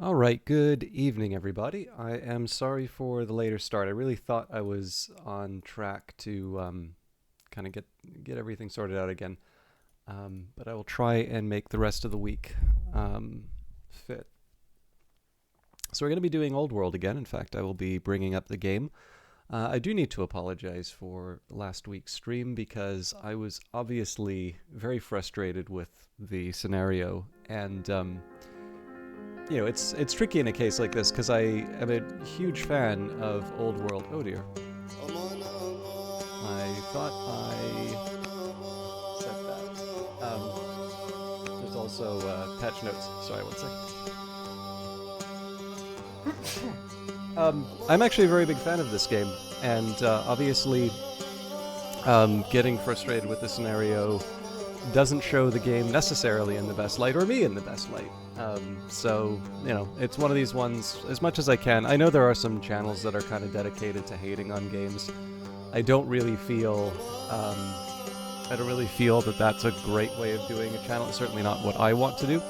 All right, good evening, everybody. I am sorry for the later start. I really thought I was on track to kind of get everything sorted out again, but I will try and make the rest of the week fit. So we're going to be doing Old World again. In fact, I will be bringing up the game. I do need to apologize for last week's stream because I was obviously very frustrated with the scenario and. It's tricky in a case like this because I am a huge fan of Old World. Oh dear. I thought I set that. There's also patch notes. Sorry, one second. I'm actually a very big fan of this game, and obviously, getting frustrated with the scenario doesn't show the game necessarily in the best light, or me in the best light. It's one of these ones, as much as I can. I know there are some channels that are kind of dedicated to hating on games. I don't really feel, that that's a great way of doing a channel. It's certainly not what I want to do.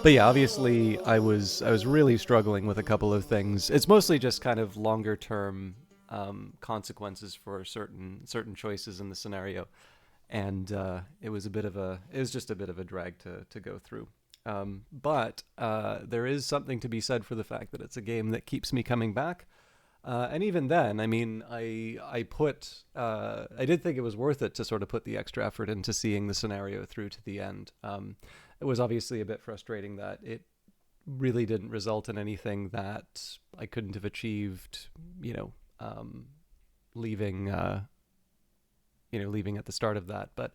But yeah, obviously I was really struggling with a couple of things. It's mostly just kind of longer term consequences for certain choices in the scenario, and it was just a bit of a drag to go through. But there is something to be said for the fact that it's a game that keeps me coming back. And even then, I mean, I did think it was worth it to sort of put the extra effort into seeing the scenario through to the end. It was obviously a bit frustrating that it really didn't result in anything that I couldn't have achieved, leaving leaving at the start of that. But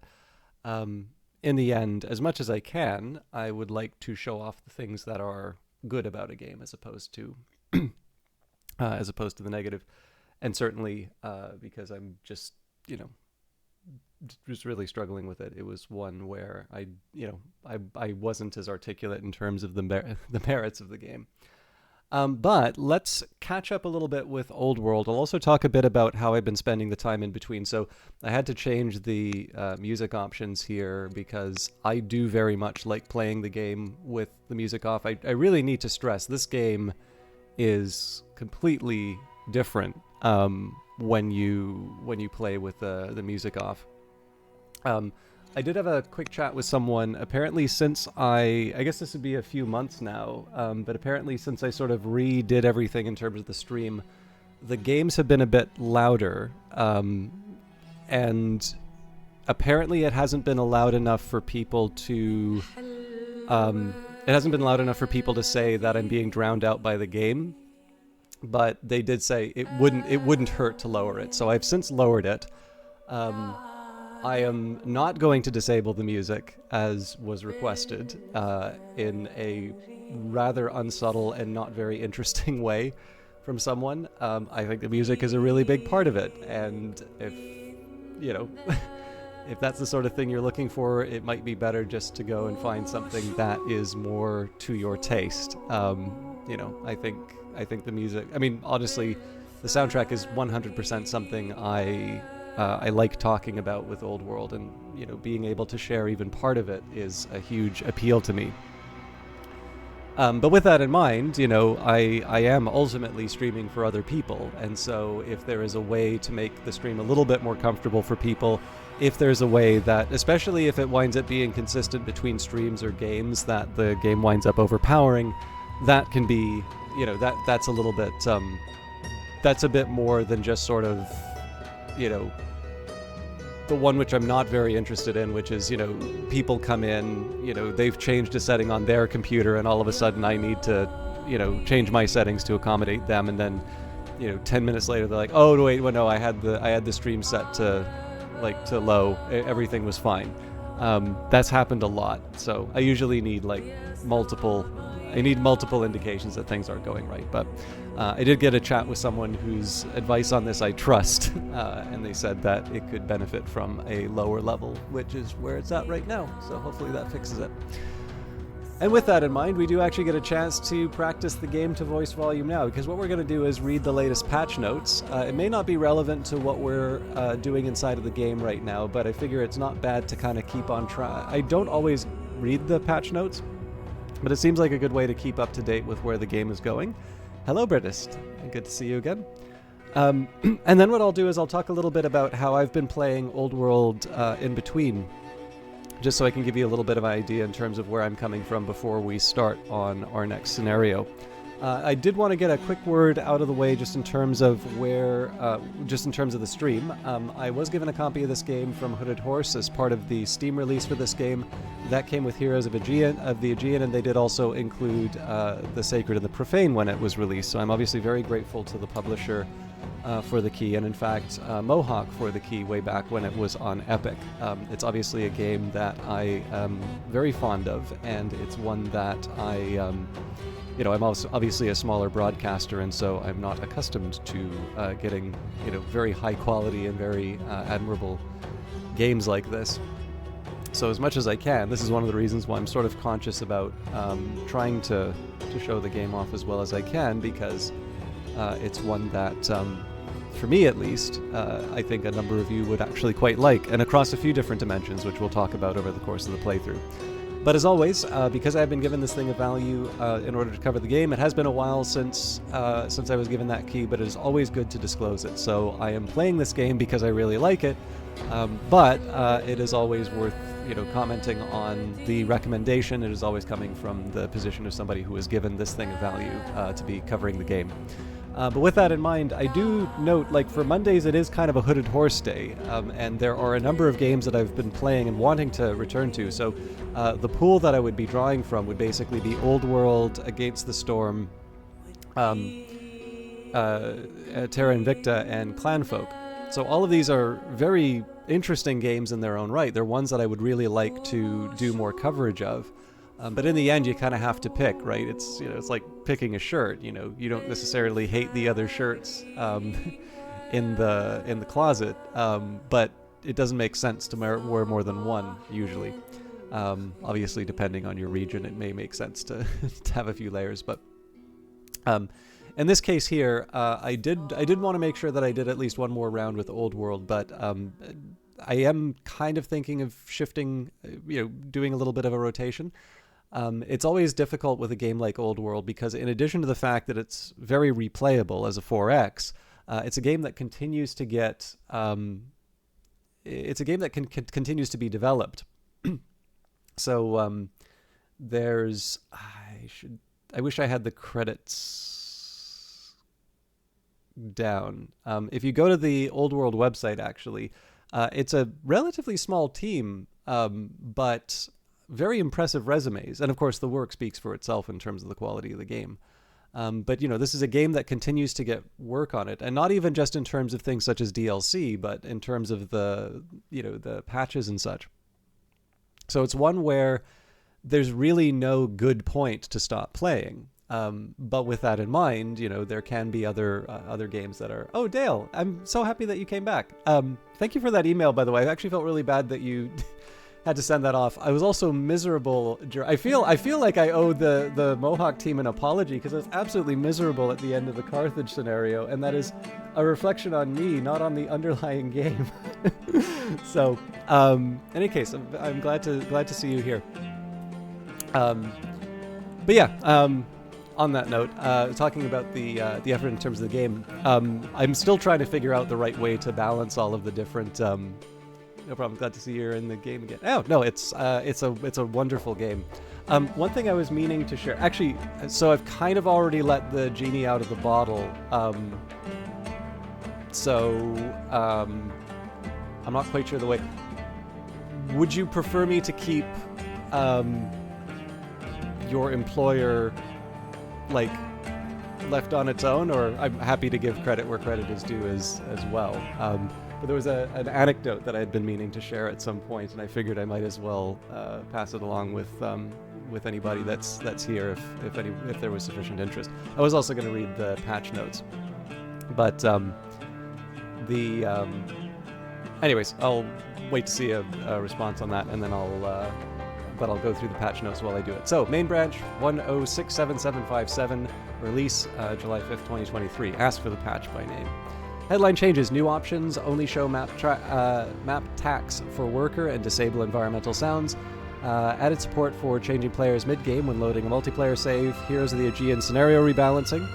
in the end, as much as I can, I would like to show off the things that are good about a game as opposed to the negative. And certainly because I'm just really struggling with it. It was one where I wasn't as articulate in terms of the merits of the game. But let's catch up a little bit with Old World. I'll also talk a bit about how I've been spending the time in between. So I had to change the music options here because I do very much like playing the game with the music off. I really need to stress this game is completely different when you play with the music off. I did have a quick chat with someone. Apparently, since I guess this would be a few months now, but apparently since I sort of redid everything in terms of the stream, the games have been a bit louder, and apparently it hasn't been loud enough for people to say that I'm being drowned out by the game. But they did say it wouldn't hurt to lower it, so I've since lowered it. I am not going to disable the music as was requested in a rather unsubtle and not very interesting way from someone. I think the music is a really big part of it, and if if that's the sort of thing you're looking for, it might be better just to go and find something that is more to your taste. I think the music. I mean, honestly, the soundtrack is 100% something I like talking about with Old World, and being able to share even part of it is a huge appeal to me. But with that in mind, I am ultimately streaming for other people, and so if there is a way to make the stream a little bit more comfortable for people, if there's a way that, especially if it winds up being consistent between streams or games, that the game winds up overpowering, that can be, that's a little bit, that's a bit more than just sort of, the one which I'm not very interested in, which is, people come in, they've changed a setting on their computer, and all of a sudden I need to, change my settings to accommodate them, and then, 10 minutes later they're like, oh wait, well no, I had the stream set to low, everything was fine. That's happened a lot, so I usually need multiple indications that things aren't going right. But I did get a chat with someone whose advice on this I trust, and they said that it could benefit from a lower level, which is where it's at right now. So hopefully that fixes it. And with that in mind, we do actually get a chance to practice the game to voice volume now, because what we're going to do is read the latest patch notes. It may not be relevant to what we're doing inside of the game right now, but I figure it's not bad to kind of keep on track. I don't always read the patch notes, But it seems like a good way to keep up to date with where the game is going. Hello, Britist. Good to see you again. And then what I'll do is I'll talk a little bit about how I've been playing Old World in between, just so I can give you a little bit of an idea in terms of where I'm coming from before we start on our next scenario. I did want to get a quick word out of the way just in terms of just in terms of the stream. I was given a copy of this game from Hooded Horse as part of the Steam release for this game. That came with Heroes of the Aegean, and they did also include the Sacred and the Profane when it was released. So I'm obviously very grateful to the publisher for the key, and in fact Mohawk for the key way back when it was on Epic. It's obviously a game that I am very fond of, and it's one that I'm also obviously a smaller broadcaster, and so I'm not accustomed to getting very high quality and very admirable games like this. So as much as I can, this is one of the reasons why I'm sort of conscious about trying to show the game off as well as I can, because it's one that, for me at least, I think a number of you would actually quite like, and across a few different dimensions, which we'll talk about over the course of the playthrough. But as always, because I've been given this thing of value in order to cover the game, it has been a while since I was given that key, but it is always good to disclose it. So I am playing this game because I really like it, but it is always worth commenting on the recommendation. It is always coming from the position of somebody who is given this thing of value to be covering the game. But with that in mind, I do note, like, for Mondays it is kind of a Hooded Horse day, and there are a number of games that I've been playing and wanting to return to. So the pool that I would be drawing from would basically be Old World, Against the Storm, Terra Invicta, and Clanfolk. So all of these are very interesting games in their own right. They're ones that I would really like to do more coverage of. But in the end, you kind of have to pick, right? It's it's like picking a shirt. You don't necessarily hate the other shirts in the closet, but it doesn't make sense to wear more than one usually. Obviously, depending on your region, it may make sense to to have a few layers. But in this case here, I did want to make sure that I did at least one more round with Old World, but I am kind of thinking of shifting, doing a little bit of a rotation. It's always difficult with a game like Old World because, in addition to the fact that it's very replayable as a 4X, it's a game that continues to get continues to be developed. So I wish I had the credits down. If you go to the Old World website, actually, it's a relatively small team, but very impressive resumes. And of course, the work speaks for itself in terms of the quality of the game. But this is a game that continues to get work on it, and not even just in terms of things such as DLC, but in terms of the patches and such. So it's one where there's really no good point to stop playing. But with that in mind, there can be other games that are... Oh, Dale, I'm so happy that you came back. Thank you for that email, by the way. I actually felt really bad that you had to send that off. I was also miserable. I feel like I owe the Mohawk team an apology, because I was absolutely miserable at the end of the Carthage scenario, and that is a reflection on me, not on the underlying game. So, in any case, I'm glad to see you here. But yeah. On that note, talking about the effort in terms of the game, I'm still trying to figure out the right way to balance all of the different. No problem. Glad to see you're in the game again. Oh no, it's a wonderful game. One thing I was meaning to share, actually, so I've kind of already let the genie out of the bottle. I'm not quite sure the way. Would you prefer me to keep your employer left on its own, or I'm happy to give credit where credit is due as well. But there was an anecdote that I had been meaning to share at some point, and I figured I might as well pass it along with anybody that's here if there was sufficient interest. I was also going to read the patch notes, but anyways, I'll wait to see a response on that, and then I'll go through the patch notes while I do it. So, main branch 1067757, release July 5th, 2023. Ask for the patch by name. Headline changes: new options, only show map tax for worker and disable environmental sounds. Added support for changing players mid-game when loading a multiplayer save. Heroes of the Aegean scenario rebalancing.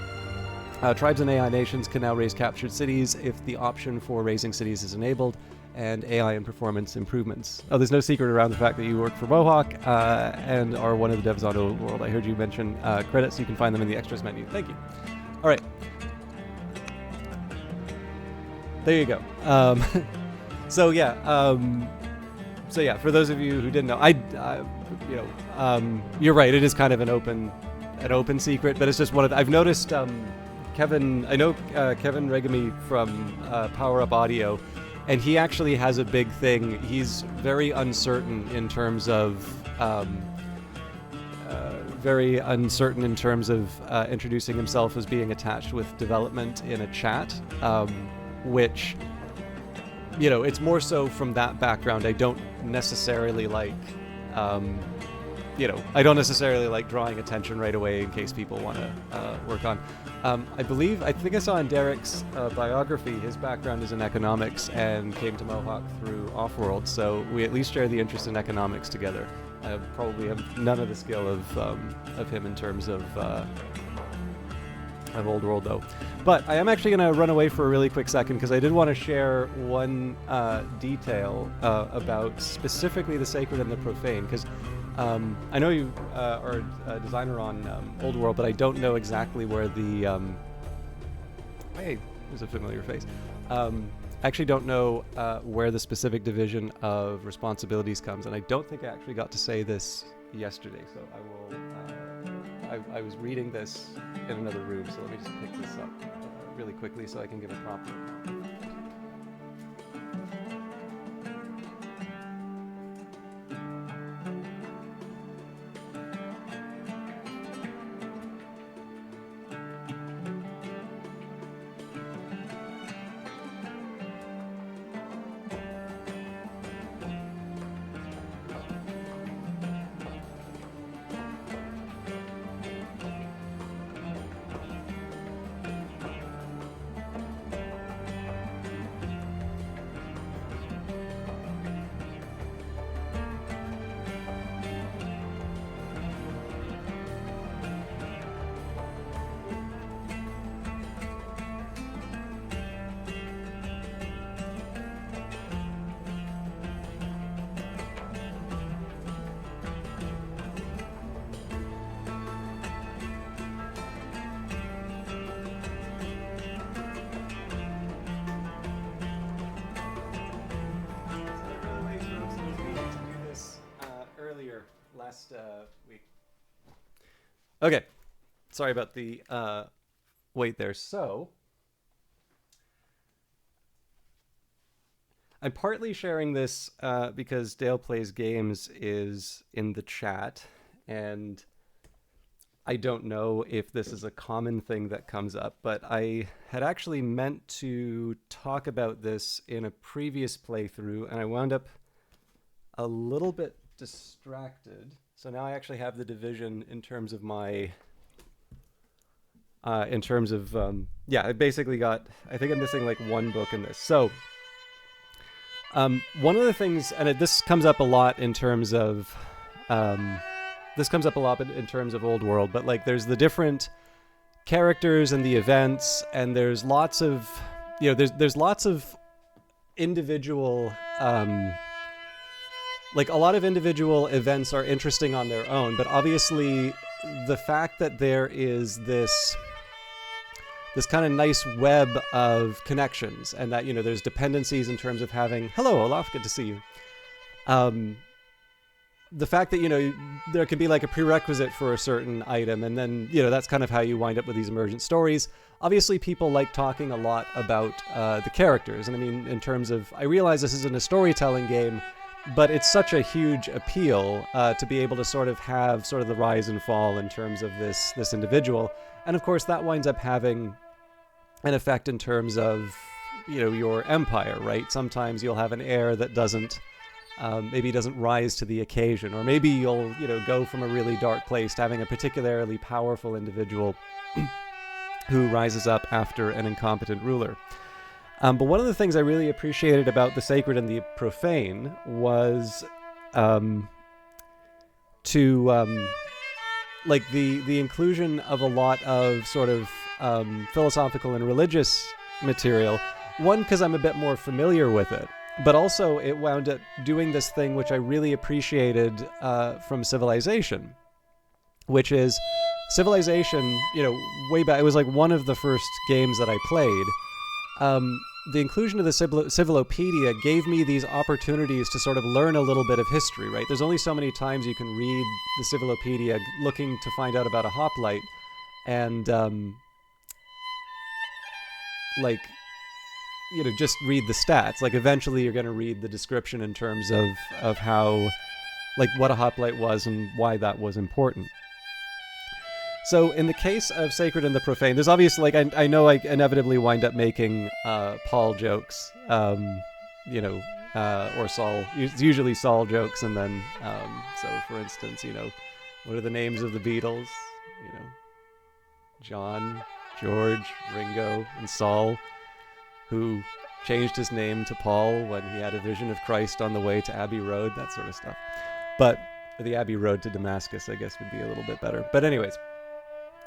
Tribes and AI nations can now raise captured cities if the option for raising cities is enabled, and AI and performance improvements. Oh, there's no secret around the fact that you work for Mohawk and are one of the devs on Old World. I heard you mention credits. You can find them in the extras menu. Thank you. All right. There you go. So yeah, for those of you who didn't know, you're right. It is kind of an open secret, but it's just one of I've noticed. Kevin Regami from Power Up Audio, and he actually has a big thing. He's very uncertain in terms of introducing himself as being attached with development in a chat, which, it's more so from that background. I don't necessarily like, drawing attention right away in case people want to work on. I think I saw in Derek's biography, his background is in economics and came to Mohawk through Offworld, so we at least share the interest in economics together. I probably have none of the skill of him in terms of Old World, though. But I am actually going to run away for a really quick second because I did want to share one detail about specifically the sacred and the profane, because I know you are a designer on Old World, but I don't know exactly where the... hey, there's a familiar face. I actually don't know where the specific division of responsibilities comes, and I don't think I actually got to say this yesterday, so I will... I was reading this in another room, so let me just pick this up really quickly so I can give a proper account. Last week. Okay, sorry about the wait there. So I'm partly sharing this because Dale Plays Games is in the chat, and I don't know if this is a common thing that comes up, but I had actually meant to talk about this in a previous playthrough, and I wound up a little bit distracted. So now I actually have the division in terms of my I basically got, I think I'm missing like one book in this. So one of the things, and this comes up a lot in terms of Old World, but like there's the different characters and the events, and there's lots of there's lots of individual like a lot of individual events are interesting on their own, but obviously the fact that there is this kind of nice web of connections, and that there's dependencies in terms of having hello Olaf, good to see you. The fact that there can be like a prerequisite for a certain item, and then that's kind of how you wind up with these emergent stories. Obviously people like talking a lot about the characters, and I mean in terms of, I realize this isn't a storytelling game, but it's such a huge appeal to be able to sort of have sort of the rise and fall in terms of this individual. And of course that winds up having an effect in terms of your empire, right? Sometimes you'll have an heir that maybe doesn't rise to the occasion, or maybe you'll go from a really dark place to having a particularly powerful individual who rises up after an incompetent ruler. But one of the things I really appreciated about the sacred and the profane was to like the inclusion of a lot of sort of philosophical and religious material. One, because I'm a bit more familiar with it, but also it wound up doing this thing which I really appreciated from Civilization, which is Civilization, way back, it was like one of the first games that I played. The inclusion of the Civilopedia gave me these opportunities to sort of learn a little bit of history, right? There's only so many times you can read the Civilopedia looking to find out about a hoplite, and just read the stats. Like, eventually you're going to read the description in terms of how, like, what a hoplite was and why that was important. So in the case of Sacred and the Profane, there's obviously, like, I know I inevitably wind up making Paul jokes, or Saul. It's usually Saul jokes, and then, so for instance, what are the names of the Beatles? John, George, Ringo, and Saul, who changed his name to Paul when he had a vision of Christ on the way to Abbey Road, that sort of stuff. But the Abbey Road to Damascus, I guess, would be a little bit better. But anyways,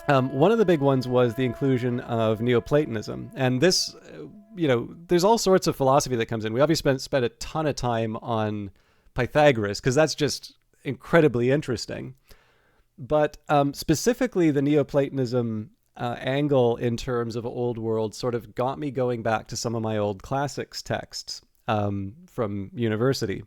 one of the big ones was the inclusion of Neoplatonism. And this, there's all sorts of philosophy that comes in. We obviously spent a ton of time on Pythagoras, because that's just incredibly interesting. But specifically the Neoplatonism angle in terms of Old World sort of got me going back to some of my old classics texts from university.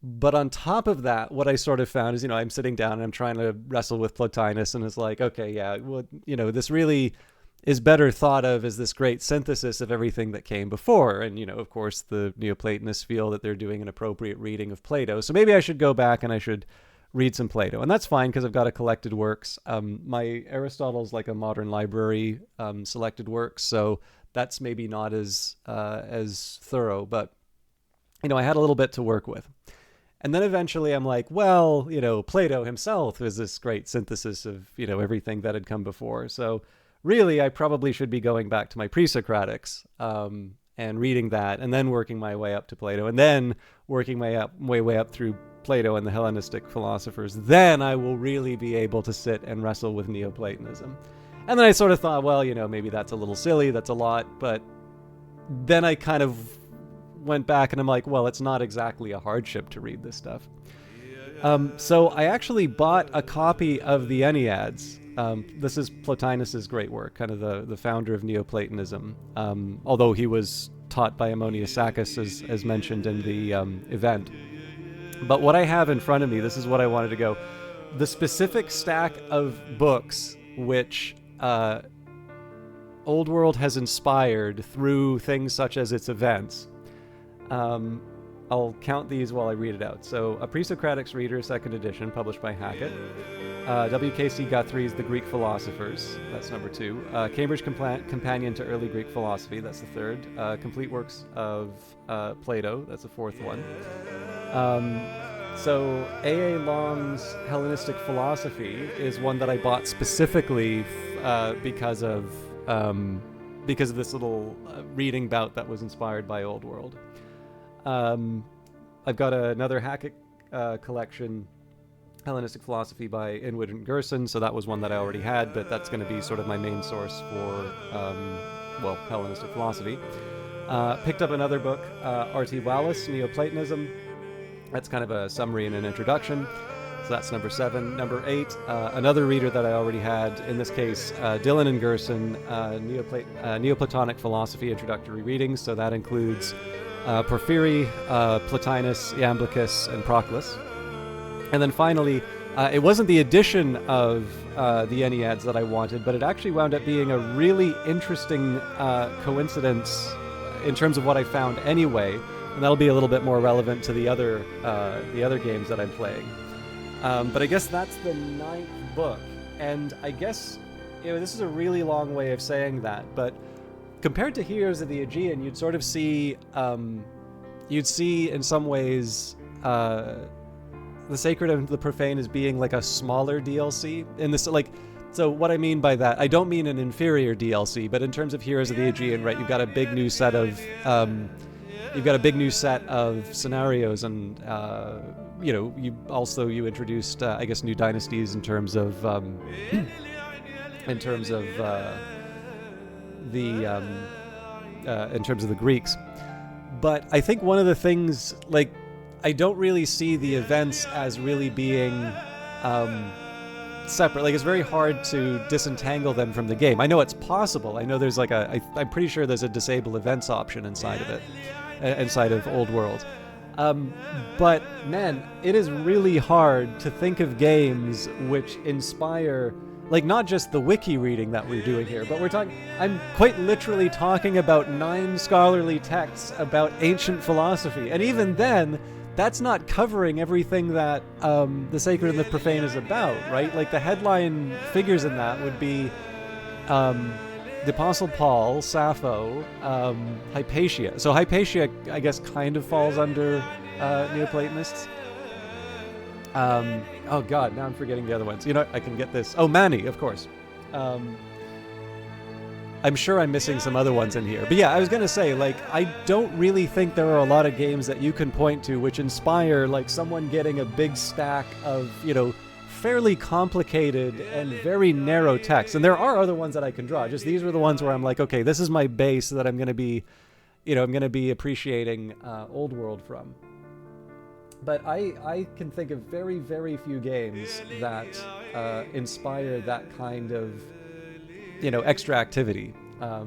But on top of that, what I sort of found is, I'm sitting down and I'm trying to wrestle with Plotinus, and it's like, okay, yeah, well, this really is better thought of as this great synthesis of everything that came before. And, of course, the Neoplatonists feel that they're doing an appropriate reading of Plato. So maybe I should go back and I should read some Plato. And that's fine, because I've got a collected works. My Aristotle's like a modern library selected works, so that's maybe not as thorough, but, I had a little bit to work with. And then eventually I'm like, well, Plato himself is this great synthesis of, everything that had come before. So really, I probably should be going back to my pre-Socratics and reading that, and then working my way up to Plato, and then working my way up through Plato and the Hellenistic philosophers. Then I will really be able to sit and wrestle with Neoplatonism. And then I sort of thought, well, maybe that's a little silly, that's a lot. But then I kind of went back and I'm like, well, it's not exactly a hardship to read this stuff. So I actually bought a copy of the Enneads. This is Plotinus's great work, kind of the founder of Neoplatonism, although he was taught by Ammonius Saccas, as mentioned in the event. But what I have in front of me, this is what I wanted to go, the specific stack of books which Old World has inspired through things such as its events. I'll count these while I read it out. So, A Pre-Socratics Reader, 2nd edition, published by Hackett. W.K.C. Guthrie's The Greek Philosophers, that's number 2. Cambridge Companion to Early Greek Philosophy, that's the 3rd. Complete Works of Plato, that's the 4th one. So, A.A. Long's Hellenistic Philosophy is one that I bought specifically because of this little reading bout that was inspired by Old World. I've got another Hackett collection, Hellenistic Philosophy by Inwood and Gerson, so that was one that I already had, but that's going to be sort of my main source for, Hellenistic philosophy. Picked up another book, R.T. Wallis, Neoplatonism. That's kind of a summary and an introduction. So that's number 7. Number 8, another reader that I already had, in this case, Dillon and Gerson, Neoplatonic Philosophy Introductory Readings. So that includes Porphyry, Plotinus, Iamblichus, and Proclus. And then finally, it wasn't the edition of the Enneads that I wanted, but it actually wound up being a really interesting coincidence in terms of what I found anyway, and that'll be a little bit more relevant to the other games that I'm playing. But I guess that's the 9th book, and I guess this is a really long way of saying that, but compared to Heroes of the Aegean, you'd sort of see, in some ways, the Sacred and the Profane as being like a smaller DLC in this, like, so what I mean by that, I don't mean an inferior DLC, but in terms of Heroes of the Aegean, right, you've got a big new set of scenarios and you introduced, I guess, new dynasties in terms of in terms of the Greeks. But I think one of the things, like, I don't really see the events as really being separate. Like, it's very hard to disentangle them from the game. I know it's possible. I know there's like I'm pretty sure there's a disable events option inside of it, inside of Old World. But man, it is really hard to think of games which inspire, like, not just the wiki reading that we're doing here, but I'm quite literally talking about 9 scholarly texts about ancient philosophy. And even then, that's not covering everything that the sacred and the profane is about, right? Like, the headline figures in that would be the Apostle Paul, Sappho, Hypatia. So Hypatia, I guess, kind of falls under Neoplatonists. Oh god, now I'm forgetting the other ones. I can get this. Oh, Mani, of course. I'm sure I'm missing some other ones in here. But yeah, I was gonna say, like, I don't really think there are a lot of games that you can point to which inspire, like, someone getting a big stack of, fairly complicated and very narrow text. And there are other ones that I can draw. Just these were the ones where I'm like, okay, this is my base that I'm gonna be, appreciating Old World from. But I can think of very, very few games that inspire that kind of, extra activity. I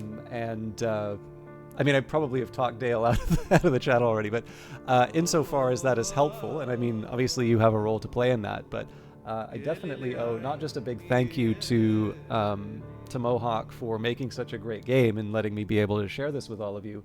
mean, I probably have talked Dale out of the chat already, but insofar as that is helpful, and I mean, obviously you have a role to play in that, but I definitely owe not just a big thank you to Mohawk for making such a great game and letting me be able to share this with all of you,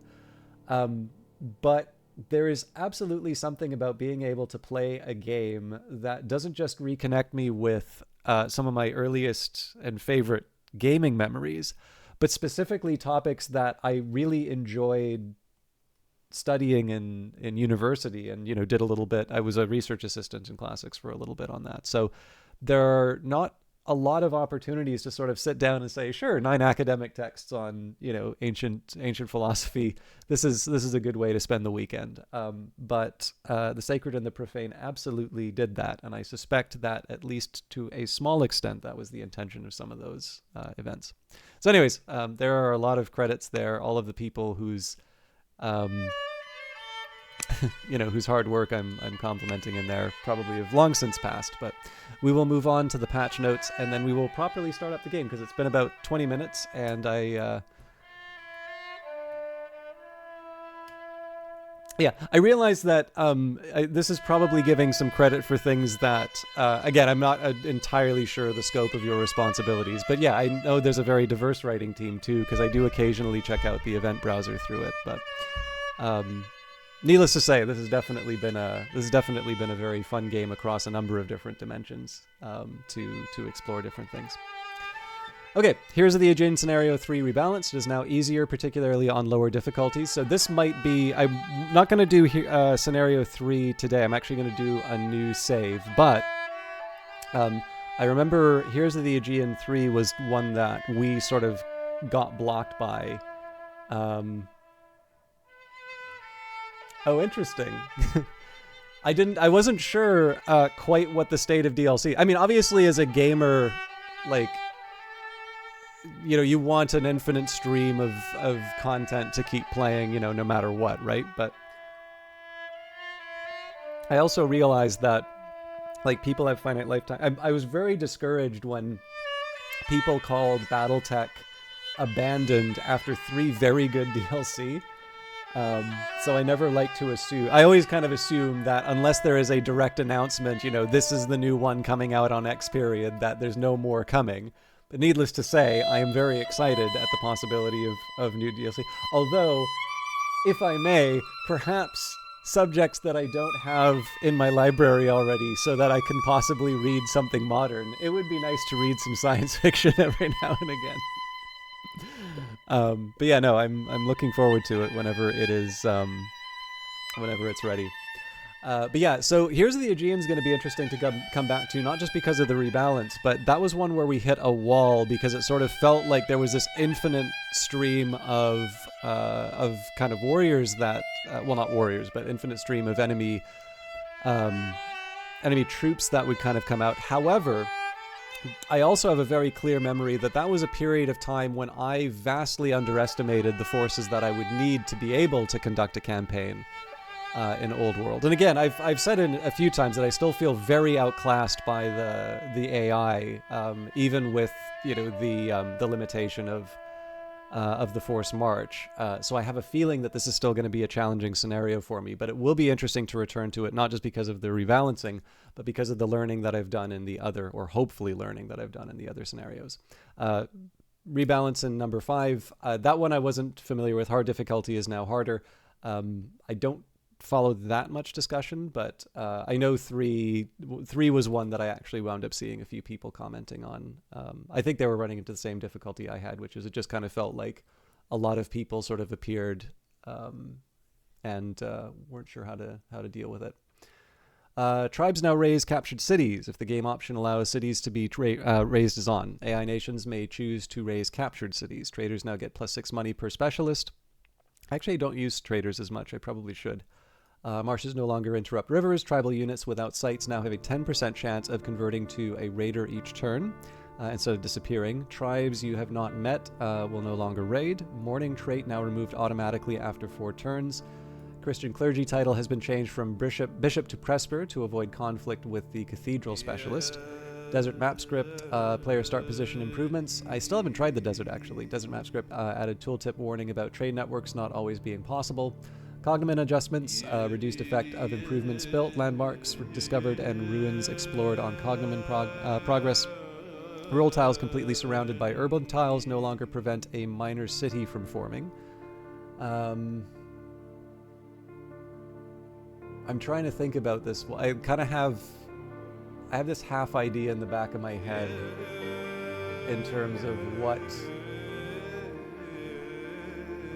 but there is absolutely something about being able to play a game that doesn't just reconnect me with some of my earliest and favorite gaming memories, but specifically topics that I really enjoyed studying in university, and did a little bit. I was a research assistant in classics for a little bit on that. So there are not a lot of opportunities to sort of sit down and say, sure, 9 academic texts on ancient philosophy. This is a good way to spend the weekend. But the sacred and the profane absolutely did that, and I suspect that at least to a small extent that was the intention of some of those events. So anyways, there are a lot of credits there. All of the people whose whose hard work I'm complimenting in there probably have long since passed. But we will move on to the patch notes, and then we will properly start up the game, because it's been about 20 minutes, and I realize that this is probably giving some credit for things that, again, I'm not entirely sure the scope of your responsibilities, but yeah, I know there's a very diverse writing team too, because I do occasionally check out the event browser through it. But needless to say, this has definitely been a very fun game across a number of different dimensions to explore different things. Okay, here's the Aegean Scenario 3 rebalanced. It is now easier, particularly on lower difficulties. So this might be... I'm not going to do Scenario 3 today. I'm actually going to do a new save. But I remember Here's the Aegean 3 was one that we sort of got blocked by. Oh, interesting. I wasn't sure quite what the state of DLC... I mean, obviously, as a gamer, like... you want an infinite stream of content to keep playing, no matter what, right? But I also realized that, like, people have finite lifetime. I was very discouraged when people called BattleTech abandoned after 3 very good DLC. So I never like to assume... I always kind of assume that unless there is a direct announcement, this is the new one coming out on X period, that there's no more coming. But needless to say, I am very excited at the possibility of new DLC. Although, if I may, perhaps subjects that I don't have in my library already so that I can possibly read something modern. It would be nice to read some science fiction every now and again. But yeah, no, I'm looking forward to it whenever it is, whenever it's ready. But yeah, so Here's the Aegean is going to be interesting to come back to, not just because of the rebalance, but that was one where we hit a wall because it sort of felt like there was this infinite stream of kind of warriors that, well, not warriors, but infinite stream of enemy enemy troops that would kind of come out. However, I also have a very clear memory that that was a period of time when I vastly underestimated the forces that I would need to be able to conduct a campaign in Old World. And again, I've said it a few times that I still feel very outclassed by the AI, even with the limitation of the force march. So I have a feeling that this is still going to be a challenging scenario for me, but it will be interesting to return to it, not just because of the rebalancing, but because of the learning that I've done in the other, or hopefully learning that I've done in the other scenarios. Rebalance in number 5, that one I wasn't familiar with. Hard difficulty is now harder. I don't follow that much discussion, but I know 3 was one that I actually wound up seeing a few people commenting on. I think they were running into the same difficulty I had, which is it just kind of felt like a lot of people sort of appeared and weren't sure how to deal with it. Tribes now raise captured cities. If the game option allows cities to be raised as on, AI nations may choose to raise captured cities. Traders now get +6 money per specialist. Actually, I don't use traders as much. I probably should. Marshes no longer interrupt rivers. Tribal units without sites now have a 10% chance of converting to a raider each turn instead of disappearing. Tribes you have not met will no longer raid. Mourning trait now removed automatically after 4 turns. Christian clergy title has been changed from bishop to presbyter to avoid conflict with the cathedral specialist. Desert map script, player start position improvements. I still haven't tried the desert, actually. Desert map script added tooltip warning about trade networks not always being possible. Cognomen adjustments, reduced effect of improvements built, landmarks discovered, and ruins explored on cognomen progress. Rural tiles completely surrounded by urban tiles no longer prevent a minor city from forming. I'm trying to think about this. I kind of have this half idea in the back of my head in terms of what...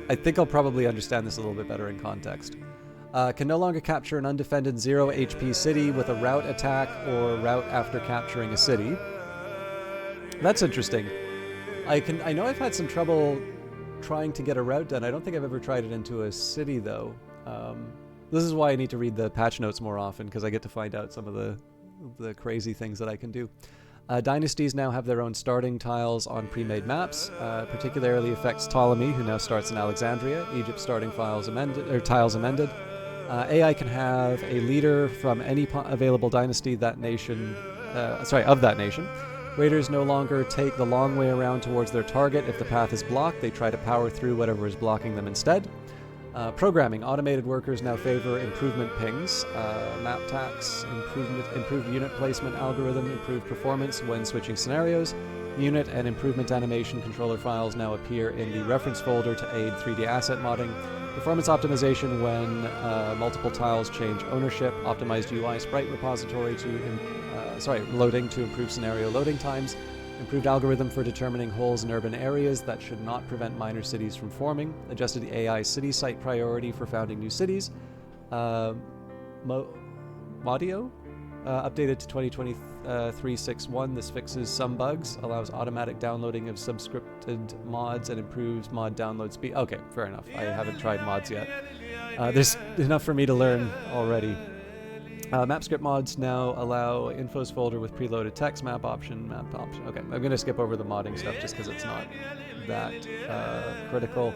I think I'll probably understand this a little bit better in context. Can no longer capture an undefended 0 HP city with a rout attack or rout after capturing a city. That's interesting. I know I've had some trouble trying to get a rout done. I don't think I've ever tried it into a city, though. This is why I need to read the patch notes more often, because I get to find out some of the crazy things that I can do. Dynasties now have their own starting tiles on pre-made maps. Particularly affects Ptolemy, who now starts in Alexandria. Egypt's starting tiles amended. AI can have a leader from any available dynasty of that nation. Raiders no longer take the long way around towards their target. If the path is blocked, they try to power through whatever is blocking them instead. Programming. Automated workers now favor improvement pings, map tax, improved unit placement algorithm, improved performance when switching scenarios. Unit and improvement animation controller files now appear in the reference folder to aid 3D asset modding. Performance optimization when multiple tiles change ownership. Optimized UI sprite repository loading to improve scenario loading times. Improved algorithm for determining holes in urban areas that should not prevent minor cities from forming. Adjusted AI city site priority for founding new cities. Modio, updated to 2023.6.1. This fixes some bugs, allows automatic downloading of subscripted mods, and improves mod download speed. Okay, fair enough. I haven't tried mods yet. There's enough for me to learn already. Map script mods now allow infos folder with preloaded text, map option. Okay, I'm going to skip over the modding stuff just because it's not that critical.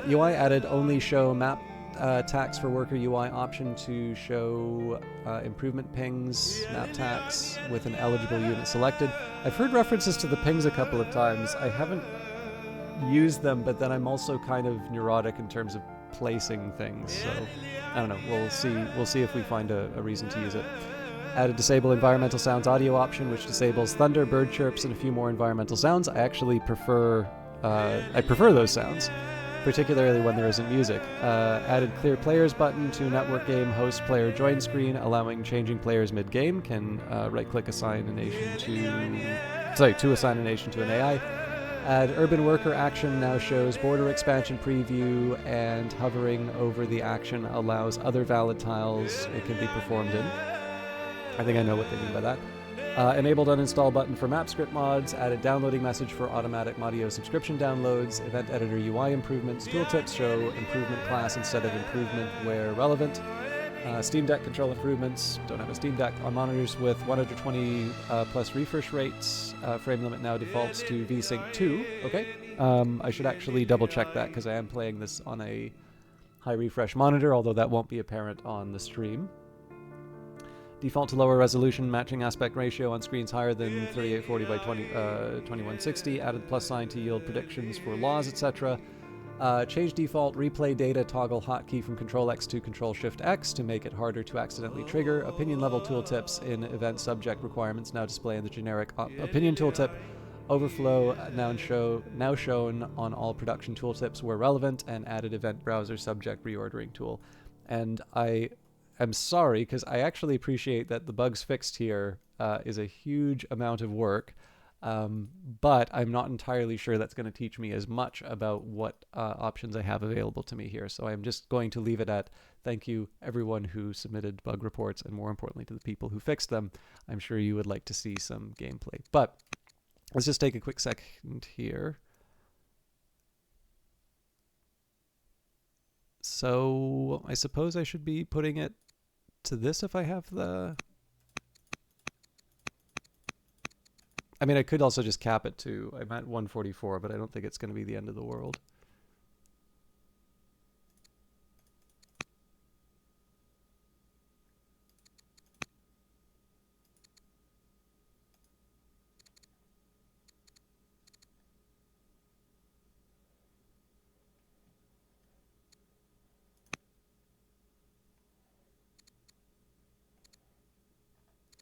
UI added only show map tax for worker UI option to show improvement pings, map tax with an eligible unit selected. I've heard references to the pings a couple of times. I haven't used them, but then I'm also kind of neurotic in terms of placing things, so I don't know. We'll see if we find a reason to use it. Added disable environmental sounds audio option, which disables thunder, bird chirps, and a few more environmental sounds. I actually prefer those sounds, particularly when there isn't music. Added clear players button to network game host player join screen, allowing changing players mid-game. Can right-click assign a nation to assign a nation to an AI. Add urban worker action now shows border expansion preview, and hovering over the action allows other valid tiles it can be performed in. I think I know what they mean by that. Enabled uninstall button for map script mods. Added downloading message for automatic Modio subscription downloads. Event editor UI improvements. Tooltips show improvement class instead of improvement where relevant. Steam Deck control improvements. Don't have a Steam Deck. On monitors with 120 plus refresh rates. Frame limit now defaults to VSync 2. Okay. I should actually double check that because I am playing this on a high refresh monitor, although that won't be apparent on the stream. Default to lower resolution, matching aspect ratio on screens higher than 3840 by 2160. Added plus sign to yield predictions for laws, etc. Change default replay data toggle hotkey from Control X to Control Shift X to make it harder to accidentally trigger. Opinion level tooltips in event subject requirements now display in the generic opinion tooltip. Overflow now shown on all production tooltips where relevant, and added event browser subject reordering tool. And I'm sorry, because I actually appreciate that the bugs fixed here is a huge amount of work, but I'm not entirely sure that's going to teach me as much about what options I have available to me here. So I'm just going to leave it at thank you everyone who submitted bug reports, and more importantly to the people who fixed them. I'm sure you would like to see some gameplay. But let's just take a quick second here. So I suppose I should be putting it to this if I have the... I mean, I could also just cap it to... I'm at 144, but I don't think it's going to be the end of the world.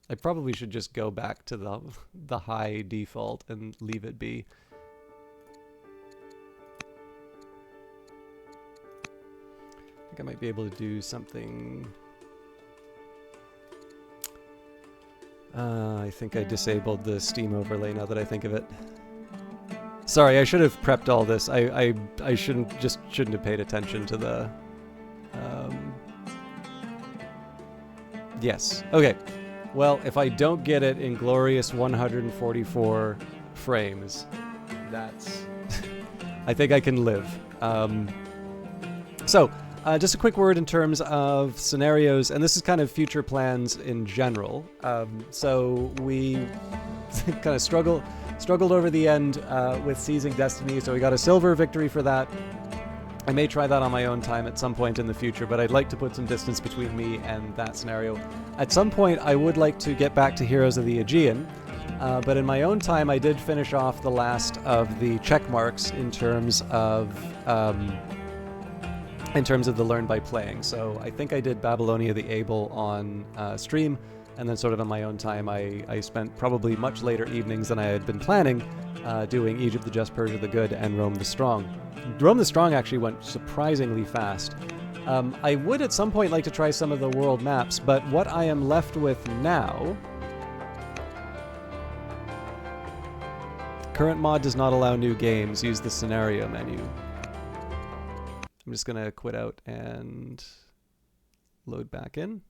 I probably should just go back to the high default and leave it be. I think I might be able to do something. I think I disabled the Steam overlay now that I think of it. Sorry, I should have prepped all this. I shouldn't have paid attention to the yes. Okay. Well, if I don't get it in glorious 144 frames, that's... I think I can live. Just a quick word in terms of scenarios, and this is kind of future plans in general. So we kind of struggled over the end with seizing Destiny, so we got a silver victory for that. I may try that on my own time at some point in the future, but I'd like to put some distance between me and that scenario. At some point, I would like to get back to Heroes of the Aegean, but in my own time, I did finish off the last of the check marks in terms of the learn by playing. So I think I did Babylonia the Able on stream, and then sort of in my own time, I spent probably much later evenings than I had been planning doing Egypt the Just, Persia the Good, and Rome the Strong. Rome the Strong actually went surprisingly fast. I would at some point like to try some of the world maps, but what I am left with now... Current mod does not allow new games. Use the scenario menu. I'm just going to quit out and load back in.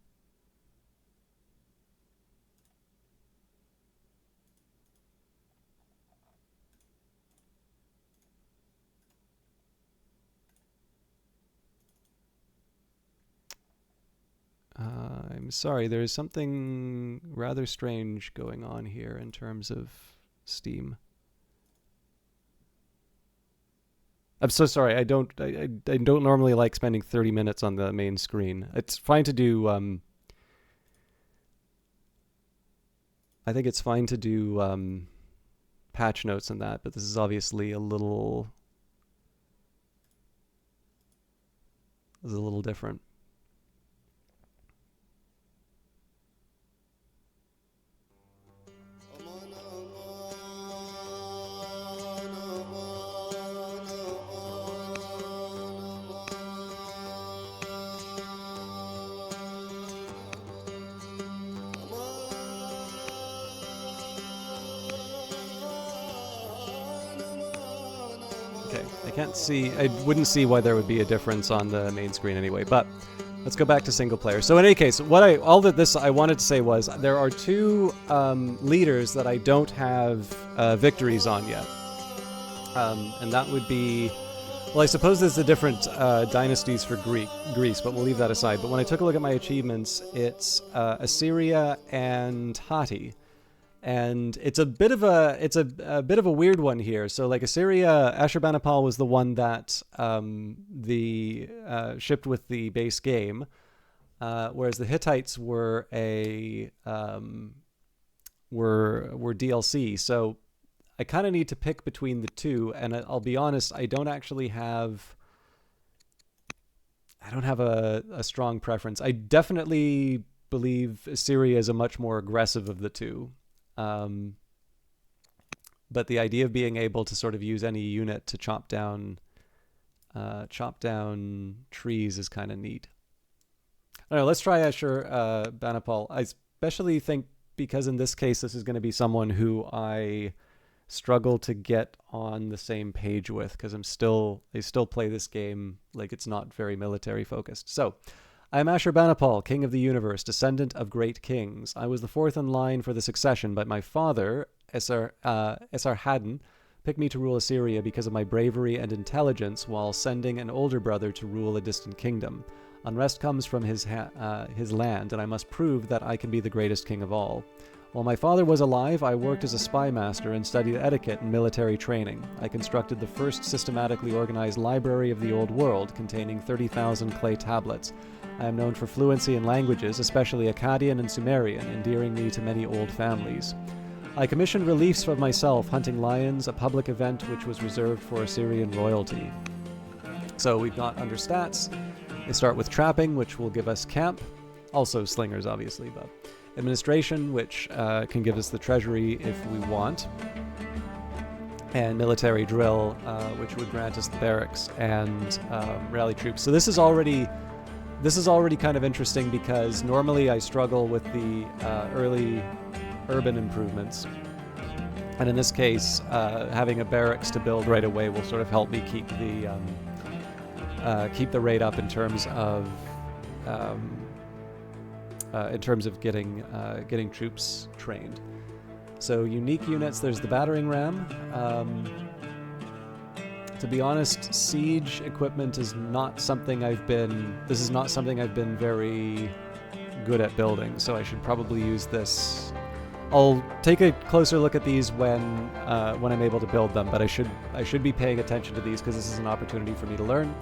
I'm sorry, there is something rather strange going on here in terms of Steam. I'm so sorry. I don't normally like spending 30 minutes on the main screen. It's fine to do I think it's fine to do patch notes and that, but this is obviously a little different. Can't see, I wouldn't see why there would be a difference on the main screen anyway, but let's go back to single player. So in any case, all that I wanted to say was there are two leaders that I don't have victories on yet. And that would be, Well, I suppose there's the different dynasties for Greece, but we'll leave that aside. But when I took a look at my achievements, it's Assyria and Hatti, and it's a bit of a weird one here. So like Assyria, Ashurbanipal was the one that the shipped with the base game, whereas the Hittites were were DLC. So I kind of need to pick between the two, and I'll be honest, I don't have a strong preference. I definitely believe Assyria is a much more aggressive of the two. But the idea of being able to sort of use any unit to chop down trees is kind of neat. I don't know, let's try Ashurbanipal. I especially think because in this case, this is going to be someone who I struggle to get on the same page with, because I still play this game like it's not very military focused. So I am Ashurbanipal, king of the universe, descendant of great kings. I was the fourth in line for the succession, but my father, Esarhaddon, picked me to rule Assyria because of my bravery and intelligence, while sending an older brother to rule a distant kingdom. Unrest comes from his land, and I must prove that I can be the greatest king of all. While my father was alive, I worked as a spy master and studied etiquette and military training. I constructed the first systematically organized library of the Old World, containing 30,000 clay tablets. I am known for fluency in languages, especially Akkadian and Sumerian, endearing me to many old families. I commissioned reliefs for myself, hunting lions, a public event which was reserved for Assyrian royalty. So we've got under stats. They start with trapping, which will give us camp. Also slingers, obviously, but administration, which can give us the treasury if we want. And military drill, which would grant us the barracks and rally troops. So this is already kind of interesting, because normally I struggle with the early urban improvements. And in this case, having a barracks to build right away will sort of help me keep the rate up in terms of getting troops trained. So unique units, there's the battering ram. To be honest, siege equipment is not something I've been very good at building, so I should probably use this. I'll take a closer look at these when I'm able to build them, but I should be paying attention to these because this is an opportunity for me to learn.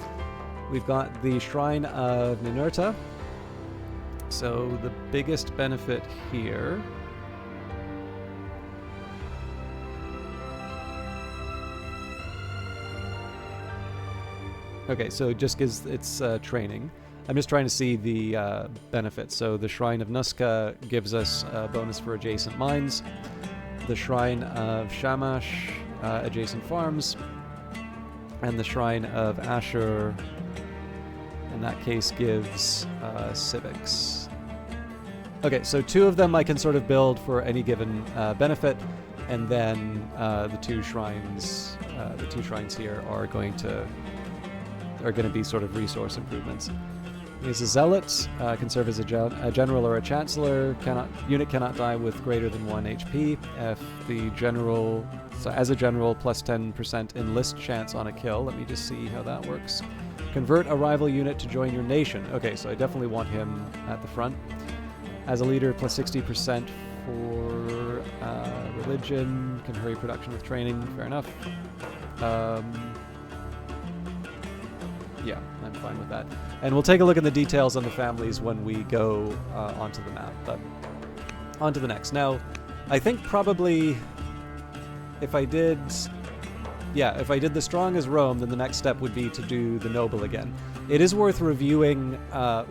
We've got the Shrine of Ninurta. So the biggest benefit here okay, so it just gives its training. I'm just trying to see the benefits. So the Shrine of Nuska gives us a bonus for adjacent mines. The Shrine of Shamash, adjacent farms. And the Shrine of Ashur, in that case, gives civics. Okay, so two of them I can sort of build for any given benefit, and then the two shrines here are going to be sort of resource improvements. He's a zealot, can serve as a general or a chancellor. Unit cannot die with greater than 1 HP. If the general, so as a general, plus 10% enlist chance on a kill. Let me just see how that works. Convert a rival unit to join your nation. Okay, so I definitely want him at the front. As a leader, plus 60% for religion. Can hurry production with training. Fair enough. Yeah, I'm fine with that. And we'll take a look at the details on the families when we go onto the map. But on to the next. Now, I think probably if I did the strong as Rome, then the next step would be to do the noble again. It is worth reviewing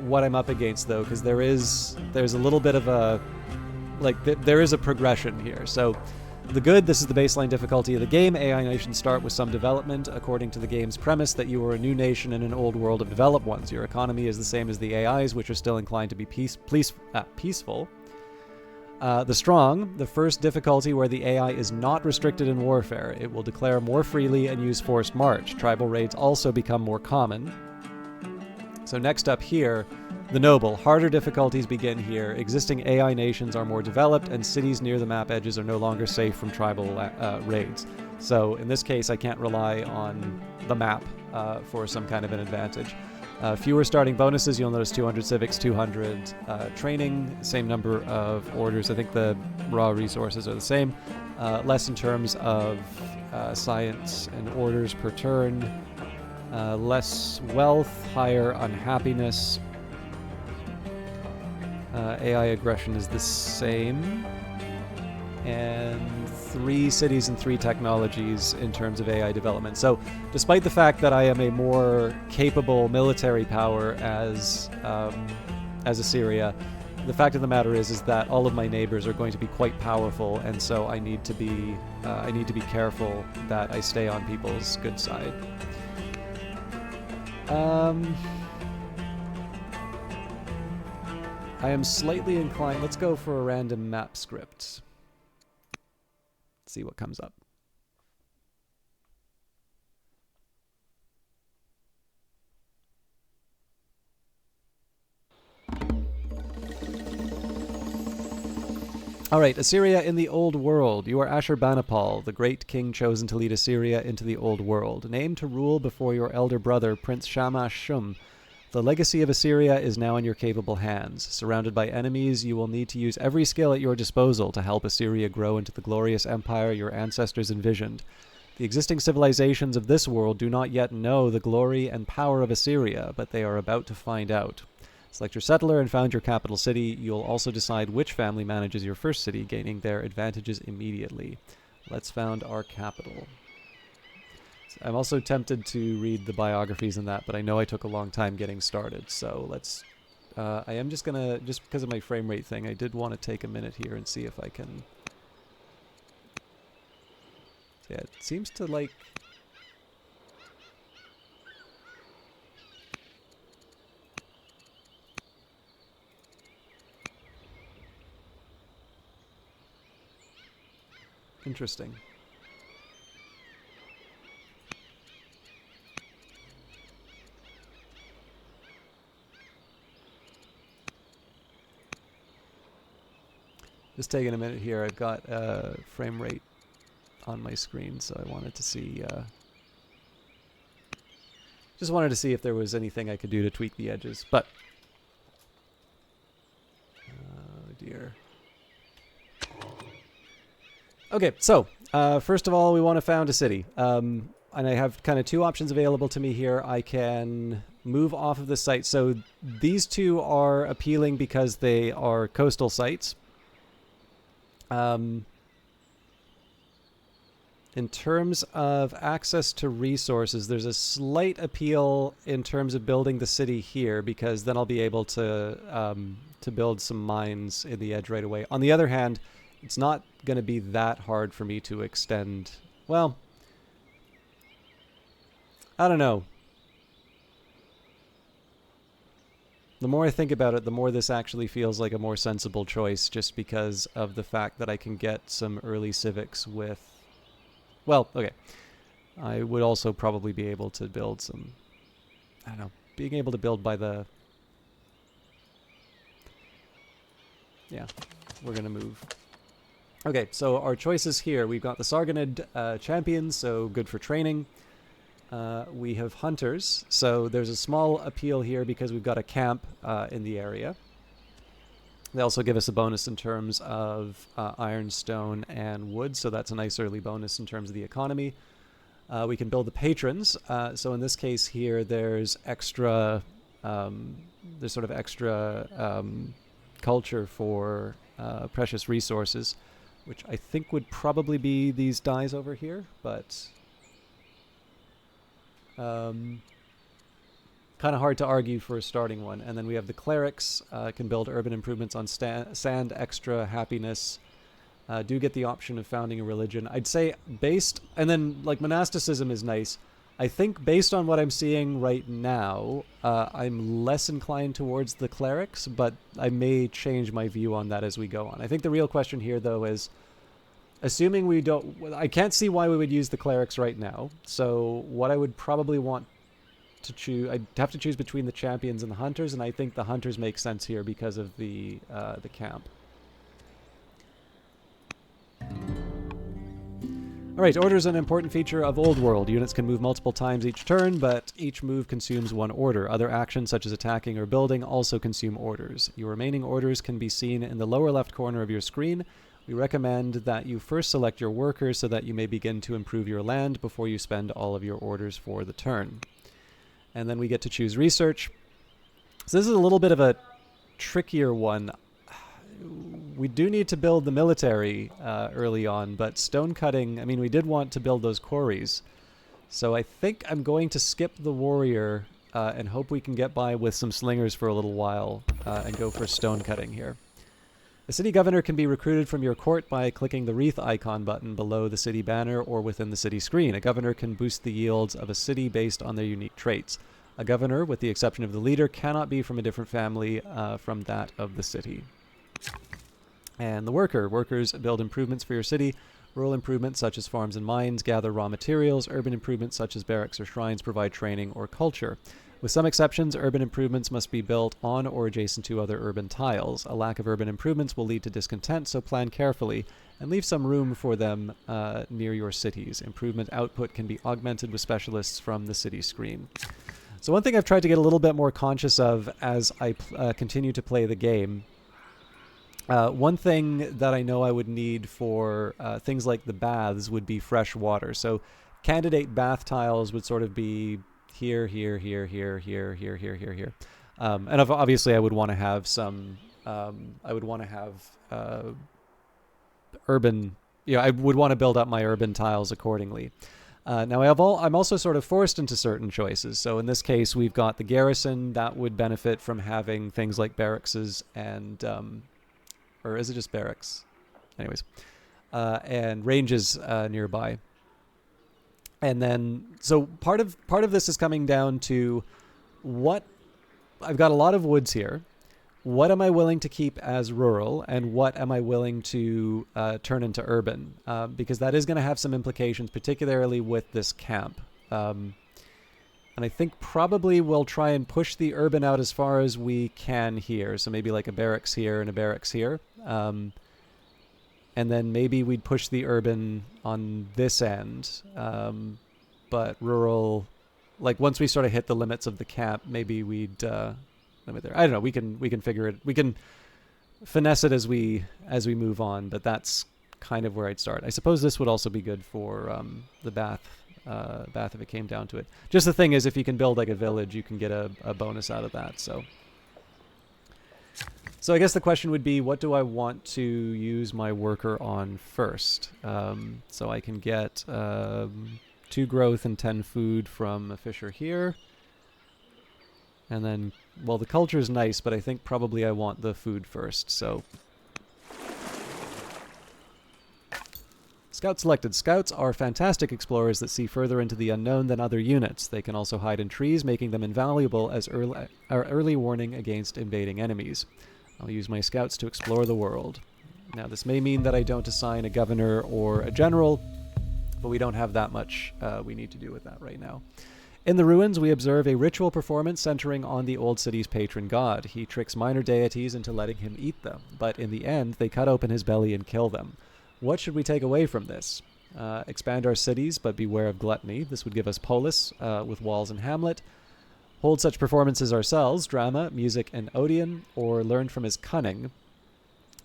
what I'm up against, though, because there's a little bit of a there is a progression here. So the good, this is the baseline difficulty of the game. AI nations start with some development according to the game's premise that you are a new nation in an old world of developed ones. Your economy is the same as the AIs, which are still inclined to be peaceful. The strong, the first difficulty where the AI is not restricted in warfare. It will declare more freely and use forced march. Tribal raids also become more common. So next up here, the noble. Harder difficulties begin here. Existing AI nations are more developed, and cities near the map edges are no longer safe from tribal raids. So in this case, I can't rely on the map for some kind of an advantage. Fewer starting bonuses, you'll notice 200 civics, 200 training, same number of orders. I think the raw resources are the same. Less in terms of science and orders per turn. Less wealth, higher unhappiness. AI aggression is the same. And 3 cities and 3 technologies in terms of AI development. So despite the fact that I am a more capable military power as Assyria, the fact of the matter is that all of my neighbors are going to be quite powerful, and so I need to be careful that I stay on people's good side. I am slightly inclined. Let's go for a random map script. See what comes up. Alright, Assyria in the Old World. You are Ashurbanipal, the great king chosen to lead Assyria into the Old World. Named to rule before your elder brother, Prince Shamash-Shum. The legacy of Assyria is now in your capable hands. Surrounded by enemies, you will need to use every skill at your disposal to help Assyria grow into the glorious empire your ancestors envisioned. The existing civilizations of this world do not yet know the glory and power of Assyria, but they are about to find out. Select your settler and found your capital city. You'll also decide which family manages your first city, gaining their advantages immediately. Let's found our capital. I'm also tempted to read the biographies and that, but I know I took a long time getting started, so let's... I am just gonna, just because of my frame rate thing, I did want to take a minute here and see if I can... Yeah, it seems to like... Interesting. Just taking a minute here. I've got frame rate on my screen, so I wanted to see... just wanted to see if there was anything I could do to tweak the edges, but... Oh dear. Okay, so, first of all, we want to found a city. And I have kind of 2 options available to me here. I can move off of the site. So these 2 are appealing because they are coastal sites. In terms of access to resources, there's a slight appeal in terms of building the city here, because then I'll be able to build some mines in the edge right away. On the other hand, it's not going to be that hard for me to extend... Well, I don't know. The more I think about it, the more this actually feels like a more sensible choice, just because of the fact that I can get some early civics with... Well, okay. I would also probably be able to build some... I don't know. Being able to build by the... Yeah, we're going to move. Okay, so our choices here. We've got the Sargonid champions, so good for training. We have hunters, so there's a small appeal here because we've got a camp in the area. They also give us a bonus in terms of ironstone and wood, so that's a nice early bonus in terms of the economy. We can build the patrons, so in this case here there's extra, there's sort of extra culture for precious resources, which I think would probably be these dies over here, but... kind of hard to argue for a starting one. And then we have the clerics, can build urban improvements on sand, extra happiness, do get the option of founding a religion. I'd say based, and then like monasticism is nice. I think based on what I'm seeing right now, I'm less inclined towards the clerics, but I may change my view on that as we go on. I think the real question here though is, assuming we don't... I can't see why we would use the clerics right now. So what I would probably want to choose... I'd have to choose between the champions and the hunters, and I think the hunters make sense here because of the camp. Alright, order is an important feature of Old World. Units can move multiple times each turn, but each move consumes one order. Other actions, such as attacking or building, also consume orders. Your remaining orders can be seen in the lower left corner of your screen. We recommend that you first select your workers so that you may begin to improve your land before you spend all of your orders for the turn. And then we get to choose research. So this is a little bit of a trickier one. We do need to build the military early on, but stone cutting, I mean, we did want to build those quarries. So I think I'm going to skip the warrior and hope we can get by with some slingers for a little while and go for stone cutting here. The city governor can be recruited from your court by clicking the wreath icon button below the city banner or within the city screen. A governor can boost the yields of a city based on their unique traits. A governor, with the exception of the leader, cannot be from a different family from that of the city. And the worker. Workers build improvements for your city. Rural improvements such as farms and mines gather raw materials. Urban improvements such as barracks or shrines provide training or culture. With some exceptions, urban improvements must be built on or adjacent to other urban tiles. A lack of urban improvements will lead to discontent, so plan carefully and leave some room for them near your cities. Improvement output can be augmented with specialists from the city screen. So one thing I've tried to get a little bit more conscious of as I continue to play the game, one thing that I know I would need for things like the baths would be fresh water. So candidate bath tiles would sort of be here, here, here, here, here, here, here, here, here. And obviously I would want to have some, urban, I would want to build up my urban tiles accordingly. Now I'm also sort of forced into certain choices. So in this case, we've got the garrison that would benefit from having things like barracks and, or is it just barracks? Anyways, and ranges nearby. And then, so part of this is coming down to what, I've got a lot of woods here. What am I willing to keep as rural, and what am I willing to turn into urban? Because that is going to have some implications, particularly with this camp. And I think probably we'll try and push the urban out as far as we can here. So maybe like a barracks here and a barracks here. And then maybe we'd push the urban on this end. But rural, like once we sort of hit the limits of the camp, maybe we'd limit there. I don't know. We can figure it. We can finesse it as we move on. But that's kind of where I'd start. I suppose this would also be good for the bath if it came down to it. Just the thing is, if you can build like a village, you can get a bonus out of that. So I guess the question would be, what do I want to use my worker on first? So I can get 2 growth and 10 food from a fisher here. And then, well, the culture is nice, but I think probably I want the food first, so. Scout selected. Scouts are fantastic explorers that see further into the unknown than other units. They can also hide in trees, making them invaluable as early warning against invading enemies. I'll use my scouts to explore the world. Now, this may mean that I don't assign a governor or a general, but we don't have that much we need to do with that right now. In the ruins, we observe a ritual performance centering on the old city's patron god. He tricks minor deities into letting him eat them, but in the end, they cut open his belly and kill them. What should we take away from this? Expand our cities, but beware of gluttony. This would give us polis with walls and hamlet. Hold such performances ourselves, drama, music, and Odeon, or learn from his cunning.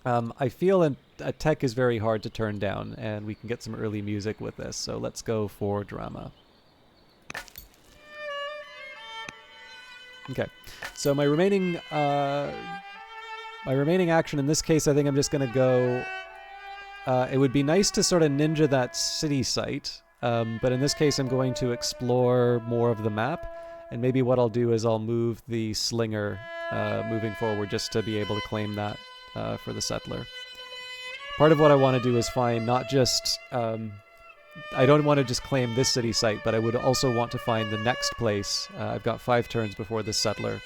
I feel a tech is very hard to turn down, and we can get some early music with this, so let's go for drama. Okay, so my remaining action in this case, I think I'm just going to go. It would be nice to sort of ninja that city site, but in this case, I'm going to explore more of the map, and maybe what I'll do is I'll move the slinger moving forward just to be able to claim that for the settler. Part of what I want to do is find not just. I don't want to just claim this city site, but I would also want to find the next place. I've got 5 turns before this settler,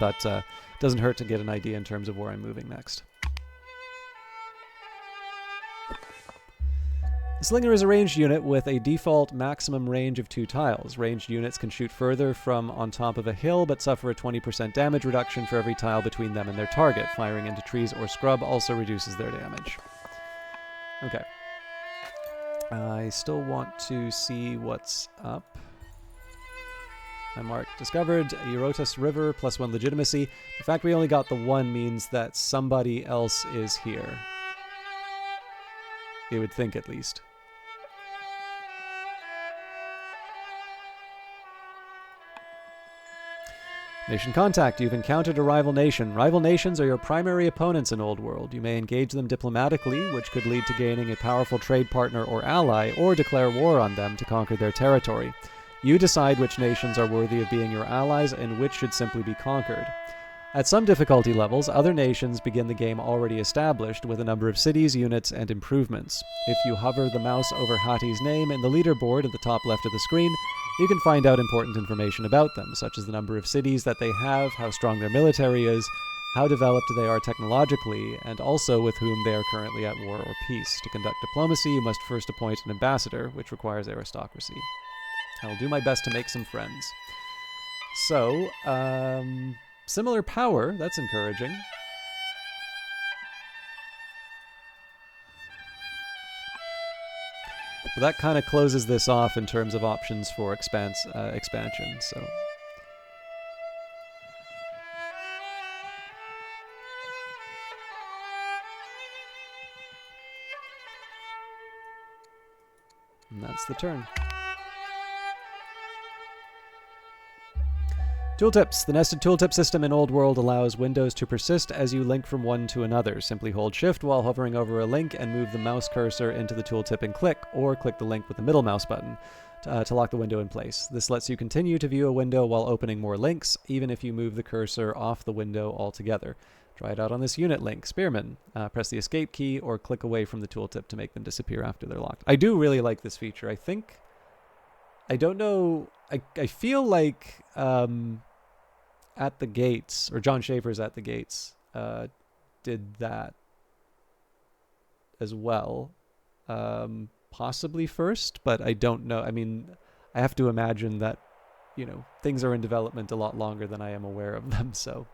but it doesn't hurt to get an idea in terms of where I'm moving next. The Slinger is a ranged unit with a default maximum range of 2 tiles. Ranged units can shoot further from on top of a hill, but suffer a 20% damage reduction for every tile between them and their target. Firing into trees or scrub also reduces their damage. Okay. I still want to see what's up. I marked discovered Eurotas River +1 legitimacy. The fact we only got the 1 means that somebody else is here. You would think, at least. Nation contact. You've encountered a rival nation. Rival nations are your primary opponents in Old World. You may engage them diplomatically, which could lead to gaining a powerful trade partner or ally, or declare war on them to conquer their territory. You decide which nations are worthy of being your allies and which should simply be conquered. At some difficulty levels, other nations begin the game already established with a number of cities, units, and improvements. If you hover the mouse over Hati's name in the leaderboard at the top left of the screen, you can find out important information about them, such as the number of cities that they have, how strong their military is, how developed they are technologically, and also with whom they are currently at war or peace. To conduct diplomacy, you must first appoint an ambassador, which requires aristocracy. I will do my best to make some friends. So, similar power, that's encouraging. But that kind of closes this off in terms of options for expansion, so... And that's the turn. Tooltips. The nested tooltip system in Old World allows windows to persist as you link from one to another. Simply hold Shift while hovering over a link and move the mouse cursor into the tooltip and click, or click the link with the middle mouse button to lock the window in place. This lets you continue to view a window while opening more links, even if you move the cursor off the window altogether. Try it out on this unit link, Spearman. Press the escape key or click away from the tooltip to make them disappear after they're locked. I do really like this feature. I don't know, I feel like At the Gates, or John Schaefer's At the Gates, did that as well. Possibly first, but I don't know. I mean, I have to imagine that, you know, things are in development a lot longer than I am aware of them, so.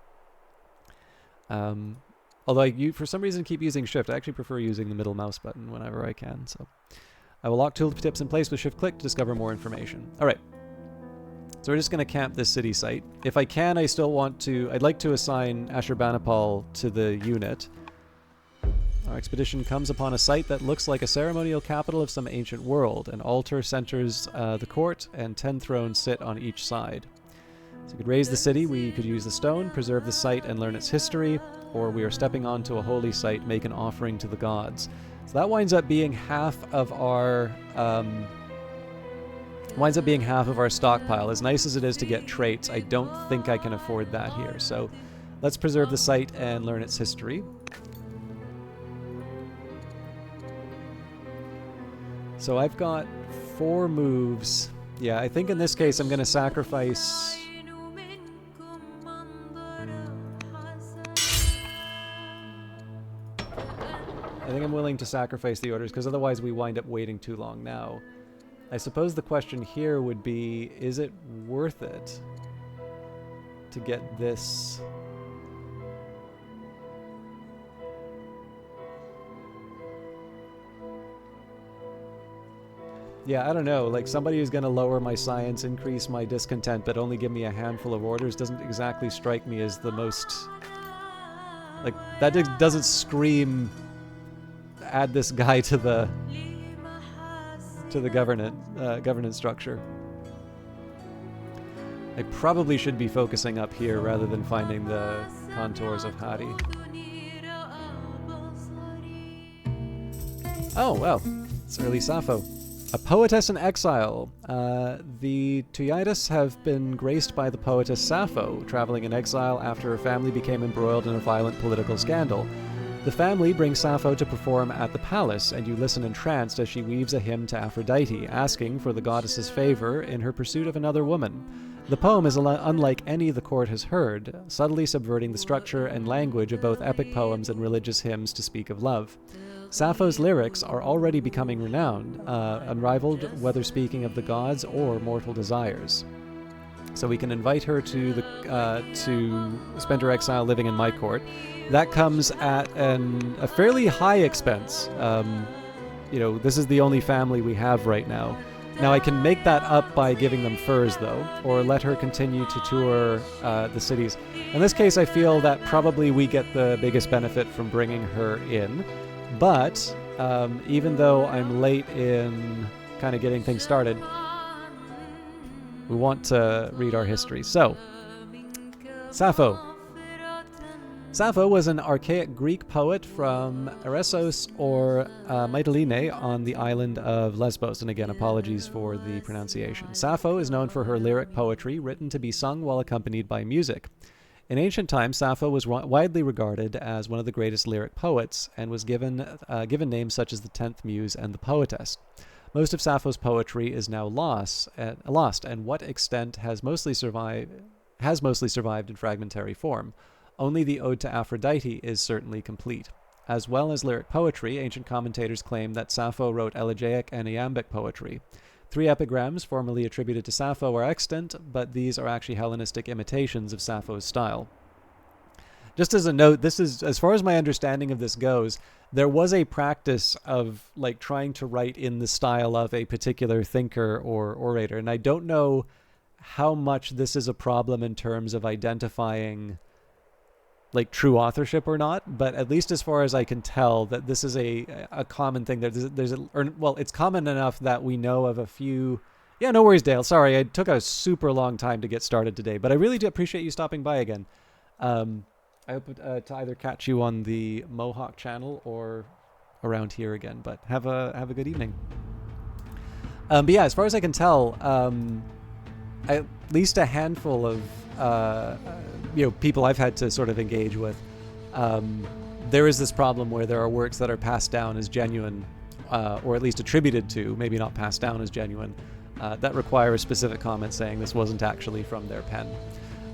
Although for some reason keep using Shift. I actually prefer using the middle mouse button whenever I can, so. I will lock tooltips in place with Shift click to discover more information. All right. So we're just going to camp this city site. If I can, I'd like to assign Ashurbanipal to the unit. Our expedition comes upon a site that looks like a ceremonial capital of some ancient world. An altar centers the court, and 10 thrones sit on each side. So we could raise the city, we could use the stone, preserve the site and learn its history, or we are stepping onto a holy site, make an offering to the gods. So that winds up being half of our stockpile. As nice as it is to get traits, I don't think I can afford that here. So let's preserve the site and learn its history. So I've got 4 moves. Yeah, I think in this case I'm going to sacrifice... I think I'm willing to sacrifice the orders, because otherwise we wind up waiting too long now. I suppose the question here would be, is it worth it to get this? Yeah, I don't know. Like, somebody who's going to lower my science, increase my discontent, but only give me a handful of orders doesn't exactly strike me as the most... Like, that doesn't scream... add this guy to the governance structure. I probably should be focusing up here rather than finding the contours of Hati. Oh, well, it's early Sappho. A poetess in exile. The Tuyaitis have been graced by the poetess Sappho, traveling in exile after her family became embroiled in a violent political scandal. The family brings Sappho to perform at the palace, and you listen entranced as she weaves a hymn to Aphrodite, asking for the goddess's favor in her pursuit of another woman. The poem is unlike any the court has heard, subtly subverting the structure and language of both epic poems and religious hymns to speak of love. Sappho's lyrics are already becoming renowned, unrivaled whether speaking of the gods or mortal desires. So we can invite her to spend her exile living in my court. That comes at a fairly high expense. this is the only family we have right now. Now I can make that up by giving them furs, though, or let her continue to tour the cities. In this case, I feel that probably we get the biggest benefit from bringing her in. But even though I'm late in kind of getting things started, we want to read our history. So, Sappho. Sappho was an archaic Greek poet from Eressos or Mytilene on the island of Lesbos. And again, apologies for the pronunciation. Sappho is known for her lyric poetry, written to be sung while accompanied by music. In ancient times, Sappho was widely regarded as one of the greatest lyric poets and was given names such as the 10th Muse and the Poetess. Most of Sappho's poetry is now lost, and what extent has mostly survived in fragmentary form. Only the Ode to Aphrodite is certainly complete. As well as lyric poetry, ancient commentators claim that Sappho wrote elegiac and iambic poetry. 3 epigrams formerly attributed to Sappho are extant, but these are actually Hellenistic imitations of Sappho's style. Just as a note, this is, as far as my understanding of this goes, there was a practice of trying to write in the style of a particular thinker or orator, and I don't know how much this is a problem in terms of identifying true authorship or not, but at least as far as I can tell, that this is a common thing. It's common enough that we know of a few. Yeah, no worries, Dale. Sorry, it took a super long time to get started today, but I really do appreciate you stopping by again. I hope to either catch you on the Mohawk channel or around here again. But have a good evening. But yeah, as far as I can tell, at least a handful of people I've had to sort of engage with, there is this problem where there are works that are passed down as genuine, or at least attributed to, maybe not passed down as genuine, that require a specific comment saying this wasn't actually from their pen.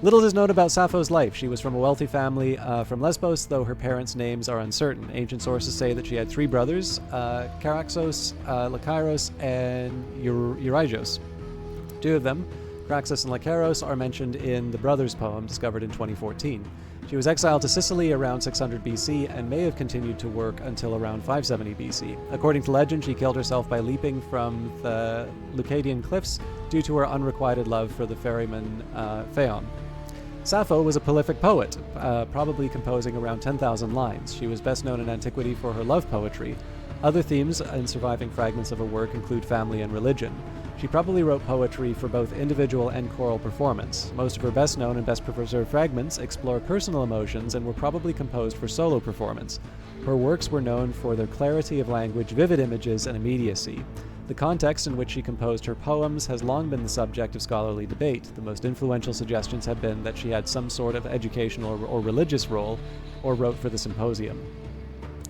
Little is known about Sappho's life. She was from a wealthy family from Lesbos, though her parents' names are uncertain. Ancient sources say that she had 3 brothers, Charaxos, Lycairos, and Eurygeos. 2 of them, Charaxos and Lycairos, are mentioned in the Brothers poem discovered in 2014. She was exiled to Sicily around 600 BC and may have continued to work until around 570 BC. According to legend, she killed herself by leaping from the Leucadian cliffs due to her unrequited love for the ferryman Phaon. Sappho was a prolific poet, probably composing around 10,000 lines. She was best known in antiquity for her love poetry. Other themes in surviving fragments of her work include family and religion. She probably wrote poetry for both individual and choral performance. Most of her best known and best preserved fragments explore personal emotions and were probably composed for solo performance. Her works were known for their clarity of language, vivid images, and immediacy. The context in which she composed her poems has long been the subject of scholarly debate. The most influential suggestions have been that she had some sort of educational or religious role, or wrote for the symposium.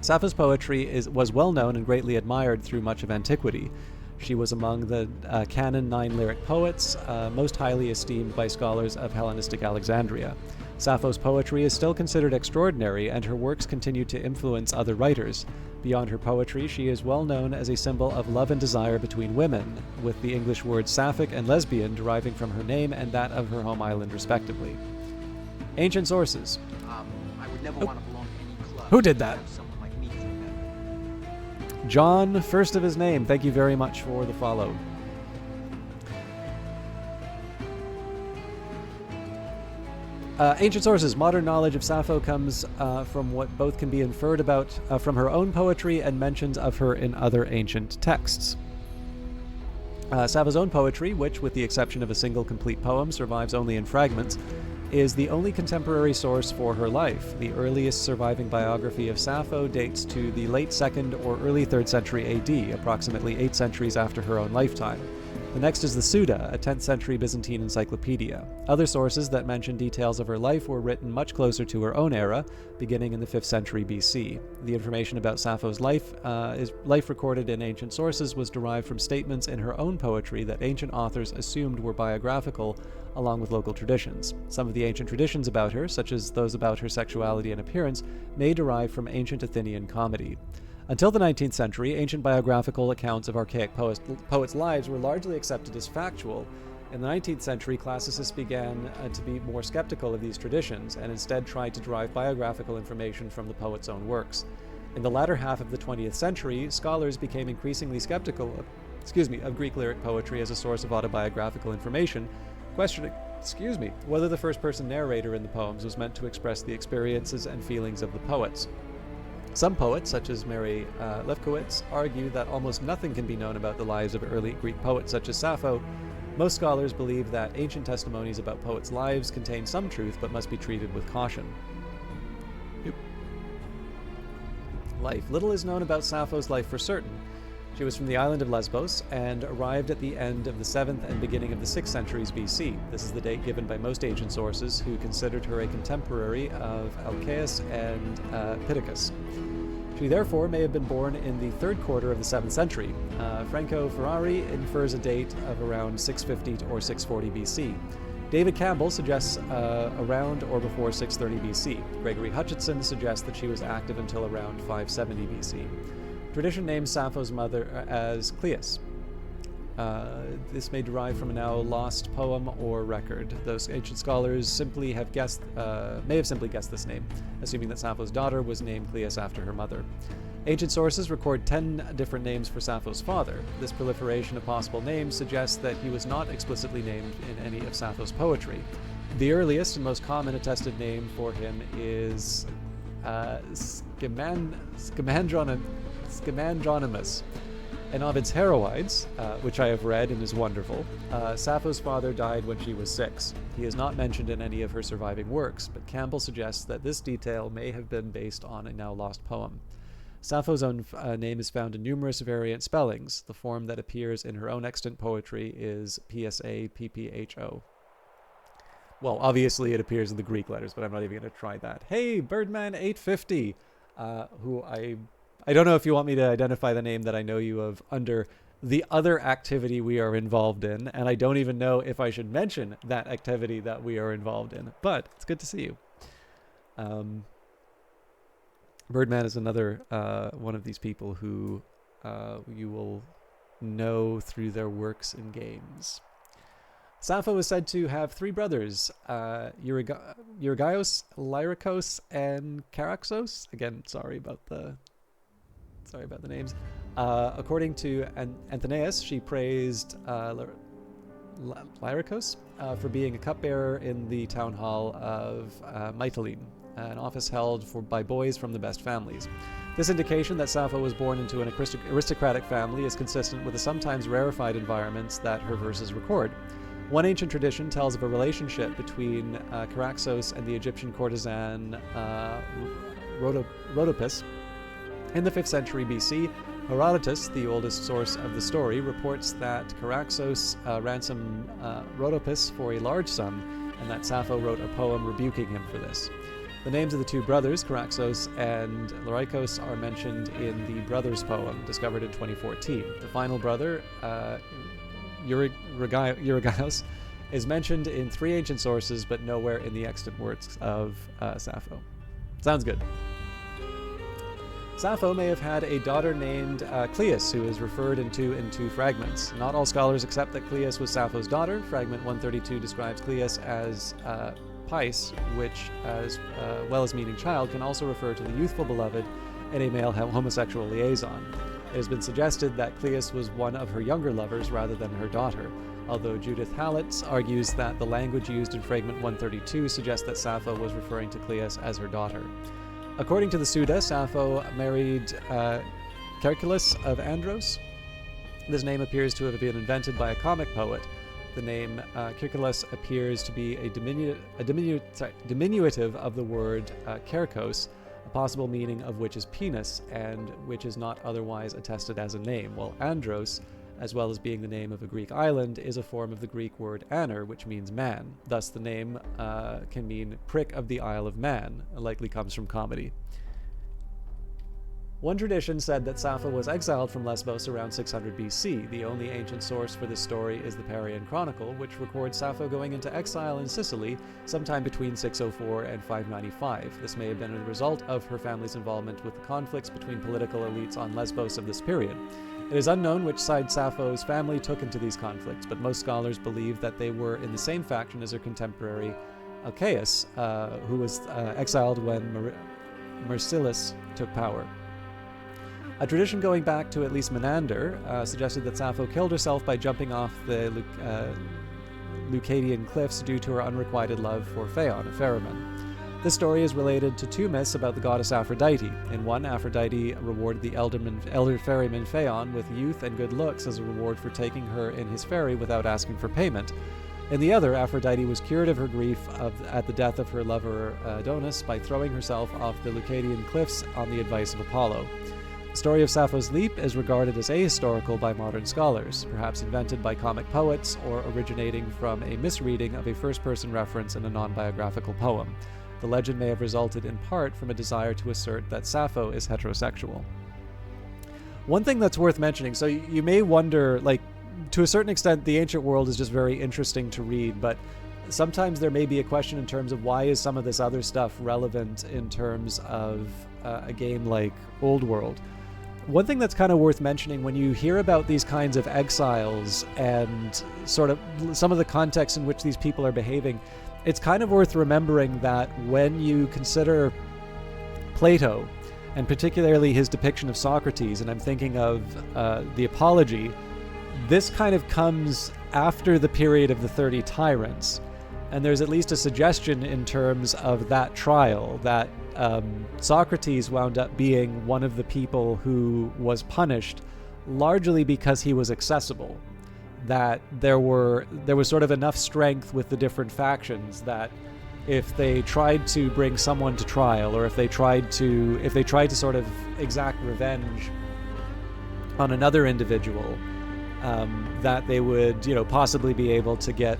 Sappho's poetry was well known and greatly admired through much of antiquity. She was among the canon 9 lyric poets, most highly esteemed by scholars of Hellenistic Alexandria. Sappho's poetry is still considered extraordinary, and her works continue to influence other writers. Beyond her poetry, she is well known as a symbol of love and desire between women, with the English words sapphic and lesbian deriving from her name and that of her home island, respectively. Ancient sources. I would never want to belong to any club. Who did that? Someone like me doing that. John, first of his name, thank you very much for the follow. Ancient sources. Modern knowledge of Sappho comes from what both can be inferred about from her own poetry and mentions of her in other ancient texts. Sappho's own poetry, which, with the exception of a single complete poem, survives only in fragments, is the only contemporary source for her life. The earliest surviving biography of Sappho dates to the late 2nd or early 3rd century AD, approximately 8 centuries after her own lifetime. The next is the Suda, a 10th century Byzantine encyclopedia. Other sources that mention details of her life were written much closer to her own era, beginning in the 5th century BC. The information about Sappho's life recorded in ancient sources was derived from statements in her own poetry that ancient authors assumed were biographical, along with local traditions. Some of the ancient traditions about her, such as those about her sexuality and appearance, may derive from ancient Athenian comedy. Until the 19th century, ancient biographical accounts of archaic poets' lives were largely accepted as factual. In the 19th century, classicists began to be more skeptical of these traditions and instead tried to derive biographical information from the poet's own works. In the latter half of the 20th century, scholars became increasingly skeptical of Greek lyric poetry as a source of autobiographical information, questioning whether the first-person narrator in the poems was meant to express the experiences and feelings of the poets. Some poets, such as Mary Lefkowitz, argue that almost nothing can be known about the lives of early Greek poets such as Sappho. Most scholars believe that ancient testimonies about poets' lives contain some truth but must be treated with caution. Life. Little is known about Sappho's life for certain. She was from the island of Lesbos and arrived at the end of the 7th and beginning of the 6th centuries BC. This is the date given by most ancient sources, who considered her a contemporary of Alcaeus and Pittacus. She therefore may have been born in the 3rd quarter of the 7th century. Franco Ferrari infers a date of around 650 or 640 BC. David Campbell suggests around or before 630 BC. Gregory Hutchinson suggests that she was active until around 570 BC. Tradition names Sappho's mother as Cleis. This may derive from a now lost poem or record. Those ancient scholars may have simply guessed this name, assuming that Sappho's daughter was named Cleis after her mother. Ancient sources record 10 different names for Sappho's father. This proliferation of possible names suggests that he was not explicitly named in any of Sappho's poetry. The earliest and most common attested name for him is Scamandronymus. In Ovid's Heroides, which I have read and is wonderful, Sappho's father died when she was 6. He is not mentioned in any of her surviving works, but Campbell suggests that this detail may have been based on a now lost poem. Sappho's own name is found in numerous variant spellings. The form that appears in her own extant poetry is PSAPPHO. Well, obviously it appears in the Greek letters, but I'm not even going to try that. Hey, Birdman850, who I don't know if you want me to identify the name that I know you of under the other activity we are involved in, and I don't even know if I should mention that activity that we are involved in, but it's good to see you. Birdman is another one of these people who you will know through their works in games. Sappho is said to have 3 brothers, Eurygaios, Lyricos, and Charaxos. Again, sorry about the names. According to Anthemius, she praised Lyricos for being a cupbearer in the town hall of Mytilene, an office held by boys from the best families. This indication that Sappho was born into an aristocratic family is consistent with the sometimes rarefied environments that her verses record. One ancient tradition tells of a relationship between Charaxos and the Egyptian courtesan Rhodopis. In the 5th century BC, Herodotus, the oldest source of the story, reports that Charaxos ransomed Rhodopis for a large sum, and that Sappho wrote a poem rebuking him for this. The names of the 2 brothers, Charaxos and Lyricos, are mentioned in the Brothers poem, discovered in 2014. The final brother, Eurygaios, is mentioned in 3 ancient sources, but nowhere in the extant works of Sappho. Sounds good. Sappho may have had a daughter named Cleis, who is referred to in 2 fragments. Not all scholars accept that Cleis was Sappho's daughter. Fragment 132 describes Cleis as Pais, which, as well as meaning child, can also refer to the youthful beloved in a male homosexual liaison. It has been suggested that Cleis was one of her younger lovers rather than her daughter, although Judith Hallett argues that the language used in fragment 132 suggests that Sappho was referring to Cleis as her daughter. According to the Suda, Sappho married Cerculus of Andros. This name appears to have been invented by a comic poet. The name Cerculus appears to be a diminutive of the word Kerkos, a possible meaning of which is penis, and which is not otherwise attested as a name, while Andros, as well as being the name of a Greek island, is a form of the Greek word aner, which means man. Thus the name can mean prick of the Isle of Man. It likely comes from comedy. One tradition said that Sappho was exiled from Lesbos around 600 BC. The only ancient source for this story is the Parian Chronicle, which records Sappho going into exile in Sicily sometime between 604 and 595. This may have been a result of her family's involvement with the conflicts between political elites on Lesbos of this period. It is unknown which side Sappho's family took into these conflicts, but most scholars believe that they were in the same faction as her contemporary Alcaeus, who was exiled when Marcellus took power. A tradition going back to at least Menander suggested that Sappho killed herself by jumping off the Leucadian cliffs due to her unrequited love for Phaon, a ferryman. This story is related to two myths about the goddess Aphrodite. In one, Aphrodite rewarded the elder ferryman Phaon with youth and good looks as a reward for taking her in his ferry without asking for payment. In the other, Aphrodite was cured of her grief at the death of her lover Adonis by throwing herself off the Leucadian cliffs on the advice of Apollo. The story of Sappho's leap is regarded as ahistorical by modern scholars, perhaps invented by comic poets or originating from a misreading of a first-person reference in a non-biographical poem. The legend may have resulted in part from a desire to assert that Sappho is heterosexual. One thing that's worth mentioning, so you may wonder, like, to a certain extent, the ancient world is just very interesting to read, but sometimes there may be a question in terms of why is some of this other stuff relevant in terms of a game like Old World. One thing that's kind of worth mentioning when you hear about these kinds of exiles and sort of some of the context in which these people are behaving, it's kind of worth remembering that when you consider Plato, and particularly his depiction of Socrates, and I'm thinking of the Apology, this kind of comes after the period of the 30 tyrants. And there's at least a suggestion in terms of that trial that Socrates wound up being one of the people who was punished largely because he was accessible. That there was sort of enough strength with the different factions that if they tried to bring someone to trial, or if they tried to sort of exact revenge on another individual, that they would, possibly be able to get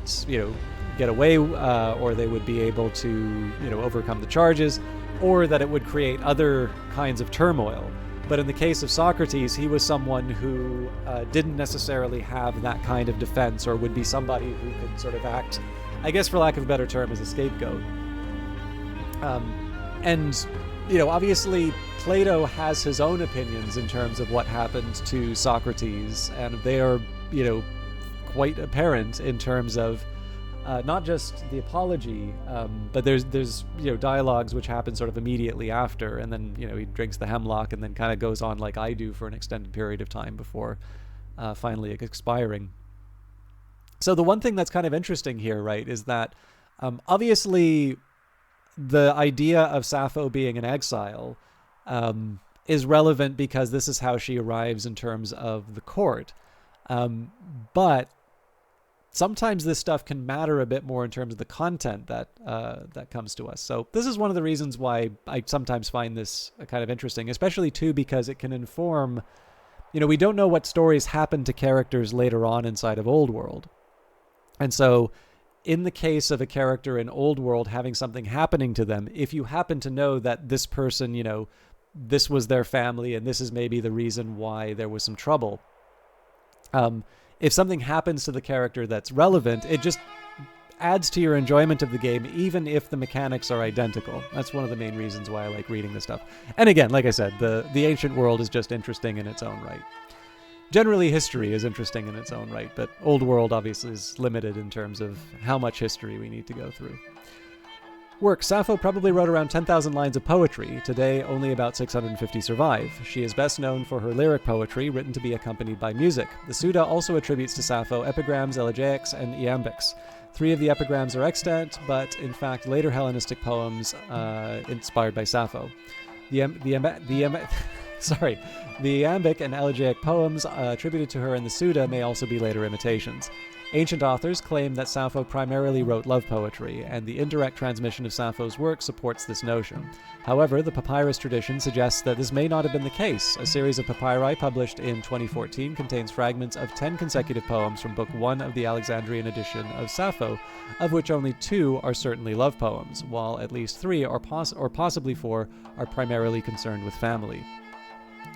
away, or they would be able to, overcome the charges, or that it would create other kinds of turmoil. But in the case of Socrates, he was someone who didn't necessarily have that kind of defense, or would be somebody who could sort of act, I guess for lack of a better term, as a scapegoat. And obviously Plato has his own opinions in terms of what happened to Socrates, and they are, quite apparent in terms of not just the Apology, but there's dialogues which happen sort of immediately after, and then he drinks the hemlock and then kind of goes on like I do for an extended period of time before finally expiring. So the one thing that's kind of interesting here, right, is that obviously the idea of Sappho being an exile is relevant because this is how she arrives in terms of the court. But sometimes this stuff can matter a bit more in terms of the content that comes to us. So this is one of the reasons why I sometimes find this kind of interesting, especially too because it can inform, we don't know what stories happen to characters later on inside of Old World. And so in the case of a character in Old World having something happening to them, if you happen to know that this person, this was their family and this is maybe the reason why there was some trouble, if something happens to the character that's relevant, it just adds to your enjoyment of the game, even if the mechanics are identical. That's one of the main reasons why I like reading this stuff. And again, like I said, the ancient world is just interesting in its own right. Generally, history is interesting in its own right, but Old World obviously is limited in terms of how much history we need to go through. Work. Sappho probably wrote around 10,000 lines of poetry. Today, only about 650 survive. She is best known for her lyric poetry, written to be accompanied by music. The Suda also attributes to Sappho epigrams, elegiacs, and iambics. 3 of the epigrams are extant, but in fact later Hellenistic poems inspired by Sappho. The iambic and elegiac poems attributed to her in the Suda may also be later imitations. Ancient authors claim that Sappho primarily wrote love poetry, and the indirect transmission of Sappho's work supports this notion. However, the papyrus tradition suggests that this may not have been the case. A series of papyri published in 2014 contains fragments of 10 consecutive poems from Book 1 of the Alexandrian edition of Sappho, of which only 2 are certainly love poems, while at least 3 or possibly 4 are primarily concerned with family.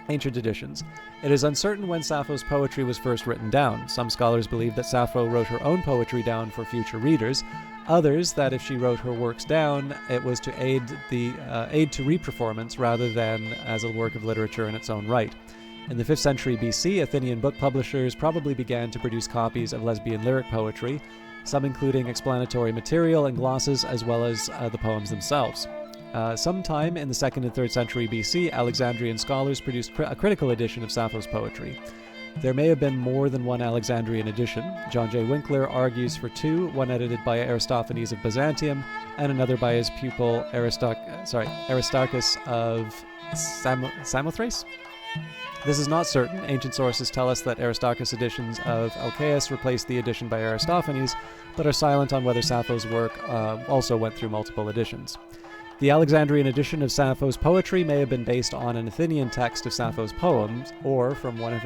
Ancient editions. It is uncertain when Sappho's poetry was first written down. Some scholars believe that Sappho wrote her own poetry down for future readers. Others that if she wrote her works down, it was to aid to reperformance rather than as a work of literature in its own right. In the 5th century BC, Athenian book publishers probably began to produce copies of lesbian lyric poetry, some including explanatory material and glosses as well as the poems themselves. Sometime in the 2nd and 3rd century BC, Alexandrian scholars produced a critical edition of Sappho's poetry. There may have been more than one Alexandrian edition. John J. Winkler argues for two, one edited by Aristophanes of Byzantium and another by his pupil Aristarchus of Samothrace. This is not certain. Ancient sources tell us that Aristarchus' editions of Alcaeus replaced the edition by Aristophanes, but are silent on whether Sappho's work also went through multiple editions. The Alexandrian edition of Sappho's poetry may have been based on an Athenian text of Sappho's poems, or from one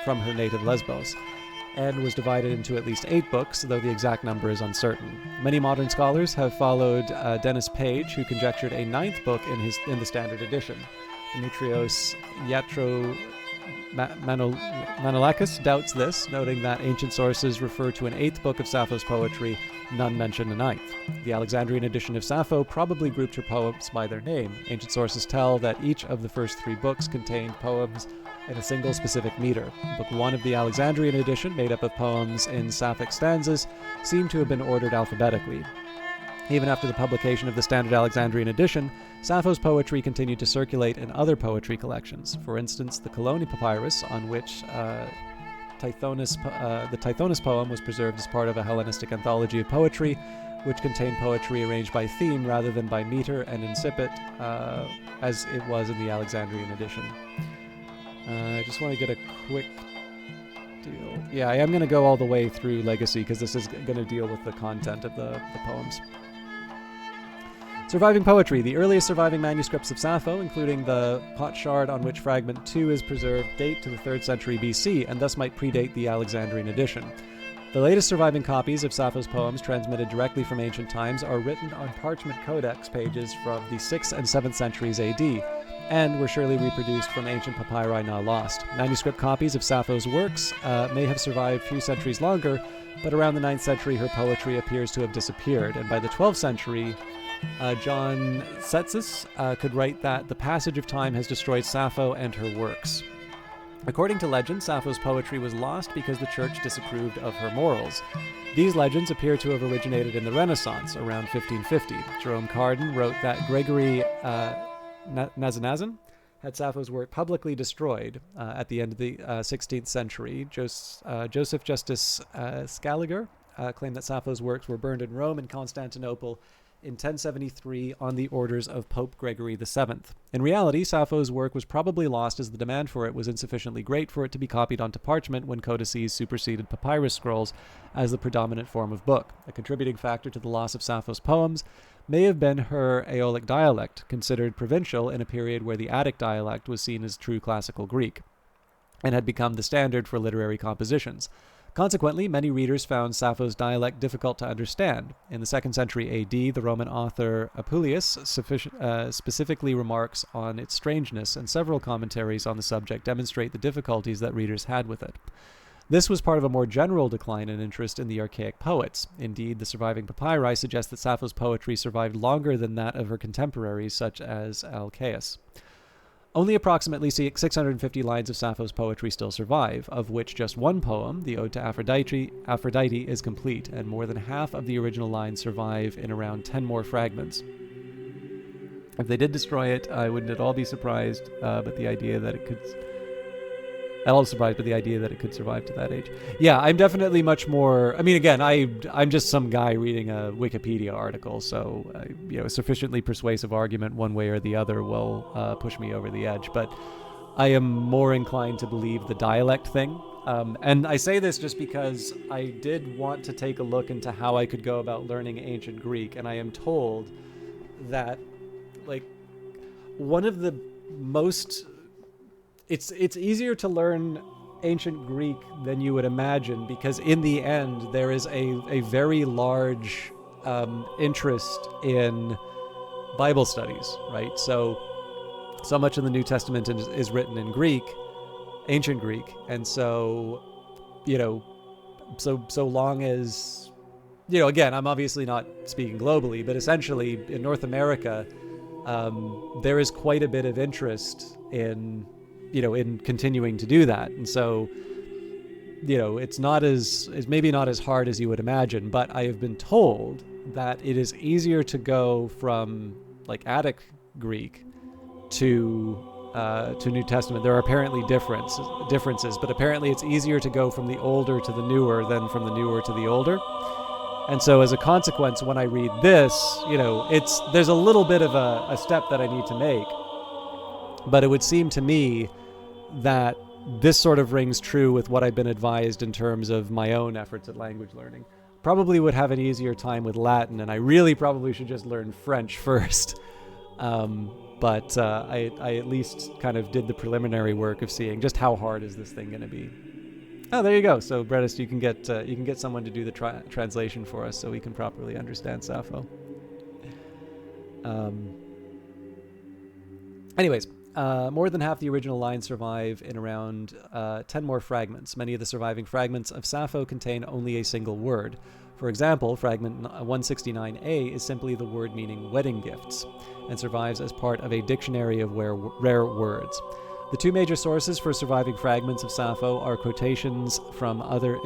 from her native Lesbos, and was divided into at least 8 books, though the exact number is uncertain. Many modern scholars have followed Dennis Page, who conjectured a 9th book in the standard edition. Demetrios Manolakis doubts this, noting that ancient sources refer to an 8th book of Sappho's poetry, none mention a 9th. The Alexandrian edition of Sappho probably grouped her poems by their name. Ancient sources tell that each of the first 3 books contained poems in a single specific meter. Book 1 of the Alexandrian edition, made up of poems in Sapphic stanzas, seem to have been ordered alphabetically. Even after the publication of the standard Alexandrian edition, Sappho's poetry continued to circulate in other poetry collections. For instance, the Coloni Papyrus, on which the Tithonus poem was preserved as part of a Hellenistic anthology of poetry, which contained poetry arranged by theme rather than by meter and incipit, as it was in the Alexandrian edition. I just want to get a quick deal. Yeah, I am going to go all the way through Legacy because this is going to deal with the content of the poems. Surviving poetry. The earliest surviving manuscripts of Sappho, including the potsherd on which fragment 2 is preserved, date to the 3rd century BC and thus might predate the Alexandrian edition. The latest surviving copies of Sappho's poems transmitted directly from ancient times are written on parchment codex pages from the 6th and 7th centuries AD, and were surely reproduced from ancient papyri now lost. Manuscript copies of Sappho's works may have survived a few centuries longer, but around the 9th century her poetry appears to have disappeared, and by the 12th century John Tzetzes could write that the passage of time has destroyed Sappho and her works. According to legend, Sappho's poetry was lost because the church disapproved of her morals. These legends appear to have originated in the Renaissance, around 1550. Jerome Cardan wrote that Gregory Nazianzen had Sappho's work publicly destroyed at the end of the 16th century. Joseph Justus Scaliger claimed that Sappho's works were burned in Rome and Constantinople in 1073 on the orders of Pope Gregory VII. In reality, Sappho's work was probably lost as the demand for it was insufficiently great for it to be copied onto parchment when codices superseded papyrus scrolls as the predominant form of book. A contributing factor to the loss of Sappho's poems may have been her Aeolic dialect, considered provincial in a period where the Attic dialect was seen as true classical Greek, and had become the standard for literary compositions. Consequently, many readers found Sappho's dialect difficult to understand. In the 2nd century AD, the Roman author Apuleius specifically remarks on its strangeness, and several commentaries on the subject demonstrate the difficulties that readers had with it. This was part of a more general decline in interest in the archaic poets. Indeed, the surviving papyri suggest that Sappho's poetry survived longer than that of her contemporaries, such as Alcaeus. Only approximately 650 lines of Sappho's poetry still survive, of which just one poem, the Ode to Aphrodite, is complete, and more than half of the original lines survive in around 10 more fragments. If they did destroy it, I wouldn't at all be surprised, but the idea that it could survive to that age. Yeah, I'm definitely much more. I mean, again, I'm just some guy reading a Wikipedia article, so a sufficiently persuasive argument one way or the other will push me over the edge. But I am more inclined to believe the dialect thing. And I say this just because I did want to take a look into how I could go about learning ancient Greek, and I am told that, one of the most It's easier to learn ancient Greek than you would imagine, because in the end there is a very large interest in Bible studies, right? So much of the New Testament is written in Greek, ancient Greek, and so long as, again, I'm obviously not speaking globally, but essentially in North America, there is quite a bit of interest in continuing to do that. And so, it's maybe not as hard as you would imagine, but I have been told that it is easier to go from, like Attic Greek to New Testament, there are apparently differences, but apparently it's easier to go from the older to the newer than from the newer to the older. And so as a consequence, when I read this, there's a little bit of a step that I need to make. But it would seem to me that this sort of rings true with what I've been advised in terms of my own efforts at language learning. Probably would have an easier time with Latin, and I really probably should just learn French first. But I at least kind of did the preliminary work of seeing just how hard is this thing going to be. Oh, there you go. So, Bredis, you can get someone to do the translation for us so we can properly understand Sappho. Anyways, more than half the original lines survive in around 10 more fragments. Many of the surviving fragments of Sappho contain only a single word. For example, fragment 169a is simply the word meaning wedding gifts, and survives as part of a dictionary of rare words. The two major sources for surviving fragments of Sappho are quotations from other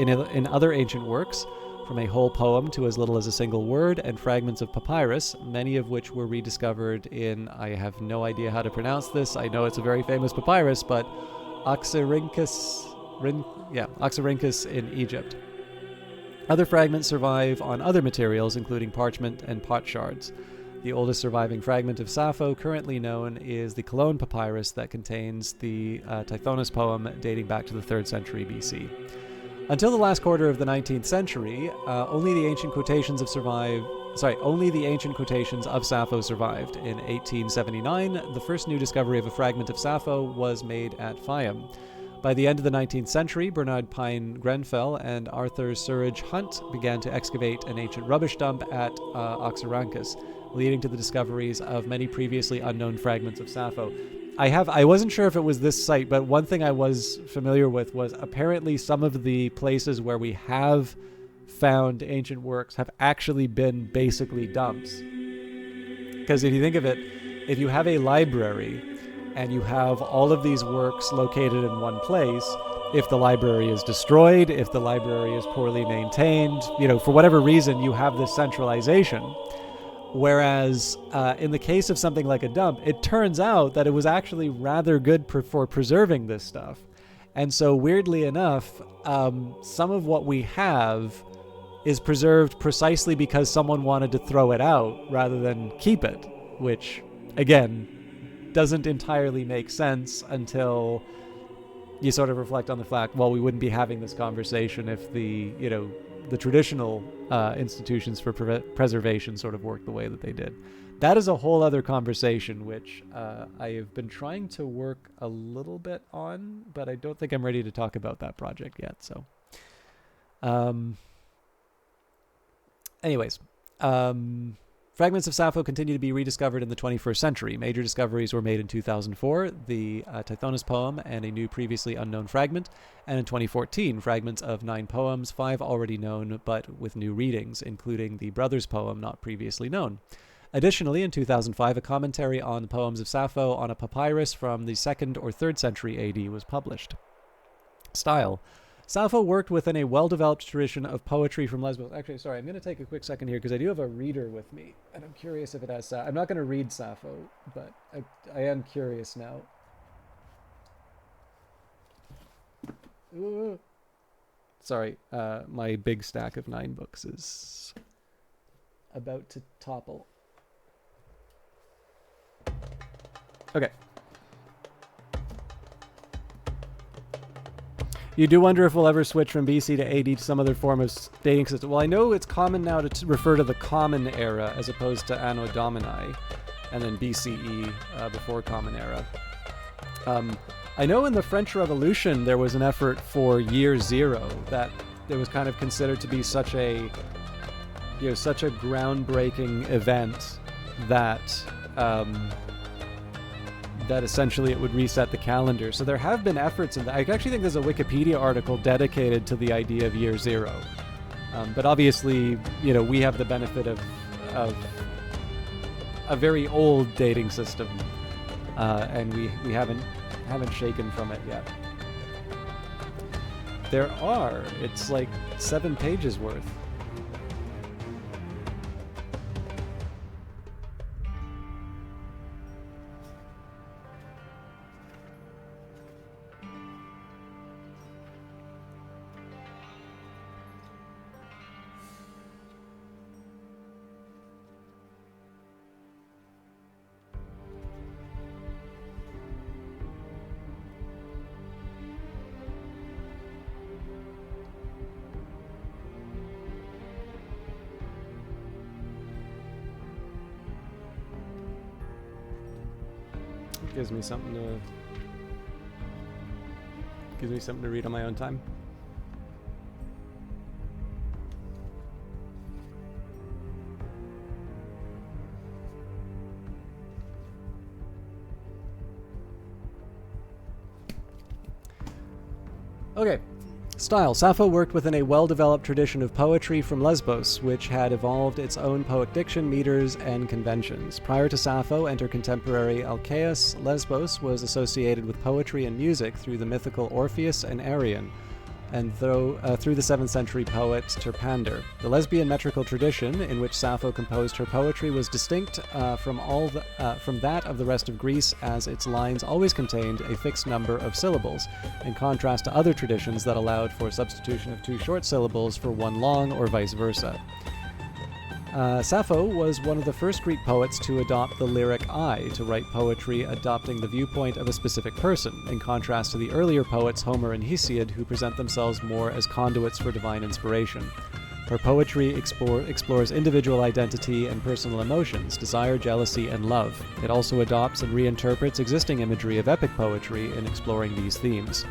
ancient works, from a whole poem to as little as a single word, and fragments of papyrus, many of which were rediscovered in, I have no idea how to pronounce this, I know it's a very famous papyrus, but Oxyrhynchus in Egypt. Other fragments survive on other materials, including parchment and potsherds. The oldest surviving fragment of Sappho currently known is the Cologne papyrus that contains the Tithonus poem dating back to the 3rd century BC. Until the last quarter of the 19th century, only the ancient quotations of Sappho survived. In 1879, the first new discovery of a fragment of Sappho was made at Fayum. By the end of the 19th century, Bernard Pine Grenfell and Arthur Surridge Hunt began to excavate an ancient rubbish dump at Oxyrhynchus, leading to the discoveries of many previously unknown fragments of Sappho. I wasn't sure if it was this site, but one thing I was familiar with was apparently some of the places where we have found ancient works have actually been basically dumps. Because if you think of it, if you have a library and you have all of these works located in one place, if the library is destroyed, if the library is poorly maintained, for whatever reason, you have this centralization. Whereas in the case of something like a dump, it turns out that it was actually rather good for preserving this stuff. And so weirdly enough, some of what we have is preserved precisely because someone wanted to throw it out rather than keep it, which, again, doesn't entirely make sense until you sort of reflect on the fact, well, we wouldn't be having this conversation if the traditional institutions for preservation sort of worked the way that they did. That is a whole other conversation, which I have been trying to work a little bit on, but I don't think I'm ready to talk about that project yet. So, anyways, fragments of Sappho continue to be rediscovered in the 21st century. Major discoveries were made in 2004, the Tithonus poem and a new previously unknown fragment, and in 2014, fragments of 9 poems, 5 already known but with new readings, including the Brothers poem not previously known. Additionally, in 2005, a commentary on the poems of Sappho on a papyrus from the 2nd or 3rd century AD was published. Style. Sappho worked within a well-developed tradition of poetry from Lesbos. Actually, sorry, I'm going to take a quick second here because I do have a reader with me, and I'm curious if it has Sappho. I'm not going to read Sappho, but I am curious now. Ooh. Sorry, my big stack of 9 books is about to topple. Okay. You do wonder if we'll ever switch from BC to AD to some other form of dating system. Well, I know it's common now to refer to the Common Era as opposed to Anno Domini, and then BCE before Common Era. I know in the French Revolution there was an effort for Year Zero that it was kind of considered to be such a groundbreaking event that that essentially it would reset the calendar. So there have been efforts in that. I actually think there's a Wikipedia article dedicated to the idea of Year Zero. But obviously, we have the benefit of a very old dating system, and we haven't shaken from it yet. It's like 7 pages worth. Gives me something to read on my own time. Okay. Style. Sappho worked within a well-developed tradition of poetry from Lesbos, which had evolved its own poetic diction, meters, and conventions. Prior to Sappho and her contemporary Alcaeus, Lesbos was associated with poetry and music through the mythical Orpheus and Arion, and through the 7th century poet Terpander. The lesbian metrical tradition in which Sappho composed her poetry was distinct from that of the rest of Greece, as its lines always contained a fixed number of syllables, in contrast to other traditions that allowed for substitution of 2 short syllables for 1 long, or vice versa. Sappho was one of the first Greek poets to adopt the lyric I, to write poetry adopting the viewpoint of a specific person, in contrast to the earlier poets Homer and Hesiod, who present themselves more as conduits for divine inspiration. Her poetry explores individual identity and personal emotions, desire, jealousy, and love. It also adopts and reinterprets existing imagery of epic poetry in exploring these themes.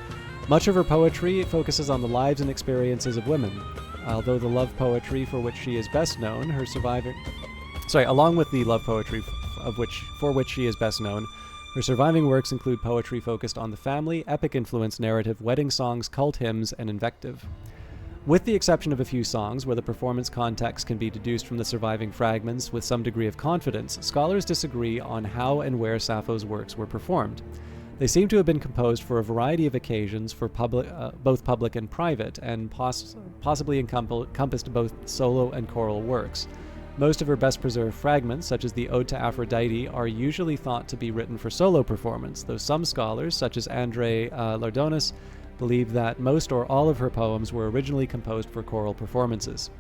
Much of her poetry focuses on the lives and experiences of women. Although the love poetry for which she is best known, along with the love poetry for which she is best known, her surviving works include poetry focused on the family, epic-influenced narrative, wedding songs, cult hymns, and invective. With the exception of a few songs where the performance context can be deduced from the surviving fragments with some degree of confidence, scholars disagree on how and where Sappho's works were performed. They seem to have been composed for a variety of occasions, for both public and private, and possibly encompassed both solo and choral works. Most of her best-preserved fragments, such as the Ode to Aphrodite, are usually thought to be written for solo performance, though some scholars, such as Andrei Lardonis, believe that most or all of her poems were originally composed for choral performances.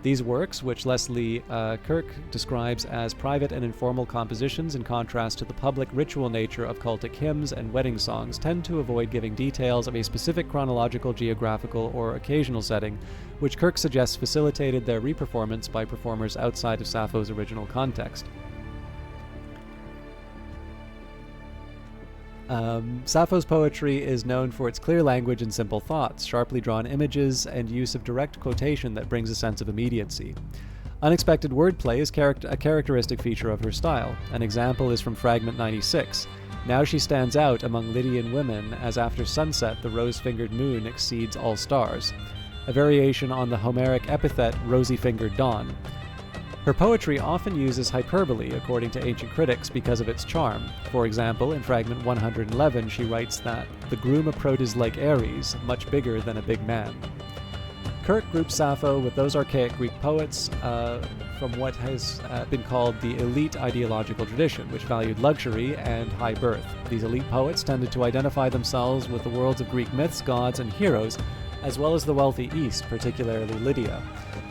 These works, which Leslie Kirk describes as private and informal compositions in contrast to the public ritual nature of cultic hymns and wedding songs, tend to avoid giving details of a specific chronological, geographical, or occasional setting, which Kirk suggests facilitated their reperformance by performers outside of Sappho's original context. Sappho's poetry is known for its clear language and simple thoughts, sharply drawn images, and use of direct quotation that brings a sense of immediacy. Unexpected wordplay is a characteristic feature of her style. An example is from Fragment 96. Now she stands out among Lydian women, as after sunset the rose-fingered moon exceeds all stars, a variation on the Homeric epithet rosy-fingered dawn. Her poetry often uses hyperbole, according to ancient critics, because of its charm. For example, in Fragment 111, she writes that the groom approaches like Ares, much bigger than a big man. Kirk groups Sappho with those archaic Greek poets from what has been called the elite ideological tradition, which valued luxury and high birth. These elite poets tended to identify themselves with the worlds of Greek myths, gods, and heroes, as well as the wealthy East, particularly Lydia.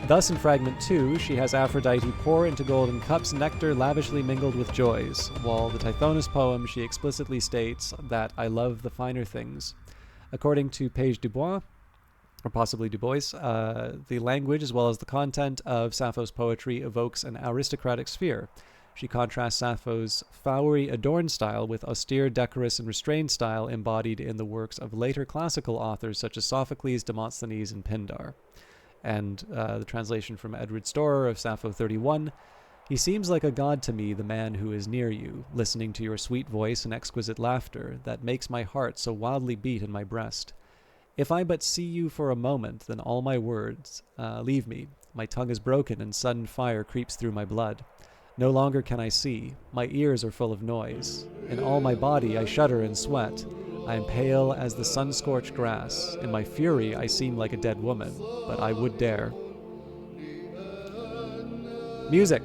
Thus, in Fragment 2, she has Aphrodite pour into golden cups nectar lavishly mingled with joys, while the Tithonus poem she explicitly states that I love the finer things. According to Page Dubois, or possibly Du Bois, the language as well as the content of Sappho's poetry evokes an aristocratic sphere. She contrasts Sappho's flowery, adorned style with austere, decorous, and restrained style embodied in the works of later classical authors such as Sophocles, Demosthenes, and Pindar. And the translation from Edward Storer of Sappho 31, he seems like a god to me, the man who is near you, listening to your sweet voice and exquisite laughter, that makes my heart so wildly beat in my breast. If I but see you for a moment, then all my words leave me. My tongue is broken, and sudden fire creeps through my blood. No longer can I see. My ears are full of noise. In all my body I shudder and sweat. I am pale as the sun-scorched grass. In my fury I seem like a dead woman, but I would dare. Music.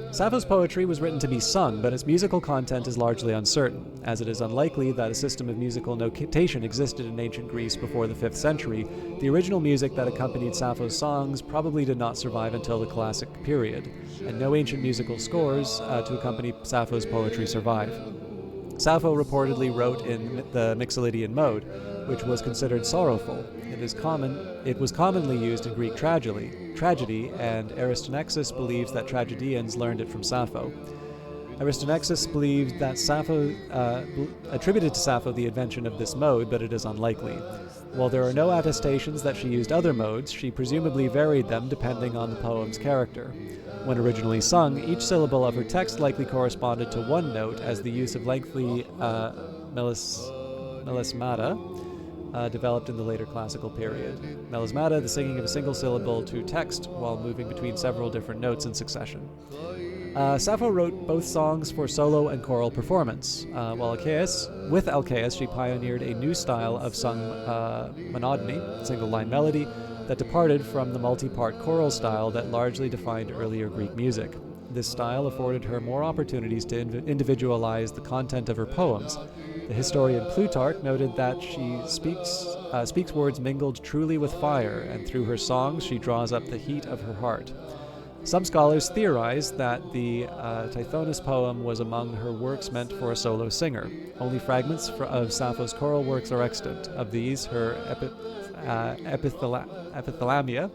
Sappho's poetry was written to be sung, but its musical content is largely uncertain, as it is unlikely that a system of musical notation existed in ancient Greece before the 5th century. The original music that accompanied Sappho's songs probably did not survive until the Classic period, and no ancient musical scores to accompany Sappho's poetry survive. Sappho reportedly wrote in the Mixolydian mode, which was considered sorrowful. It was commonly used in Greek tragedy, and Aristonexus believes that tragedians learned it from Sappho. Aristonexus believed that Sappho attributed to Sappho the invention of this mode, but it is unlikely. While there are no attestations that she used other modes, she presumably varied them depending on the poem's character. When originally sung, each syllable of her text likely corresponded to one note, as the use of lengthy melismata developed in the later classical period. Melismata, the singing of a single syllable to text while moving between several different notes in succession. Sappho wrote both songs for solo and choral performance. With Alcaeus, she pioneered a new style of sung monody, single-line melody, that departed from the multi-part choral style that largely defined earlier Greek music. This style afforded her more opportunities to individualize the content of her poems. The historian Plutarch noted that she speaks words mingled truly with fire, and through her songs she draws up the heat of her heart. Some scholars theorize that the Tithonus poem was among her works meant for a solo singer. Only fragments of Sappho's choral works are extant. Of these, her epithalamia,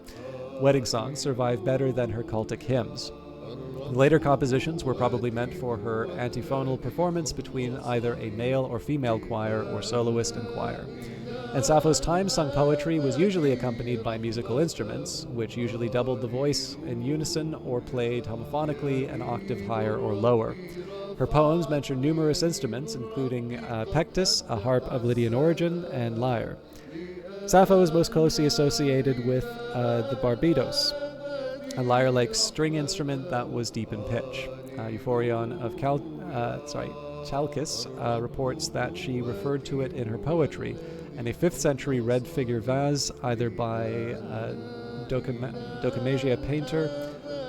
wedding songs, survive better than her cultic hymns. The later compositions were probably meant for her antiphonal performance between either a male or female choir or soloist and choir. And Sappho's time-sung poetry was usually accompanied by musical instruments, which usually doubled the voice in unison or played homophonically an octave higher or lower. Her poems mention numerous instruments, including pectus, a harp of Lydian origin, and lyre. Sappho is most closely associated with the barbitos, a lyre-like string instrument that was deep in pitch. Euphorion of Chalkis reports that she referred to it in her poetry, and a 5th century red figure vase, either by Docomagia painter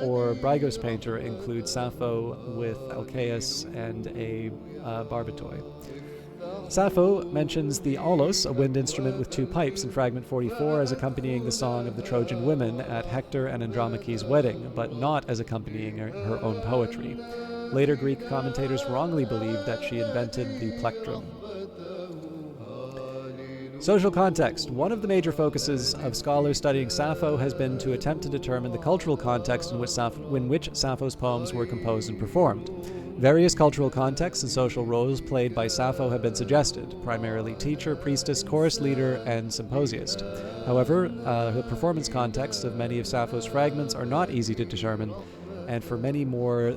or Brygos painter, includes Sappho with Alcaeus and a barbitoi. Sappho mentions the aulos, a wind instrument with 2 pipes, in fragment 44 as accompanying the song of the Trojan women at Hector and Andromache's wedding, but not as accompanying her own poetry. Later Greek commentators wrongly believed that she invented the plectrum. Social context. One of the major focuses of scholars studying Sappho has been to attempt to determine the cultural context in which Sappho's poems were composed and performed. Various cultural contexts and social roles played by Sappho have been suggested, primarily teacher, priestess, chorus leader, and symposiast. However, the performance contexts of many of Sappho's fragments are not easy to determine, and for many more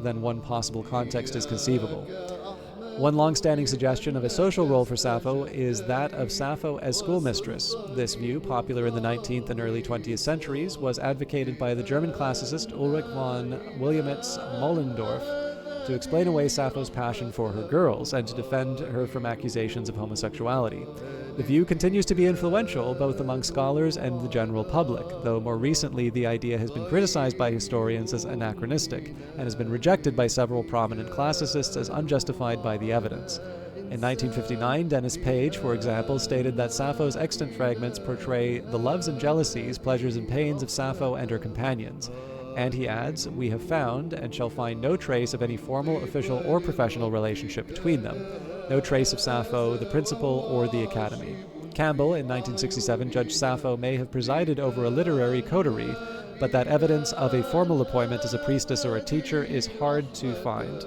than one possible context is conceivable. One long-standing suggestion of a social role for Sappho is that of Sappho as schoolmistress. This view, popular in the 19th and early 20th centuries, was advocated by the German classicist Ulrich von Wilhelmits Moellendorff to explain away Sappho's passion for her girls and to defend her from accusations of homosexuality. The view continues to be influential both among scholars and the general public, though more recently the idea has been criticized by historians as anachronistic and has been rejected by several prominent classicists as unjustified by the evidence. In 1959, Dennis Page, for example, stated that Sappho's extant fragments portray the loves and jealousies, pleasures and pains of Sappho and her companions. And he adds, "We have found and shall find no trace of any formal, official, or professional relationship between them. No trace of Sappho, the principal, or the academy." Campbell, in 1967, judged Sappho may have presided over a literary coterie, but that evidence of a formal appointment as a priestess or a teacher is hard to find.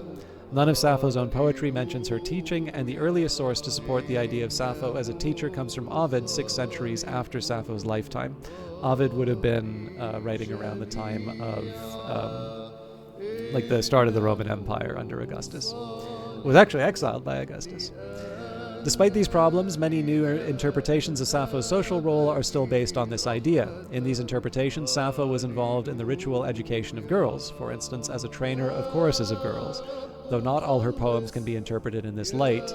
None of Sappho's own poetry mentions her teaching, and the earliest source to support the idea of Sappho as a teacher comes from Ovid 6 centuries after Sappho's lifetime. Ovid would have been writing around the time of the start of the Roman Empire under Augustus. Was actually exiled by Augustus. Despite these problems, many new interpretations of Sappho's social role are still based on this idea. In these interpretations, Sappho was involved in the ritual education of girls, for instance, as a trainer of choruses of girls. Though not all her poems can be interpreted in this light,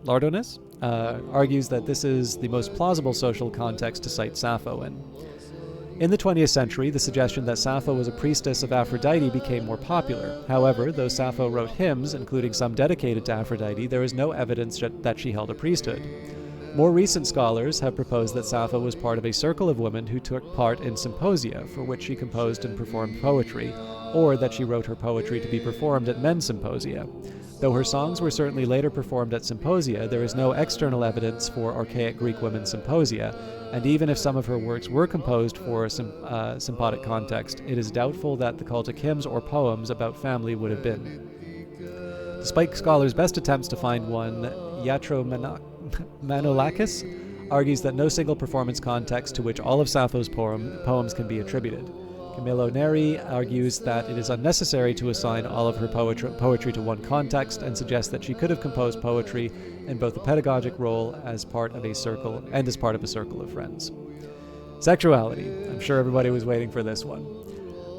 Lardonus argues that this is the most plausible social context to cite Sappho in. In the 20th century, the suggestion that Sappho was a priestess of Aphrodite became more popular. However, though Sappho wrote hymns, including some dedicated to Aphrodite, there is no evidence that she held a priesthood. More recent scholars have proposed that Sappho was part of a circle of women who took part in symposia, for which she composed and performed poetry, or that she wrote her poetry to be performed at men's symposia. Though her songs were certainly later performed at symposia, there is no external evidence for archaic Greek women's symposia, and even if some of her works were composed for a sympotic context, it is doubtful that the cultic hymns or poems about family would have been. Despite scholars' best attempts to find one, Iatro Manolakis argues that no single performance context to which all of Sappho's poems can be attributed. Camillo Neri argues that it is unnecessary to assign all of her poetry to one context and suggests that she could have composed poetry in both a pedagogic role as part of a circle and as part of a circle of friends. Sexuality. I'm sure everybody was waiting for this one.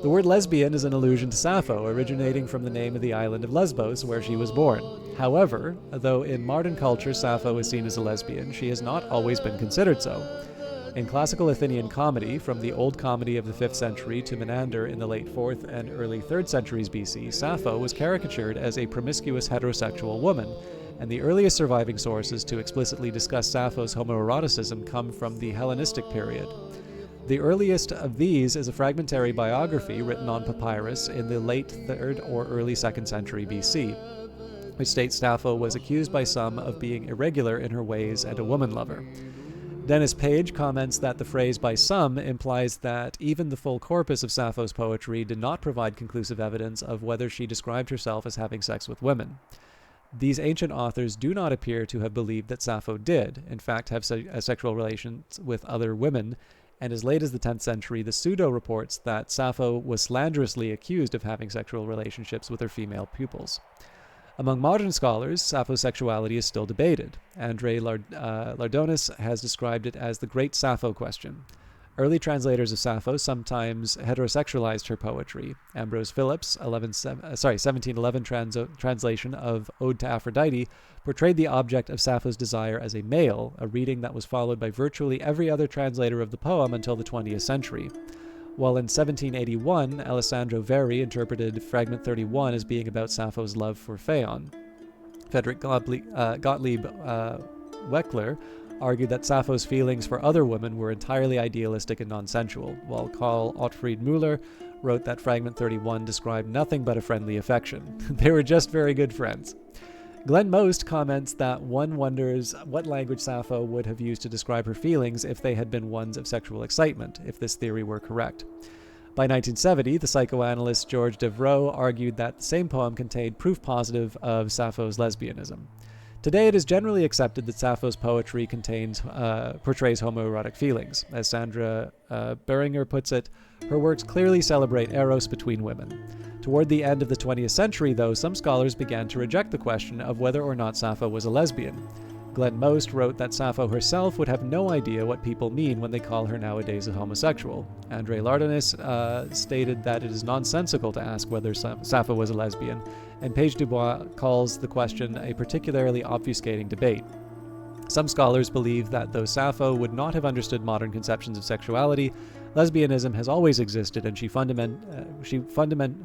The word lesbian is an allusion to Sappho, originating from the name of the island of Lesbos, where she was born. However, though in modern culture Sappho is seen as a lesbian, she has not always been considered so. In classical Athenian comedy, from the Old Comedy of the 5th century to Menander in the late 4th and early 3rd centuries BC, Sappho was caricatured as a promiscuous heterosexual woman, and the earliest surviving sources to explicitly discuss Sappho's homoeroticism come from the Hellenistic period. The earliest of these is a fragmentary biography written on papyrus in the late 3rd or early 2nd century BC, which states Sappho was accused by some of being irregular in her ways and a woman lover. Dennis Page comments that the phrase by some implies that even the full corpus of Sappho's poetry did not provide conclusive evidence of whether she described herself as having sex with women. These ancient authors do not appear to have believed that Sappho did, in fact, have sexual relations with other women, and as late as the 10th century, the Pseudo reports that Sappho was slanderously accused of having sexual relationships with her female pupils. Among modern scholars, Sappho's sexuality is still debated. Andrei Lardonis has described it as the Great Sappho Question. Early translators of Sappho sometimes heterosexualized her poetry. Ambrose Phillips' 1711 translation of Ode to Aphrodite portrayed the object of Sappho's desire as a male, a reading that was followed by virtually every other translator of the poem until the 20th century. While in 1781, Alessandro Verri interpreted Fragment 31 as being about Sappho's love for Phaon. Frederick Gottlieb Weckler argued that Sappho's feelings for other women were entirely idealistic and non-sensual, while Karl Ottfried Müller wrote that Fragment 31 described nothing but a friendly affection. They were just very good friends. Glenn Most comments that one wonders what language Sappho would have used to describe her feelings if they had been ones of sexual excitement, if this theory were correct. By 1970, the psychoanalyst George Devereux argued that the same poem contained proof positive of Sappho's lesbianism. Today, it is generally accepted that Sappho's poetry portrays homoerotic feelings. As Sandra Beringer puts it, her works clearly celebrate eros between women. Toward the end of the 20th century, though, some scholars began to reject the question of whether or not Sappho was a lesbian. Glenn Most wrote that Sappho herself would have no idea what people mean when they call her nowadays a homosexual. Andrei Lardonis stated that it is nonsensical to ask whether Sappho was a lesbian, and Page Dubois calls the question a particularly obfuscating debate. Some scholars believe that though Sappho would not have understood modern conceptions of sexuality, lesbianism has always existed, and she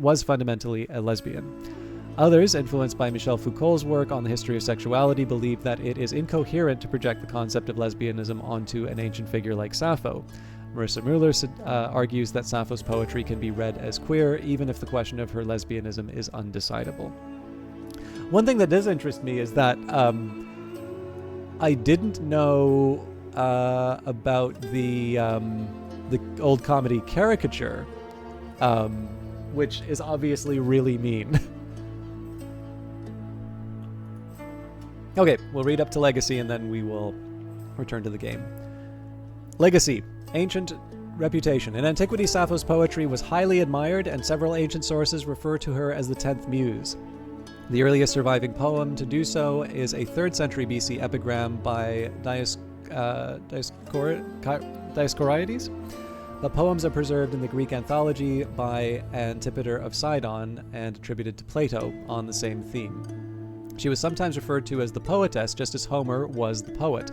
was fundamentally a lesbian. Others, influenced by Michel Foucault's work on the history of sexuality, believe that it is incoherent to project the concept of lesbianism onto an ancient figure like Sappho. Marissa Müller argues that Sappho's poetry can be read as queer, even if the question of her lesbianism is undecidable. One thing that does interest me is that I didn't know about the old comedy caricature, which is obviously really mean. Okay, we'll read up to Legacy and then we will return to the game. Legacy. Ancient reputation. In antiquity, Sappho's poetry was highly admired, and several ancient sources refer to her as the 10th Muse. The earliest surviving poem to do so is a 3rd century BC epigram by Dioscorides. The poems are preserved in the Greek anthology by Antipater of Sidon and attributed to Plato on the same theme. She was sometimes referred to as the poetess, just as Homer was the poet.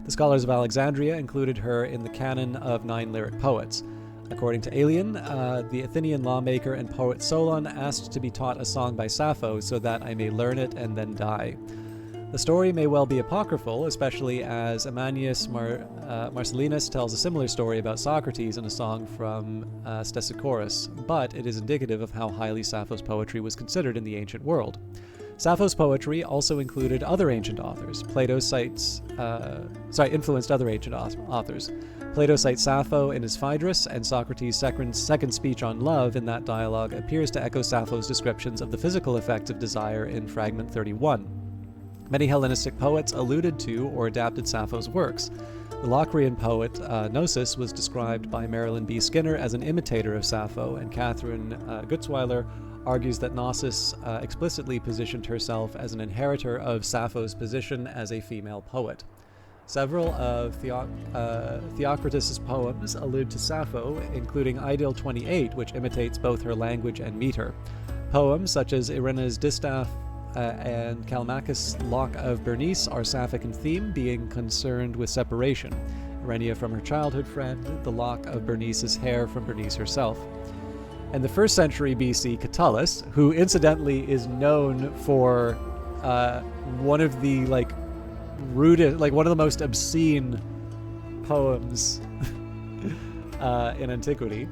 The scholars of Alexandria included her in the canon of 9 lyric poets. According to Aelian, the Athenian lawmaker and poet Solon asked to be taught a song by Sappho so that I may learn it and then die. The story may well be apocryphal, especially as Ammianus Marcellinus tells a similar story about Socrates in a song from Stesichorus, but it is indicative of how highly Sappho's poetry was considered in the ancient world. Sappho's poetry also included other ancient authors. Influenced other ancient authors. Plato cites Sappho in his Phaedrus, and Socrates' second speech on love in that dialogue appears to echo Sappho's descriptions of the physical effects of desire in Fragment 31. Many Hellenistic poets alluded to or adapted Sappho's works. The Locrian poet Gnosis was described by Marilyn B. Skinner as an imitator of Sappho, and Catherine Gutzweiler argues that Gnosis explicitly positioned herself as an inheritor of Sappho's position as a female poet. Several of Theocritus's poems allude to Sappho, including Idyll 28, which imitates both her language and meter. Poems such as Irena's Distaff and Callimachus' Lock of Bernice are Sapphic in theme, being concerned with separation. Irenia from her childhood friend, the lock of Bernice's hair from Bernice herself. And the 1st century BC Catullus, who incidentally is known for one of the rooted, one of the most obscene poems in antiquity,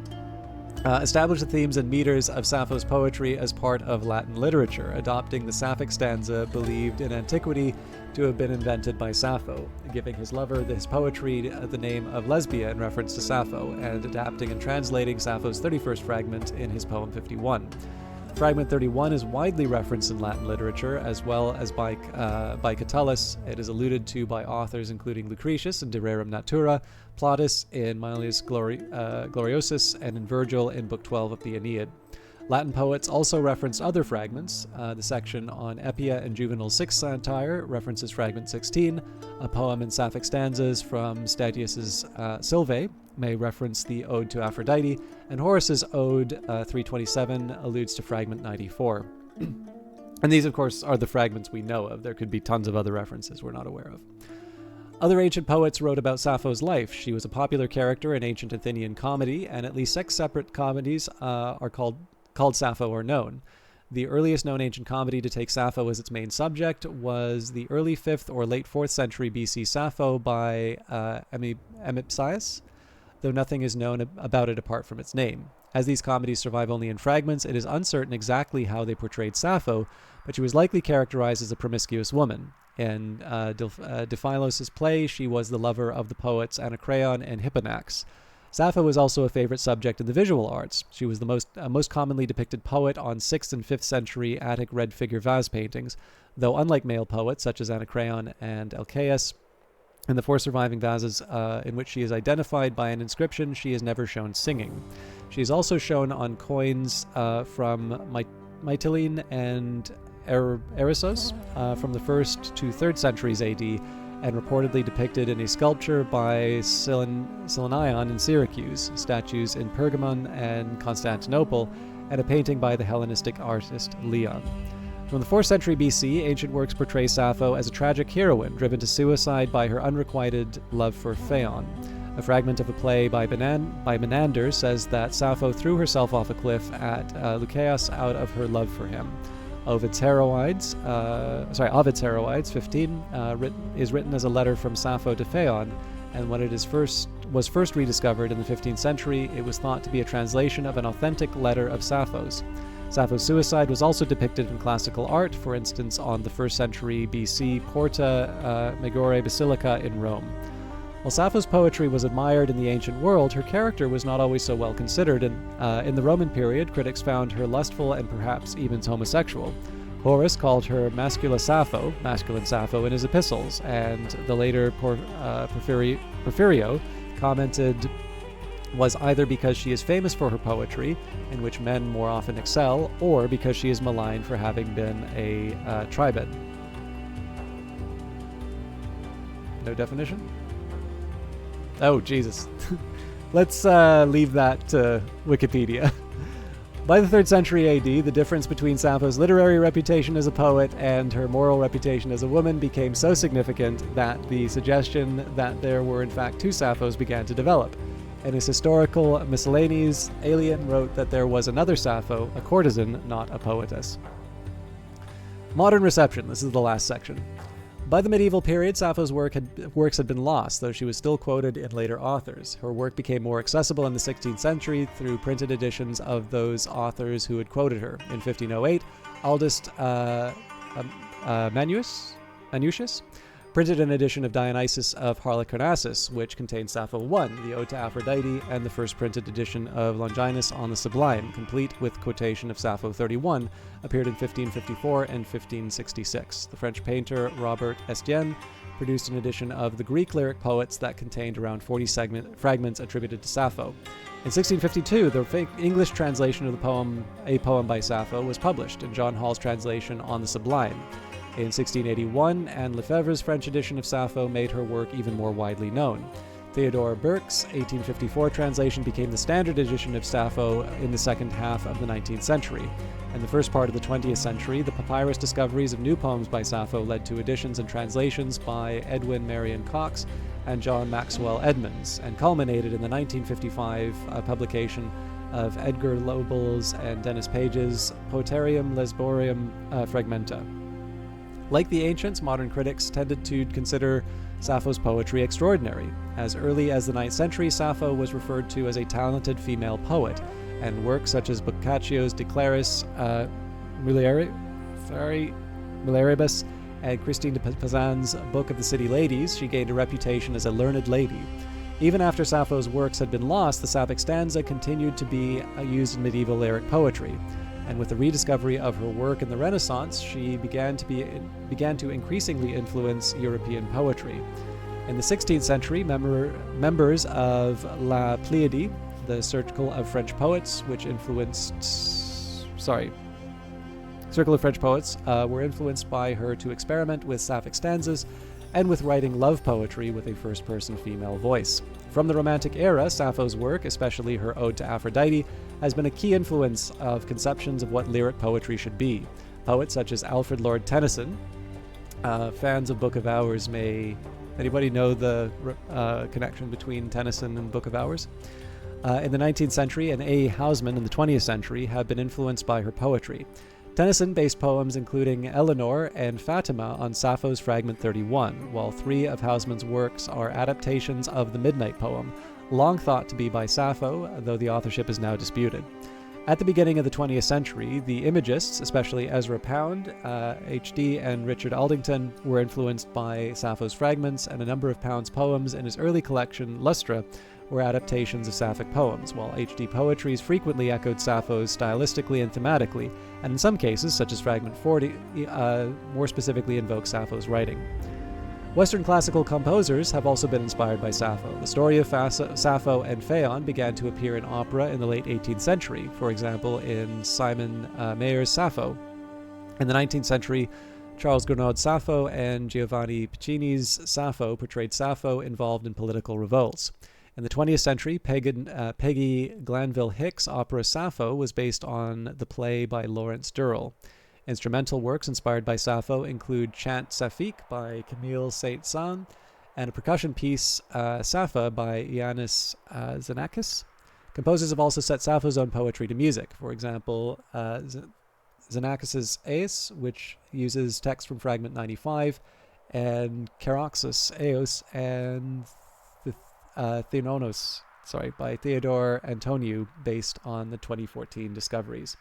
established the themes and meters of Sappho's poetry as part of Latin literature, adopting the Sapphic stanza believed in antiquity to have been invented by Sappho, giving his lover his poetry the name of Lesbia in reference to Sappho, and adapting and translating Sappho's 31st fragment in his poem 51. Fragment 31 is widely referenced in Latin literature, as well as by Catullus. It is alluded to by authors including Lucretius in De Rerum Natura, Plautus in Malleus Gloriosus, and in Virgil in Book 12 of the Aeneid. Latin poets also referenced other fragments. The section on Epia and Juvenal's 6th satire references fragment 16. A poem in Sapphic stanzas from Statius's Sylvae may reference the Ode to Aphrodite, and Horace's Ode 327 alludes to fragment 94. And these, of course, are the fragments we know of. There could be tons of other references we're not aware of. Other ancient poets wrote about Sappho's life. She was a popular character in ancient Athenian comedy, and at least 6 separate comedies are called Sappho are known. The earliest known ancient comedy to take Sappho as its main subject was the early 5th or late 4th century BC Sappho by Emipsias, though nothing is known about it apart from its name. As these comedies survive only in fragments, it is uncertain exactly how they portrayed Sappho, but she was likely characterized as a promiscuous woman. In Diphilos' play, she was the lover of the poets Anacreon and Hipponax. Sappho was also a favorite subject in the visual arts. She was the most commonly depicted poet on 6th and 5th century Attic red figure vase paintings, though unlike male poets such as Anacreon and Alcaeus, in the 4 surviving vases in which she is identified by an inscription, she is never shown singing. She is also shown on coins from Mytilene and Erissos from the 1st to 3rd centuries AD, and reportedly depicted in a sculpture by Silanion in Syracuse, statues in Pergamon and Constantinople, and a painting by the Hellenistic artist Leon. From the 4th century BC, ancient works portray Sappho as a tragic heroine driven to suicide by her unrequited love for Phaon. A fragment of a play by Menander says that Sappho threw herself off a cliff at Leucaios out of her love for him. Ovid's Heroides 15 is written as a letter from Sappho to Phaon, and when it was first rediscovered in the 15th century, it was thought to be a translation of an authentic letter of Sappho's. Sappho's suicide was also depicted in classical art, for instance on the 1st century BC Porta Megore Basilica in Rome. While Sappho's poetry was admired in the ancient world, her character was not always so well considered, and in the Roman period, critics found her lustful and perhaps even homosexual. Horace called her masculine Sappho, in his epistles, and the later Porphyrio commented was either because she is famous for her poetry, in which men more often excel, or because she is maligned for having been a tribad. No definition? Oh, Jesus. Let's leave that to Wikipedia. By the 3rd century AD, the difference between Sappho's literary reputation as a poet and her moral reputation as a woman became so significant that the suggestion that there were in fact 2 Sapphos began to develop. In his historical Miscellanies, Aelian wrote that there was another Sappho, a courtesan, not a poetess. Modern reception. This is the last section. By the medieval period, Sappho's works had been lost, though she was still quoted in later authors. Her work became more accessible in the 16th century through printed editions of those authors who had quoted her. In 1508, Aldus Manutius printed an edition of Dionysus of Halicarnassus, which contained Sappho I, the Ode to Aphrodite, and the first printed edition of Longinus on the Sublime, complete with quotation of Sappho 31, appeared in 1554 and 1566. The French painter Robert Estienne produced an edition of the Greek lyric poets that contained around 40 fragments attributed to Sappho. In 1652, the English translation of the poem A Poem by Sappho was published in John Hall's translation on the Sublime. In 1681, Anne Lefebvre's French edition of Sappho made her work even more widely known. Theodore Burke's 1854 translation became the standard edition of Sappho in the second half of the 19th century. In the first part of the 20th century, the papyrus discoveries of new poems by Sappho led to editions and translations by Edwin Marion Cox and John Maxwell Edmonds, and culminated in the 1955 publication of Edgar Lobel's and Dennis Page's Poeterium Lesborium Fragmenta. Like the ancients, modern critics tended to consider Sappho's poetry extraordinary. As early as the 9th century, Sappho was referred to as a talented female poet, and works such as Boccaccio's De Claris Mulieribus and Christine de Pizan's Book of the City Ladies, she gained a reputation as a learned lady. Even after Sappho's works had been lost, the Sapphic stanza continued to be used in medieval lyric poetry. And with the rediscovery of her work in the Renaissance, she began to increasingly influence European poetry. In the 16th century, members of La Pléiade, the circle of French poets, were influenced by her to experiment with Sapphic stanzas and with writing love poetry with a first-person female voice. From the Romantic era, Sappho's work, especially her Ode to Aphrodite, has been a key influence of conceptions of what lyric poetry should be. Poets such as Alfred Lord Tennyson, fans of Book of Hours may... Anybody know the connection between Tennyson and Book of Hours? In the 19th century, and A. Housman in the 20th century have been influenced by her poetry. Tennyson based poems including Eleanor and Fatima on Sappho's Fragment 31, while 3 of Housman's works are adaptations of the Midnight poem, long thought to be by Sappho, though the authorship is now disputed. At the beginning of the 20th century, the Imagists, especially Ezra Pound, H.D., and Richard Aldington, were influenced by Sappho's fragments, and a number of Pound's poems in his early collection, Lustra, were adaptations of Sapphic poems, while H.D. poetries frequently echoed Sappho's stylistically and thematically, and in some cases, such as Fragment 40, more specifically invoke Sappho's writing. Western classical composers have also been inspired by Sappho. The story of Sappho and Phaon began to appear in opera in the late 18th century, for example in Simon Mayer's Sappho. In the 19th century, Charles Gounod's Sappho and Giovanni Piccini's Sappho portrayed Sappho involved in political revolts. In the 20th century, Peggy Glanville Hicks' opera Sappho was based on the play by Lawrence Durrell. Instrumental works inspired by Sappho include Chant Sapphique by Camille Saint-Saëns and a percussion piece, Sappho, by Ioannis Xenakis. Composers have also set Sappho's own poetry to music. For example, Xenakis' Aes, which uses text from Fragment 95, and Charaxus Eos and Theononos, by Theodore Antoniou, based on the 2014 discoveries.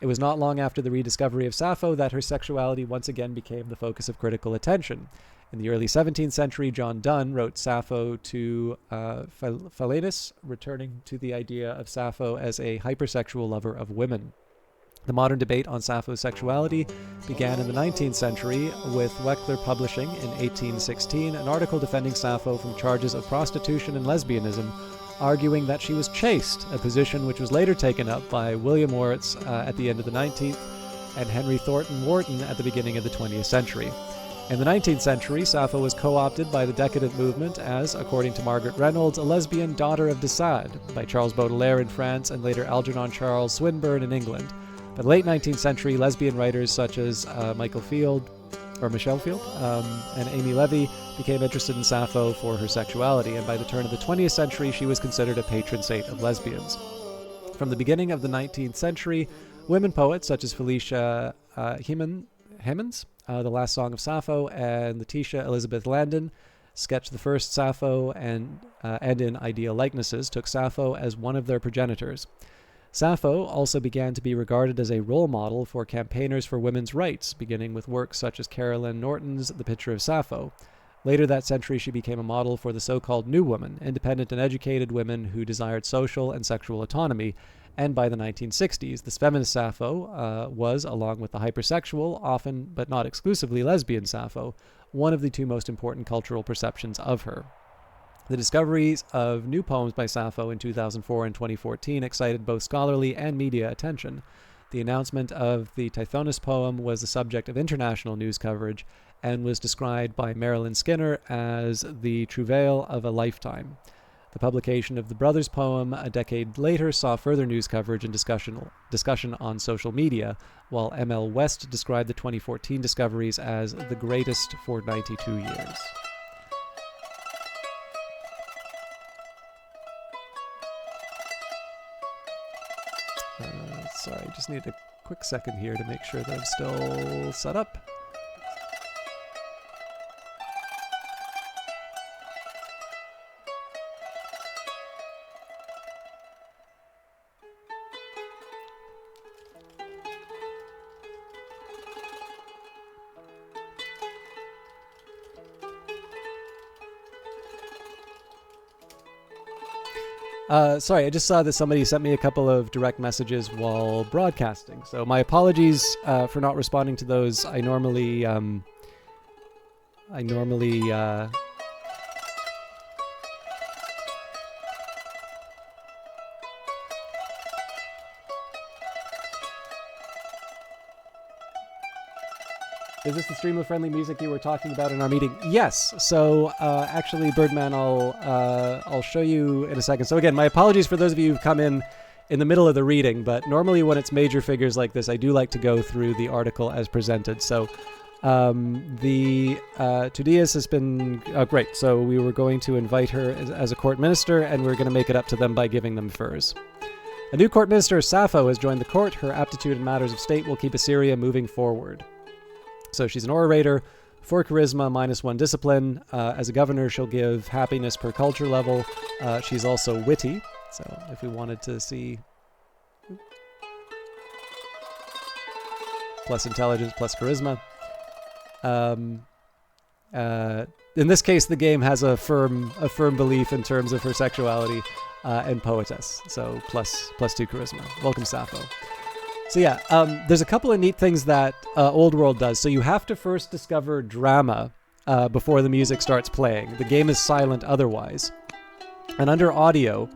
It was not long after the rediscovery of Sappho that her sexuality once again became the focus of critical attention. In the early 17th century, John Donne wrote Sappho to Phalaenus, returning to the idea of Sappho as a hypersexual lover of women. The modern debate on Sappho's sexuality began in the 19th century, with Weckler publishing in 1816 an article defending Sappho from charges of prostitution and lesbianism, arguing that she was chaste, a position which was later taken up by William Moritz at the end of the 19th and Henry Thornton Wharton at the beginning of the 20th century. In the 19th century, Sappho was co-opted by the decadent movement as, according to Margaret Reynolds, a lesbian daughter of de Sade, by Charles Baudelaire in France and later Algernon Charles Swinburne in England. By the late 19th century, lesbian writers such as Michelle Field and Amy Levy became interested in Sappho for her sexuality, and by the turn of the 20th century, she was considered a patron saint of lesbians. From the beginning of the 19th century, women poets such as Felicia Hemans, The Last Song of Sappho, and Letitia Elizabeth Landon sketched the first Sappho and in Ideal Likenesses took Sappho as one of their progenitors. Sappho also began to be regarded as a role model for campaigners for women's rights, beginning with works such as Caroline Norton's The Picture of Sappho. Later that century, she became a model for the so-called New Woman, independent and educated women who desired social and sexual autonomy, and by the 1960s, this feminist Sappho was, along with the hypersexual, often but not exclusively lesbian Sappho, one of the two most important cultural perceptions of her. The discoveries of new poems by Sappho in 2004 and 2014 excited both scholarly and media attention. The announcement of the Tithonus poem was the subject of international news coverage and was described by Marilyn Skinner as the travail of a lifetime. The publication of the brothers' poem a decade later saw further news coverage and discussion on social media, while M.L. West described the 2014 discoveries as the greatest for 92 years. Sorry, just need a quick second here to make sure that I'm still set up. Sorry, I just saw that somebody sent me a couple of direct messages while broadcasting. So my apologies for not responding to those. I normally Is this the streamer-friendly music you were talking about in our meeting? Yes. So actually, Birdman, I'll show you in a second. So again, my apologies for those of you who've come in the middle of the reading, but normally when it's major figures like this, I do like to go through the article as presented. So the Tudias has been great. So we were going to invite her as a court minister, and we're going to make it up to them by giving them furs. A new court minister, Sappho, has joined the court. Her aptitude in matters of state will keep Assyria moving forward. So she's an orator, 4 charisma, -1 discipline. As a governor, she'll give happiness per culture level. She's also witty. So if we wanted to see plus intelligence, plus charisma. In this case, the game has a firm belief in terms of her sexuality and poetess. So plus 2 charisma. Welcome, Sappho. So yeah, there's a couple of neat things that Old World does. So you have to first discover drama before the music starts playing. The game is silent otherwise. And under audio,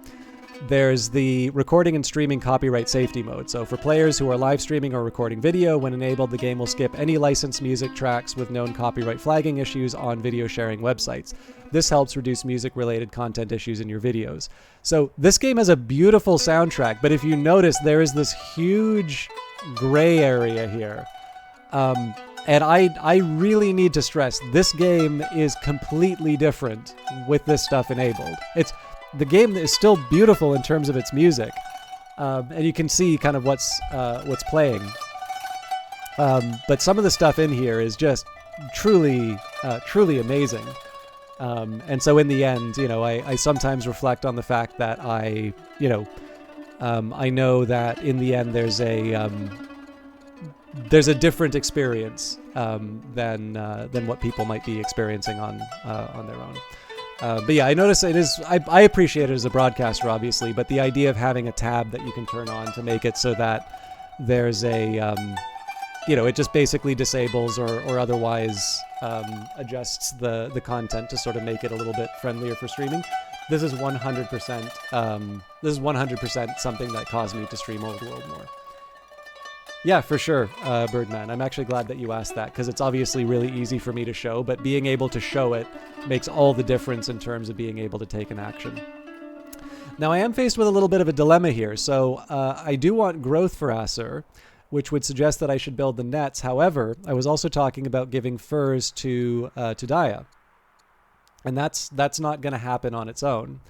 there's the recording and streaming copyright safety mode. So for players who are live streaming or recording video, when enabled, the game will skip any licensed music tracks with known copyright flagging issues on video sharing websites. This helps reduce music-related content issues in your videos. So this game has a beautiful soundtrack, but if you notice, there is this huge gray area here. And I really need to stress, this game is completely different with this stuff enabled. The game is still beautiful in terms of its music, and you can see kind of what's playing. But some of the stuff in here is just truly amazing. And so in the end, I sometimes reflect on the fact that I know that in the end there's a different experience than what people might be experiencing on their own. But yeah, I notice it is. I appreciate it as a broadcaster, obviously, but the idea of having a tab that you can turn on to make it so that there's it just basically disables or otherwise adjusts the content to sort of make it a little bit friendlier for streaming. This is 100% something that caused me to stream Old World more. Yeah, for sure, Birdman. I'm actually glad that you asked that, because it's obviously really easy for me to show, but being able to show it makes all the difference in terms of being able to take an action. Now, I am faced with a little bit of a dilemma here. So I do want growth for Aser, which would suggest that I should build the nets. However, I was also talking about giving furs to Daya. And that's not going to happen on its own.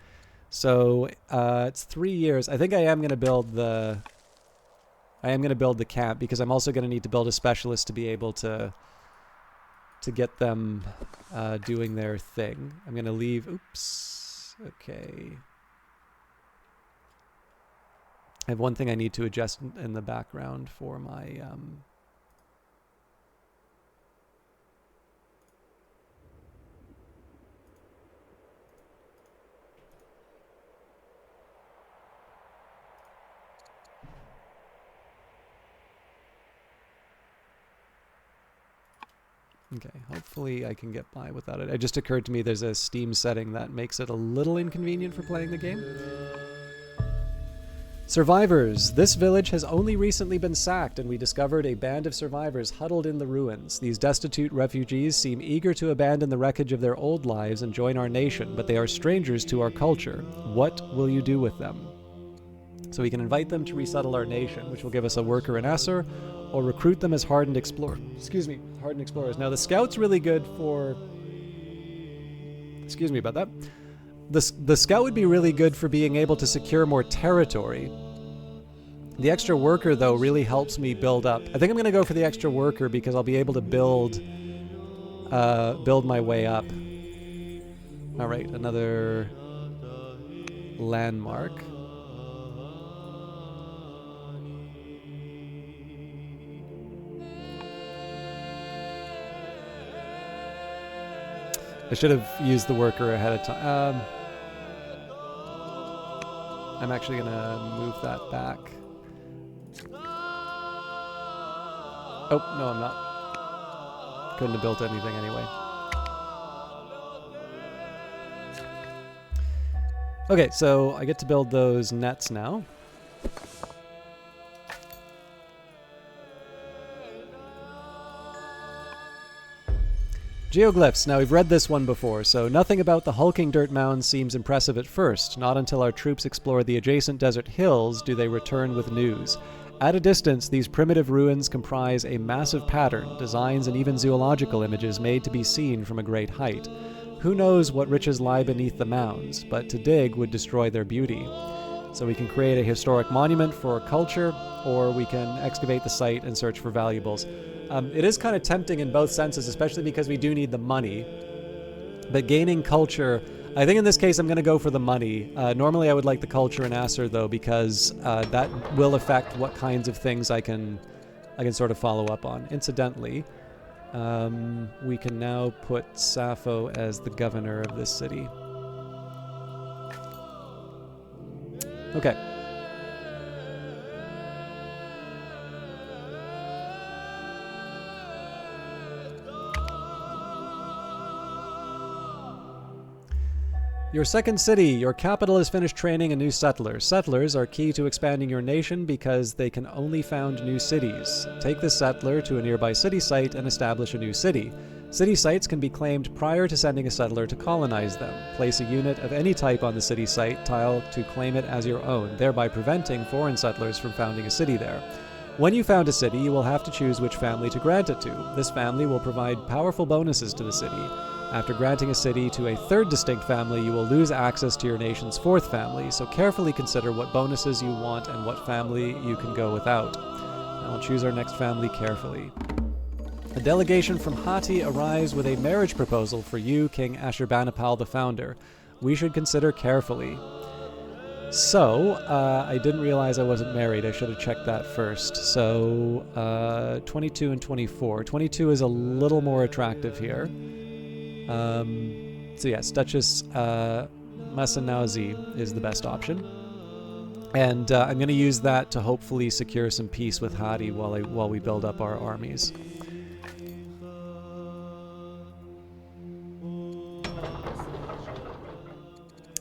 So it's 3 years. I think I am going to build the camp, because I'm also going to need to build a specialist to be able to get them doing their thing. I'm going to leave. Oops. Okay. I have one thing I need to adjust in the background for my okay, hopefully I can get by without it. It just occurred to me there's a Steam setting that makes it a little inconvenient for playing the game. Survivors. This village has only recently been sacked, and we discovered a band of survivors huddled in the ruins. These destitute refugees seem eager to abandon the wreckage of their old lives and join our nation, but they are strangers to our culture. What will you do with them? So we can invite them to resettle our nation, which will give us a worker in Esser, or recruit them as hardened explorers. Hardened explorers. Now the scout's really good for... Excuse me about that. The scout would be really good for being able to secure more territory. The extra worker, though, really helps me build up. I think I'm going to go for the extra worker because I'll be able to build my way up. All right, another landmark. I should have used the worker ahead of time. I'm actually going to move that back. Oh, no, I'm not. Couldn't have built anything anyway. Okay, so I get to build those nets now. Geoglyphs. Now, we've read this one before, so nothing about the hulking dirt mounds seems impressive at first. Not until our troops explore the adjacent desert hills do they return with news. At a distance, these primitive ruins comprise a massive pattern, designs, and even zoological images made to be seen from a great height. Who knows what riches lie beneath the mounds, but to dig would destroy their beauty. So we can create a historic monument for culture, or we can excavate the site and search for valuables. It is kind of tempting in both senses, especially because we do need the money. But gaining culture, I think in this case I'm going to go for the money. Normally I would like the culture in Acer, though, because that will affect what kinds of things I can sort of follow up on. Incidentally, we can now put Sappho as the governor of this city. Okay. Your second city. Your capital has finished training a new settler. Settlers are key to expanding your nation because they can only found new cities. Take the settler to a nearby city site and establish a new city. City sites can be claimed prior to sending a settler to colonize them. Place a unit of any type on the city site tile to claim it as your own, thereby preventing foreign settlers from founding a city there. When you found a city, you will have to choose which family to grant it to. This family will provide powerful bonuses to the city. After granting a city to a third distinct family, you will lose access to your nation's fourth family, so carefully consider what bonuses you want and what family you can go without. And I'll choose our next family carefully. A delegation from Hati arrives with a marriage proposal for you, King Ashurbanipal the Founder. We should consider carefully. So, I didn't realize I wasn't married. I should have checked that first. So, 22 and 24. 22 is a little more attractive here. So yes, Duchess Masanauzi is the best option. And I'm going to use that to hopefully secure some peace with Hadi while we build up our armies.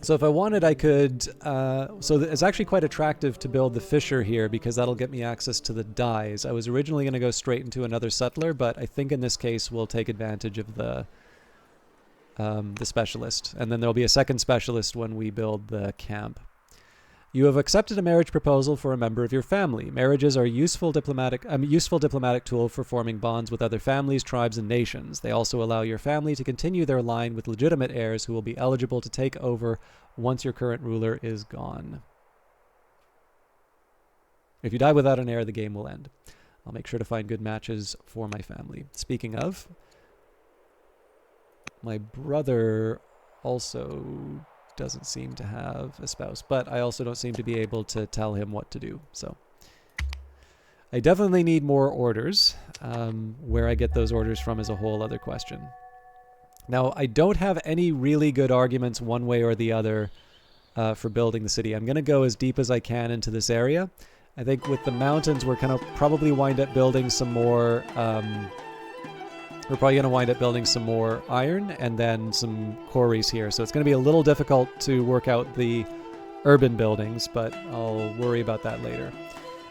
So if I wanted, I could... so it's actually quite attractive to build the Fisher here because that'll get me access to the dyes. I was originally going to go straight into another settler, but I think in this case we'll take advantage of the specialist. And then there'll be a second specialist when we build the camp. You have accepted a marriage proposal for a member of your family. Marriages are a useful diplomatic tool for forming bonds with other families, tribes, and nations. They also allow your family to continue their line with legitimate heirs who will be eligible to take over once your current ruler is gone. If you die without an heir, the game will end. I'll make sure to find good matches for my family. Speaking of, my brother also doesn't seem to have a spouse, but I also don't seem to be able to tell him what to do. So I definitely need more orders. Where I get those orders from is a whole other question. Now, I don't have any really good arguments one way or the other for building the city. I'm going to go as deep as I can into this area. I think with the mountains, we're going to probably wind up building some more... we're probably going to wind up building some more iron and then some quarries here. So it's going to be a little difficult to work out the urban buildings, but I'll worry about that later.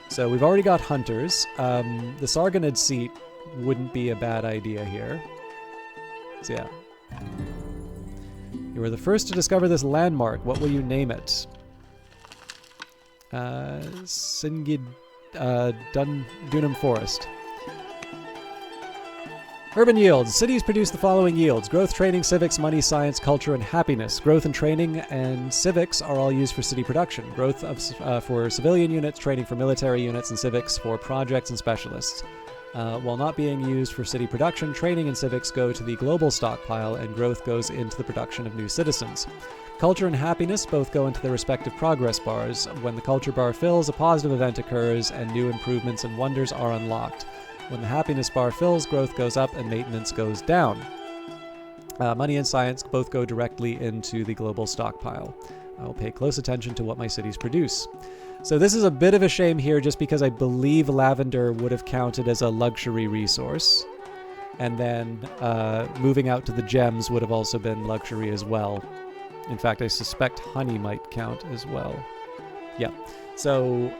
So we've already got hunters. The Sargonid seat wouldn't be a bad idea here. So yeah. You were the first to discover this landmark. What will you name it? Singid Dunham Forest. Urban yields. Cities produce the following yields: growth, training, civics, money, science, culture, and happiness. Growth and training and civics are all used for city production. Growth for civilian units, training for military units, and civics for projects and specialists. While not being used for city production, training and civics go to the global stockpile, and growth goes into the production of new citizens. Culture and happiness both go into their respective progress bars. When the culture bar fills, a positive event occurs, and new improvements and wonders are unlocked. When the happiness bar fills, growth goes up and maintenance goes down. Money and science both go directly into the global stockpile. I will pay close attention to what my cities produce. So this is a bit of a shame here just because I believe lavender would have counted as a luxury resource. And then moving out to the gems would have also been luxury as well. In fact, I suspect honey might count as well. Yeah. So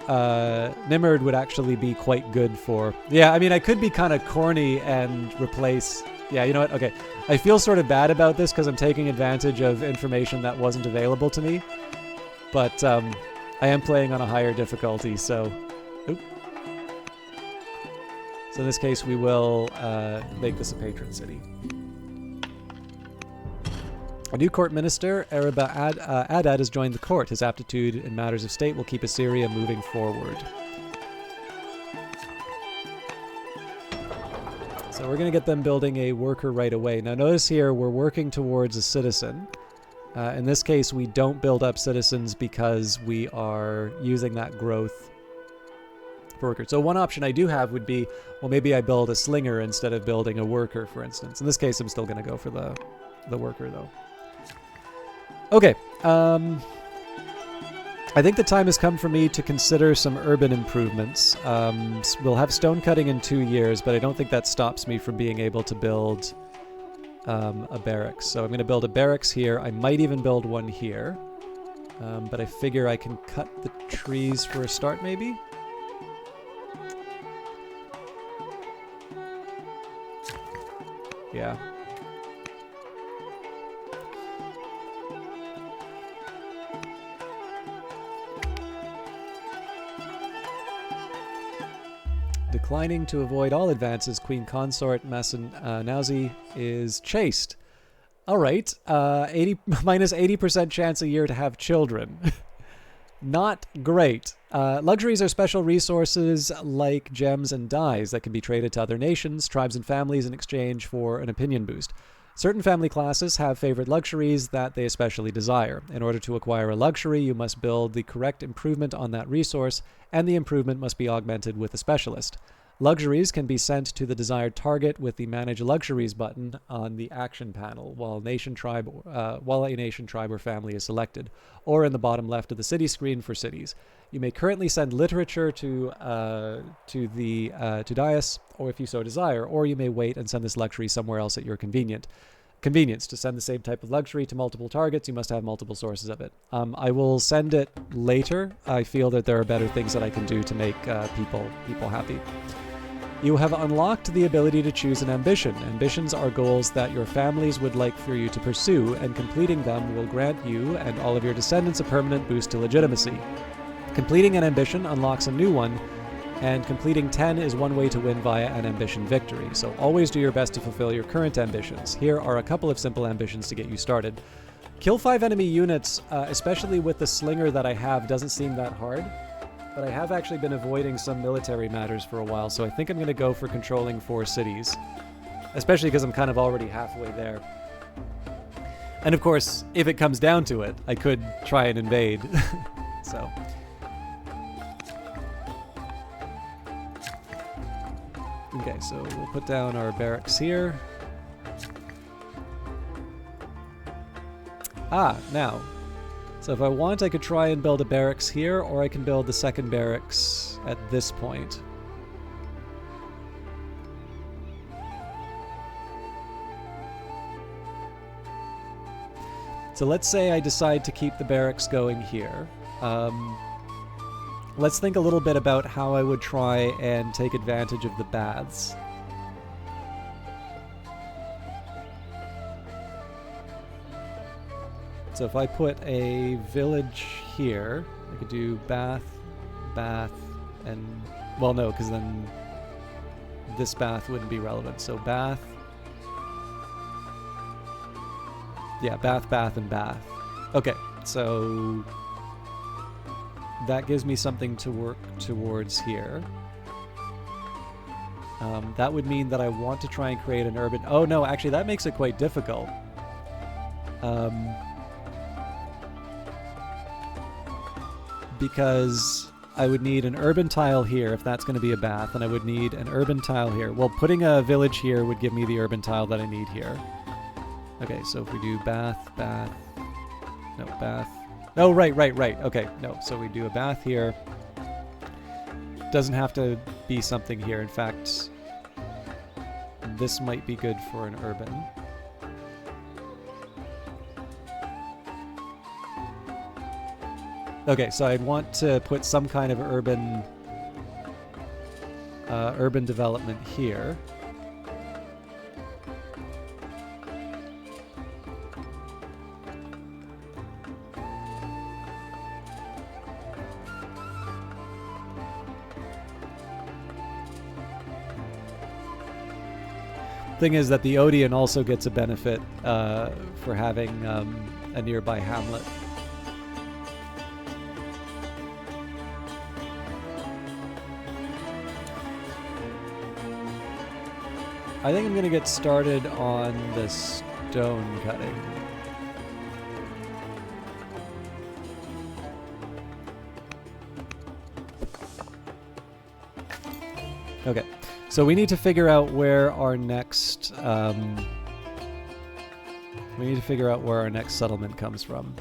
Nimrod would actually be quite good for... Yeah, I mean, I could be kind of corny and replace... Yeah, you know what? Okay. I feel sort of bad about this because I'm taking advantage of information that wasn't available to me. But I am playing on a higher difficulty, so... Oop. So in this case, we will make this a patron city. A new court minister, Araba Adad, has joined the court. His aptitude in matters of state will keep Assyria moving forward. So we're going to get them building a worker right away. Now notice here, we're working towards a citizen. In this case, we don't build up citizens because we are using that growth for workers. So one option I do have would be, well, maybe I build a slinger instead of building a worker, for instance. In this case, I'm still going to go for the worker, though. Okay, I think the time has come for me to consider some urban improvements. We'll have stone cutting in 2 years, but I don't think that stops me from being able to build a barracks. So I'm going to build a barracks here. I might even build one here, but I figure I can cut the trees for a start, maybe? Yeah. Declining to avoid all advances, Queen Consort Nauzi is chaste. All right, minus 80% chance a year to have children. Not great. Luxuries are special resources like gems and dyes that can be traded to other nations, tribes, and families in exchange for an opinion boost. Certain family classes have favorite luxuries that they especially desire. In order to acquire a luxury, you must build the correct improvement on that resource, and the improvement must be augmented with a specialist. Luxuries can be sent to the desired target with the Manage Luxuries button on the action panel while a nation, tribe, or family is selected, or in the bottom left of the city screen for cities. You may currently send literature to Dias, or if you so desire, or you may wait and send this luxury somewhere else at your convenience. To send the same type of luxury to multiple targets, you must have multiple sources of it. I will send it later. I feel that there are better things that I can do to make people happy. You have unlocked the ability to choose an ambition. Ambitions are goals that your families would like for you to pursue, and completing them will grant you and all of your descendants a permanent boost to legitimacy. Completing an ambition unlocks a new one, and completing 10 is one way to win via an ambition victory. So always do your best to fulfill your current ambitions. Here are a couple of simple ambitions to get you started. Kill 5 enemy units, especially with the slinger that I have, doesn't seem that hard. But I have actually been avoiding some military matters for a while, so I think I'm going to go for controlling 4 cities. Especially because I'm kind of already halfway there. And of course, if it comes down to it, I could try and invade. So. Okay, so we'll put down our barracks here. Ah, now. So if I want, I could try and build a barracks here, or I can build the second barracks at this point. So let's say I decide to keep the barracks going here. Let's think a little bit about how I would try and take advantage of the baths. So if I put a village here, I could do bath, and... Well, no, because then this bath wouldn't be relevant. So bath... Yeah, bath, and bath. Okay, so... that gives me something to work towards here. That would mean that I want to try and create an urban... Oh, no, actually, that makes it quite difficult. Because I would need an urban tile here if that's going to be a bath, and I would need an urban tile here. Well, putting a village here would give me the urban tile that I need here. Okay, so if we do bath... No, bath... Oh, right. Okay, no, so we do a bath here. Doesn't have to be something here. In fact, this might be good for an urban. Okay, so I'd want to put some kind of urban development here. Thing is that the Odeon also gets a benefit for having a nearby hamlet. I think I'm going to get started on the stone cutting. Okay. So we need to figure out where our next settlement comes from.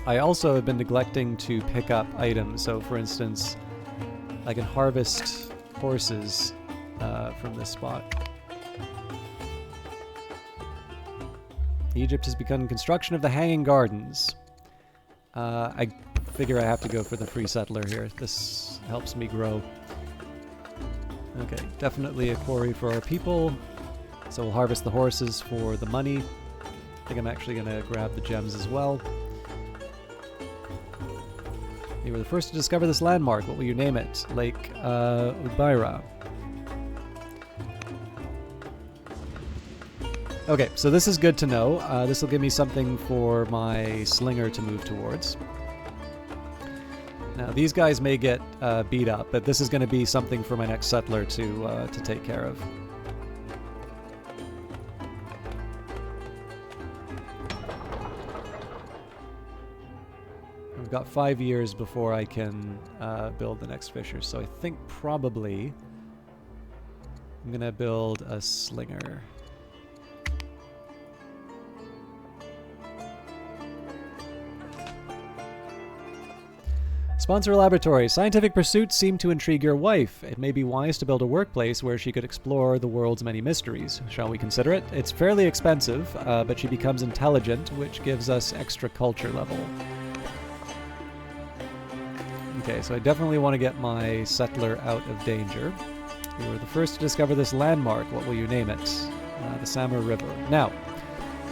I also have been neglecting to pick up items. So for instance, I can harvest horses from this spot. Egypt has begun construction of the Hanging Gardens. I figure I have to go for the free settler here. This helps me grow. Okay, definitely a quarry for our people. So we'll harvest the horses for the money. I think I'm actually going to grab the gems as well. You were the first to discover this landmark. What will you name it? Lake Ubaira. Okay, so this is good to know. This will give me something for my slinger to move towards. Now, these guys may get beat up, but this is going to be something for my next settler to take care of. I've got 5 years before I can build the next fisher, so I think probably I'm going to build a slinger. Sponsor laboratory. Scientific pursuits seem to intrigue your wife. It may be wise to build a workplace where she could explore the world's many mysteries. Shall we consider it? It's fairly expensive, but she becomes intelligent, which gives us extra culture level. Okay, so I definitely want to get my settler out of danger. You were the first to discover this landmark. What will you name it? The Samur River. Now,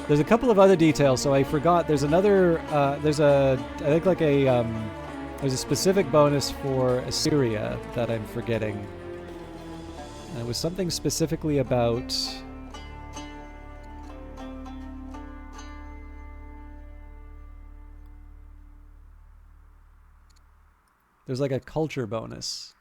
there's a couple of other details, so I forgot. There's another, there's a specific bonus for Assyria that I'm forgetting. And it was something specifically about... There's like a culture bonus.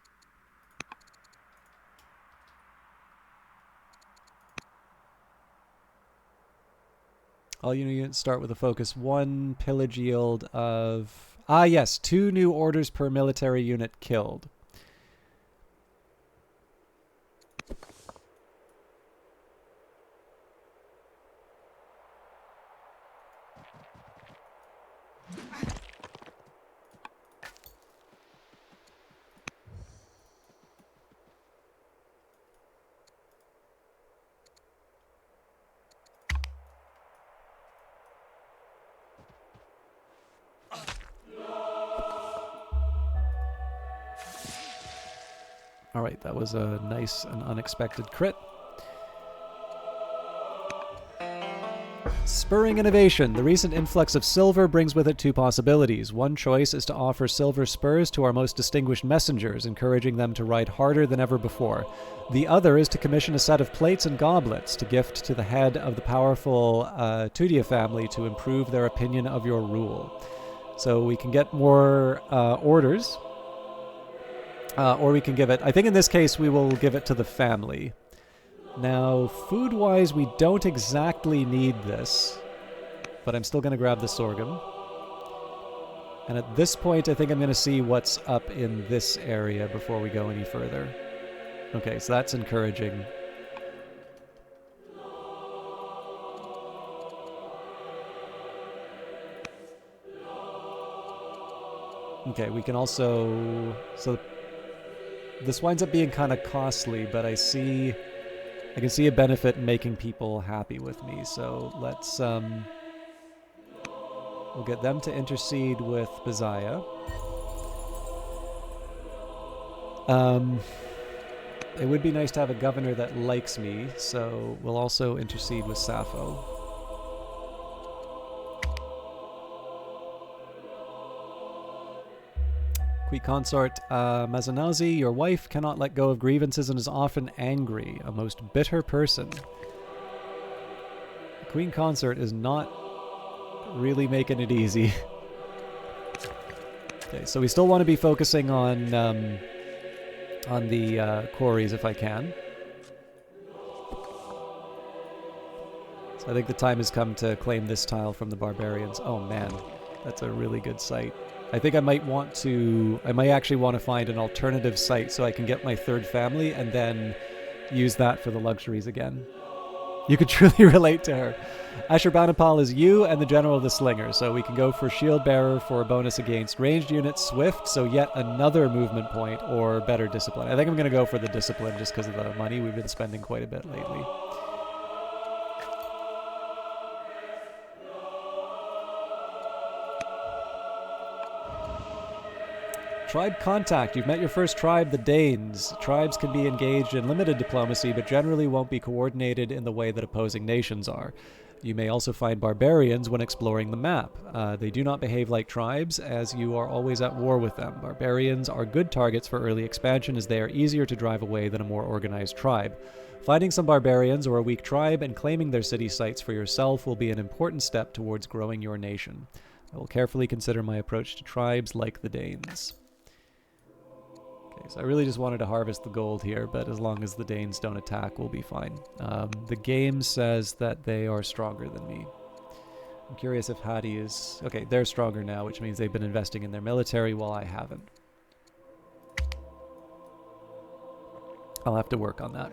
All units start with a focus 1, pillage yield of... Ah, yes, 2 new orders per military unit killed. Alright, that was a nice and unexpected crit. Spurring innovation. The recent influx of silver brings with it 2 possibilities. One choice is to offer silver spurs to our most distinguished messengers, encouraging them to ride harder than ever before. The other is to commission a set of plates and goblets to gift to the head of the powerful Tudia family to improve their opinion of your rule. So we can get more orders. Or we can give it... I think in this case we will give it to the family. Now, food-wise, we don't exactly need this. But I'm still going to grab the sorghum. And at this point, I think I'm going to see what's up in this area before we go any further. Okay, so that's encouraging. Okay, we can also... So this winds up being kind of costly, but I can see a benefit in making people happy with me. So let's we'll get them to intercede with Baziah. It would be nice to have a governor that likes me, so we'll also intercede with Sappho. Queen Consort Mazanazi, your wife cannot let go of grievances and is often angry, a most bitter person. Queen Consort is not really making it easy. Okay, so we still want to be focusing on the quarries if I can. So I think the time has come to claim this tile from the barbarians. Oh man, that's a really good site. I think I might actually want to find an alternative site so I can get my third family and then use that for the luxuries again. You could truly relate to her. Ashurbanipal is you and the General of the Slinger, so we can go for Shield Bearer for a bonus against ranged units, Swift, so yet another movement point, or better Discipline. I think I'm going to go for the Discipline just because of the money we've been spending quite a bit lately. Tribe contact. You've met your first tribe, the Danes. Tribes can be engaged in limited diplomacy, but generally won't be coordinated in the way that opposing nations are. You may also find barbarians when exploring the map. They do not behave like tribes, as you are always at war with them. Barbarians are good targets for early expansion, as they are easier to drive away than a more organized tribe. Finding some barbarians or a weak tribe and claiming their city sites for yourself will be an important step towards growing your nation. I will carefully consider my approach to tribes like the Danes. Okay, so I really just wanted to harvest the gold here, but as long as the Danes don't attack, we'll be fine. The game says that they are stronger than me. I'm curious if Hadi is... Okay, they're stronger now, which means they've been investing in their military while I haven't. I'll have to work on that.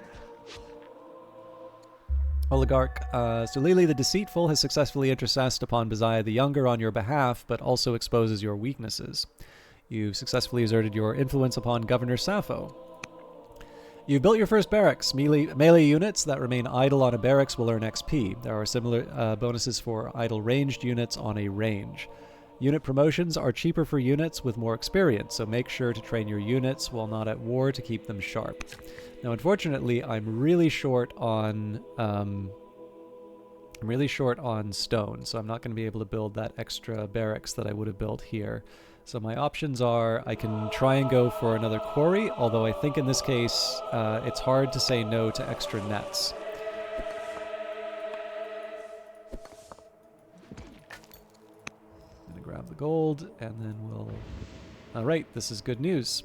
Oligarch, Sulili the Deceitful has successfully intercessed upon Baziah the Younger on your behalf, but also exposes your weaknesses. You've successfully exerted your influence upon Governor Sappho. You've built your first barracks. Melee units that remain idle on a barracks will earn XP. There are similar bonuses for idle ranged units on a range. Unit promotions are cheaper for units with more experience, so make sure to train your units while not at war to keep them sharp. Now, unfortunately, I'm really short on stone, so I'm not going to be able to build that extra barracks that I would have built here. So my options are, I can try and go for another quarry, although I think in this case it's hard to say no to extra nets. I'm going to grab the gold, and then we'll... Alright, this is good news.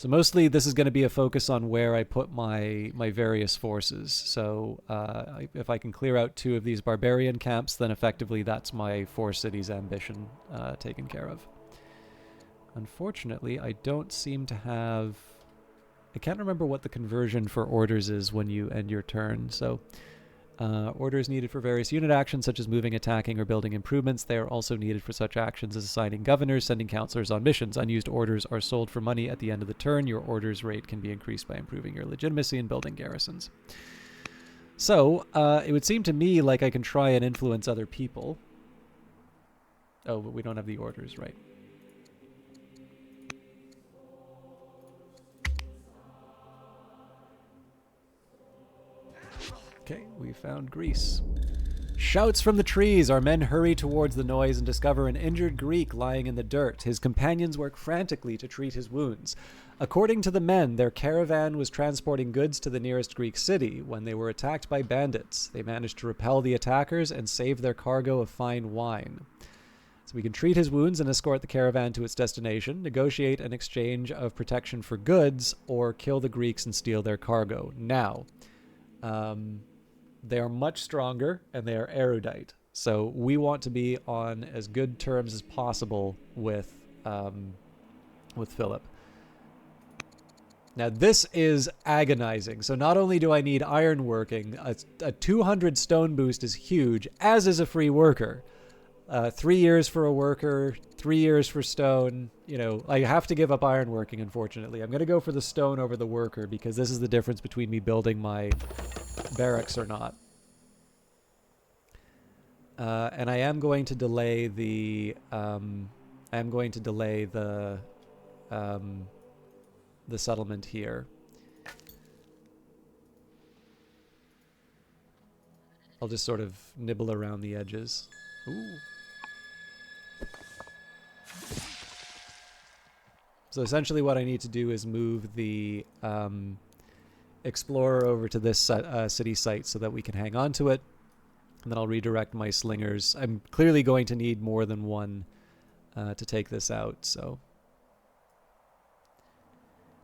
So mostly this is going to be a focus on where I put my various forces. So if I can clear out 2 of these barbarian camps, then effectively that's my 4 cities ambition taken care of. Unfortunately, I don't seem to have... I can't remember what the conversion for orders is when you end your turn. So orders needed for various unit actions such as moving, attacking, or building improvements. They are also needed for such actions as assigning governors, sending counselors on missions. Unused orders are sold for money at the end of the turn. Your orders rate can be increased by improving your legitimacy and building garrisons. So it would seem to me like I can try and influence other people. Oh, but we don't have the orders, right? Okay, we found Greece. Shouts from the trees. Our men hurry towards the noise and discover an injured Greek lying in the dirt. His companions work frantically to treat his wounds. According to the men, their caravan was transporting goods to the nearest Greek city when they were attacked by bandits. They managed to repel the attackers and save their cargo of fine wine. So we can treat his wounds and escort the caravan to its destination, negotiate an exchange of protection for goods, or kill the Greeks and steal their cargo. Now, they are much stronger and they are erudite. So we want to be on as good terms as possible with Philip. Now this is agonizing. So not only do I need ironworking, a 200 stone boost is huge, as is a free worker. 3 years for a worker, 3 years for stone. You know, I have to give up ironworking, unfortunately. I'm going to go for the stone over the worker because this is the difference between me building my barracks or not. And I am going to delay the the settlement here. I'll just sort of nibble around the edges. Ooh. So essentially what I need to do is move the explorer over to this city site so that we can hang on to it. And then I'll redirect my slingers. I'm clearly going to need more than one to take this out, so...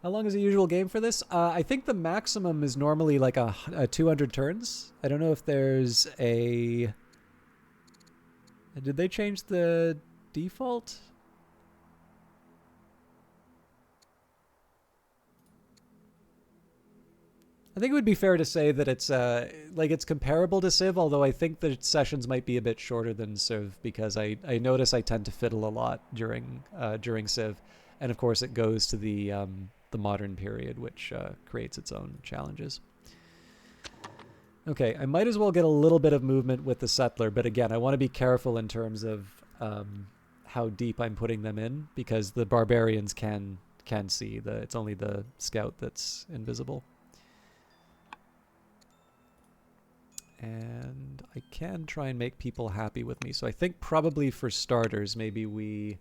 How long is the usual game for this? I think the maximum is normally like a 200 turns. I don't know if there's a... Did they change the default? I think it would be fair to say that it's like it's comparable to Civ, although I think the sessions might be a bit shorter than Civ because I notice I tend to fiddle a lot during Civ, and of course it goes to the modern period, which creates its own challenges. Okay, I might as well get a little bit of movement with the settler, but again, I want to be careful in terms of how deep I'm putting them in, because the barbarians can see. It's only the scout that's invisible. And I can try and make people happy with me. So I think probably for starters, maybe we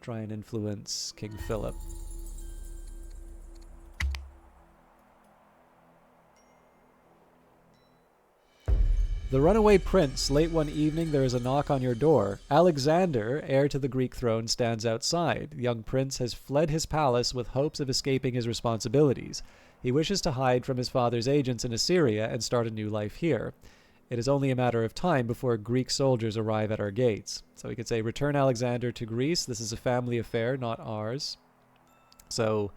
try and influence King Philip. The runaway prince. Late one evening, there is a knock on your door. Alexander, heir to the Greek throne, stands outside. The young prince has fled his palace with hopes of escaping his responsibilities. He wishes to hide from his father's agents in Assyria and start a new life here. It is only a matter of time before Greek soldiers arrive at our gates. So we could say, return Alexander to Greece. This is a family affair, not ours. So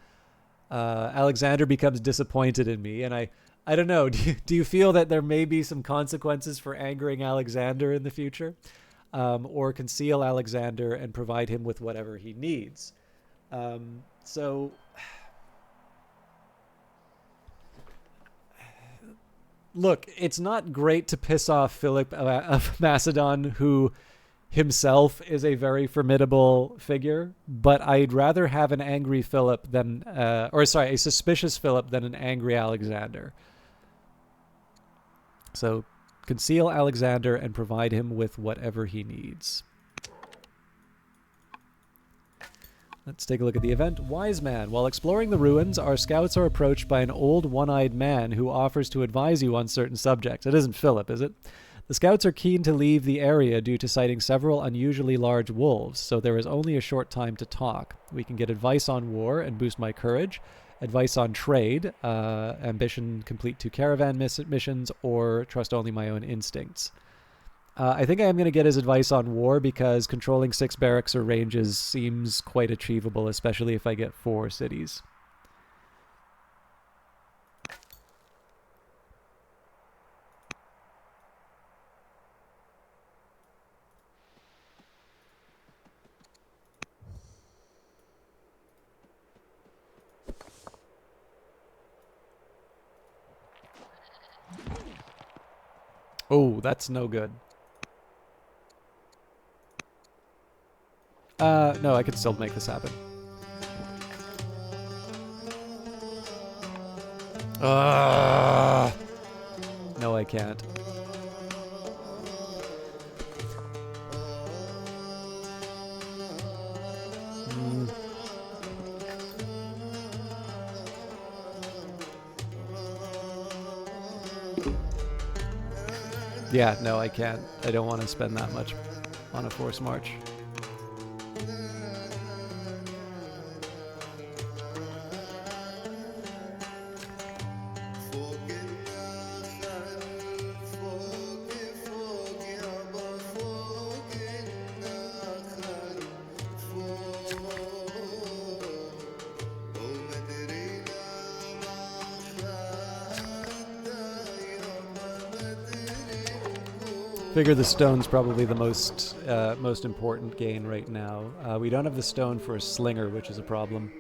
Alexander becomes disappointed in me, and I don't know. Do you feel that there may be some consequences for angering Alexander in the future? Or conceal Alexander and provide him with whatever he needs? So... Look, it's not great to piss off Philip of Macedon, who himself is a very formidable figure, but I'd rather have an angry Philip than, a suspicious Philip than an angry Alexander. So conceal Alexander and provide him with whatever he needs. Let's take a look at the event. Wise Man. While exploring the ruins, our scouts are approached by an old one-eyed man who offers to advise you on certain subjects. It isn't Philip, is it? The scouts are keen to leave the area due to sighting several unusually large wolves, so there is only a short time to talk. We can get advice on war and boost my courage, advice on trade, ambition complete 2 caravan missions, or trust only my own instincts. I think I am going to get his advice on war because controlling 6 barracks or ranges seems quite achievable, especially if I get 4 cities. Oh, that's no good. No, I could still make this happen. No, I can't. Yeah, no, I can't. I don't want to spend that much on a force march. Figure the stone's probably the most important gain right now. We don't have the stone for a slinger, which is a problem.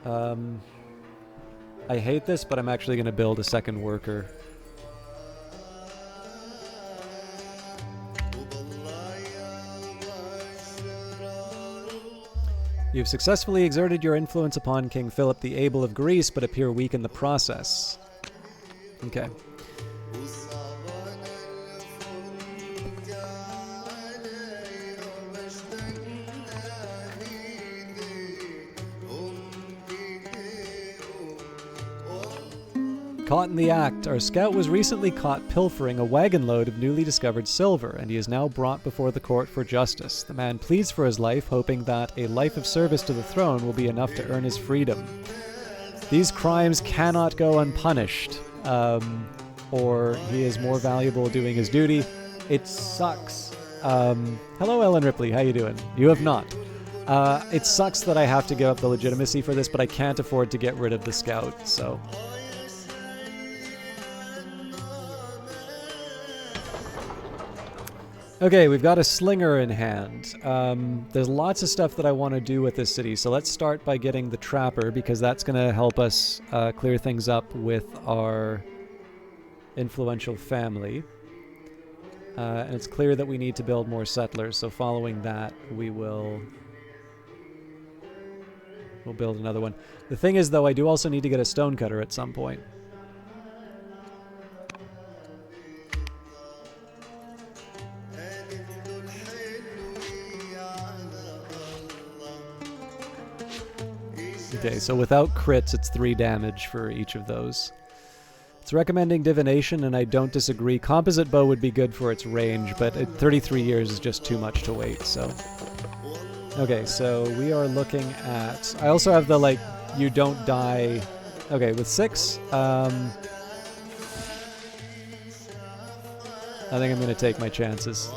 I hate this, but I'm actually going to build a second worker. You've successfully exerted your influence upon King Philip the Able of Greece, but appear weak in the process. Okay. Caught in the act, our scout was recently caught pilfering a wagon load of newly discovered silver, and he is now brought before the court for justice. The man pleads for his life, hoping that a life of service to the throne will be enough to earn his freedom. These crimes cannot go unpunished, or he is more valuable doing his duty. It sucks. Hello, Ellen Ripley. How you doing? You have not. It sucks that I have to give up the legitimacy for this, but I can't afford to get rid of the scout, so... Okay, we've got a slinger in hand. There's lots of stuff that I want to do with this city, so let's start by getting the trapper, because that's going to help us clear things up with our influential family. And it's clear that we need to build more settlers, so following that, we'll build another one. The thing is, though, I do also need to get a stonecutter at some point. Okay, so without crits, it's 3 damage for each of those. It's recommending divination, and I don't disagree. Composite bow would be good for its range, but at 33 years is just too much to wait, so... Okay, so we are looking at... I also have the, like, you don't die... Okay, with 6, I think I'm going to take my chances.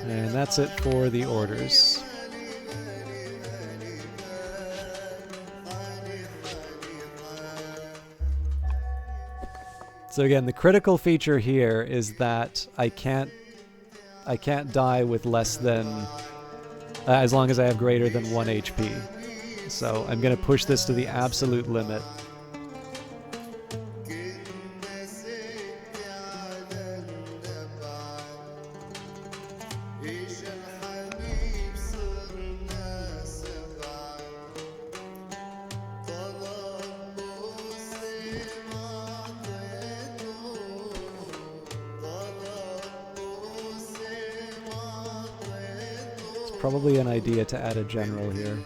And that's it for the orders. So again, the critical feature here is that I can't die with less than, as long as I have greater than 1 HP. So I'm going to push this to the absolute limit. probably an idea to add a general here.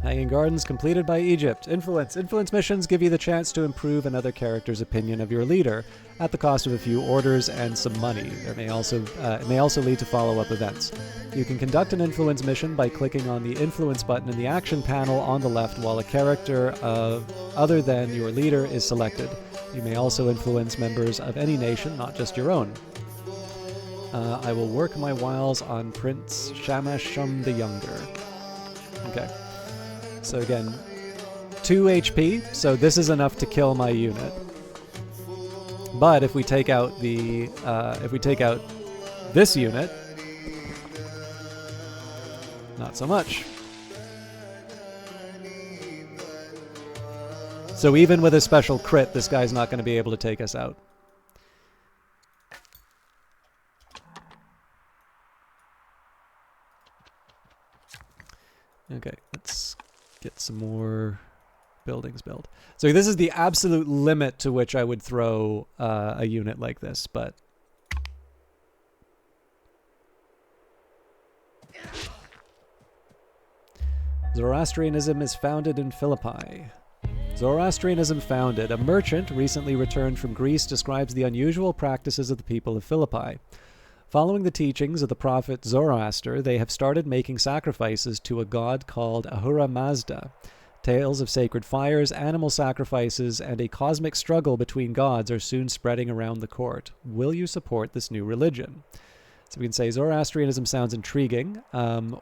Hanging Gardens completed by Egypt. Influence. Influence missions give you the chance to improve another character's opinion of your leader at the cost of a few orders and some money. It may also lead to follow-up events. You can conduct an influence mission by clicking on the influence button in the action panel on the left while a character other than your leader is selected. You may also influence members of any nation, not just your own. I will work my wiles on Prince Shamash the Younger. Okay. So again, 2 HP, so this is enough to kill my unit. But if we take out this unit, not so much. So even with a special crit, this guy's not going to be able to take us out. Okay, let's get some more buildings built. So this is the absolute limit to which I would throw a unit like this, but... Zoroastrianism is founded in Philippi. Zoroastrianism founded. A merchant recently returned from Greece describes the unusual practices of the people of Philippi. Following the teachings of the prophet Zoroaster, they have started making sacrifices to a god called Ahura Mazda. Tales of sacred fires, animal sacrifices, and a cosmic struggle between gods are soon spreading around the court. Will you support this new religion? So we can say Zoroastrianism sounds intriguing,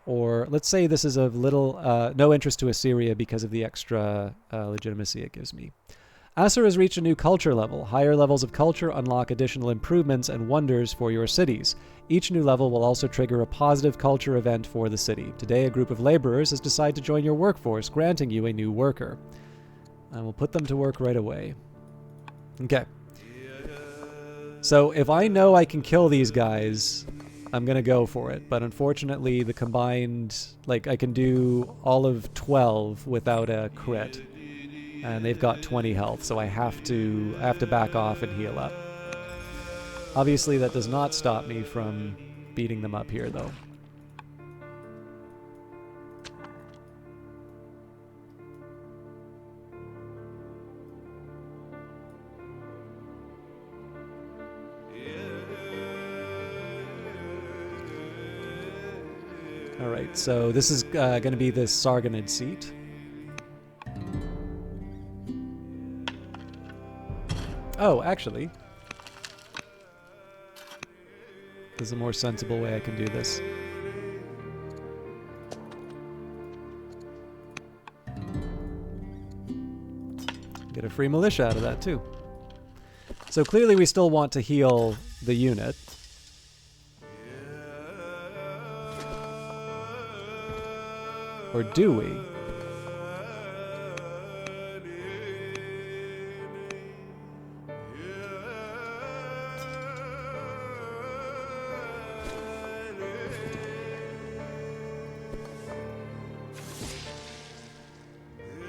or let's say this is of no interest to Assyria because of the extra legitimacy it gives me. Assur has reached a new culture level. Higher levels of culture unlock additional improvements and wonders for your cities. Each new level will also trigger a positive culture event for the city. Today, a group of laborers has decided to join your workforce, granting you a new worker. I will put them to work right away. Okay. So if I know I can kill these guys, I'm going to go for it. But unfortunately, the combined... I can do all of 12 without a crit. And they've got 20 health, so I have to back off and heal up. Obviously, that does not stop me from beating them up here, though. All right, so this is going to be the Sargonid seat. Oh, actually, there's a more sensible way I can do this. Get a free militia out of that, too. So clearly we still want to heal the unit. Or do we?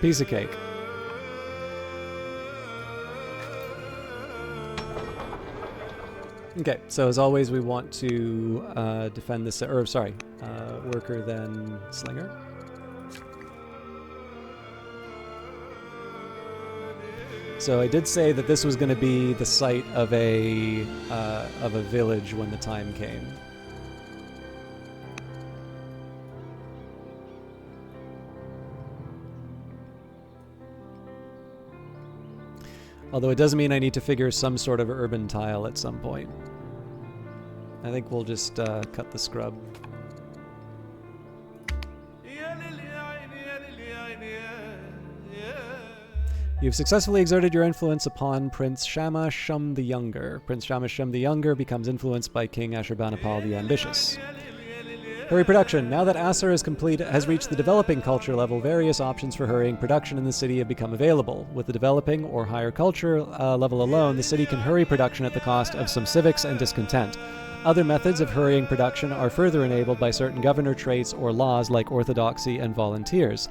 Piece of cake. Okay, so as always, we want to defend this, worker then slinger. So I did say that this was going to be the site of a village when the time came. Although it does mean I need to figure some sort of urban tile at some point. I think we'll just cut the scrub. You've successfully exerted your influence upon Prince Shamash the Younger. Prince Shamash the Younger becomes influenced by King Ashurbanipal the Ambitious. Hurry production. Now that Acer has reached the developing culture level, various options for hurrying production in the city have become available. With the developing or higher culture level alone, the city can hurry production at the cost of some civics and discontent. Other methods of hurrying production are further enabled by certain governor traits or laws like orthodoxy and volunteers.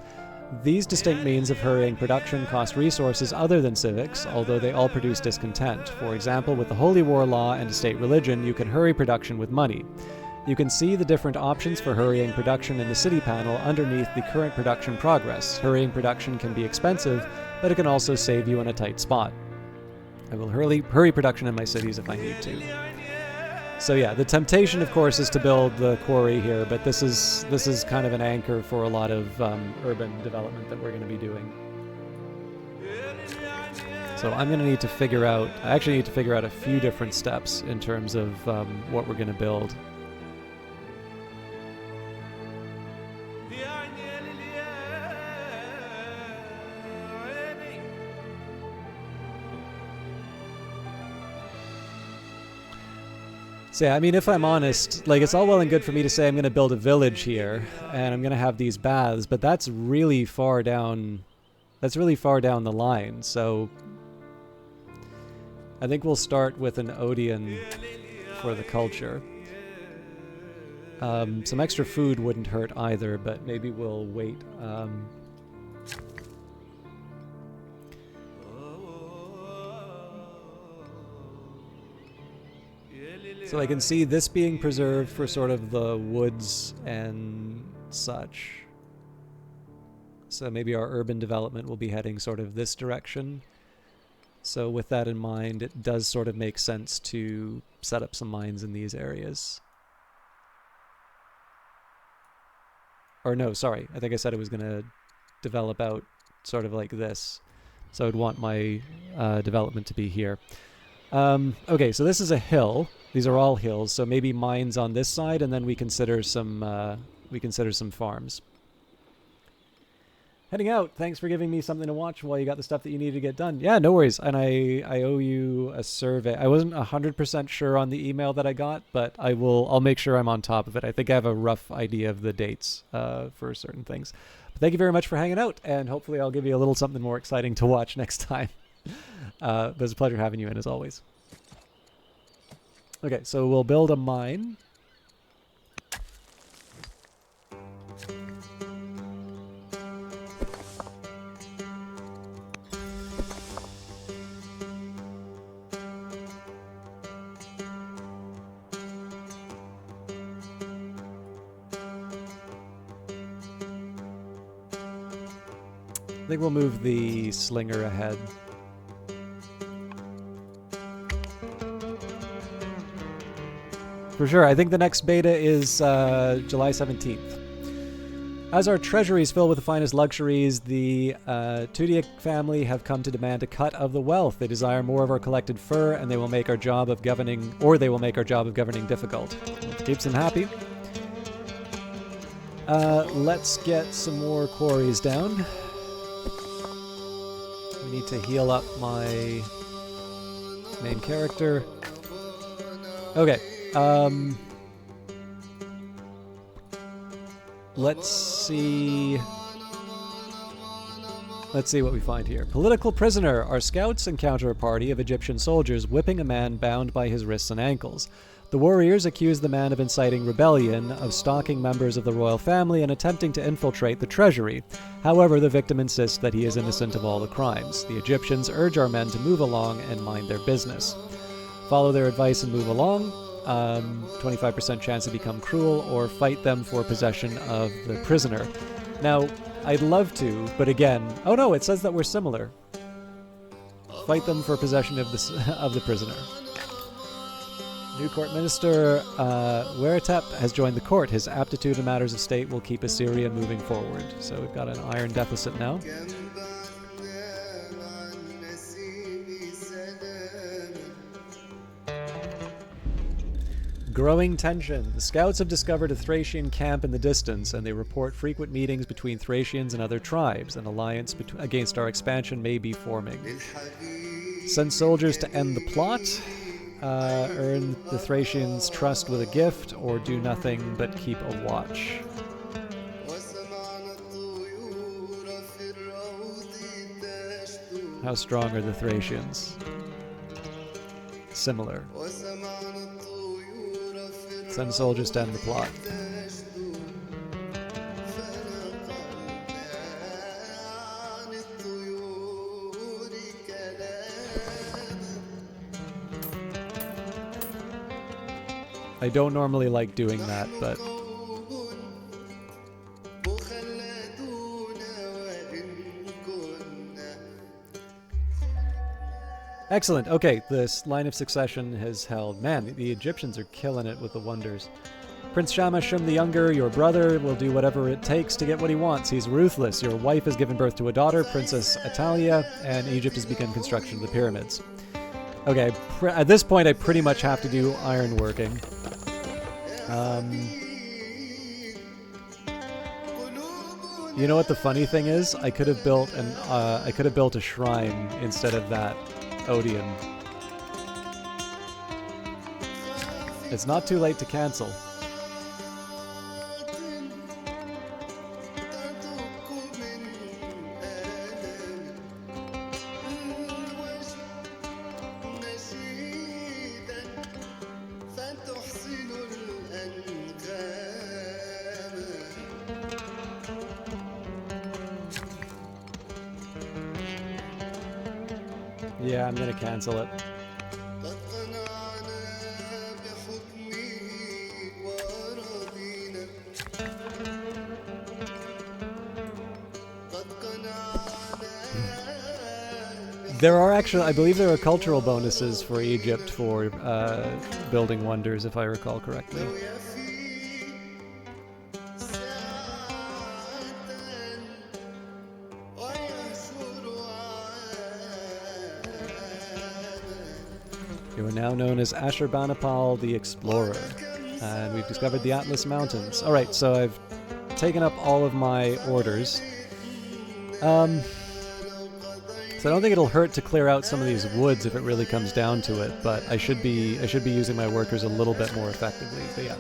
These distinct means of hurrying production cost resources other than civics, although they all produce discontent. For example, with the Holy War law and state religion, you can hurry production with money. You can see the different options for hurrying production in the city panel underneath the current production progress. Hurrying production can be expensive, but it can also save you in a tight spot. I will hurry production in my cities if I need to. So yeah, the temptation, of course, is to build the quarry here, but this is kind of an anchor for a lot of urban development that we're going to be doing. So I'm going to need to figure out, I actually need to figure out a few different steps in terms of what we're going to build. So yeah, I mean, if I'm honest, like, it's all well and good for me to say I'm going to build a village here and I'm going to have these baths, but that's really far down. That's really far down the line. So I think we'll start with an Odeon for the culture. Some extra food wouldn't hurt either, but maybe we'll wait. So I can see this being preserved for sort of the woods and such. So maybe our urban development will be heading sort of this direction. So with that in mind, it does sort of make sense to set up some mines in these areas. Or no, sorry. I think I said it was going to develop out sort of like this. So I'd want my development to be here. Okay, so this is a hill. These are all hills, so maybe mines on this side, and then we consider some farms. Heading out. Thanks for giving me something to watch while you got the stuff that you needed to get done. Yeah, no worries. And I owe you a survey. I wasn't 100% sure on the email that I got, but I'll make sure I'm on top of it. I think I have a rough idea of the dates for certain things. But thank you very much for hanging out, and hopefully I'll give you a little something more exciting to watch next time. It was a pleasure having you in, as always. Okay, so we'll build a mine. I think we'll move the slinger ahead. For sure. I think the next beta is July 17th. As our treasuries fill with the finest luxuries, the Tudiak family have come to demand a cut of the wealth. They desire more of our collected fur, and they will make our job of governing, difficult. It keeps them happy. Let's get some more quarries down. We need to heal up my main character. Okay. Let's see what we find here. Political prisoner. Our scouts encounter a party of Egyptian soldiers whipping a man bound by his wrists and ankles. The warriors accuse the man of inciting rebellion, of stalking members of the royal family, and attempting to infiltrate the treasury. However, the victim insists that he is innocent of all the crimes. The Egyptians urge our men to move along and mind their business. Follow their advice and move along. 25% chance to become cruel, or fight them for possession of the prisoner. Now, I'd love to, but again, oh no, it says that we're similar. Fight them for possession of the prisoner. New court minister Weretep has joined the court. His aptitude in matters of state will keep Assyria moving forward. So we've got an iron deficit now. Growing tension. The scouts have discovered a Thracian camp in the distance, and they report frequent meetings between Thracians and other tribes. An alliance against our expansion may be forming. Send soldiers to end the plot. Earn the Thracians' trust with a gift, or do nothing but keep a watch. How strong are the Thracians? Similar. Send soldiers to end the plot. I don't normally like doing that, but... Excellent. Okay, this line of succession has held. Man, the Egyptians are killing it with the wonders. Prince Shamash the Younger, your brother, will do whatever it takes to get what he wants. He's ruthless. Your wife has given birth to a daughter, Princess Atalia, and Egypt has begun construction of the pyramids. Okay, at this point I pretty much have to do ironworking. You know what the funny thing is? I could have built a shrine instead of that Odeon. It's not too late to cancel. Yeah, I'm gonna cancel it. There are actually, I believe there are cultural bonuses for Egypt for building wonders, if I recall correctly. You are now known as Ashurbanipal the Explorer, and we've discovered the Atlas Mountains. Alright, so I've taken up all of my orders. So I don't think it'll hurt to clear out some of these woods if it really comes down to it, but I should be using my workers a little bit more effectively. But yeah,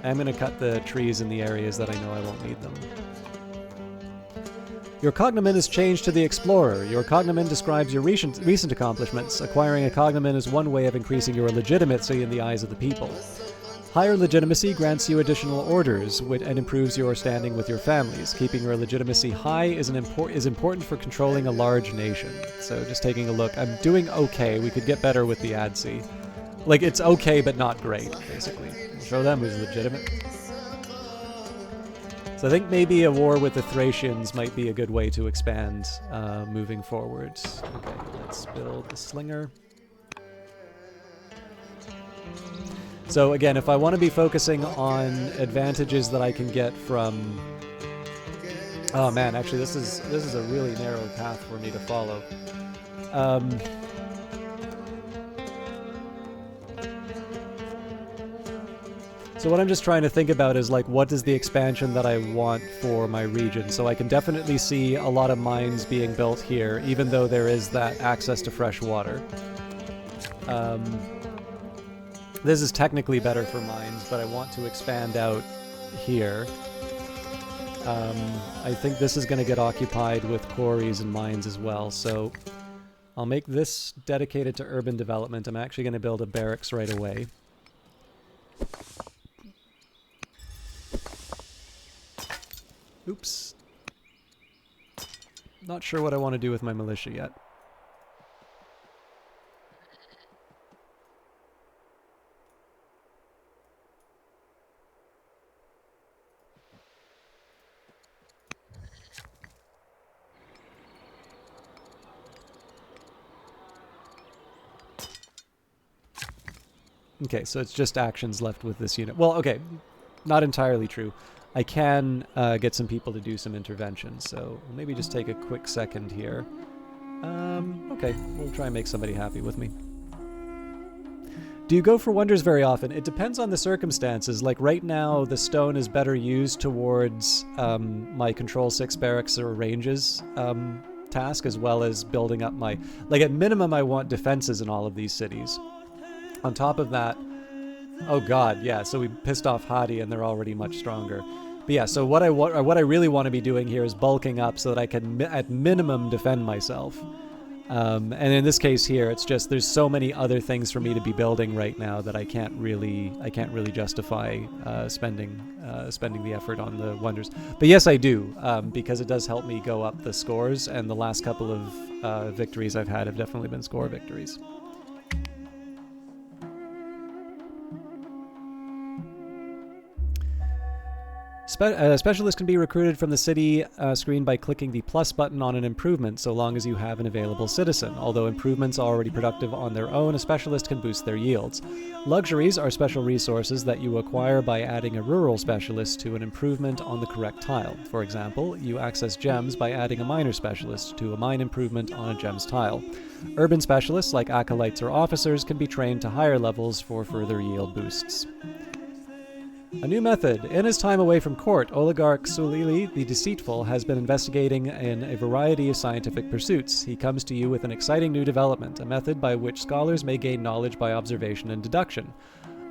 I'm going to cut the trees in the areas that I know I won't need them. Your cognomen is changed to the Explorer. Your cognomen describes your recent accomplishments. Acquiring a cognomen is one way of increasing your legitimacy in the eyes of the people. Higher legitimacy grants you additional orders and improves your standing with your families. Keeping your legitimacy high is important for controlling a large nation. So just taking a look. I'm doing okay. We could get better with the ADSI. Like, it's okay, but not great, basically. We'll show them who's legitimate. So I think maybe a war with the Thracians might be a good way to expand moving forward. Okay, let's build a slinger. So again, if I want to be focusing on advantages that I can get from... Oh man, actually this is a really narrow path for me to follow. So what I'm just trying to think about is, like, what is the expansion that I want for my region? So I can definitely see a lot of mines being built here, even though there is that access to fresh water. This is technically better for mines, but I want to expand out here. I think this is going to get occupied with quarries and mines as well, so I'll make this dedicated to urban development. I'm actually going to build a barracks right away. Oops. Not sure what I want to do with my militia yet. Okay, so it's just actions left with this unit. Well, okay, not entirely true. I can get some people to do some interventions, so maybe just take a quick second here. Okay, we'll try and make somebody happy with me. Do you go for wonders very often? It depends on the circumstances. Like right now, the stone is better used towards my Control 6 barracks or ranges task, as well as building up my... Like at minimum, I want defenses in all of these cities. On top of that, oh god, yeah, so we pissed off Hadi and they're already much stronger. But yeah, so what I really want to be doing here is bulking up so that I can at minimum defend myself. And in this case here, it's just there's so many other things for me to be building right now that I can't really justify spending the effort on the wonders. But yes, I do, because it does help me go up the scores, and the last couple of victories I've had have definitely been score victories. Specialists can be recruited from the city screen by clicking the plus button on an improvement, so long as you have an available citizen. Although improvements are already productive on their own, a specialist can boost their yields. Luxuries are special resources that you acquire by adding a rural specialist to an improvement on the correct tile. For example, you access gems by adding a miner specialist to a mine improvement on a gems tile. Urban specialists, like acolytes or officers, can be trained to higher levels for further yield boosts. A new method. In his time away from court, Oligarch Sulili the Deceitful has been investigating in a variety of scientific pursuits. He comes to you with an exciting new development, a method by which scholars may gain knowledge by observation and deduction.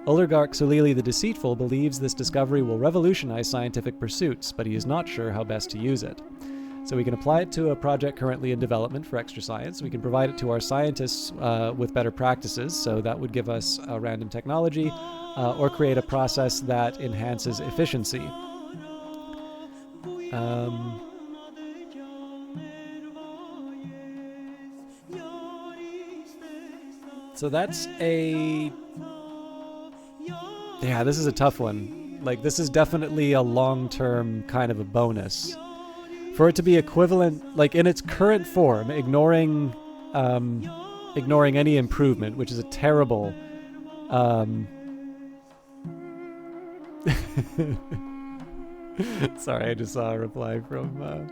Oligarch Sulili the Deceitful believes this discovery will revolutionize scientific pursuits, but he is not sure how best to use it. So we can apply it to a project currently in development for extra science. We can provide it to our scientists with better practices, so that would give us a random technology, or create a process that enhances efficiency. So that's a... Yeah, this is a tough one. Like, this is definitely a long-term kind of a bonus. For it to be equivalent, like in its current form, ignoring any improvement, which is a terrible... Sorry, I just saw a reply from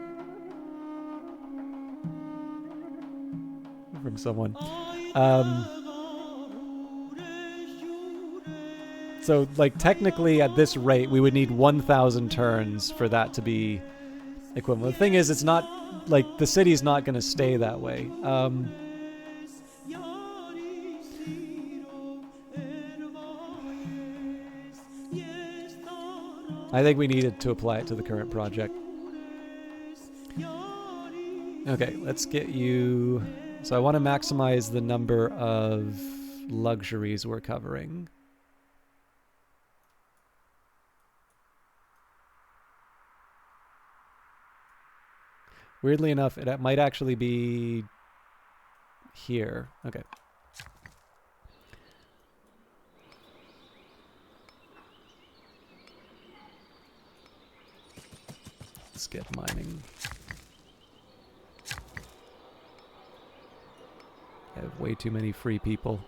someone. So, like, technically at this rate, we would need 1,000 turns for that to be equivalent. The thing is, it's not, like, the city's not going to stay that way. I think we needed to apply it to the current project. Okay, let's get you... So I want to maximize the number of luxuries we're covering. Weirdly enough, it might actually be here. Okay. Let's get mining. I have way too many free people.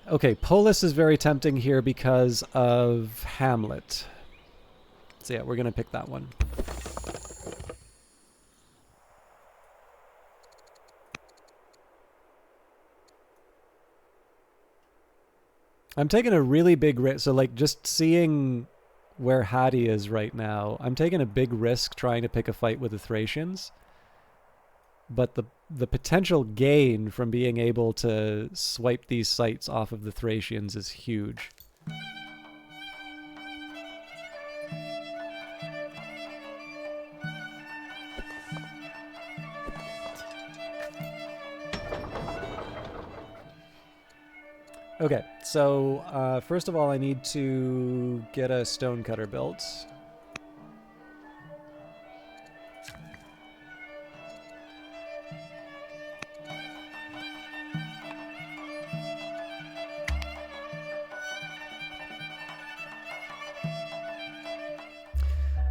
Okay, Polis is very tempting here because of Hamlet. So yeah, we're going to pick that one. I'm taking a really big risk. So, like, just seeing where Hadi is right now, I'm taking a big risk trying to pick a fight with the Thracians. But the potential gain from being able to swipe these sites off of the Thracians is huge. Okay, so first of all, I need to get a stonecutter built.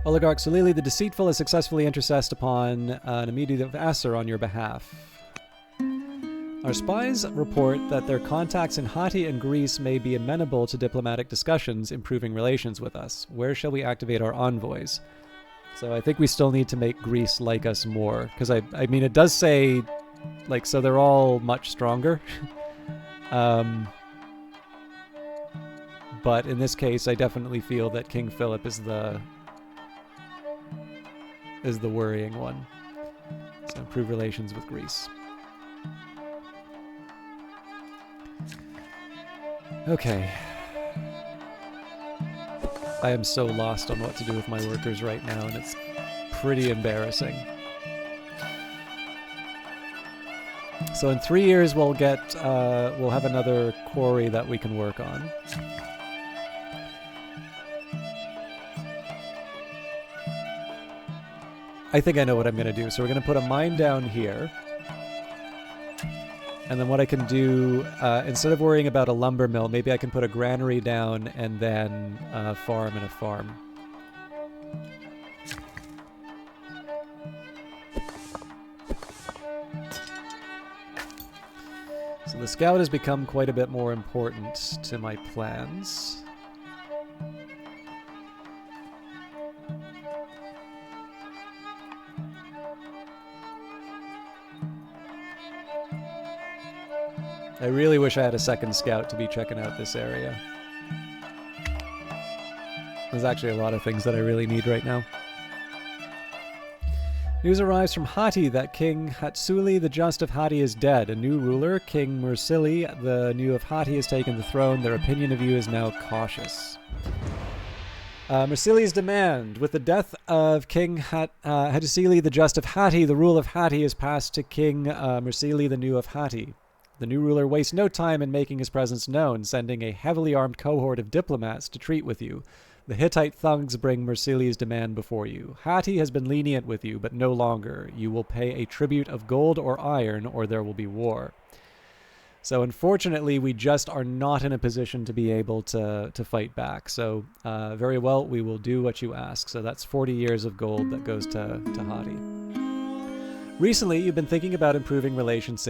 Oligarch Sulili the Deceitful has successfully intercessed upon an immediate of Acer on your behalf. Our spies report that their contacts in Hatti and Greece may be amenable to diplomatic discussions, improving relations with us. Where shall we activate our envoys? So I think we still need to make Greece like us more. Because, I mean, it does say, like, so they're all much stronger. But in this case, I definitely feel that King Philip is the worrying one. So improve relations with Greece. Okay. I am so lost on what to do with my workers right now, and it's pretty embarrassing. So in 3 years we'll have another quarry that we can work on. I think I know what I'm going to do. So we're going to put a mine down here. And then what I can do, instead of worrying about a lumber mill, maybe I can put a granary down and then a farm and a farm. So the scout has become quite a bit more important to my plans. I really wish I had a second scout to be checking out this area. There's actually a lot of things that I really need right now. News arrives from Hatti that King Hatsuli the Just of Hatti is dead. A new ruler, King Mursili, the new of Hatti, has taken the throne. Their opinion of you is now cautious. Mursili's demand. With the death of King Hatsuli the Just of Hatti, the rule of Hatti is passed to King Mursili the new of Hatti. The new ruler wastes no time in making his presence known, sending a heavily armed cohort of diplomats to treat with you. The Hittite thugs bring Mursili's demand before you. Hatti has been lenient with you, but no longer. You will pay a tribute of gold or iron, or there will be war. So unfortunately, we just are not in a position to be able to fight back. So very well, we will do what you ask. So that's 40 years of gold that goes to Hatti. Recently, you've been thinking about improving relations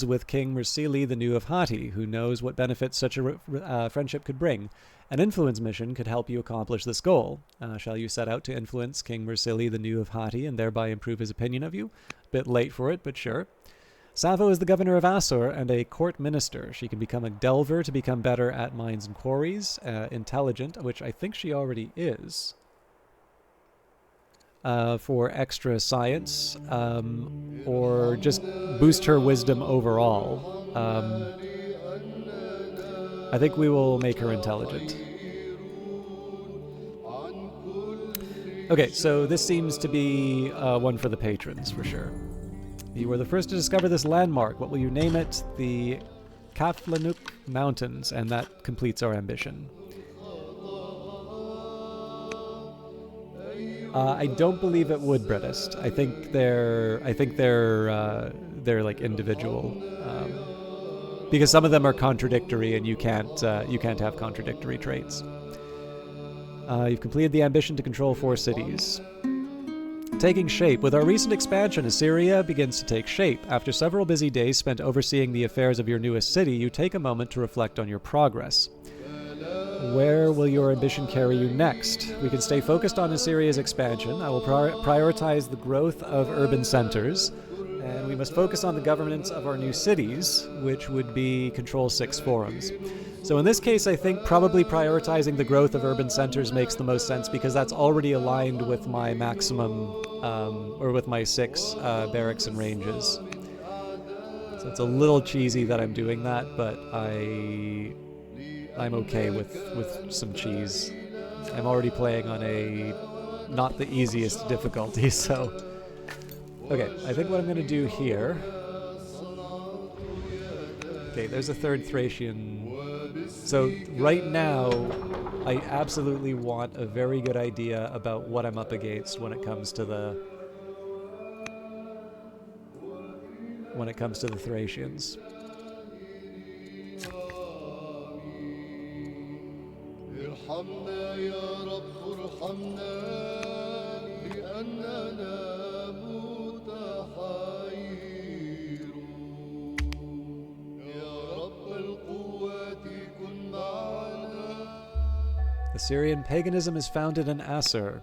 with King Mursili the New of Hatti, who knows what benefits such a friendship could bring. An influence mission could help you accomplish this goal. Shall you set out to influence King Mursili the New of Hatti and thereby improve his opinion of you? Bit late for it, but sure. Sappho is the governor of Assur and a court minister. She can become a delver to become better at mines and quarries, intelligent, which I think she already is. For extra science, or just boost her wisdom overall. I think we will make her intelligent. Okay, so this seems to be one for the patrons, for sure. You were the first to discover this landmark. What will you name it? The Kaflanuk Mountains, and that completes our ambition. I don't believe it would, Bredist. I think they're like individual, because some of them are contradictory, and you can't have contradictory traits. You've completed the ambition to control 4 cities. Taking shape. With our recent expansion, Assyria begins to take shape. After several busy days spent overseeing the affairs of your newest city, you take a moment to reflect on your progress. Where will your ambition carry you next? We can stay focused on Assyria's expansion. I will prioritize the growth of urban centers, and we must focus on the governance of our new cities, which would be Control 6 forums. So in this case, I think probably prioritizing the growth of urban centers makes the most sense, because that's already aligned with my maximum, or with my 6 barracks and ranges. So it's a little cheesy that I'm doing that, but I'm okay with some cheese. I'm already playing on a not the easiest difficulty, so... Okay, I think what I'm going to do here... Okay, there's a third Thracian. So right now, I absolutely want a very good idea about what I'm up against when it comes to the... Thracians. Assyrian paganism is founded in Assur.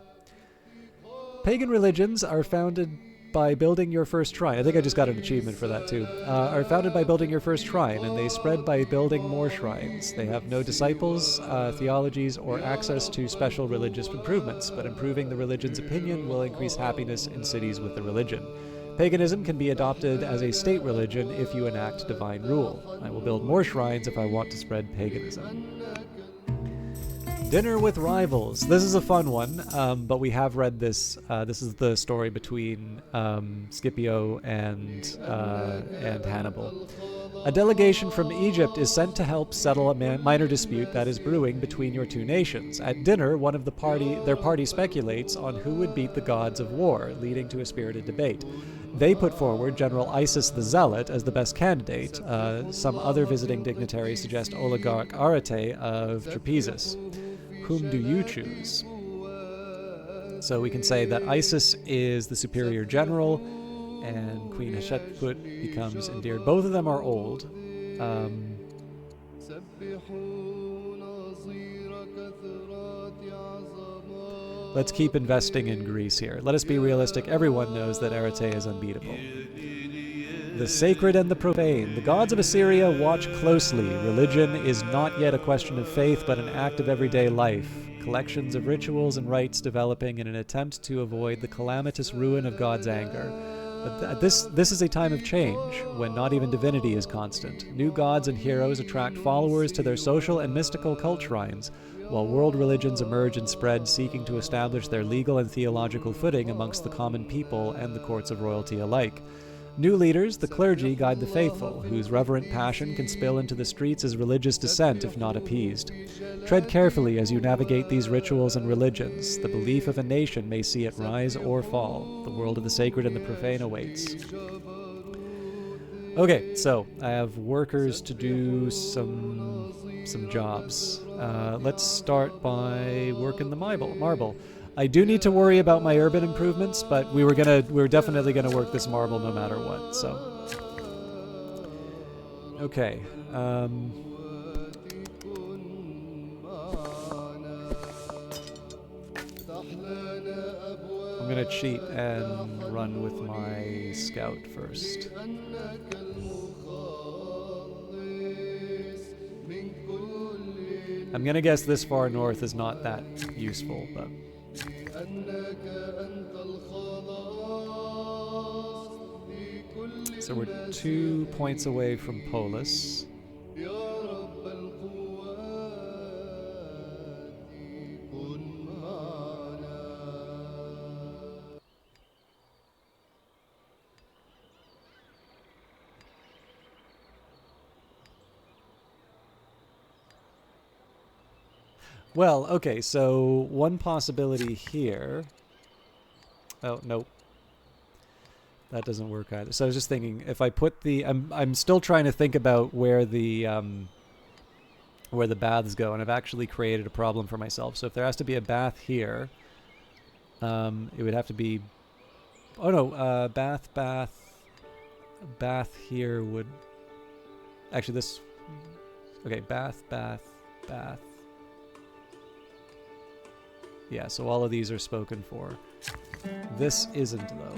Pagan religions are founded by building your first shrine. I think I just got an achievement for that too. Are founded by building your first shrine, and they spread by building more shrines. They have no disciples, theologies, or access to special religious improvements, but improving the religion's opinion will increase happiness in cities with the religion. Paganism can be adopted as a state religion if you enact divine rule. I will build more shrines if I want to spread paganism. Dinner with Rivals. This is a fun one, but we have read this. This is the story between Scipio and Hannibal. A delegation from Egypt is sent to help settle a minor dispute that is brewing between your two nations. At dinner, one of their party speculates on who would beat the gods of war, leading to a spirited debate. They put forward General Isis the Zealot as the best candidate. Some other visiting dignitaries suggest oligarch Arete of Trapezus. Whom do you choose? So we can say that Isis is the superior general, and Queen Hatshepsut becomes endeared. Both of them are old. Let's keep investing in Greece here. Let us be realistic. Everyone knows that Arete is unbeatable. The sacred and the profane. The gods of Assyria watch closely. Religion is not yet a question of faith, but an act of everyday life. Collections of rituals and rites developing in an attempt to avoid the calamitous ruin of God's anger. But this is a time of change, when not even divinity is constant. New gods and heroes attract followers to their social and mystical cult shrines, while world religions emerge and spread, seeking to establish their legal and theological footing amongst the common people and the courts of royalty alike. New leaders, the clergy, guide the faithful, whose reverent passion can spill into the streets as religious dissent if not appeased. Tread carefully as you navigate these rituals and religions. The belief of a nation may see it rise or fall. The world of the sacred and the profane awaits. Okay, so I have workers to do some jobs. Let's start by working the marble. I do need to worry about my urban improvements, but we were definitely gonna work this marble no matter what. So, okay. I'm gonna cheat and run with my scout first. I'm gonna guess this far north is not that useful, but. So we're 2 points away from Polis. Well, okay, so one possibility here. Oh, nope. That doesn't work either. So I was just thinking, if I put the... I'm still trying to think about where the baths go, and I've actually created a problem for myself. So if there has to be a bath here, it would have to be... Oh no, bath here would... Actually, this... Okay, bath. Yeah, so all of these are spoken for. This isn't, though.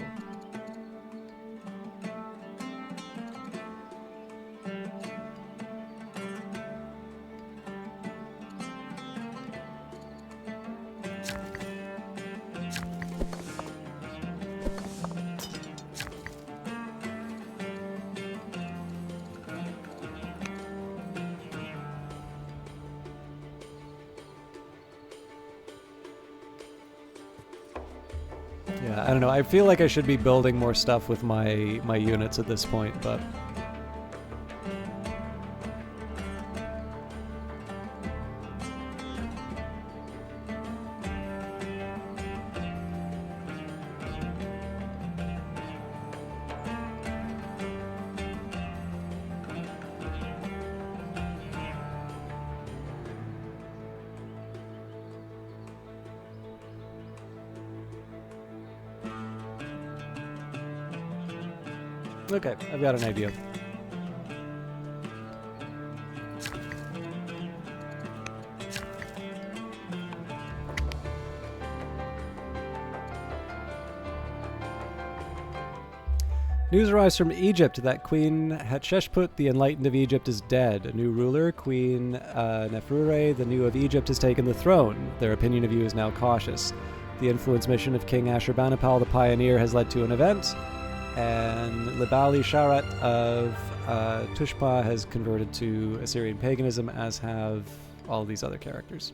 Yeah, I don't know. I feel like I should be building more stuff with my units at this point, but... Okay, I've got an idea. News arrives from Egypt that Queen Hatshepsut, the Enlightened of Egypt, is dead. A new ruler, Queen Neferure, the New of Egypt, has taken the throne. Their opinion of you is now cautious. The influence mission of King Ashurbanipal the Pioneer has led to an event. And Libali Sharat of Tushpa has converted to Assyrian paganism, as have all these other characters.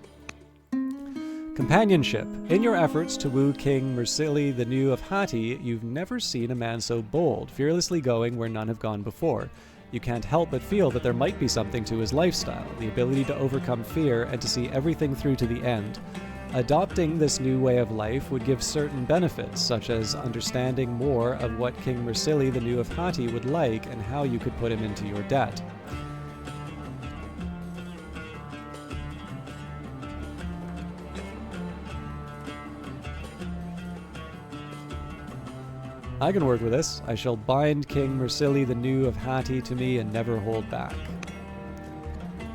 Companionship. In your efforts to woo King Mursili the New of Hatti, you've never seen a man so bold, fearlessly going where none have gone before. You can't help but feel that there might be something to his lifestyle, the ability to overcome fear and to see everything through to the end. Adopting this new way of life would give certain benefits, such as understanding more of what King Mursili the New of Hatti would like and how you could put him into your debt. I can work with this. I shall bind King Mursili the New of Hatti to me and never hold back.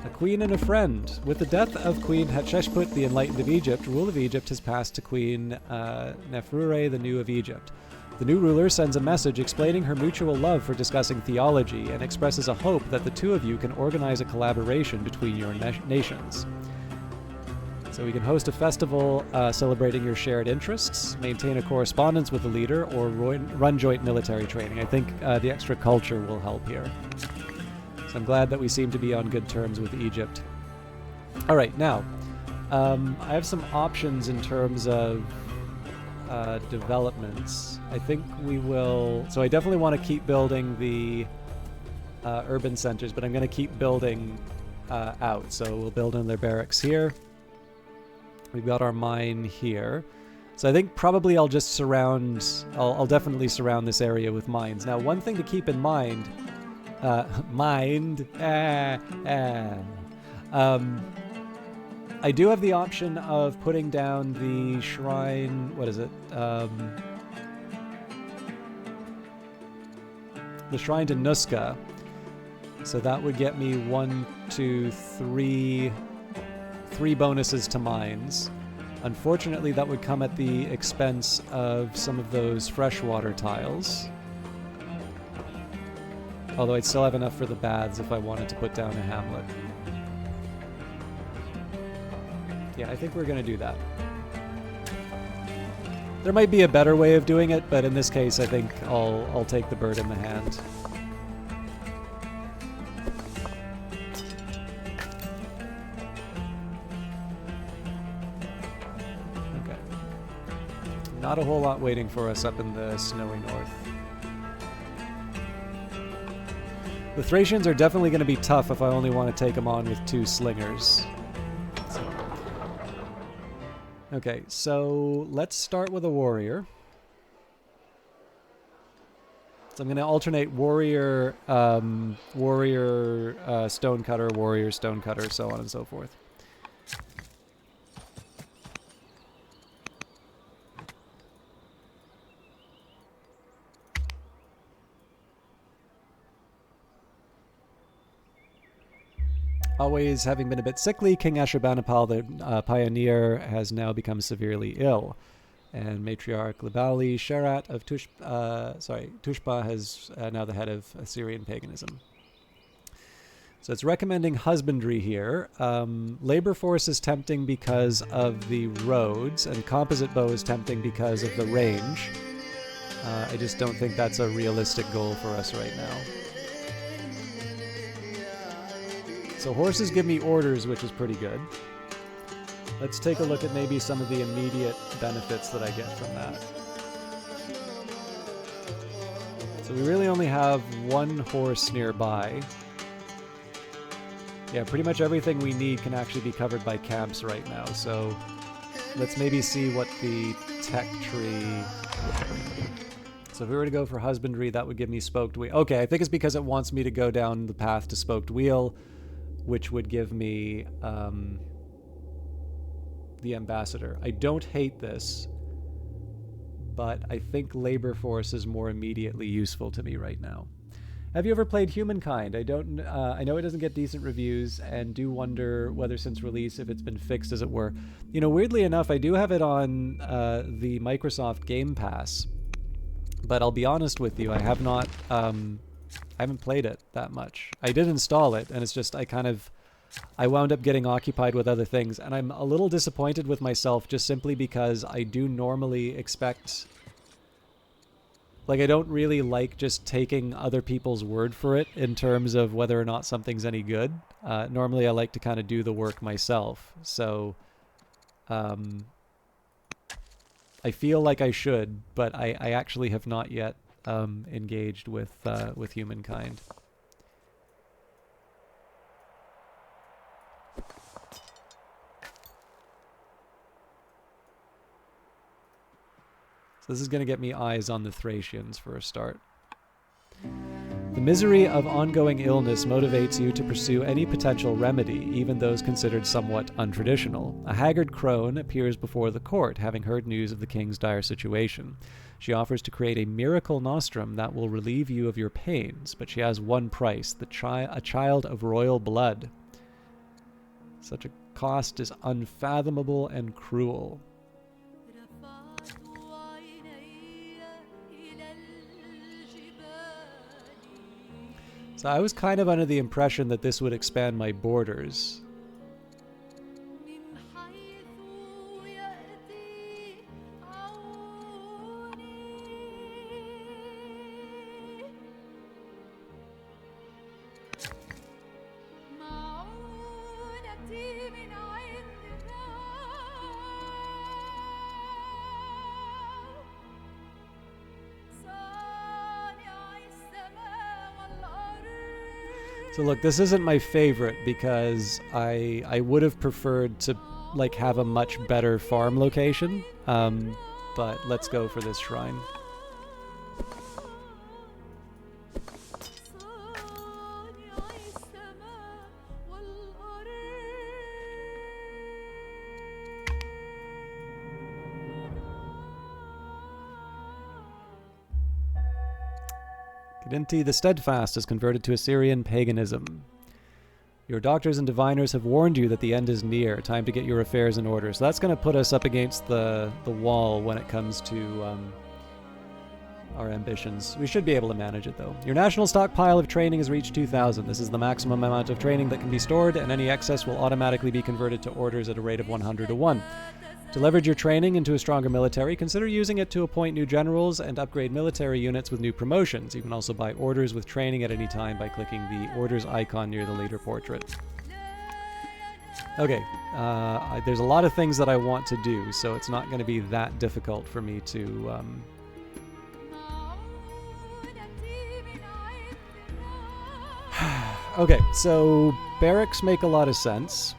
A queen and a friend. With the death of Queen Hatshepsut the Enlightened of Egypt, rule of Egypt has passed to Queen Neferure the New of Egypt. The new ruler sends a message explaining her mutual love for discussing theology and expresses a hope that the two of you can organize a collaboration between your nations. So we can host a festival celebrating your shared interests, maintain a correspondence with the leader, or run joint military training. I think the extra culture will help here. So I'm glad that we seem to be on good terms with Egypt. All right, now, I have some options in terms of developments. I think we will... So I definitely want to keep building the urban centers, but I'm going to keep building out. So we'll build another barracks here. We've got our mine here. So I think probably I'll just surround... I'll definitely surround this area with mines. Now, one thing to keep in mind... I do have the option of putting down the shrine... What is it? The shrine to Nuska. So that would get me 1, 2, 3... 3 bonuses to mines. Unfortunately, that would come at the expense of some of those freshwater tiles. Although I'd still have enough for the baths if I wanted to put down a hamlet. Yeah, I think we're going to do that. There might be a better way of doing it, but in this case, I think I'll take the bird in the hand. Not a whole lot waiting for us up in the snowy north. The Thracians are definitely going to be tough if I only want to take them on with 2 slingers. Okay, so let's start with a warrior. So I'm going to alternate warrior, stonecutter, warrior, stonecutter, so on and so forth. Always having been a bit sickly, King Ashurbanipal, the pioneer, has now become severely ill. And Matriarch Libali Sharat of Tushpa is now the head of Assyrian paganism. So it's recommending husbandry here. Labor force is tempting because of the roads, and composite bow is tempting because of the range. I just don't think that's a realistic goal for us right now. So horses give me orders, which is pretty good. Let's take a look at maybe some of the immediate benefits that I get from that. So we really only have 1 horse nearby. Yeah, pretty much everything we need can actually be covered by camps right now. So let's maybe see what the tech tree... So if we were to go for husbandry, that would give me spoked wheel. Okay, I think it's because it wants me to go down the path to spoked wheel, which would give me the ambassador. I don't hate this, but I think labor force is more immediately useful to me right now. Have you ever played Humankind? I know it doesn't get decent reviews, and do wonder whether since release if it's been fixed, as it were. You know, weirdly enough, I do have it on the Microsoft Game Pass, but I'll be honest with you, I have not... I haven't played it that much. I did install it, and it's just I wound up getting occupied with other things, and I'm a little disappointed with myself just simply because I do normally expect Like, I don't really like just taking other people's word for it in terms of whether or not something's any good. Normally, I like to kind of do the work myself. So, I feel like I should, but I actually have not yet engaged with humankind. So this is going to get me eyes on the Thracians for a start. The misery of ongoing illness motivates you to pursue any potential remedy, even those considered somewhat untraditional. A haggard crone appears before the court, having heard news of the king's dire situation. She offers to create a miracle nostrum that will relieve you of your pains, but she has one price, a child of royal blood. Such a cost is unfathomable and cruel. So I was kind of under the impression that this would expand my borders. So look, this isn't my favorite because I would have preferred to like have a much better farm location, but let's go for this shrine. Gidinti the Steadfast is converted to Assyrian paganism. Your doctors and diviners have warned you that the end is near. Time to get your affairs in order. So that's going to put us up against the wall when it comes to our ambitions. We should be able to manage it, though. Your national stockpile of training has reached 2,000. This is the maximum amount of training that can be stored, and any excess will automatically be converted to orders at a rate of 100 to 1. To leverage your training into a stronger military, consider using it to appoint new generals and upgrade military units with new promotions. You can also buy orders with training at any time by clicking the orders icon near the leader portrait. Okay, there's a lot of things that I want to do, so it's not going to be that difficult for me to... Okay, so barracks make a lot of sense.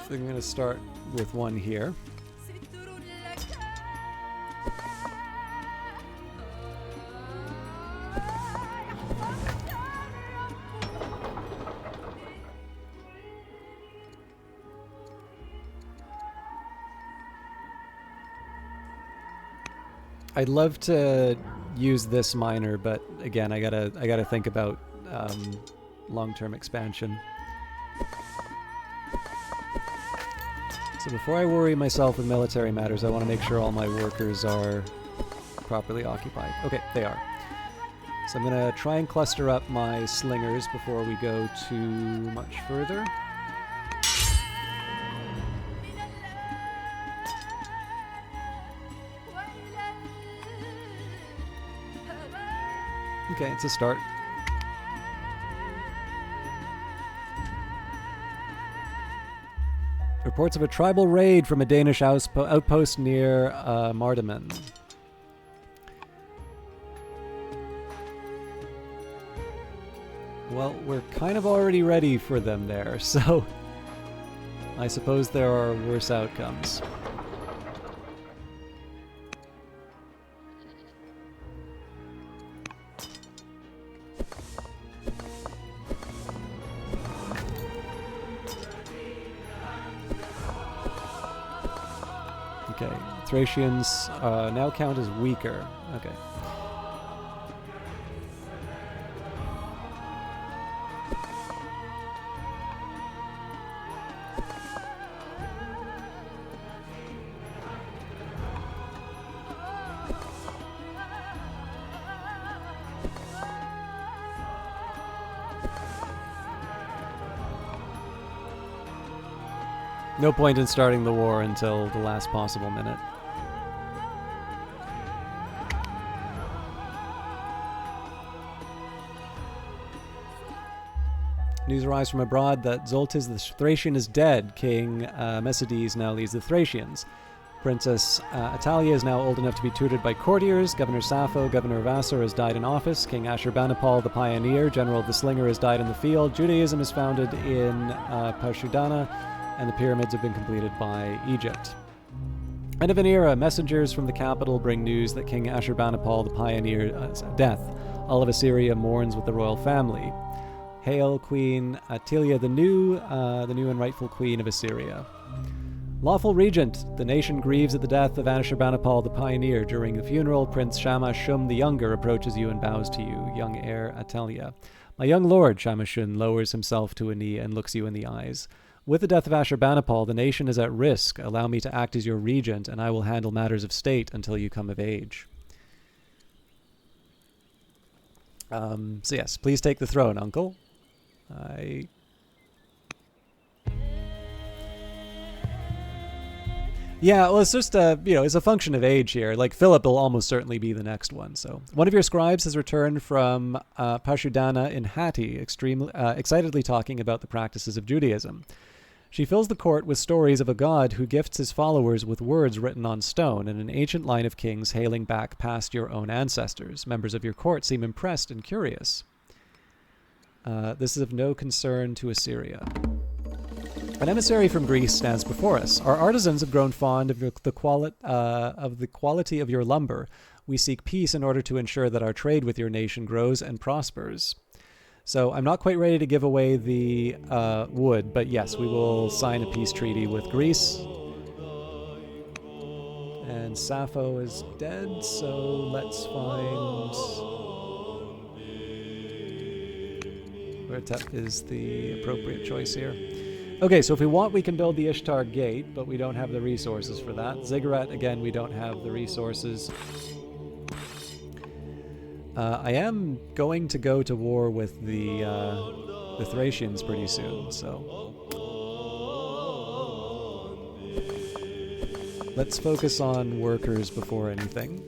So I'm going to start with one here. I'd love to use this miner, but again, I gotta think about long-term expansion. So before I worry myself with military matters, I want to make sure all my workers are properly occupied. Okay, they are. So I'm going to try and cluster up my slingers before we go too much further. Okay, it's a start. Reports of a tribal raid from a Danish outpost near Mardaman. Well, we're kind of already ready for them there, so I suppose there are worse outcomes. Okay, Thracians now count as weaker. Okay. No point in starting the war until the last possible minute. News arrives from abroad that Zoltis the Thracian is dead. King Mesides now leads the Thracians. Princess Atalia is now old enough to be tutored by courtiers. Governor Sappho, Governor Vassar, has died in office. King Ashurbanipal the Pioneer, General of the Slinger, has died in the field. Judaism is founded in Pashudana, and the pyramids have been completed by Egypt. End of an era. Messengers from the capital bring news that King Ashurbanipal the Pioneer's death. All of Assyria mourns with the royal family. Hail Queen Atilia, the new and rightful queen of Assyria. Lawful regent, the nation grieves at the death of Ashurbanipal the Pioneer. During the funeral, Prince Shama-Shum the Younger approaches you and bows to you, young heir Atalia. My young lord, Shama-Shum lowers himself to a knee and looks you in the eyes. With the death of Ashurbanipal, the nation is at risk. Allow me to act as your regent, and I will handle matters of state until you come of age. So yes, please take the throne, uncle. Yeah, well, it's just it's a function of age here. Like Philip will almost certainly be the next one. So one of your scribes has returned from Pashudana in Hatti, excitedly talking about the practices of Judaism. She fills the court with stories of a god who gifts his followers with words written on stone and an ancient line of kings hailing back past your own ancestors. Members of your court seem impressed and curious. This is of no concern to Assyria. An emissary from Greece stands before us. Our artisans have grown fond of the quality of your lumber. We seek peace in order to ensure that our trade with your nation grows and prospers. So I'm not quite ready to give away the wood, but yes, we will sign a peace treaty with Greece. And Sappho is dead, so let's find... Wertep is the appropriate choice here. Okay, so if we want, we can build the Ishtar Gate, but we don't have the resources for that. Ziggurat, again, we don't have the resources. I am going to go to war with the Thracians pretty soon, so... Let's focus on workers before anything.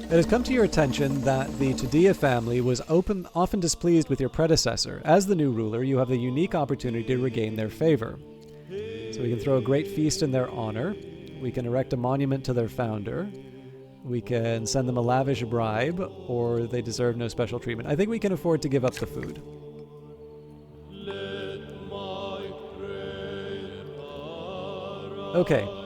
It has come to your attention that the Tudia family was often displeased with your predecessor. As the new ruler, you have the unique opportunity to regain their favor. So we can throw a great feast in their honor. We can erect a monument to their founder. We can send them a lavish bribe, or they deserve no special treatment. I think we can afford to give up the food. Okay.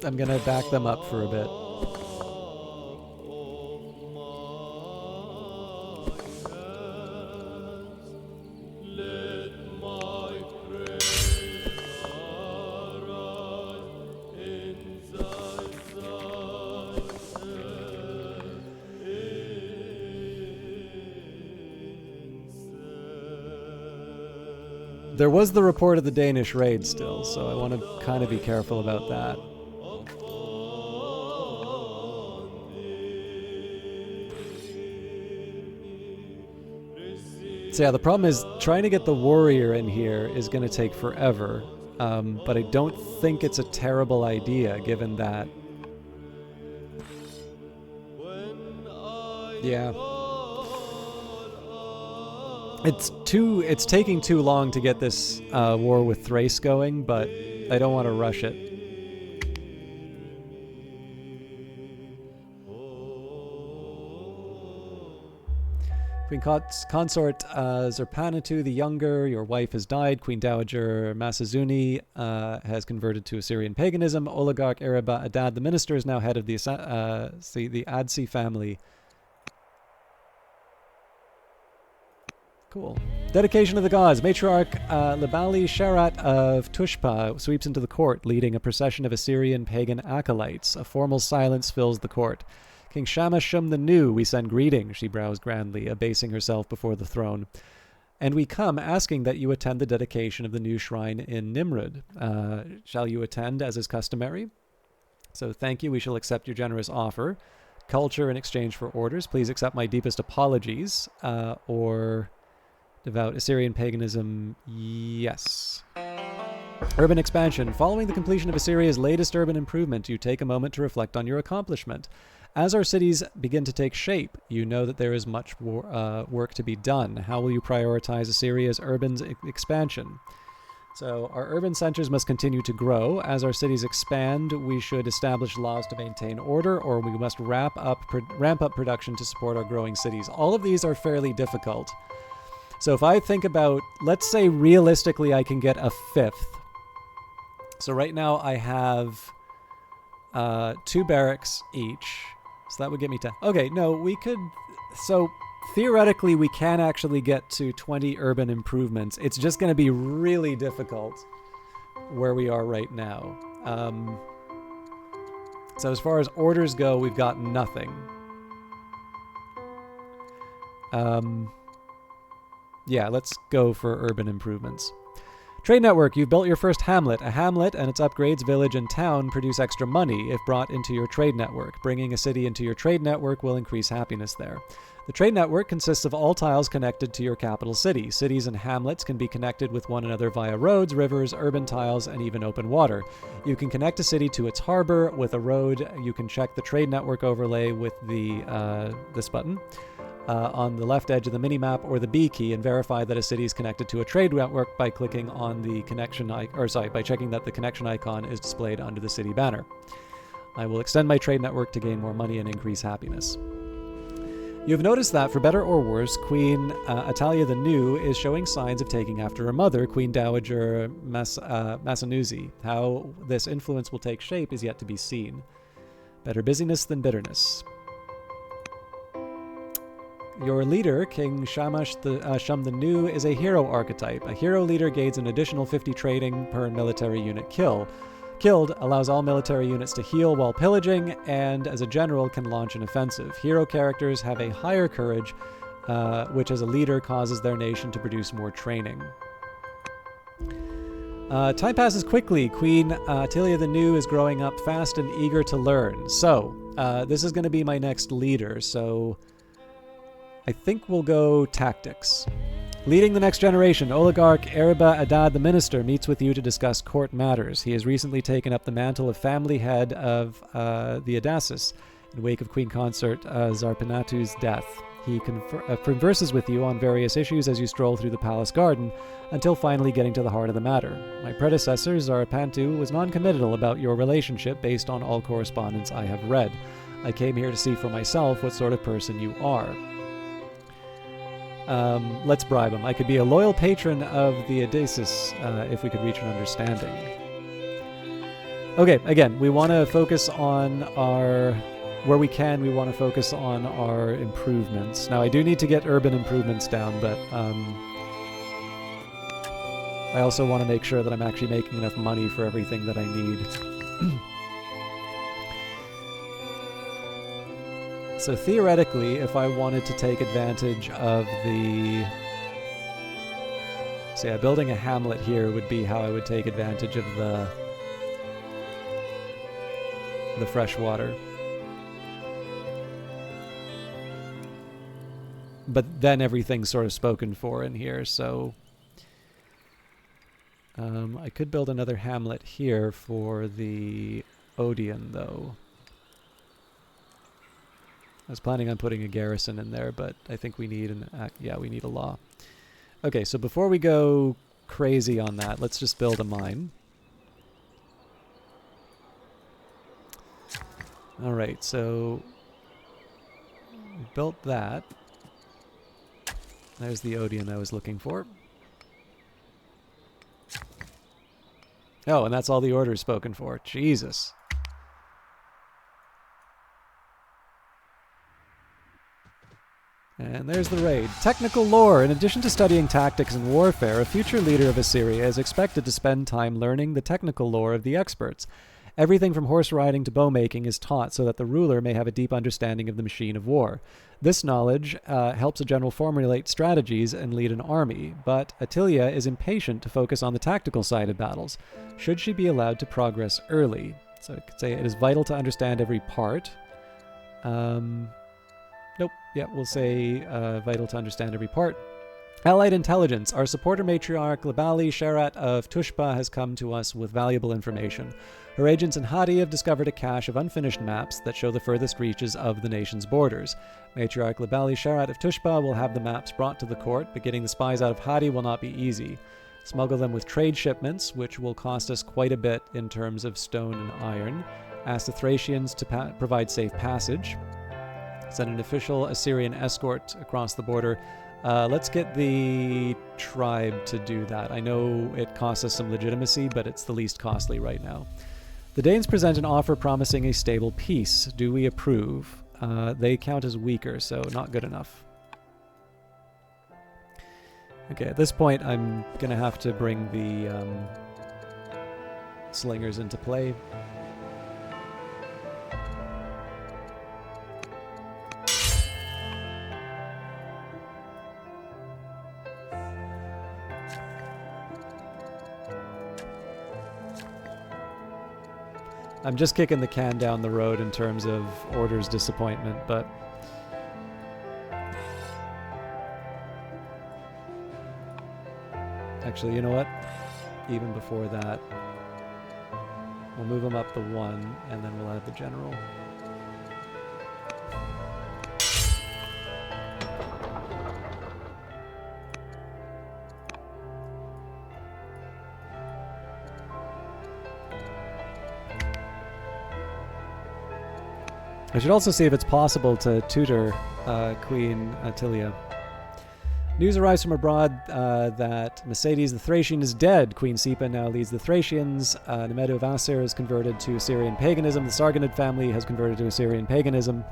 I'm gonna back them up for a bit. There was the report of the Danish raid still, so I want to kind of be careful about that. So yeah, the problem is trying to get the warrior in here is going to take forever, but I don't think it's a terrible idea given that... Yeah. It's taking too long to get this war with Thrace going, but I don't want to rush it. Queen Consort Zerpanatu the Younger, your wife has died. Queen Dowager Masazuni has converted to Assyrian paganism. Oligarch Ereba Adad the Minister is now head of the Adsi family. Cool. Dedication of the gods. Matriarch Libali Sharat of Tushpa sweeps into the court, leading a procession of Assyrian pagan acolytes. A formal silence fills the court. King Shamash Shum the New, we send greeting, she bows grandly, abasing herself before the throne. And we come asking that you attend the dedication of the new shrine in Nimrud. Shall you attend as is customary? So thank you, we shall accept your generous offer. Culture in exchange for orders. Please accept my deepest apologies. Or devout Assyrian paganism, yes. Urban expansion. Following the completion of Assyria's latest urban improvement, you take a moment to reflect on your accomplishment. As our cities begin to take shape, you know that there is much work to be done. How will you prioritize Assyria's urban expansion? So our urban centers must continue to grow. As our cities expand, we should establish laws to maintain order, or we must ramp up production to support our growing cities. All of these are fairly difficult. So if I think about, let's say realistically I can get a fifth. So right now I have 2 barracks each. So that would get me 10. Okay, no, we could... So theoretically we can actually get to 20 urban improvements. It's just going to be really difficult where we are right now. So as far as orders go, we've got nothing. Yeah, let's go for urban improvements. Trade network, you've built your first hamlet. A hamlet and its upgrades, village and town, produce extra money if brought into your trade network. Bringing a city into your trade network will increase happiness there. The trade network consists of all tiles connected to your capital city. Cities and hamlets can be connected with one another via roads, rivers, urban tiles, and even open water. You can connect a city to its harbor with a road. You can check the trade network overlay with this button. On the left edge of the minimap or the B key, and verify that a city is connected to a trade network by clicking on the connection by checking that the connection icon is displayed under the city banner. I will extend my trade network to gain more money and increase happiness. You've noticed that, for better or worse, Queen Atalia the New is showing signs of taking after her mother, Queen Dowager Masanusi. How this influence will take shape is yet to be seen. Better busyness than bitterness. Your leader, King Shamash Shum the New, is a hero archetype. A hero leader gains an additional 50 trading per military unit killed, allows all military units to heal while pillaging, and as a general can launch an offensive. Hero characters have a higher courage, which as a leader causes their nation to produce more training. Time passes quickly. Queen Tilia the New is growing up fast and eager to learn. So, this is going to be my next leader, so I think we'll go tactics. Leading the next generation, Oligarch Eriba Adad the Minister meets with you to discuss court matters. He has recently taken up the mantle of family head of the Adasis in wake of Queen Consort Zarpanatu's death. He converses with you on various issues as you stroll through the palace garden, until finally getting to the heart of the matter. My predecessor, Zarpantu, was non-committal about your relationship based on all correspondence I have read. I came here to see for myself what sort of person you are. Let's bribe him. I could be a loyal patron of the Adasis if we could reach an understanding. Okay, again, we want to focus on our... Where we can, we want to focus on our improvements. Now, I do need to get urban improvements down, but I also want to make sure that I'm actually making enough money for everything that I need. So theoretically, if I wanted to take advantage of the... So yeah, building a hamlet here would be how I would take advantage of the fresh water. But then everything's sort of spoken for in here, so... I could build another hamlet here for the Odeon, though. I was planning on putting a garrison in there, but I think we need we need a law. Okay, so before we go crazy on that, let's just build a mine. Alright, so we built that. There's the Odeon I was looking for. Oh, and that's all the orders spoken for. Jesus. And there's the raid. Technical lore. In addition to studying tactics and warfare, a future leader of Assyria is expected to spend time learning the technical lore of the experts. Everything from horse riding to bow making is taught so that the ruler may have a deep understanding of the machine of war. This knowledge helps a general formulate strategies and lead an army, but Attilia is impatient to focus on the tactical side of battles. Should she be allowed to progress early? So I could say it is vital to understand every part. Nope. Yeah, we'll say vital to understand every part. Allied intelligence. Our supporter matriarch Labali Sherat of Tushpa has come to us with valuable information. Her agents in Hadi have discovered a cache of unfinished maps that show the furthest reaches of the nation's borders. Matriarch Labali Sherat of Tushpa will have the maps brought to the court, but getting the spies out of Hadi will not be easy. Smuggle them with trade shipments, which will cost us quite a bit in terms of stone and iron. Ask the Thracians to provide safe passage. Send an official Assyrian escort across the border. Let's get the tribe to do that. I know it costs us some legitimacy, but it's the least costly right now. The Danes present an offer promising a stable peace. Do we approve? They count as weaker, so not good enough. Okay, at this point, I'm going to have to bring the slingers into play. I'm just kicking the can down the road in terms of Order's disappointment, but actually, you know what? Even before that, we'll move him up the 1, and then we'll add the general. I should also see if it's possible to tutor Queen Attilia. News arrives from abroad that Mercedes the Thracian is dead. Queen Sipa now leads the Thracians. Nemedu of Aser is converted to Assyrian paganism. The Sargonid family has converted to Assyrian paganism.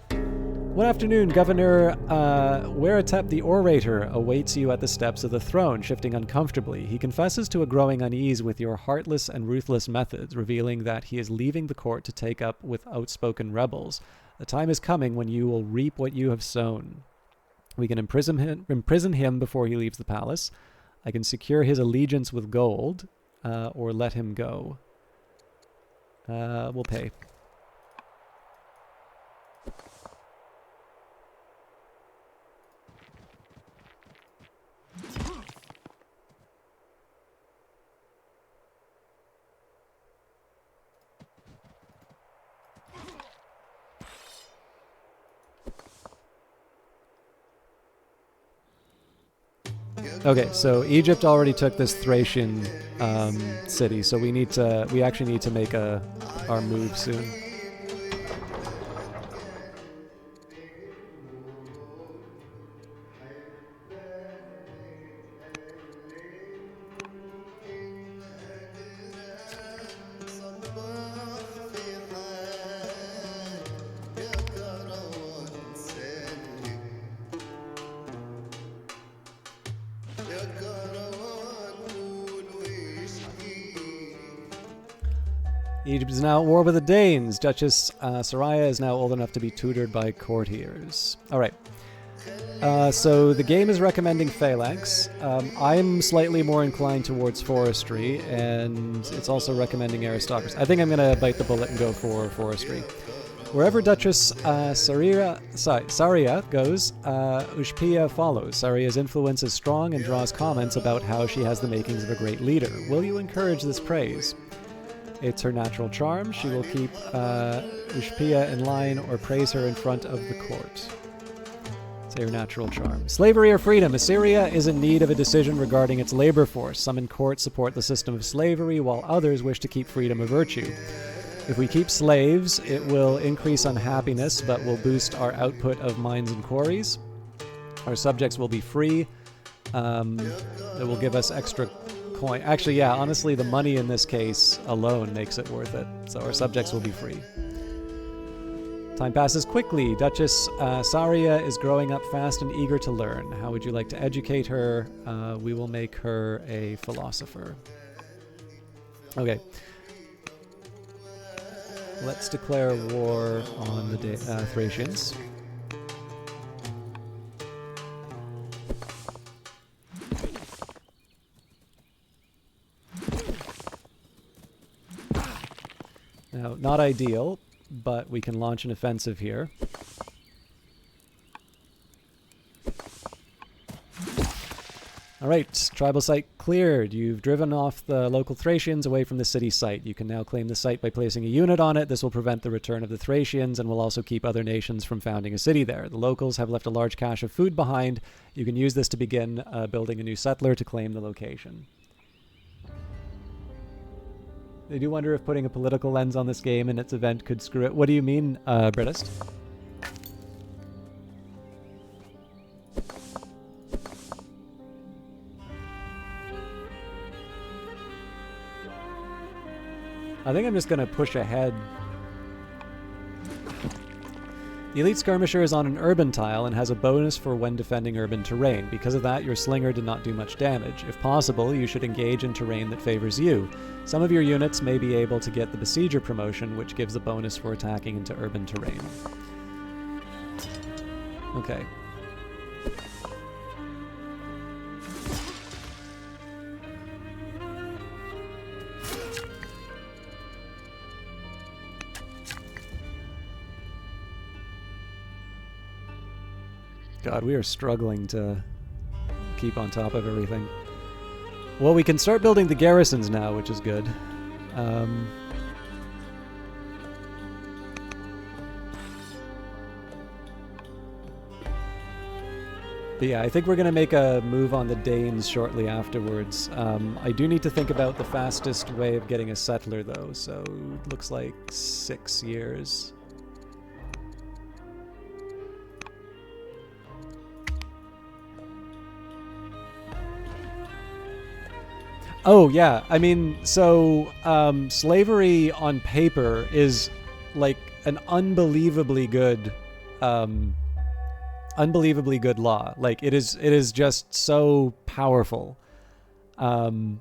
One afternoon, Governor Weretep the Orator awaits you at the steps of the throne, shifting uncomfortably. He confesses to a growing unease with your heartless and ruthless methods, revealing that he is leaving the court to take up with outspoken rebels. The time is coming when you will reap what you have sown. We can imprison him before he leaves the palace. I can secure his allegiance with gold, or let him go. We'll pay. Okay, so Egypt already took this Thracian city, so we actually need to make our move soon. Egypt is now at war with the Danes. Duchess Saraya is now old enough to be tutored by courtiers. All right. So the game is recommending phalanx. I'm slightly more inclined towards forestry, and it's also recommending aristocracy. I think I'm going to bite the bullet and go for forestry. Wherever Duchess Saria goes, Ushpia follows. Saria's influence is strong and draws comments about how she has the makings of a great leader. Will you encourage this praise? It's her natural charm. She will keep Ushpia in line or praise her in front of the court. Say her natural charm. Slavery or freedom? Assyria is in need of a decision regarding its labor force. Some in court support the system of slavery, while others wish to keep freedom a virtue. If we keep slaves, it will increase unhappiness, but will boost our output of mines and quarries. Our subjects will be free. It will give us extra coin. Actually, yeah, honestly, the money in this case alone makes it worth it. So our subjects will be free. Time passes quickly. Duchess Saria is growing up fast and eager to learn. How would you like to educate her? We will make her a philosopher. Okay. Let's declare war on the Thracians. Now, not ideal, but we can launch an offensive here. Alright, tribal site cleared. You've driven off the local Thracians away from the city site. You can now claim the site by placing a unit on it. This will prevent the return of the Thracians and will also keep other nations from founding a city there. The locals have left a large cache of food behind. You can use this to begin building a new settler to claim the location. I do wonder if putting a political lens on this game and its event could screw it. What do you mean, Britist? I think I'm just going to push ahead. The elite skirmisher is on an urban tile and has a bonus for when defending urban terrain. Because of that, your slinger did not do much damage. If possible, you should engage in terrain that favors you. Some of your units may be able to get the besieger promotion, which gives a bonus for attacking into urban terrain. Okay. God, we are struggling to keep on top of everything. Well, we can start building the garrisons now, which is good. But yeah, I think we're going to make a move on the Danes shortly afterwards. I do need to think about the fastest way of getting a settler, though, so it looks like 6 years. Oh, yeah. I mean, so slavery on paper is like an unbelievably good law. Like it is just so powerful. And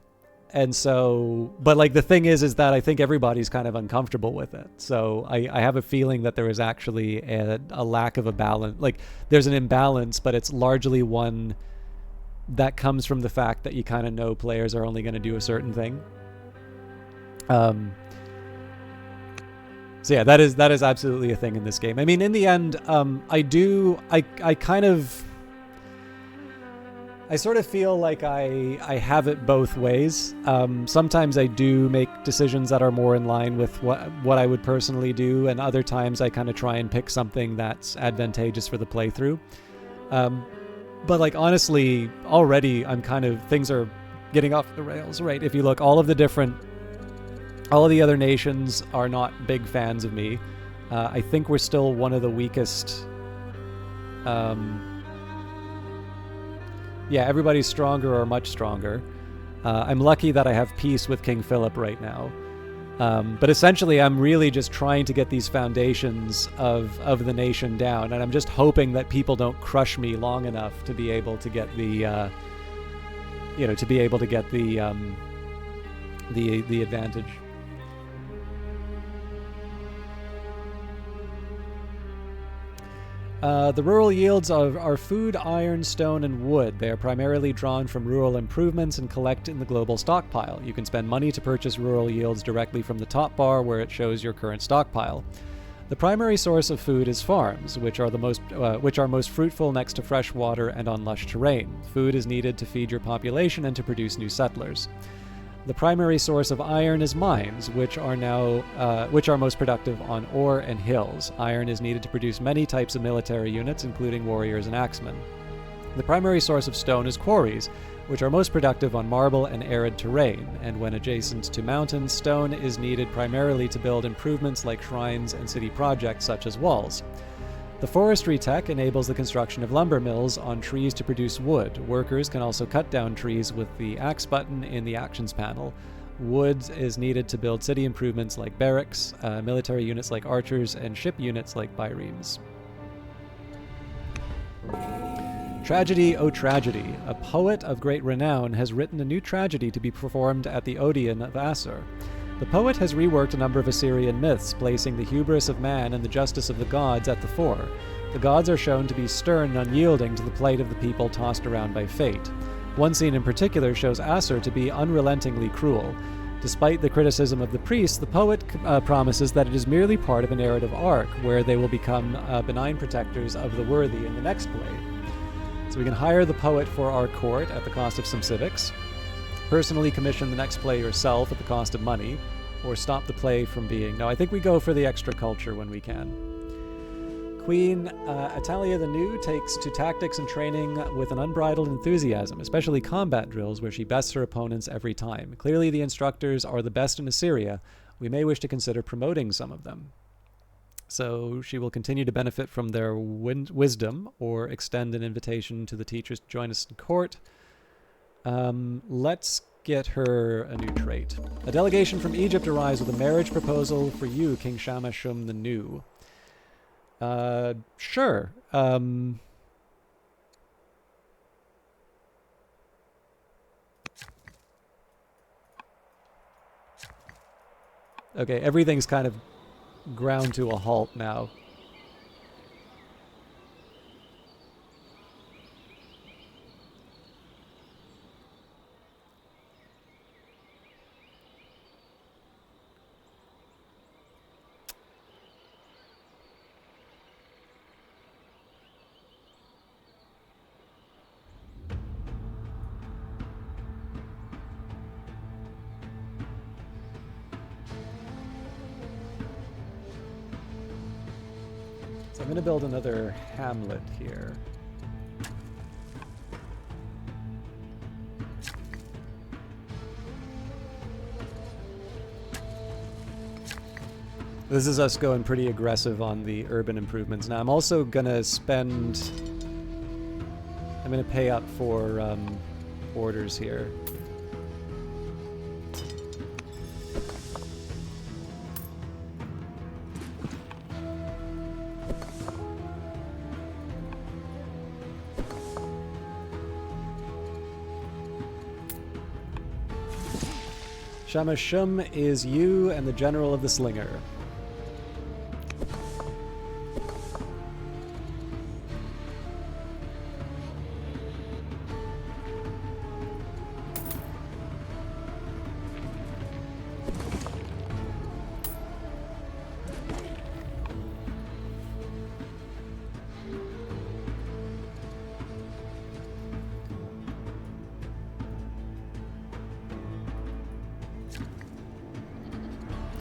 so, but like the thing is that I think everybody's kind of uncomfortable with it. So I have a feeling that there is actually a lack of a balance. Like there's an imbalance, but it's largely one that comes from the fact that you kind of know players are only going to do a certain thing. So yeah, that is absolutely a thing in this game. I mean, in the end, I sort of feel like I have it both ways. Sometimes I do make decisions that are more in line with what I would personally do, and other times I kind of try and pick something that's advantageous for the playthrough. But like honestly, already things are getting off the rails, right? If you look, all of the other nations are not big fans of me. I think we're still one of the weakest. Yeah, everybody's stronger or much stronger. I'm lucky that I have peace with King Philip right now. But essentially, I'm really just trying to get these foundations of the nation down, and I'm just hoping that people don't crush me long enough to be able to get the advantage. The rural yields are food, iron, stone, and wood. They are primarily drawn from rural improvements and collect in the global stockpile. You can spend money to purchase rural yields directly from the top bar where it shows your current stockpile. The primary source of food is farms, which are most fruitful next to fresh water and on lush terrain. Food is needed to feed your population and to produce new settlers. The primary source of iron is mines, which are most productive on ore and hills. Iron is needed to produce many types of military units, including warriors and axemen. The primary source of stone is quarries, which are most productive on marble and arid terrain, and when adjacent to mountains, stone is needed primarily to build improvements like shrines and city projects such as walls. The forestry tech enables the construction of lumber mills on trees to produce wood. Workers can also cut down trees with the axe button in the actions panel. Wood is needed to build city improvements like barracks, military units like archers, and ship units like biremes. Tragedy, O tragedy! A poet of great renown has written a new tragedy to be performed at the Odeon of Assur. The poet has reworked a number of Assyrian myths, placing the hubris of man and the justice of the gods at the fore. The gods are shown to be stern and unyielding to the plight of the people tossed around by fate. One scene in particular shows Assur to be unrelentingly cruel. Despite the criticism of the priests, the poet promises that it is merely part of a narrative arc, where they will become benign protectors of the worthy in the next play. So we can hire the poet for our court at the cost of some civics, personally commission the next play yourself at the cost of money, or stop the play from being... No, I think we go for the extra culture when we can. Queen Atalia the New takes to tactics and training with an unbridled enthusiasm, especially combat drills where she bests her opponents every time. Clearly the instructors are the best in Assyria. We may wish to consider promoting some of them. So she will continue to benefit from their wisdom or extend an invitation to the teachers to join us in court. Let's get her a new trait. A delegation from Egypt arrives with a marriage proposal for you, King Shama-Shum the New. Sure. Okay, everything's kind of ground to a halt now. So I'm going to build another hamlet here. This is us going pretty aggressive on the urban improvements. Now I'm also going to spend... I'm going to pay up for orders here. Shama-Shum is you and the general of the Slinger.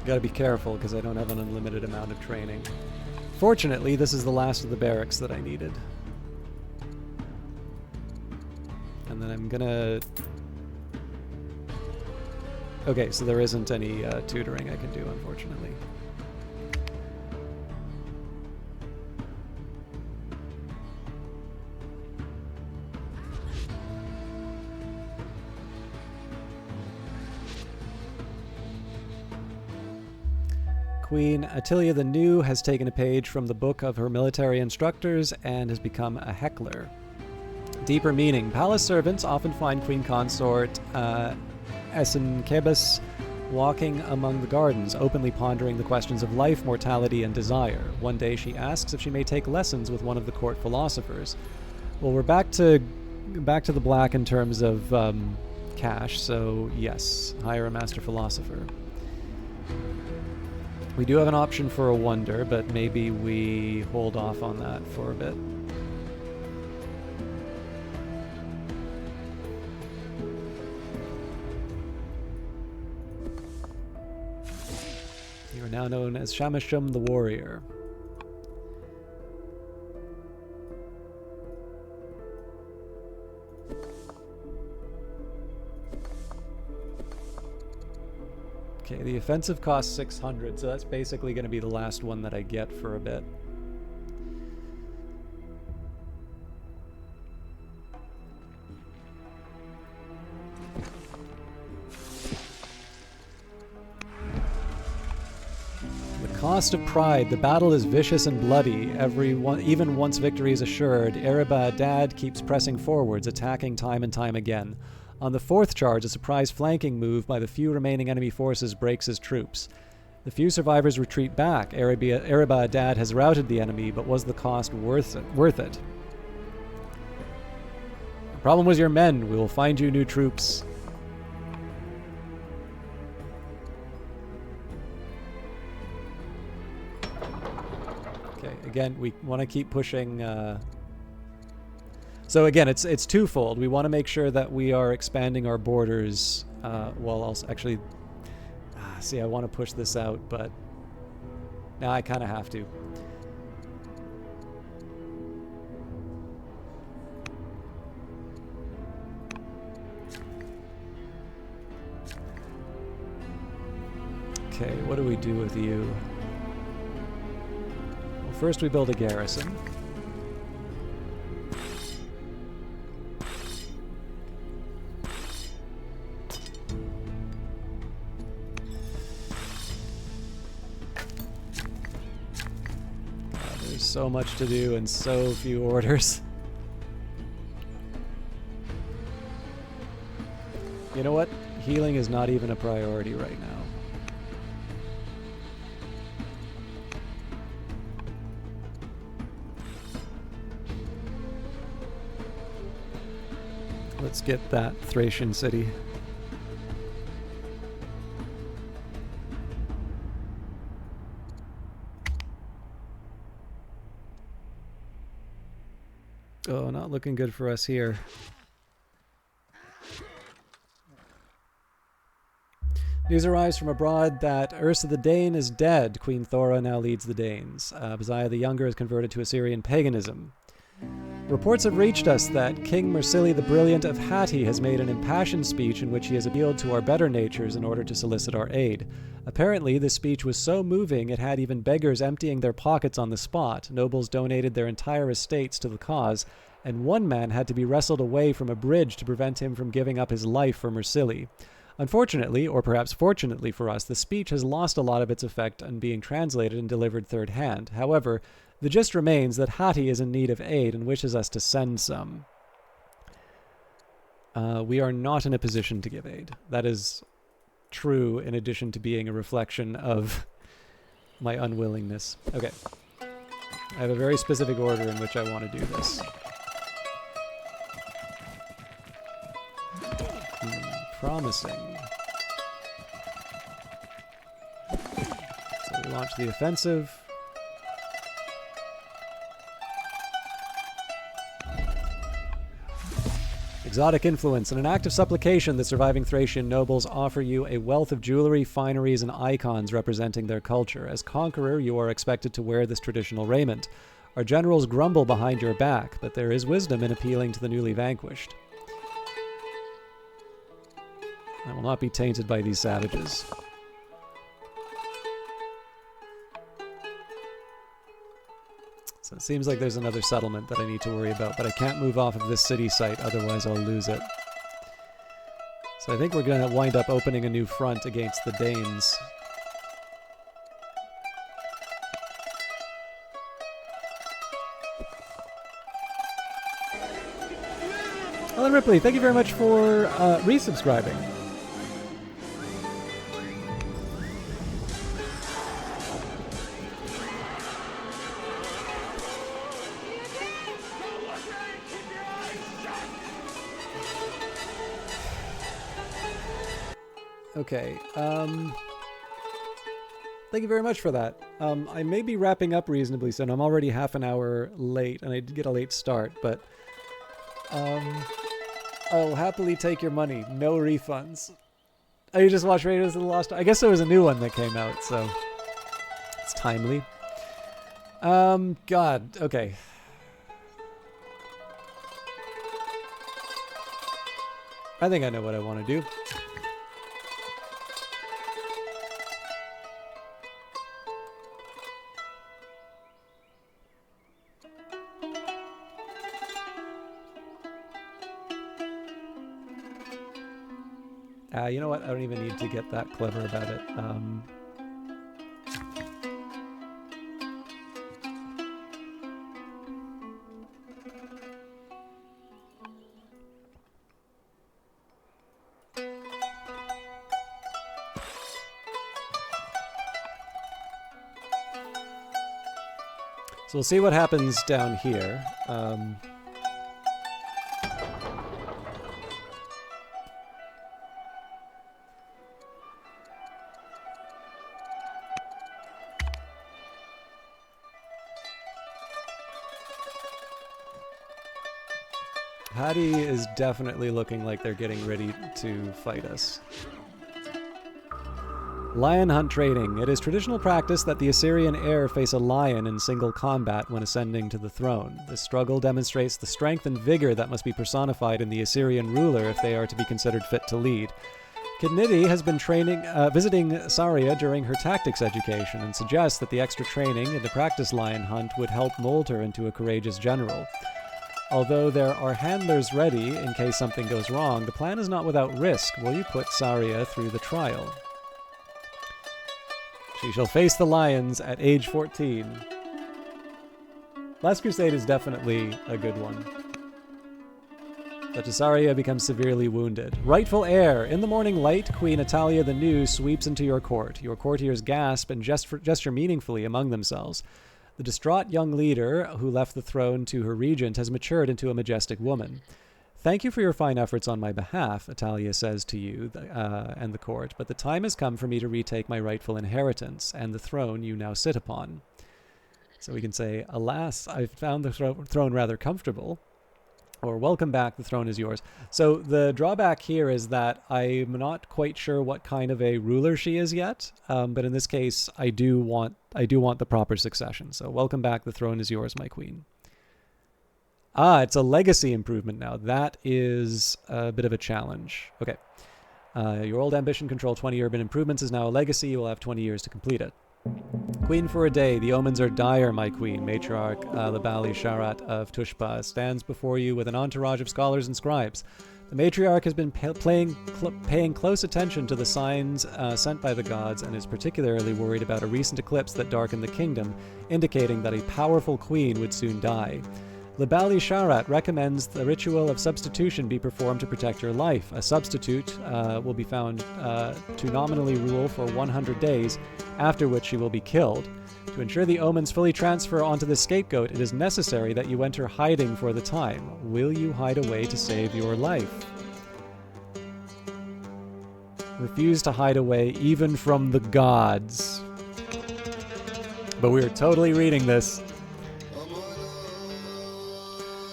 Gotta be careful because I don't have an unlimited amount of training. Fortunately, this is the last of the barracks that I needed. And then I'm gonna... Okay, so there isn't any tutoring I can do, unfortunately. Queen Atalia the New has taken a page from the book of her military instructors and has become a heckler. Deeper meaning. Palace servants often find Queen Consort Esenkebus walking among the gardens, openly pondering the questions of life, mortality, and desire. One day she asks if she may take lessons with one of the court philosophers. Well, we're back to the black in terms of cash, so yes, hire a master philosopher. We do have an option for a wonder, but maybe we hold off on that for a bit. You are now known as Shama-Shum the Warrior. Okay, the offensive costs 600, so that's basically going to be the last one that I get for a bit. cost of pride, the battle is vicious and bloody. Even once victory is assured, Ereba-Dad keeps pressing forwards, attacking time and time again. On the fourth charge, a surprise flanking move by the few remaining enemy forces breaks his troops. The few survivors retreat back. Ereba-Dad has routed the enemy, but was the cost worth it? The problem was your men. We will find you new troops. Okay, again, we want to keep pushing... So again, it's twofold. We want to make sure that we are expanding our borders while also... Actually, see, I want to push this out, but now I kind of have to. Okay, what do we do with you? Well, first we build a garrison. So much to do and so few orders. You know what? Healing is not even a priority right now. Let's get that Thracian city. Oh, not looking good for us here. News arrives from abroad that Ursa the Dane is dead. Queen Thora now leads the Danes. Baziah the Younger is converted to Assyrian paganism. Reports have reached us that King Mursili the Brilliant of Hatti has made an impassioned speech in which he has appealed to our better natures in order to solicit our aid. Apparently, this speech was so moving it had even beggars emptying their pockets on the spot. Nobles donated their entire estates to the cause, and one man had to be wrestled away from a bridge to prevent him from giving up his life for Mursili. Unfortunately, or perhaps fortunately for us, the speech has lost a lot of its effect on being translated and delivered third hand. However, the gist remains that Hatti is in need of aid and wishes us to send some. We are not in a position to give aid. That is true in addition to being a reflection of my unwillingness. Okay. I have a very specific order in which I want to do this. Promising. So we launch the offensive. Exotic influence. In an act of supplication, the surviving Thracian nobles offer you a wealth of jewelry, fineries, and icons representing their culture. As conqueror, you are expected to wear this traditional raiment. Our generals grumble behind your back, but there is wisdom in appealing to the newly vanquished. I will not be tainted by these savages. So it seems like there's another settlement that I need to worry about, but I can't move off of this city site, otherwise I'll lose it. So I think we're going to wind up opening a new front against the Danes. Alan Ripley, thank you very much for resubscribing. Okay, thank you very much for that. I may be wrapping up reasonably soon. I'm already half an hour late, and I did get a late start, but I'll happily take your money. No refunds. Oh, you just watched Raiders of the Lost Ark? I guess there was a new one that came out, so it's timely. God, okay. I think I know what I want to do. You know what? I don't even need to get that clever about it. So we'll see what happens down here. Hadi is definitely looking like they're getting ready to fight us. Lion hunt training. It is traditional practice that the Assyrian heir face a lion in single combat when ascending to the throne. This struggle demonstrates the strength and vigor that must be personified in the Assyrian ruler if they are to be considered fit to lead. Kidnidi has been visiting Saria during her tactics education and suggests that the extra training in the practice lion hunt would help mold her into a courageous general. Although there are handlers ready in case something goes wrong, the plan is not without risk. Will you put Saria through the trial? She shall face the lions at age 14. Last Crusade is definitely a good one. But Saria becomes severely wounded. Rightful heir. In the morning light, Queen Italia the New sweeps into your court. Your courtiers gasp and gesture meaningfully among themselves. The distraught young leader who left the throne to her regent has matured into a majestic woman. Thank you for your fine efforts on my behalf, Italia says to you and the court, but the time has come for me to retake my rightful inheritance and the throne you now sit upon. So we can say, alas, I found the throne rather comfortable, or welcome back, the throne is yours. So the drawback here is that I'm not quite sure what kind of a ruler she is yet, but in this case, I do want the proper succession. So welcome back, the throne is yours, my queen. It's a legacy improvement now. That is a bit of a challenge. Okay. Your old ambition, control 20 urban improvements, is now a legacy. You will have 20 years to complete it. Queen for a day. The omens are dire, my queen. Matriarch Labali Sharat of Tushpa stands before you with an entourage of scholars and scribes. The matriarch has been paying close attention to the signs sent by the gods and is particularly worried about a recent eclipse that darkened the kingdom, indicating that a powerful queen would soon die. Labali Sharat recommends the ritual of substitution be performed to protect your life. A substitute will be found to nominally rule for 100 days, after which she will be killed. To ensure the omens fully transfer onto the scapegoat, it is necessary that you enter hiding for the time. Will you hide away to save your life? Refuse to hide away even from the gods. But we are totally reading this.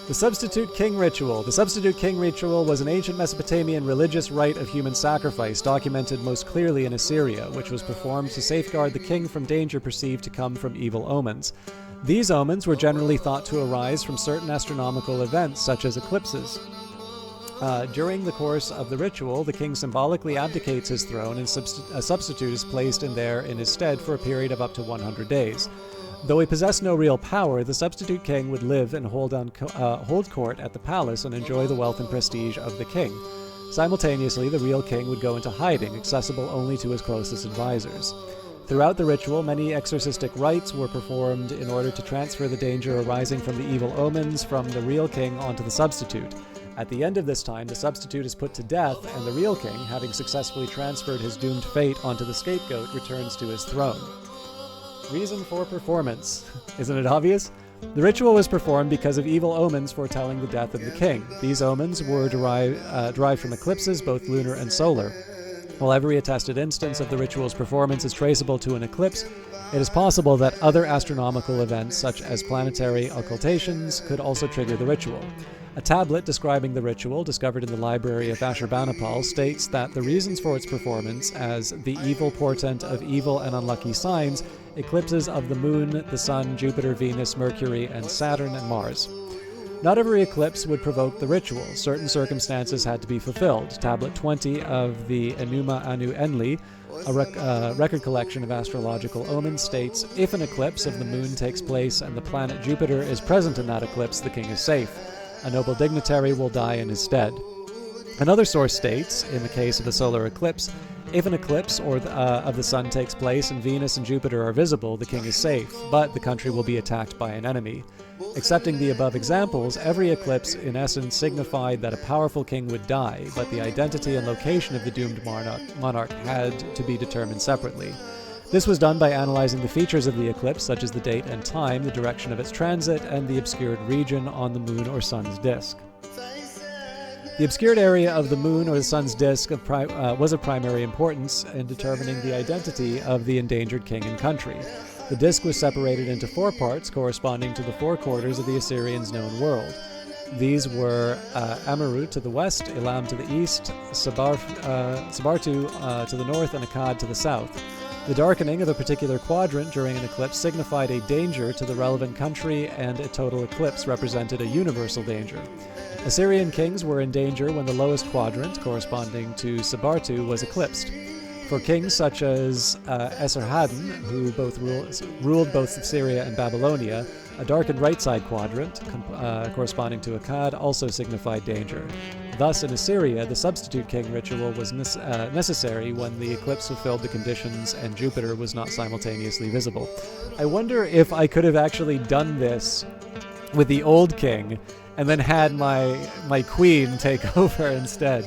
The Substitute King Ritual. The Substitute King Ritual was an ancient Mesopotamian religious rite of human sacrifice, documented most clearly in Assyria, which was performed to safeguard the king from danger perceived to come from evil omens. These omens were generally thought to arise from certain astronomical events, such as eclipses. During the course of the ritual, the king symbolically abdicates his throne and a substitute is placed in his stead for a period of up to 100 days. Though he possessed no real power, the substitute king would live and hold court at the palace and enjoy the wealth and prestige of the king. Simultaneously, the real king would go into hiding, accessible only to his closest advisors. Throughout the ritual, many exorcistic rites were performed in order to transfer the danger arising from the evil omens from the real king onto the substitute. At the end of this time, the substitute is put to death, and the real king, having successfully transferred his doomed fate onto the scapegoat, returns to his throne. Reason for performance. Isn't it obvious? The ritual was performed because of evil omens foretelling the death of the king. These omens were derived from eclipses, both lunar and solar. While every attested instance of the ritual's performance is traceable to an eclipse, it is possible that other astronomical events, such as planetary occultations, could also trigger the ritual. A tablet describing the ritual, discovered in the library of Ashurbanipal, states that the reasons for its performance as the evil portent of evil and unlucky signs, eclipses of the moon, the sun, Jupiter, Venus, Mercury, and Saturn and Mars. Not every eclipse would provoke the ritual. Certain circumstances had to be fulfilled. Tablet 20 of the Enuma Anu Enli, a record collection of astrological omens, states, if an eclipse of the moon takes place and the planet Jupiter is present in that eclipse, the king is safe. A noble dignitary will die in his stead. Another source states, in the case of a solar eclipse, if an eclipse of the sun takes place and Venus and Jupiter are visible, the king is safe, but the country will be attacked by an enemy. Accepting the above examples, every eclipse in essence signified that a powerful king would die, but the identity and location of the doomed monarch had to be determined separately. This was done by analyzing the features of the eclipse, such as the date and time, the direction of its transit, and the obscured region on the moon or sun's disk. The obscured area of the moon or the sun's disk was of primary importance in determining the identity of the endangered king and country. The disk was separated into 4 parts corresponding to the 4 quarters of the Assyrians' known world. These were Amurru to the west, Elam to the east, Sabartu to the north, and Akkad to the south. The darkening of a particular quadrant during an eclipse signified a danger to the relevant country, and a total eclipse represented a universal danger. Assyrian kings were in danger when the lowest quadrant, corresponding to Sabartu, was eclipsed. For kings such as Esarhaddon, who ruled both Syria and Babylonia, a darkened right-side quadrant, corresponding to Akkad, also signified danger. Thus, in Assyria, the substitute king ritual was necessary when the eclipse fulfilled the conditions and Jupiter was not simultaneously visible. I wonder if I could have actually done this with the old king and then had my queen take over instead.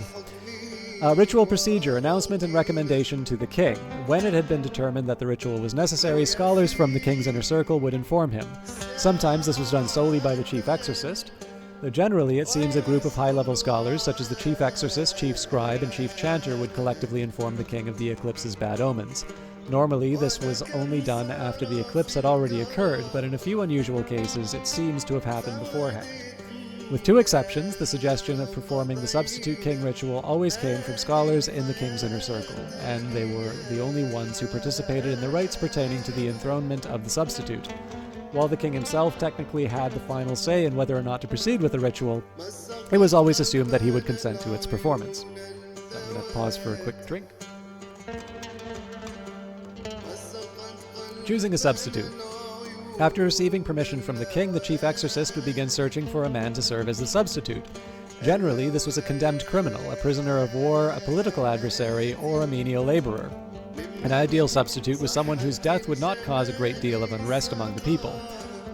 Ritual procedure, announcement and recommendation to the king. When it had been determined that the ritual was necessary, scholars from the king's inner circle would inform him. Sometimes this was done solely by the chief exorcist, though generally it seems a group of high-level scholars, such as the chief exorcist, chief scribe, and chief chanter, would collectively inform the king of the eclipse's bad omens. Normally, this was only done after the eclipse had already occurred, but in a few unusual cases, it seems to have happened beforehand. With 2 exceptions, the suggestion of performing the substitute king ritual always came from scholars in the king's inner circle, and they were the only ones who participated in the rites pertaining to the enthronement of the substitute. While the king himself technically had the final say in whether or not to proceed with the ritual, it was always assumed that he would consent to its performance. So I'm going to pause for a quick drink. Choosing a substitute. After receiving permission from the king, the chief exorcist would begin searching for a man to serve as the substitute. Generally, this was a condemned criminal, a prisoner of war, a political adversary, or a menial laborer. An ideal substitute was someone whose death would not cause a great deal of unrest among the people.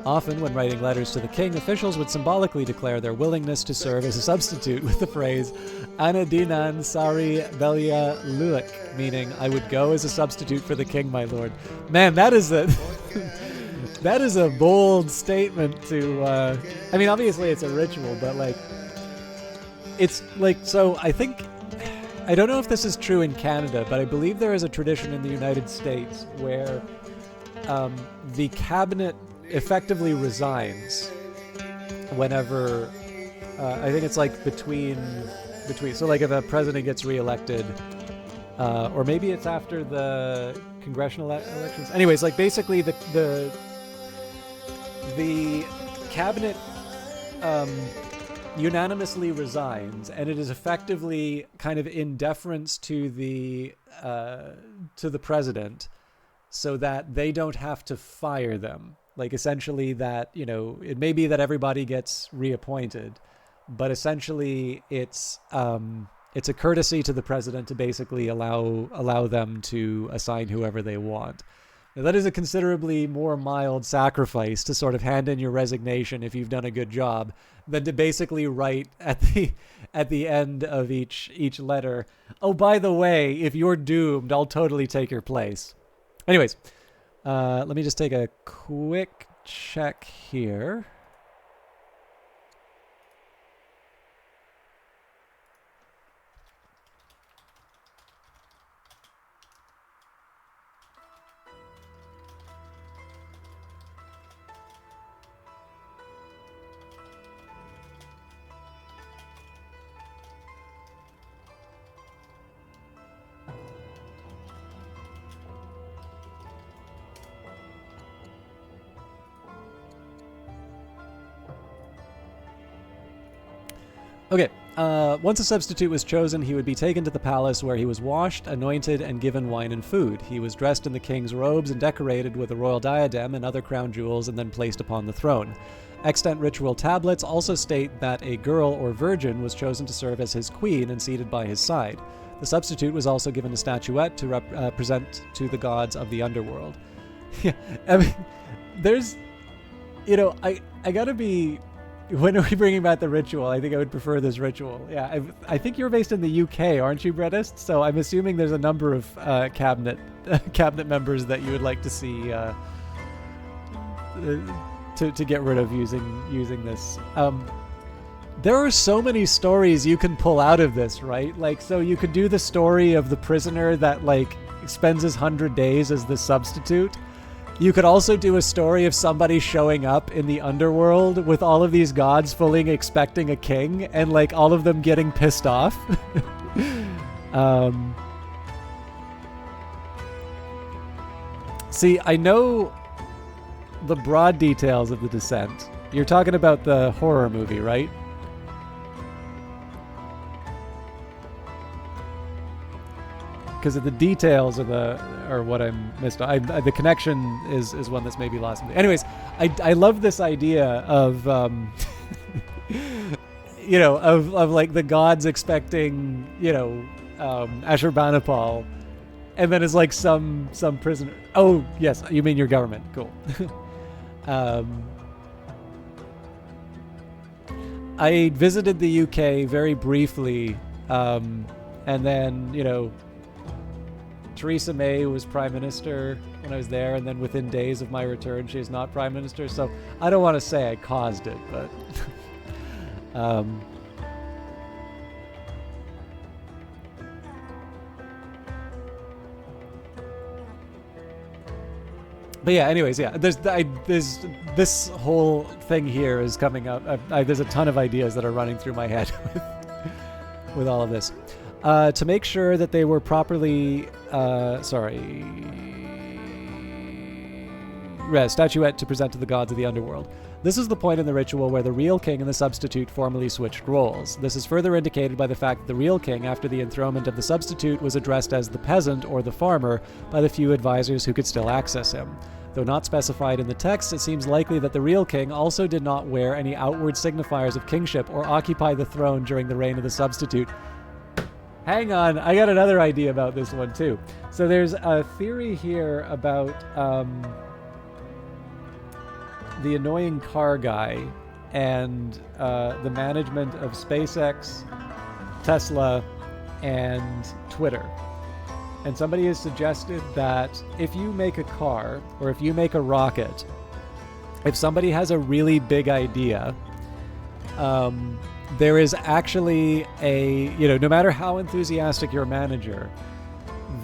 Often, when writing letters to the king, officials would symbolically declare their willingness to serve as a substitute with the phrase Anadinan Sari Belia Luik, meaning, I would go as a substitute for the king, my lord. Man, that is a... that is a bold statement to, I mean, obviously it's a ritual, but, it's, so I think, I don't know if this is true in Canada, but I believe there is a tradition in the United States where the cabinet effectively resigns whenever, I think it's, between, so, if a president gets reelected, or maybe it's after the congressional elections. Anyways, basically the cabinet unanimously resigns, and it is effectively kind of in deference to the president, so that they don't have to fire them. Essentially that, it may be that everybody gets reappointed, but essentially it's a courtesy to the president to basically allow them to assign whoever they want. Now, that is a considerably more mild sacrifice to sort of hand in your resignation if you've done a good job than to basically write at the end of each letter, oh, by the way, if you're doomed, I'll totally take your place. Anyways, let me just take a quick check here. Okay, once a substitute was chosen, he would be taken to the palace where he was washed, anointed, and given wine and food. He was dressed in the king's robes and decorated with a royal diadem and other crown jewels, and then placed upon the throne. Extant ritual tablets also state that a girl or virgin was chosen to serve as his queen and seated by his side. The substitute was also given a statuette to represent to the gods of the underworld. Yeah, I mean, there's, I gotta be When are we bringing back the ritual? I think I would prefer this ritual. Yeah, I think you're based in the UK, aren't you, Bredist? So I'm assuming there's a number of cabinet members that you would like to see to get rid of using this. There are so many stories you can pull out of this, right? Like, so you could do the story of the prisoner that like spends his 100 days as the substitute. You could also do a story of somebody showing up in the underworld with all of these gods fully expecting a king and like all of them getting pissed off. See, I know the broad details of The Descent. You're talking about the horror movie, right? Because the details are what I'm missed. The connection is one that's maybe lost. Anyways, I love this idea of of like the gods expecting Ashurbanipal, and then it's like some prisoner. Oh yes, you mean your government? Cool. I visited the UK very briefly, and then Theresa May was prime minister when I was there, and then within days of my return, she is not prime minister. So I don't want to say I caused it, but but yeah. Anyways, yeah. There's this whole thing here is coming up. There's a ton of ideas that are running through my head with all of this. To make sure that they were properly, statuette to present to the gods of the underworld. This is the point in the ritual where the real king and the substitute formally switched roles. This is further indicated by the fact that the real king, after the enthronement of the substitute, was addressed as the peasant or the farmer by the few advisors who could still access him. Though not specified in the text, it seems likely that the real king also did not wear any outward signifiers of kingship or occupy the throne during the reign of the substitute. Hang on, I got another idea about this one too. So there's a theory here about the annoying car guy and the management of SpaceX, Tesla, and Twitter. And somebody has suggested that if you make a car or if you make a rocket, if somebody has a really big idea, there is actually no matter how enthusiastic your manager,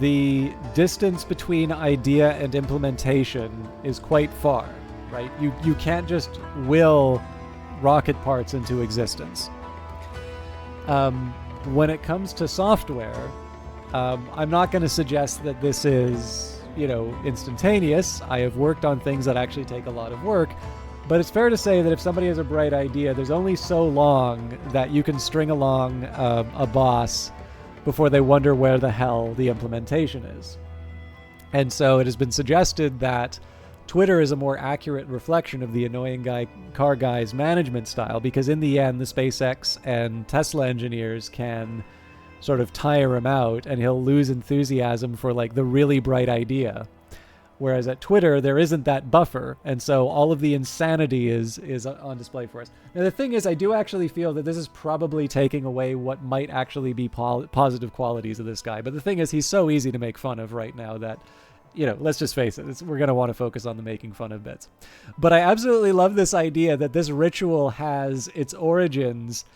the distance between idea and implementation is quite far, right? You can't just will rocket parts into existence. When it comes to software, I'm not going to suggest that this is, instantaneous. I have worked on things that actually take a lot of work. But it's fair to say that if somebody has a bright idea, there's only so long that you can string along a boss before they wonder where the hell the implementation is. And so it has been suggested that Twitter is a more accurate reflection of the annoying car guy's management style, because in the end, the SpaceX and Tesla engineers can sort of tire him out and he'll lose enthusiasm for like the really bright idea. Whereas at Twitter, there isn't that buffer, and so all of the insanity is on display for us. Now, the thing is, I do actually feel that this is probably taking away what might actually be positive qualities of this guy. But the thing is, he's so easy to make fun of right now that, let's just face it, we're going to want to focus on the making fun of bits. But I absolutely love this idea that this ritual has its origins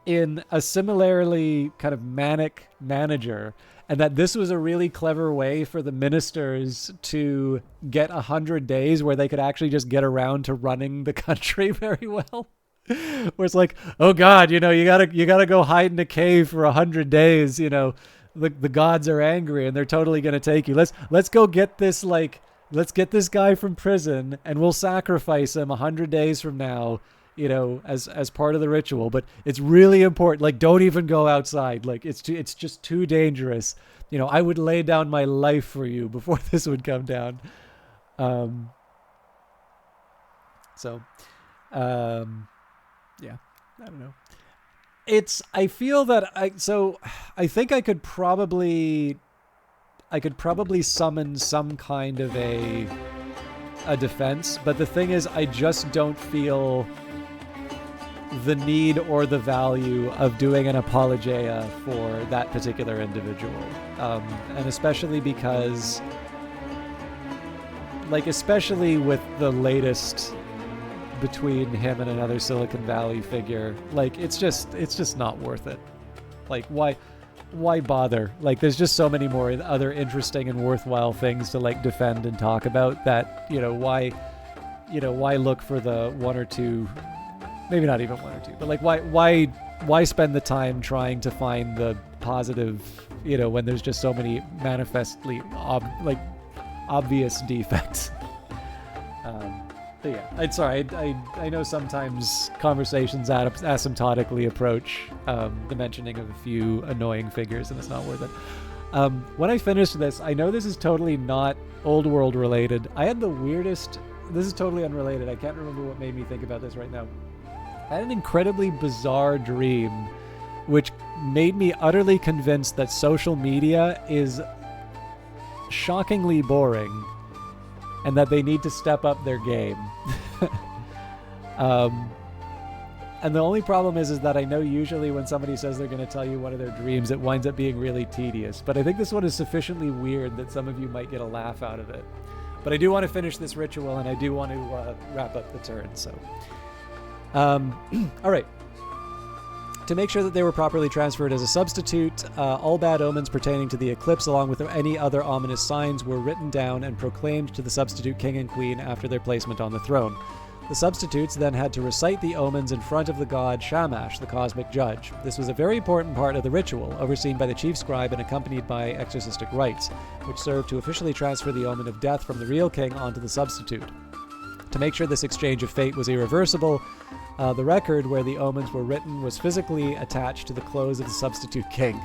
in a similarly kind of manic manager, and that this was a really clever way for the ministers to get 100 days where they could actually just get around to running the country very well. Where it's like, oh God, you gotta go hide in a cave for 100 days. The gods are angry and they're totally gonna take you. Let's go get this let's get this guy from prison and we'll sacrifice him 100 days from now. As part of the ritual, but it's really important. Like, don't even go outside. Like, it's just too dangerous. I would lay down my life for you before this would come down. Yeah, I don't know. I feel that I think I could probably summon some kind of a defense, but the thing is, I just don't feel the need or the value of doing an apologia for that particular individual. And especially because, like, especially with the latest between him and another Silicon Valley figure, like, it's just not worth it. Like, why bother? Like, there's just so many more other interesting and worthwhile things to, like, defend and talk about that, why look for the one or two, maybe not even one or two, but, like, why spend the time trying to find the positive, when there's just so many manifestly obvious defects. But yeah, I'm sorry. I know sometimes conversations asymptotically approach the mentioning of a few annoying figures, and it's not worth it. When I finished this, I know this is totally not Old World related. I had the weirdest. This is totally unrelated. I can't remember what made me think about this right now. I had an incredibly bizarre dream, which made me utterly convinced that social media is shockingly boring, and that they need to step up their game. And the only problem is that I know usually when somebody says they're going to tell you one of their dreams, it winds up being really tedious. But I think this one is sufficiently weird that some of you might get a laugh out of it. But I do want to finish this ritual, and I do want to wrap up the turn. So, all right. To make sure that they were properly transferred as a substitute, all bad omens pertaining to the eclipse, along with any other ominous signs, were written down and proclaimed to the substitute king and queen after their placement on the throne. The substitutes then had to recite the omens in front of the god Shamash, the cosmic judge. This was a very important part of the ritual, overseen by the chief scribe and accompanied by exorcistic rites, which served to officially transfer the omen of death from the real king onto the substitute. To make sure this exchange of fate was irreversible, the record where the omens were written was physically attached to the clothes of the substitute king.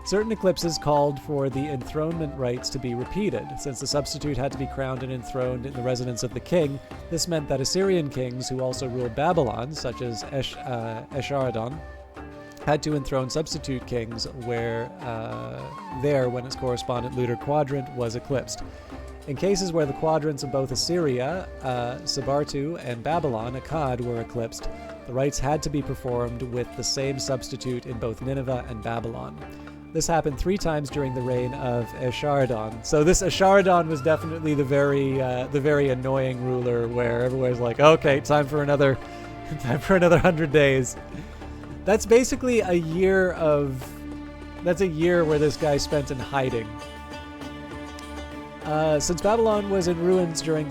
Certain eclipses called for the enthronement rites to be repeated. Since the substitute had to be crowned and enthroned in the residence of the king, this meant that Assyrian kings who also ruled Babylon, such as Esarhaddon, had to enthrone substitute kings when its correspondent lunar quadrant was eclipsed. In cases where the quadrants of both Assyria, Sabartu, and Babylon, Akkad, were eclipsed, the rites had to be performed with the same substitute in both Nineveh and Babylon. This happened 3 times during the reign of Esarhaddon. So this Esarhaddon was definitely the very annoying ruler where everyone's like, okay, time for another 100 days. That's basically a year where this guy spent in hiding. Since Babylon was in ruins during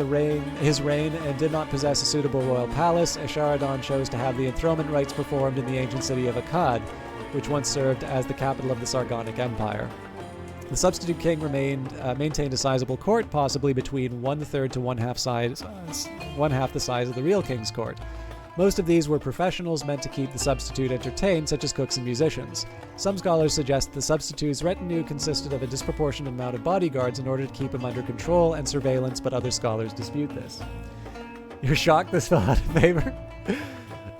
his reign and did not possess a suitable royal palace, Esarhaddon chose to have the enthronement rites performed in the ancient city of Akkad, which once served as the capital of the Sargonic Empire. The substitute king maintained a sizable court, possibly between 1/3 to 1/2 the size of the real king's court. Most of these were professionals meant to keep the substitute entertained, such as cooks and musicians. Some scholars suggest the substitute's retinue consisted of a disproportionate amount of bodyguards in order to keep him under control and surveillance, but other scholars dispute this. You're shocked this fell out of favor?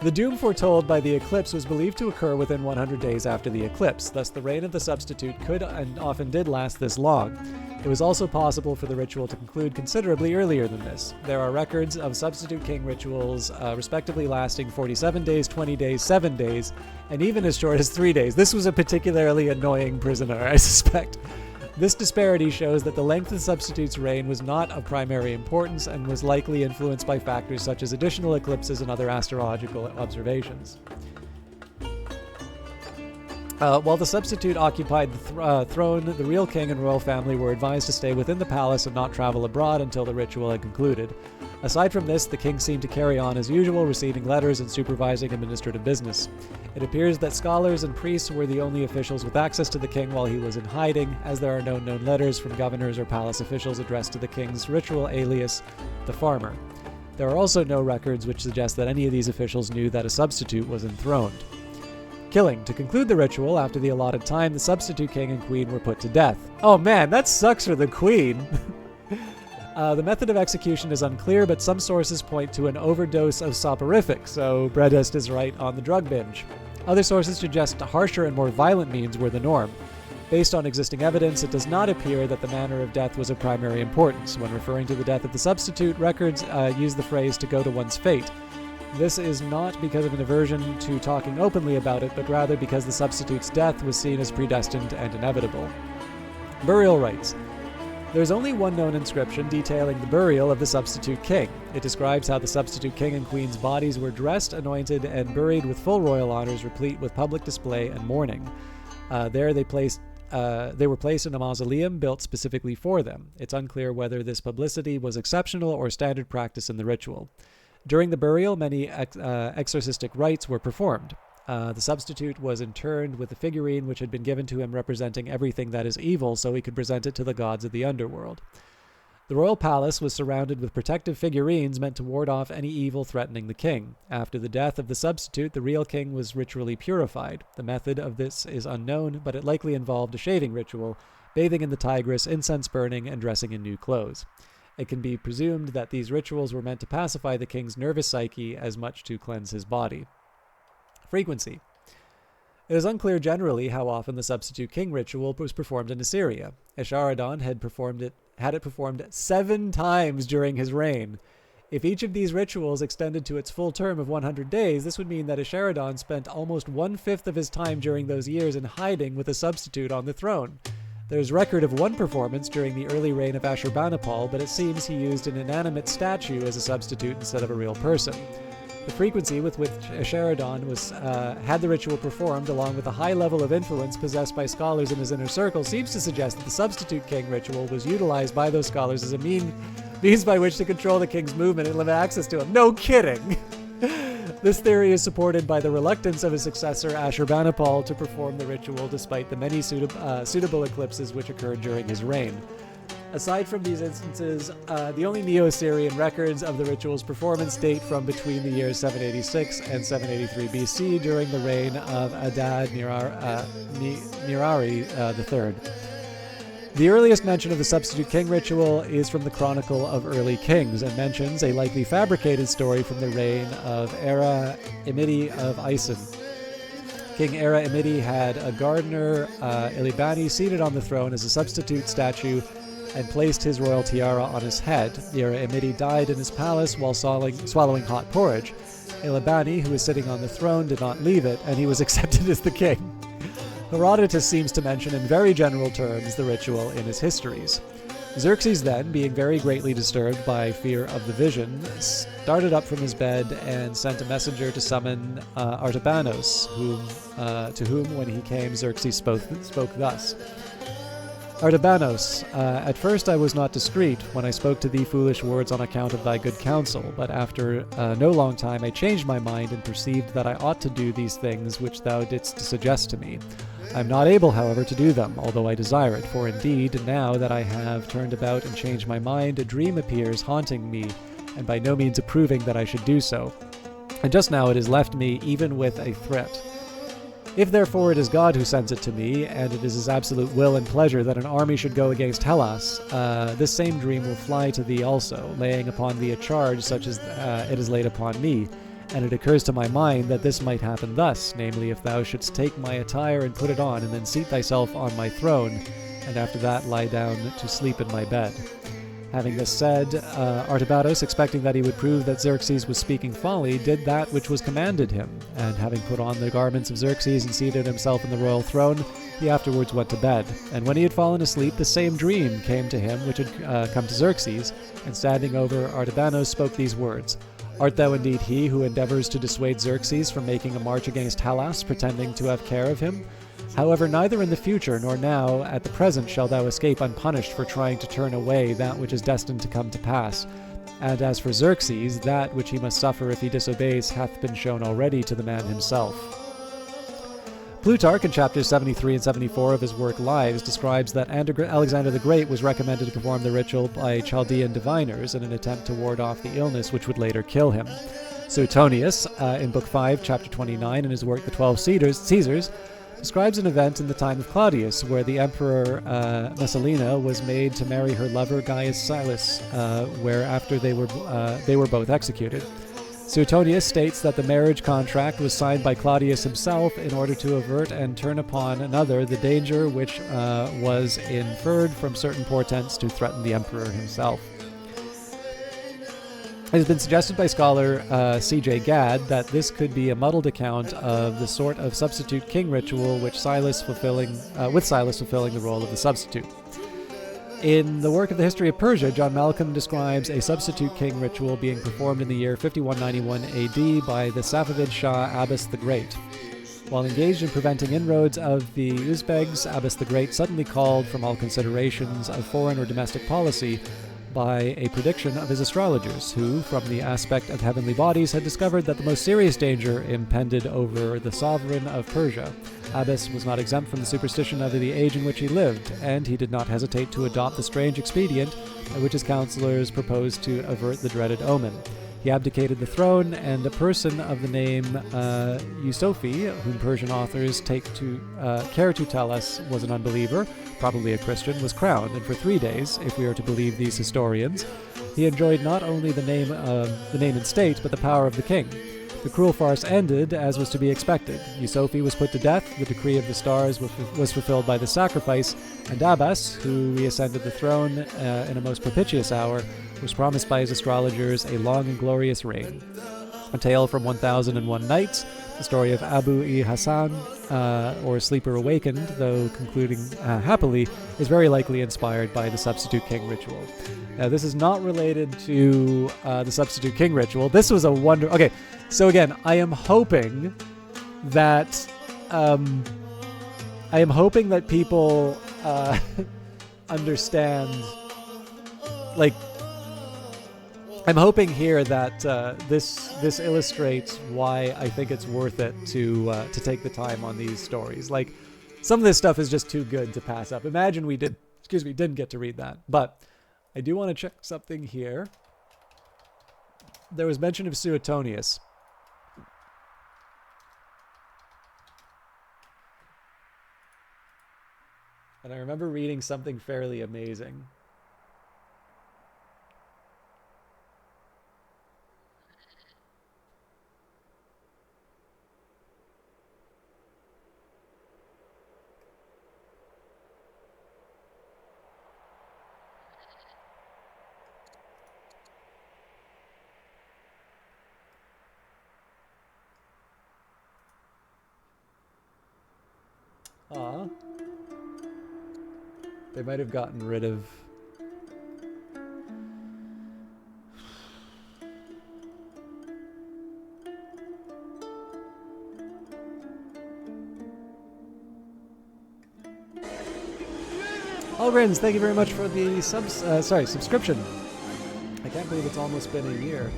The doom foretold by the eclipse was believed to occur within 100 days after the eclipse, thus the reign of the substitute could and often did last this long. It was also possible for the ritual to conclude considerably earlier than this. There are records of substitute king rituals respectively lasting 47 days, 20 days, 7 days, and even as short as 3 days. This was a particularly annoying prisoner, I suspect. This disparity shows that the length of the substitute's reign was not of primary importance and was likely influenced by factors such as additional eclipses and other astrological observations. While the substitute occupied the throne, the real king and royal family were advised to stay within the palace and not travel abroad until the ritual had concluded. Aside from this, the king seemed to carry on as usual, receiving letters and supervising administrative business. It appears that scholars and priests were the only officials with access to the king while he was in hiding, as there are no known letters from governors or palace officials addressed to the king's ritual alias, the farmer. There are also no records which suggest that any of these officials knew that a substitute was enthroned. Killing. To conclude the ritual, after the allotted time, the substitute king and queen were put to death. Oh man, that sucks for the queen! The method of execution is unclear, but some sources point to an overdose of soporific, so Bredest is right on the drug binge. Other sources suggest harsher and more violent means were the norm. Based on existing evidence, it does not appear that the manner of death was of primary importance. When referring to the death of the substitute, records use the phrase to go to one's fate. This is not because of an aversion to talking openly about it, but rather because the substitute's death was seen as predestined and inevitable. Burial rites. There is only one known inscription detailing the burial of the substitute king. It describes how the substitute king and queen's bodies were dressed, anointed, and buried with full royal honors, replete with public display and mourning. There they were placed in a mausoleum built specifically for them. It's unclear whether this publicity was exceptional or standard practice in the ritual. During the burial, many exorcistic rites were performed. The substitute was interned with a figurine which had been given to him representing everything that is evil, so he could present it to the gods of the underworld. The royal palace was surrounded with protective figurines meant to ward off any evil threatening the king. After the death of the substitute, the real king was ritually purified. The method of this is unknown, but it likely involved a shaving ritual, bathing in the Tigris, incense burning, and dressing in new clothes. It can be presumed that these rituals were meant to pacify the king's nervous psyche as much to cleanse his body. Frequency. It is unclear generally how often the substitute king ritual was performed in Assyria. Esarhaddon had it performed 7 times during his reign. If each of these rituals extended to its full term of 100 days, this would mean that Esarhaddon spent almost 1/5 of his time during those years in hiding with a substitute on the throne. There's record of one performance during the early reign of Ashurbanipal, but it seems he used an inanimate statue as a substitute instead of a real person. The frequency with which Esarhaddon had the ritual performed, along with a high level of influence possessed by scholars in his inner circle, seems to suggest that the substitute king ritual was utilized by those scholars as a means by which to control the king's movement and limit access to him. No kidding! This theory is supported by the reluctance of his successor Ashurbanipal to perform the ritual despite the many suitable eclipses which occurred during his reign. Aside from these instances, the only Neo-Assyrian records of the ritual's performance date from between the years 786 and 783 BC during the reign of Adad Nirari III. The earliest mention of the substitute king ritual is from the Chronicle of Early Kings and mentions a likely fabricated story from the reign of Era Emidi of Isin. King Era Emidi had a gardener, Ilibani, seated on the throne as a substitute statue and placed his royal tiara on his head. Era Emidi died in his palace while swallowing hot porridge. Ilibani, who was sitting on the throne, did not leave it, and he was accepted as the king. Herodotus seems to mention in very general terms the ritual in his histories. Xerxes then, being very greatly disturbed by fear of the vision, started up from his bed and sent a messenger to summon Artabanos, to whom, when he came, Xerxes spoke thus. Artabanos, at first I was not discreet when I spoke to thee foolish words on account of thy good counsel, but after no long time I changed my mind and perceived that I ought to do these things which thou didst suggest to me. I am not able, however, to do them, although I desire it, for indeed, now that I have turned about and changed my mind, a dream appears haunting me, and by no means approving that I should do so. And just now it has left me even with a threat. If therefore it is God who sends it to me, and it is his absolute will and pleasure that an army should go against Hellas, this same dream will fly to thee also, laying upon thee a charge such as it is laid upon me. And it occurs to my mind that this might happen thus, namely, if thou shouldst take my attire and put it on, and then seat thyself on my throne, and after that lie down to sleep in my bed. Having this said, Artabanos, expecting that he would prove that Xerxes was speaking folly, did that which was commanded him, and having put on the garments of Xerxes and seated himself in the royal throne, he afterwards went to bed. And when he had fallen asleep, the same dream came to him which had come to Xerxes, and standing over Artabanos spoke these words: Art thou indeed he who endeavors to dissuade Xerxes from making a march against Hellas, pretending to have care of him? However, neither in the future nor now at the present shall thou escape unpunished for trying to turn away that which is destined to come to pass. And as for Xerxes, that which he must suffer if he disobeys hath been shown already to the man himself. Plutarch, in chapters 73 and 74 of his work Lives, describes that Alexander the Great was recommended to perform the ritual by Chaldean diviners in an attempt to ward off the illness which would later kill him. Suetonius, in Book 5, chapter 29, in his work The 12 Caesars, describes an event in the time of Claudius where the emperor Messalina was made to marry her lover Gaius Silius, whereafter they were both executed. Suetonius states that the marriage contract was signed by Claudius himself in order to avert and turn upon another the danger which was inferred from certain portents to threaten the emperor himself. It has been suggested by scholar C.J. Gadd that this could be a muddled account of the sort of substitute king ritual with Silas fulfilling the role of the substitute. In the work of the History of Persia, John Malcolm describes a substitute king ritual being performed in the year 5191 AD by the Safavid Shah Abbas the Great. While engaged in preventing inroads of the Uzbegs, Abbas the Great suddenly called from all considerations of foreign or domestic policy by a prediction of his astrologers, who, from the aspect of heavenly bodies, had discovered that the most serious danger impended over the sovereign of Persia. Abbas was not exempt from the superstition of the age in which he lived, and he did not hesitate to adopt the strange expedient by which his counselors proposed to avert the dreaded omen. He abdicated the throne, and a person of the name Yusofi, whom Persian authors take care to tell us was an unbeliever, probably a Christian, was crowned, and for 3 days, if we are to believe these historians, he enjoyed not only the name and state, but the power of the king. The cruel farce ended, as was to be expected. Yusofi was put to death, the decree of the stars was fulfilled by the sacrifice, and Abbas, who reascended the throne in a most propitious hour, was promised by his astrologers a long and glorious reign. A tale from 1001 Nights, the story of Abu-i Hassan, or Sleeper Awakened, though concluding happily, is very likely inspired by the Substitute King ritual. Now, this is not related to the Substitute King ritual. This was a wonder... Okay, so again, I am hoping that people understand, like, I'm hoping here that this illustrates why I think it's worth it to take the time on these stories. Like, some of this stuff is just too good to pass up. Imagine we didn't get to read that. But I do want to check something here. There was mention of Suetonius. And I remember reading something fairly amazing. Aw. They might have gotten rid of... Algrins, thank you very much for the subscription. I can't believe it's almost been a year.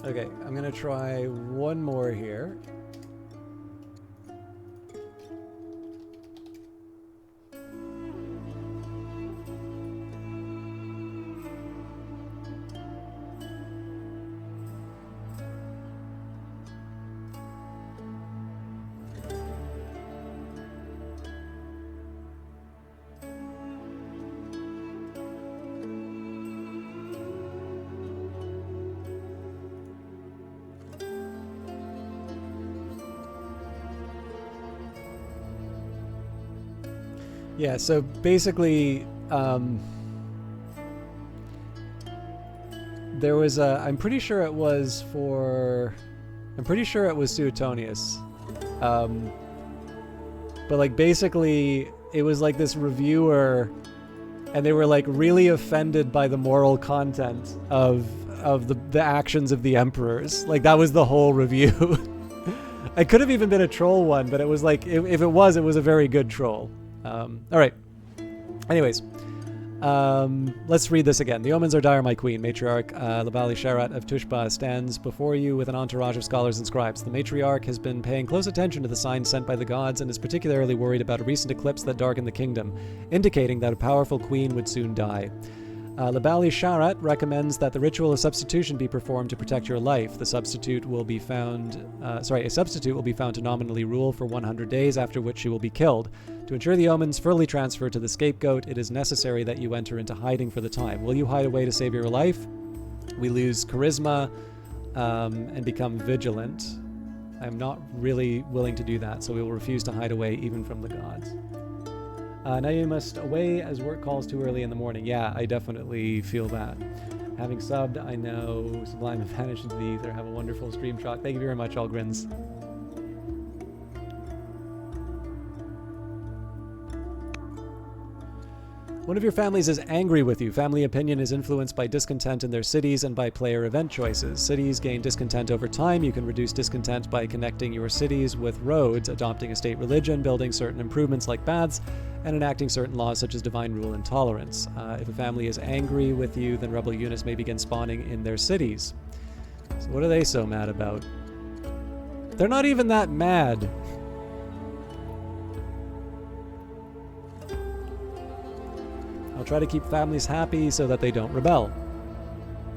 Okay, I'm gonna try one more here. Yeah, so basically, there was a... I'm pretty sure it was Suetonius. But, like, basically, it was like this reviewer, and they were, like, really offended by the moral content of the actions of the emperors. Like, that was the whole review. It could have even been a troll one, but it was like, if it was a very good troll. All right. Anyways, Let's read this again. The omens are dire, my queen. Matriarch Labali Sharat of Tushpa stands before you with an entourage of scholars and scribes. The matriarch has been paying close attention to the signs sent by the gods and is particularly worried about a recent eclipse that darkened the kingdom, indicating that a powerful queen would soon die. Labali Sharat recommends that the ritual of substitution be performed to protect your life. The substitute will be found, a substitute will be found to nominally rule for 100 days, after which she will be killed. To ensure the omens fully transfer to the scapegoat, it is necessary that you enter into hiding for the time. Will you hide away to save your life? We lose charisma and become vigilant. I'm not really willing to do that, so we will refuse to hide away even from the gods. Now you must away as work calls too early in the morning. Yeah, I definitely feel that. Having subbed, I know Sublime have vanished into the ether. Have a wonderful stream shot. Thank you very much, Allgrins. One of your families is angry with you. Family opinion is influenced by discontent in their cities and by player event choices. Cities gain discontent over time. You can reduce discontent by connecting your cities with roads, adopting a state religion, building certain improvements like baths, and enacting certain laws such as divine rule and tolerance. If a family is angry with you, then rebel units may begin spawning in their cities. So what are they so mad about? They're not even that mad. I'll try to keep families happy so that they don't rebel.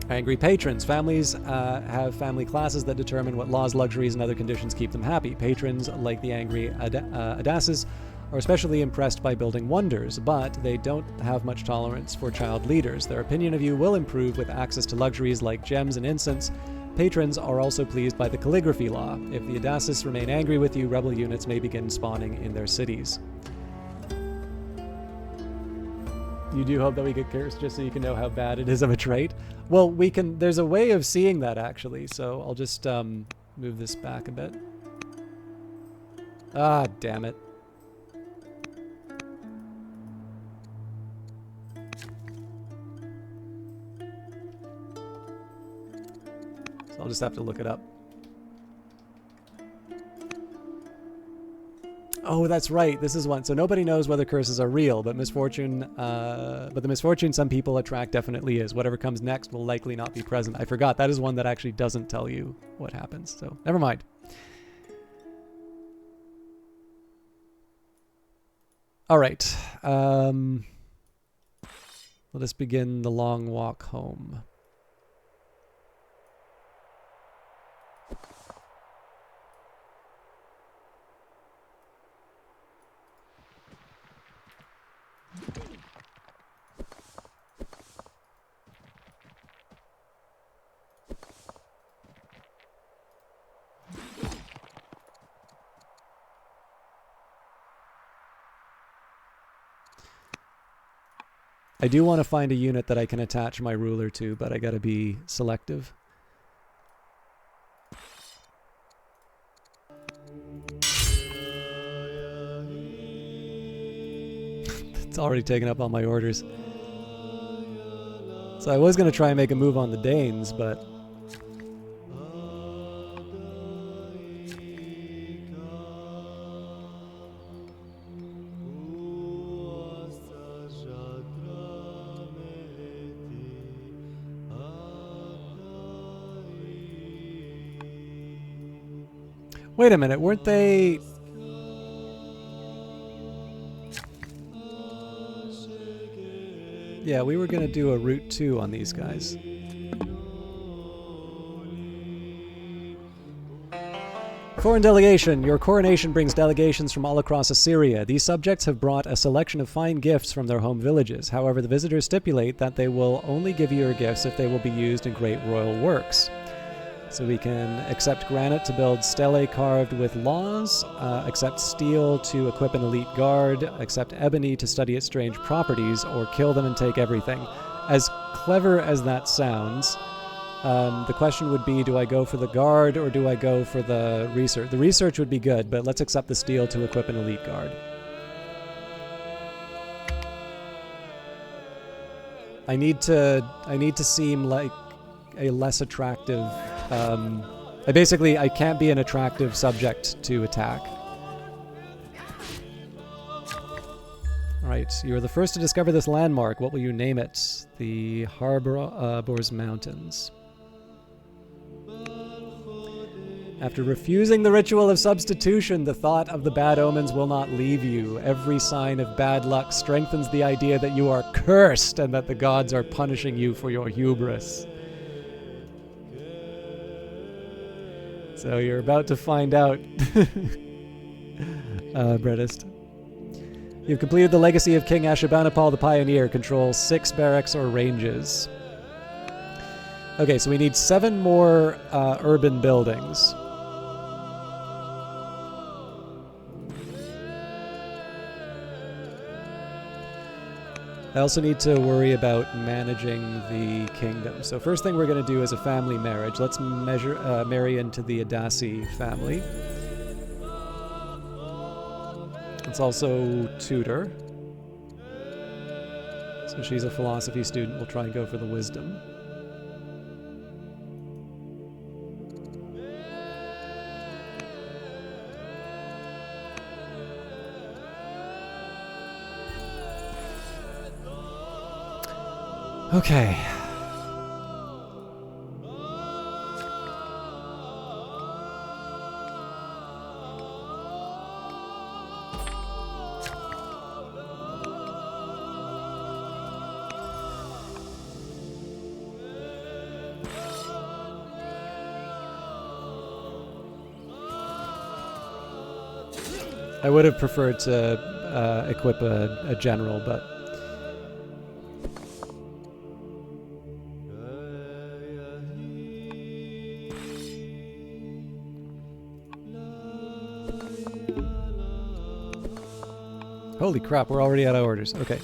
Angry patrons. Families have family classes that determine what laws, luxuries, and other conditions keep them happy. Patrons, like the angry Adasis, are especially impressed by building wonders, but they don't have much tolerance for child leaders. Their opinion of you will improve with access to luxuries like gems and incense. Patrons are also pleased by the calligraphy law. If the Adasis remain angry with you, rebel units may begin spawning in their cities. You do hope that we get cursed just so you can know how bad it is of a trait? Well, we can. There's a way of seeing that, actually, so I'll just move this back a bit. Ah, damn it. So I'll just have to look it up. Oh, that's right. This is one. So nobody knows whether curses are real, but the misfortune some people attract definitely is. Whatever comes next will likely not be present. I forgot. That is one that actually doesn't tell you what happens. So never mind. All right. Let us begin the long walk home. I do want to find a unit that I can attach my ruler to, but I gotta be selective. It's already taken up all my orders. So I was gonna try and make a move on the Danes, but wait a minute, weren't they... Yeah, we were going to do a Route 2 on these guys. Foreign delegation. Your coronation brings delegations from all across Assyria. These subjects have brought a selection of fine gifts from their home villages. However, the visitors stipulate that they will only give you your gifts if they will be used in great royal works. So we can accept granite to build stelae carved with laws, accept steel to equip an elite guard, accept ebony to study its strange properties, or kill them and take everything. As clever as that sounds, the question would be, do I go for the guard or do I go for the research? The research would be good, but let's accept the steel to equip an elite guard. I need to seem like a less attractive... I can't be an attractive subject to attack. Right, you are the first to discover this landmark. What will you name it? The Harbor's Mountains. After refusing the ritual of substitution, the thought of the bad omens will not leave you. Every sign of bad luck strengthens the idea that you are cursed and that the gods are punishing you for your hubris. So you're about to find out, Bredist. You've completed the legacy of King Ashurbanipal the Pioneer. Controls 6 barracks or ranges. Okay, so we need 7 more urban buildings. I also need to worry about managing the kingdom. So first thing we're going to do is a family marriage. Let's marry into the Adasi family. Let's also tutor. So she's a philosophy student. We'll try and go for the wisdom. Okay. I would have preferred to equip a general, but holy crap, we're already out of orders. Okay.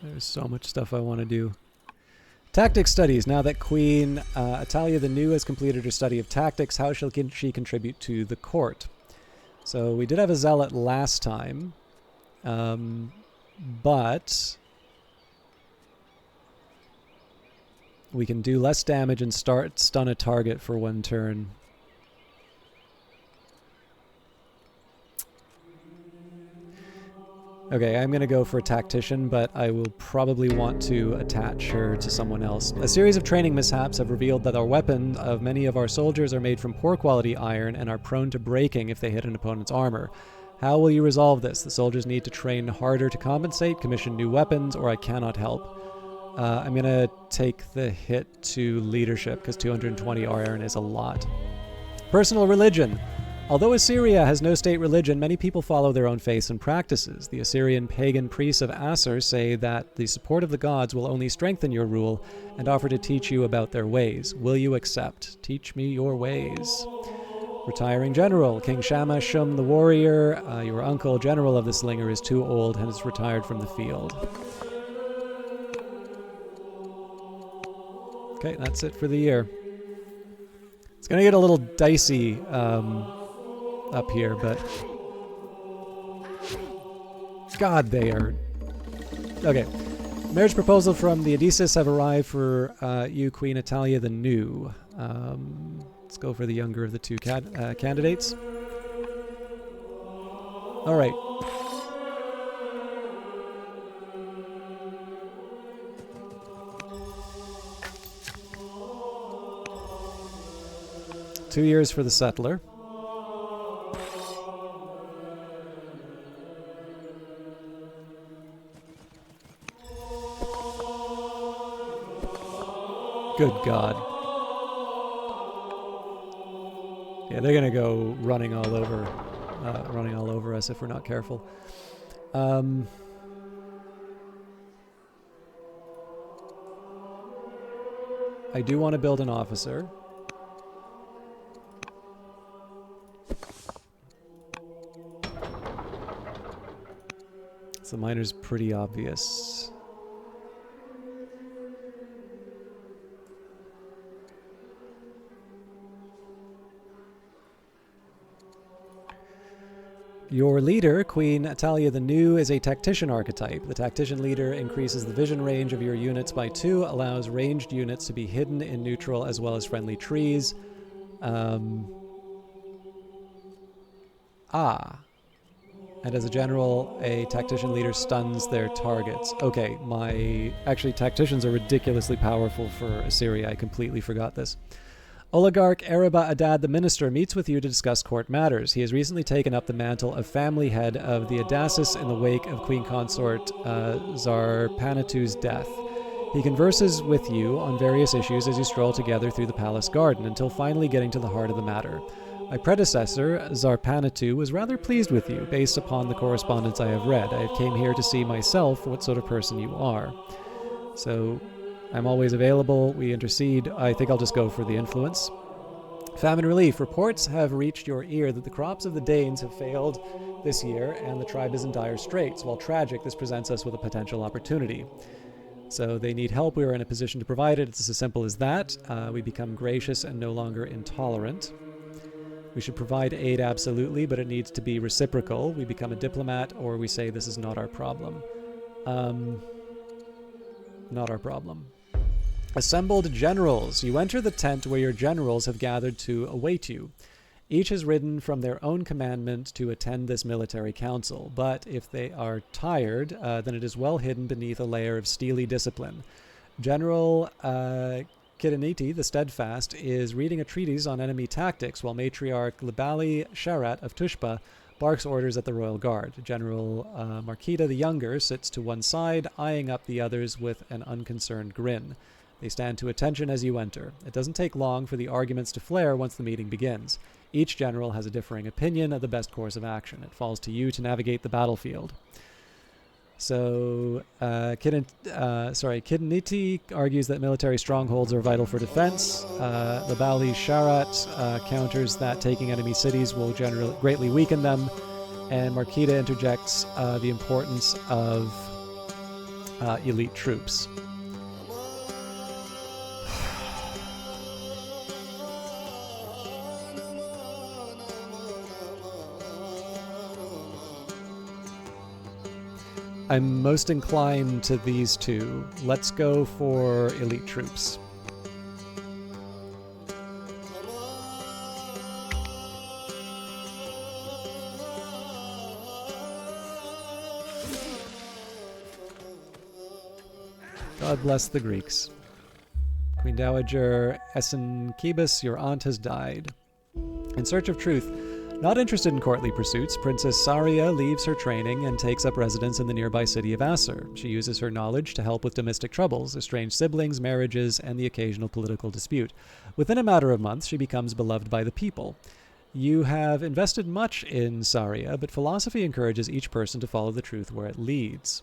There's so much stuff I want to do. Tactics studies. Now that Queen Atalia the New has completed her study of tactics, how shall she contribute to the court? So we did have a zealot last time, but we can do less damage and stun a target for 1 turn. Okay, I'm going to go for a tactician, but I will probably want to attach her to someone else. A series of training mishaps have revealed that our weapons of many of our soldiers are made from poor quality iron and are prone to breaking if they hit an opponent's armor. How will you resolve this? The soldiers need to train harder to compensate, commission new weapons, or I cannot help. I'm going to take the hit to leadership because 220 iron is a lot. Personal religion. Although Assyria has no state religion, many people follow their own faiths and practices. The Assyrian pagan priests of Assur say that the support of the gods will only strengthen your rule and offer to teach you about their ways. Will you accept? Teach me your ways. Retiring general. King Shama Shum the warrior, your uncle, general of the Slinger, is too old and has retired from the field. Okay, that's it for the year. It's going to get a little dicey up here, but God, they are... Okay. Marriage proposal from the Odysseus have arrived for you, Queen Atalia the New. Let's go for the younger of the 2 candidates. All right. Two years for the settler. Good God. Yeah, they're gonna go running all over us if we're not careful. I do want to build an officer. So miner's pretty obvious. Your leader, Queen Atalia the New, is a tactician archetype. The tactician leader increases the vision range of your units by 2, allows ranged units to be hidden in neutral as well as friendly trees. And as a general, a tactician leader stuns their targets. Okay, actually, tacticians are ridiculously powerful for Assyria. I completely forgot this. Oligarch Ereba Adad the Minister meets with you to discuss court matters. He has recently taken up the mantle of family head of the Adasis in the wake of Queen Consort Zarpanitu's death. He converses with you on various issues as you stroll together through the palace garden until finally getting to the heart of the matter. My predecessor, Zarpanitu, was rather pleased with you based upon the correspondence I have read. I came here to see myself what sort of person you are. So I'm always available. We intercede. I think I'll just go for the influence. Famine relief. Reports have reached your ear that the crops of the Danes have failed this year and the tribe is in dire straits. While tragic, this presents us with a potential opportunity. So they need help. We are in a position to provide it. It's as simple as that. We become gracious and no longer intolerant. We should provide aid, absolutely, but it needs to be reciprocal. We become a diplomat, or we say this is not our problem. Not our problem. Assembled generals. You enter the tent where your generals have gathered to await you. Each has ridden from their own commandment to attend this military council, but if they are tired, then it is well hidden beneath a layer of steely discipline. General Kidaniti, the Steadfast, is reading a treatise on enemy tactics while Matriarch Libali Sharat of Tushpa barks orders at the Royal Guard. General Markita the Younger sits to one side, eyeing up the others with an unconcerned grin. They stand to attention as you enter. It doesn't take long for the arguments to flare once the meeting begins. Each general has a differing opinion of the best course of action. It falls to you to navigate the battlefield. So, Kidaniti argues that military strongholds are vital for defense. Libali Sharat counters that taking enemy cities will greatly weaken them. And Markita interjects the importance of elite troops. I'm most inclined to these two. Let's go for elite troops. God bless the Greeks. Queen Dowager Essenkibus, your aunt has died. In search of truth. Not interested in courtly pursuits, Princess Saria leaves her training and takes up residence in the nearby city of Assur. She uses her knowledge to help with domestic troubles, estranged siblings, marriages, and the occasional political dispute. Within a matter of months, she becomes beloved by the people. You have invested much in Saria, but philosophy encourages each person to follow the truth where it leads.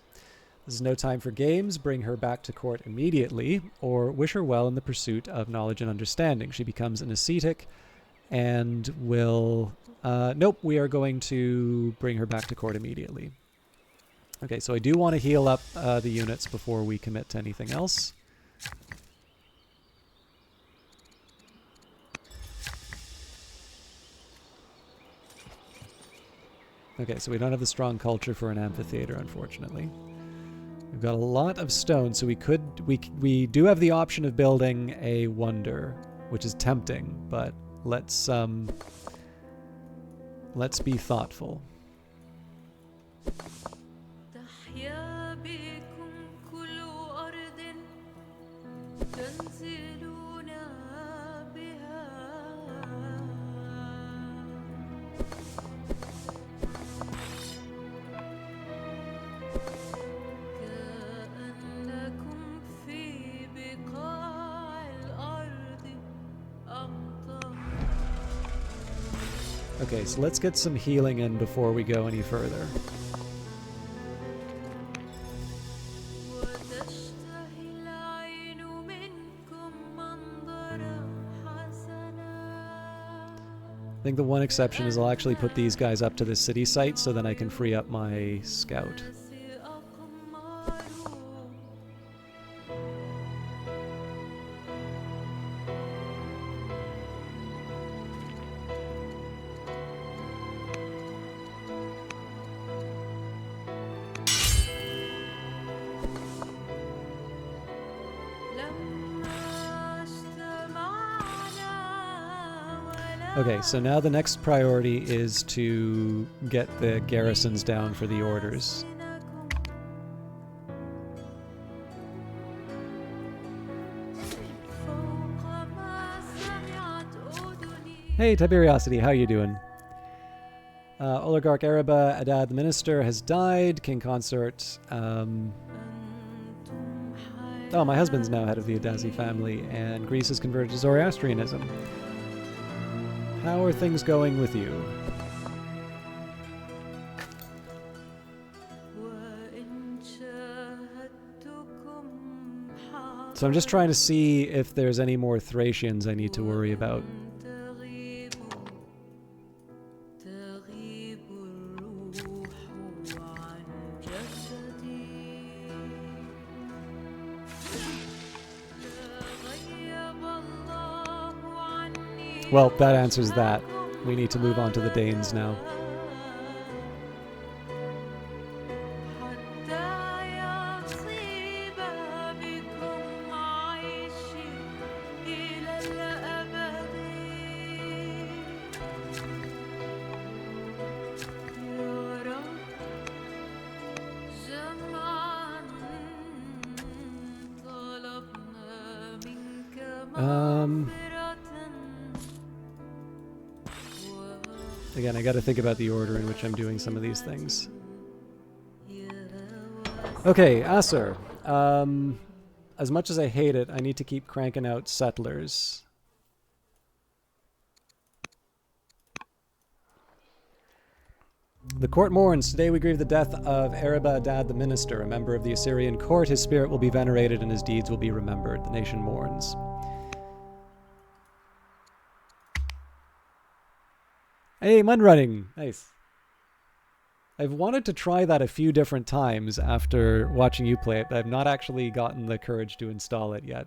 This is no time for games. Bring her back to court immediately, or wish her well in the pursuit of knowledge and understanding. She becomes an ascetic and will... nope, we are going to bring her back to court immediately. Okay, so I do want to heal up the units before we commit to anything else. Okay, so we don't have the strong culture for an amphitheater, unfortunately. We've got a lot of stone, so we do have the option of building a wonder, which is tempting, but let's be thoughtful. Okay, so let's get some healing in before we go any further. think the one exception is I'll actually put these guys up to the city site so then I can free up my scout. Okay, so now the next priority is to get the garrisons down for the orders. Hey, Tiberiosity, how you doing? Oligarch Araba Adad the Minister has died. King Consort. Oh, my husband's now head of the Adazi family, and Greece has converted to Zoroastrianism. How are things going with you? So I'm just trying to see if there's any more Thracians I need to worry about. Well, that answers that. We need to move on to the Danes now. Again, I got to think about the order in which I'm doing some of these things. Okay, Acer. As much as I hate it, I need to keep cranking out settlers. The court mourns. Today we grieve the death of Araba Adad the Minister, a member of the Assyrian court. His spirit will be venerated and his deeds will be remembered. The nation mourns. Hey, mud running. Nice. I've wanted to try that a few different times after watching you play it, but I've not actually gotten the courage to install it yet.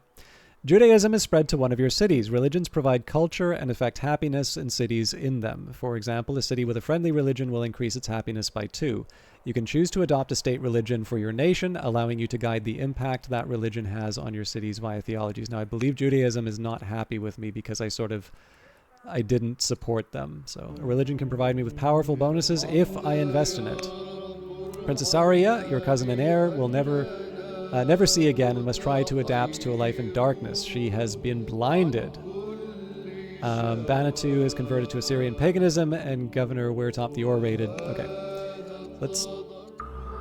Judaism is spread to one of your cities. Religions provide culture and affect happiness in cities in them. For example, a city with a friendly religion will increase its happiness by 2. You can choose to adopt a state religion for your nation, allowing you to guide the impact that religion has on your cities via theologies. Now, I believe Judaism is not happy with me because I didn't support them. So a religion can provide me with powerful bonuses if I invest in it. Princess Aria, your cousin and heir, will never see again and must try to adapt to a life in darkness. She has been blinded. Banatu is converted to Assyrian paganism, and Governor Weirtop the Orated. Okay. Let's...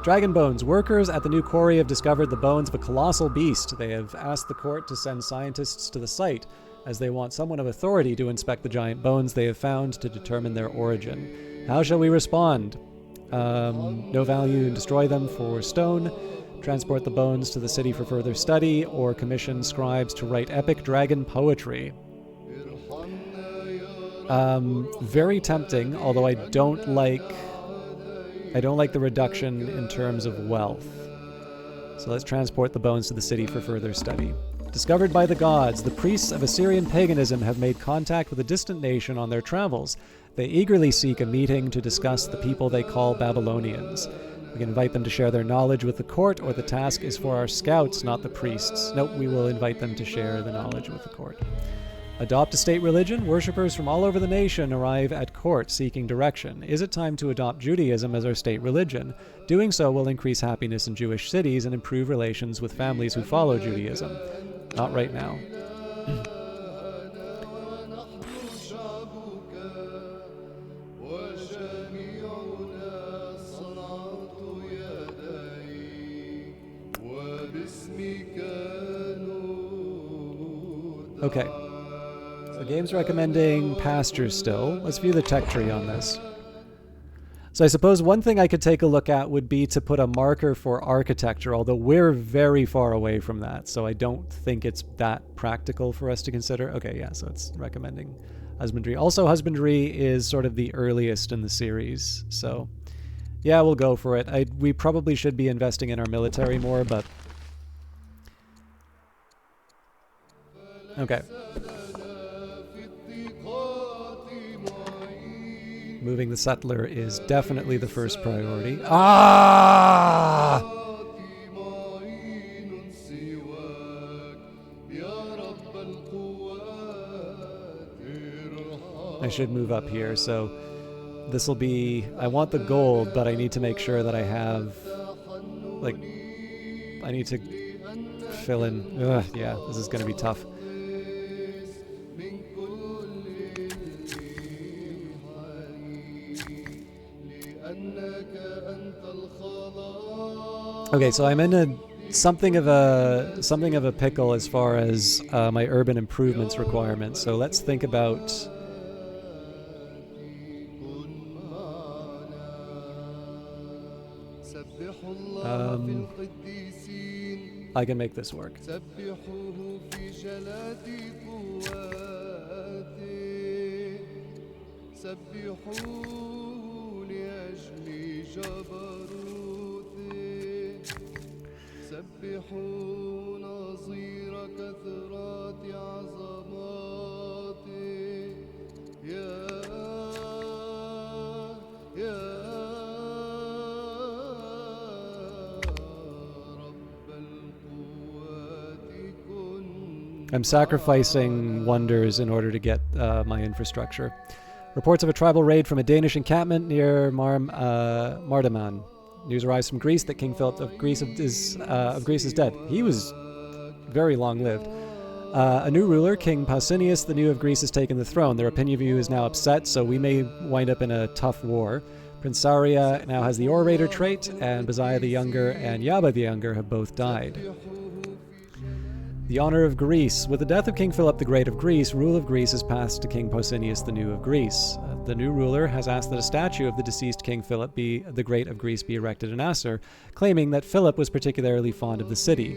Dragon bones. Workers at the new quarry have discovered the bones of a colossal beast. They have asked the court to send scientists to the site, as they want someone of authority to inspect the giant bones they have found to determine their origin. How shall we respond? No value and destroy them for stone, transport the bones to the city for further study, or commission scribes to write epic dragon poetry. Very tempting, although I don't like the reduction in terms of wealth. So let's transport the bones to the city for further study. Discovered by the gods, the priests of Assyrian paganism have made contact with a distant nation on their travels. They eagerly seek a meeting to discuss the people they call Babylonians. We can invite them to share their knowledge with the court, or the task is for our scouts, not the priests. Nope, we will invite them to share the knowledge with the court. Adopt a state religion. Worshippers from all over the nation arrive at court seeking direction. Is it time to adopt Judaism as our state religion? Doing so will increase happiness in Jewish cities and improve relations with families who follow Judaism. Not right now. Okay. So the game's recommending pasture still. Let's view the tech tree on this. So I suppose one thing I could take a look at would be to put a marker for architecture, although we're very far away from that, so I don't think it's that practical for us to consider. Okay, yeah, so it's recommending husbandry. Also, husbandry is sort of the earliest in the series, so yeah, we'll go for it. We probably should be investing in our military more, but okay. Moving the settler is definitely the first priority. Ah! I should move up here, so this will be... I want the gold, but I need to make sure that I have... Like, I need to fill in... Ugh, yeah, this is going to be tough. Okay, so I'm in something of a pickle as far as my urban improvements requirements. So let's think about I can make this work. I'm sacrificing wonders in order to get my infrastructure. Reports of a tribal raid from a Danish encampment near Mardaman. News arrives from Greece that King Philip of Greece is dead. He was very long-lived. A new ruler, King Pausanias the New of Greece, has taken the throne. Their opinion of you is now upset, so we may wind up in a tough war. Prince Saria now has the orator trait, and Baziah the Younger and Yaba the Younger have both died. The honor of Greece. With the death of King Philip the Great of Greece, rule of Greece is passed to King Pausanias the New of Greece. The new ruler has asked that a statue of the deceased King Philip the Great of Greece be erected in Asser, claiming that Philip was particularly fond of the city.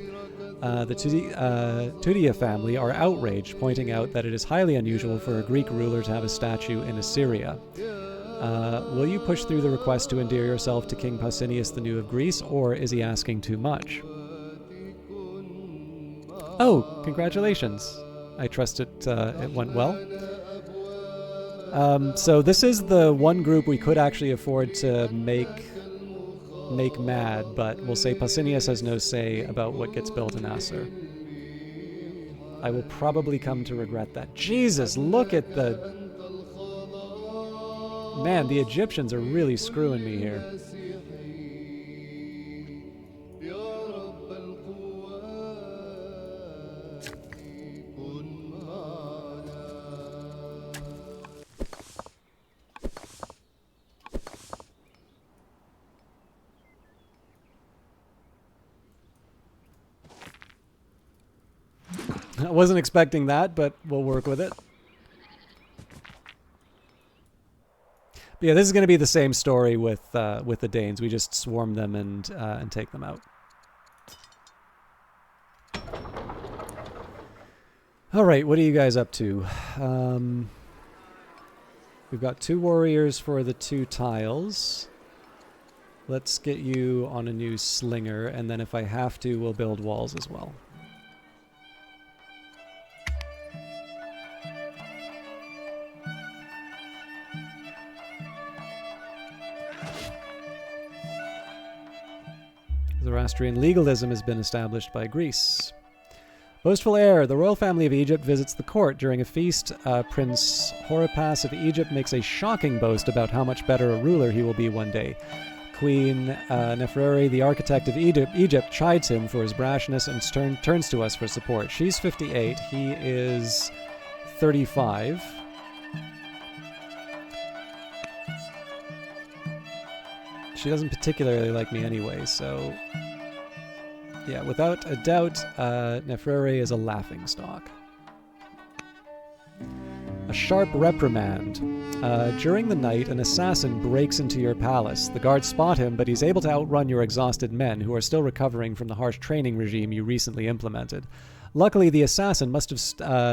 The Tudia family are outraged, pointing out that it is highly unusual for a Greek ruler to have a statue in Assyria. Will you push through the request to endear yourself to King Pausanias the New of Greece, or is he asking too much? Oh, congratulations. I trust it went well. So this is the one group we could actually afford to make mad, but we'll say Pausanias has no say about what gets built in Asser. I will probably come to regret that. Jesus, look at the... Man, the Egyptians are really screwing me here. I wasn't expecting that, but we'll work with it. But yeah, this is going to be the same story with the Danes. We just swarm them and take them out. All right, what are you guys up to? We've got 2 warriors for the 2 tiles. Let's get you on a new slinger, and then if I have to, we'll build walls as well. Zoroastrian legalism has been established by Greece. Boastful heir, the royal family of Egypt visits the court. During a feast, Prince Horopas of Egypt makes a shocking boast about how much better a ruler he will be one day. Queen Nefertari, the architect of Egypt, chides him for his brashness and turns to us for support. She's 58, he is 35. She doesn't particularly like me anyway, so... Yeah, without a doubt, Nefertari is a laughingstock. A sharp reprimand. During the night, an assassin breaks into your palace. The guards spot him, but he's able to outrun your exhausted men, who are still recovering from the harsh training regime you recently implemented. Luckily, the assassin must have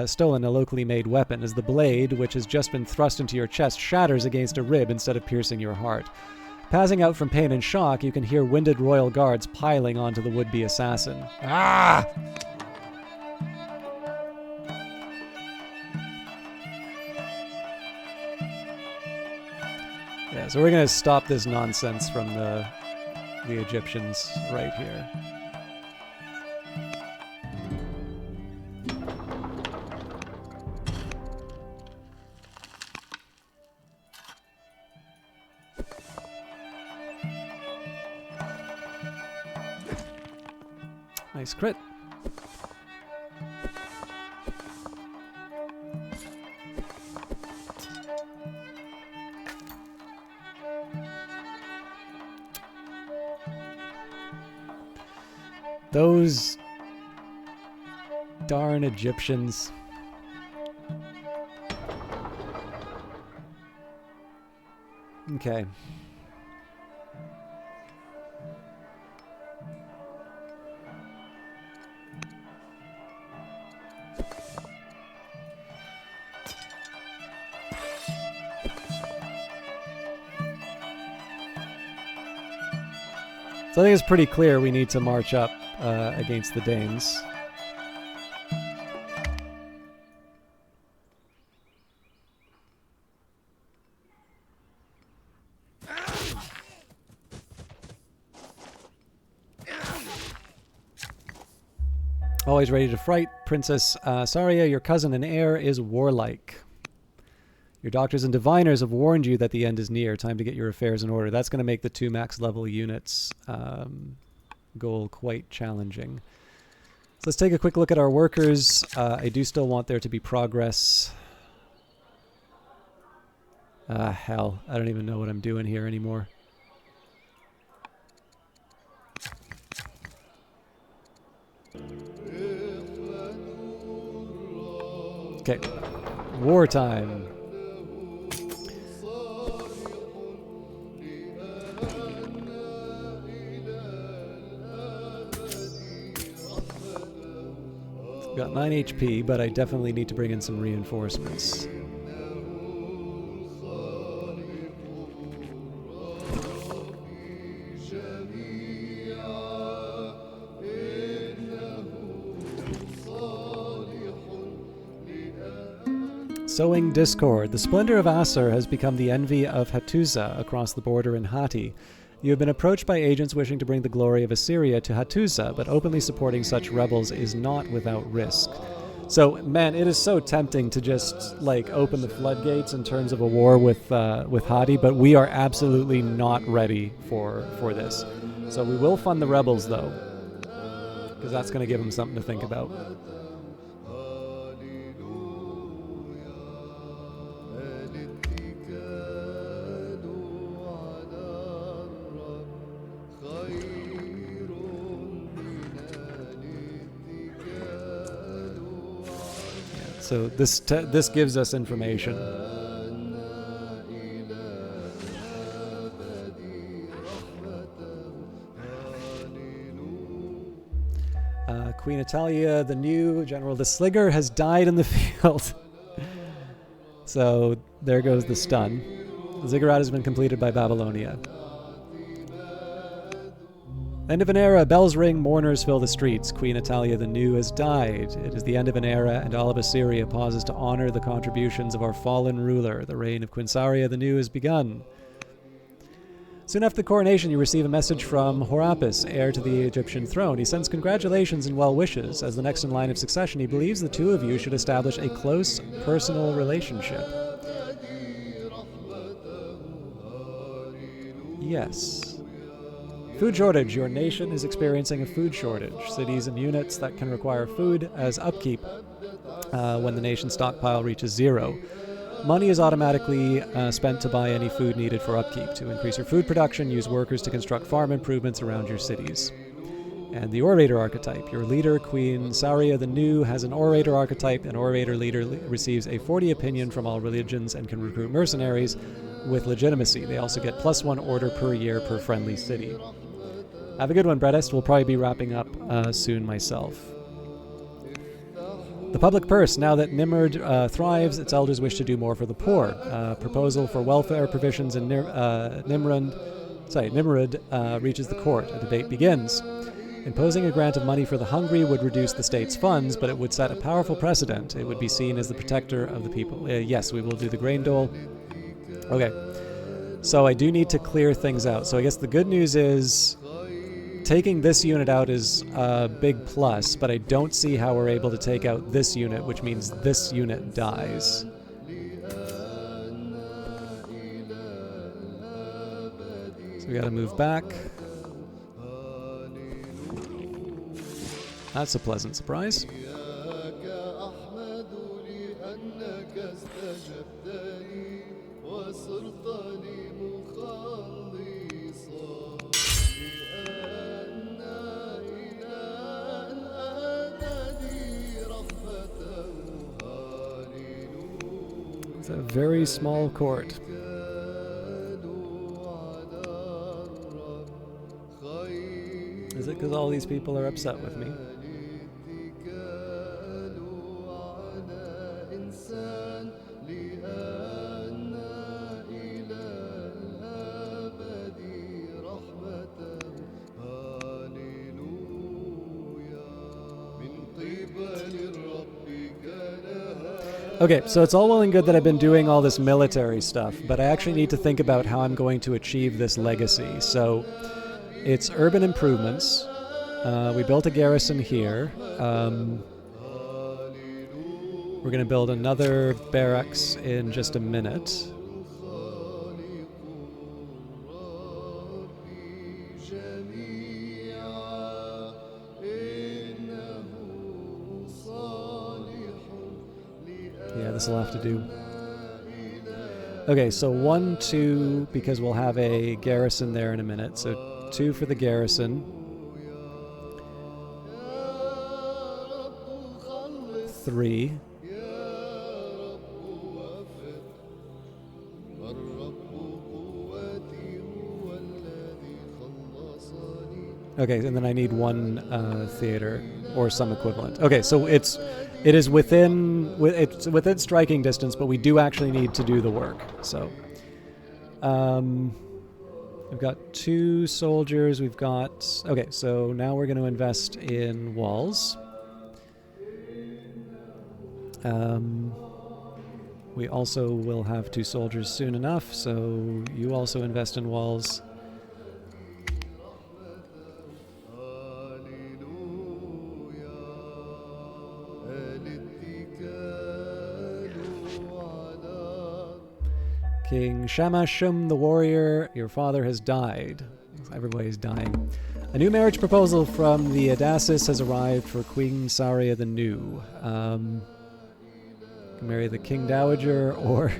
stolen a locally made weapon, as the blade, which has just been thrust into your chest, shatters against a rib instead of piercing your heart. Passing out from pain and shock, you can hear winded royal guards piling onto the would-be assassin. Ah! Yeah, so we're going to stop this nonsense from the Egyptians right here. Nice crit. Those darn Egyptians. Okay. So I think it's pretty clear we need to march up against the Danes. Always ready to fight, Princess Saria, your cousin and heir, is warlike. Your doctors and diviners have warned you that the end is near. Time to get your affairs in order. That's going to make the 2 max level units goal quite challenging. So let's take a quick look at our workers. I do still want there to be progress. Hell, I don't even know what I'm doing here anymore. Okay, wartime. Got 9 HP, but I definitely need to bring in some reinforcements. Sowing discord. The splendor of Assur has become the envy of Hattusa across the border in Hatti. You have been approached by agents wishing to bring the glory of Assyria to Hattusa, but openly supporting such rebels is not without risk. So, man, it is so tempting to just, like, open the floodgates in terms of a war with Hatti, but we are absolutely not ready for this. So we will fund the rebels, though, because that's going to give them something to think about. So this gives us information. Queen Italia, the new General the Sligger, has died in the field. So there goes the stun. The ziggurat has been completed by Babylonia. End of an era, bells ring, mourners fill the streets. Queen Italia the New has died. It is the end of an era, and all of Assyria pauses to honor the contributions of our fallen ruler. The reign of Queen Saria the New has begun. Soon after the coronation, you receive a message from Horapis, heir to the Egyptian throne. He sends congratulations and well wishes. As the next in line of succession, he believes the two of you should establish a close personal relationship. Yes. Food shortage. Your nation is experiencing a food shortage. Cities and units that can require food as upkeep when the nation's stockpile reaches 0. Money is automatically spent to buy any food needed for upkeep. To increase your food production, use workers to construct farm improvements around your cities. And the orator archetype. Your leader, Queen Saria the New, has an orator archetype. An orator leader receives a 40 opinion from all religions and can recruit mercenaries with legitimacy. They also get +1 order per year per friendly city. Have a good one, Bredest. We'll probably be wrapping up soon myself. The public purse, now that Nimrud thrives, its elders wish to do more for the poor. Proposal for welfare provisions in Nimrud reaches the court. A debate begins. Imposing a grant of money for the hungry would reduce the state's funds, but it would set a powerful precedent. It would be seen as the protector of the people. Yes, we will do the grain dole. Okay. So I do need to clear things out. So I guess the good news is taking this unit out is a big plus, but I don't see how we're able to take out this unit, which means this unit dies. So we gotta move back. That's a pleasant surprise. It's a very small court. Is it because all these people are upset with me? Okay, so it's all well and good that I've been doing all this military stuff, but I actually need to think about how I'm going to achieve this legacy. So it's urban improvements. We built a garrison here. We're going to build another barracks in just a minute. Yeah, this will have to do. Okay, so 1, 2, because we'll have a garrison there in a minute. So 2 for the garrison. 3. Okay, and then I need 1 theater or some equivalent. Okay, so it's within striking distance, but we do actually need to do the work. So we've got 2 soldiers. We've got okay. So now we're going to invest in walls. We also will have 2 soldiers soon enough. So you also invest in walls. King Shamash-shum the warrior, your father has died. Everybody's dying. A new marriage proposal from the Adasis has arrived for Queen Saria the New. Marry the King Dowager or...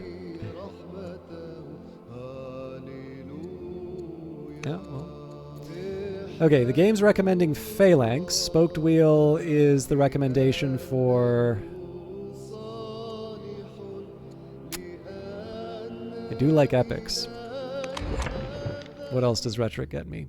yeah, well. Okay, the game's recommending Phalanx. Spoked Wheel is the recommendation for... I do like epics. What else does Rhetoric get me?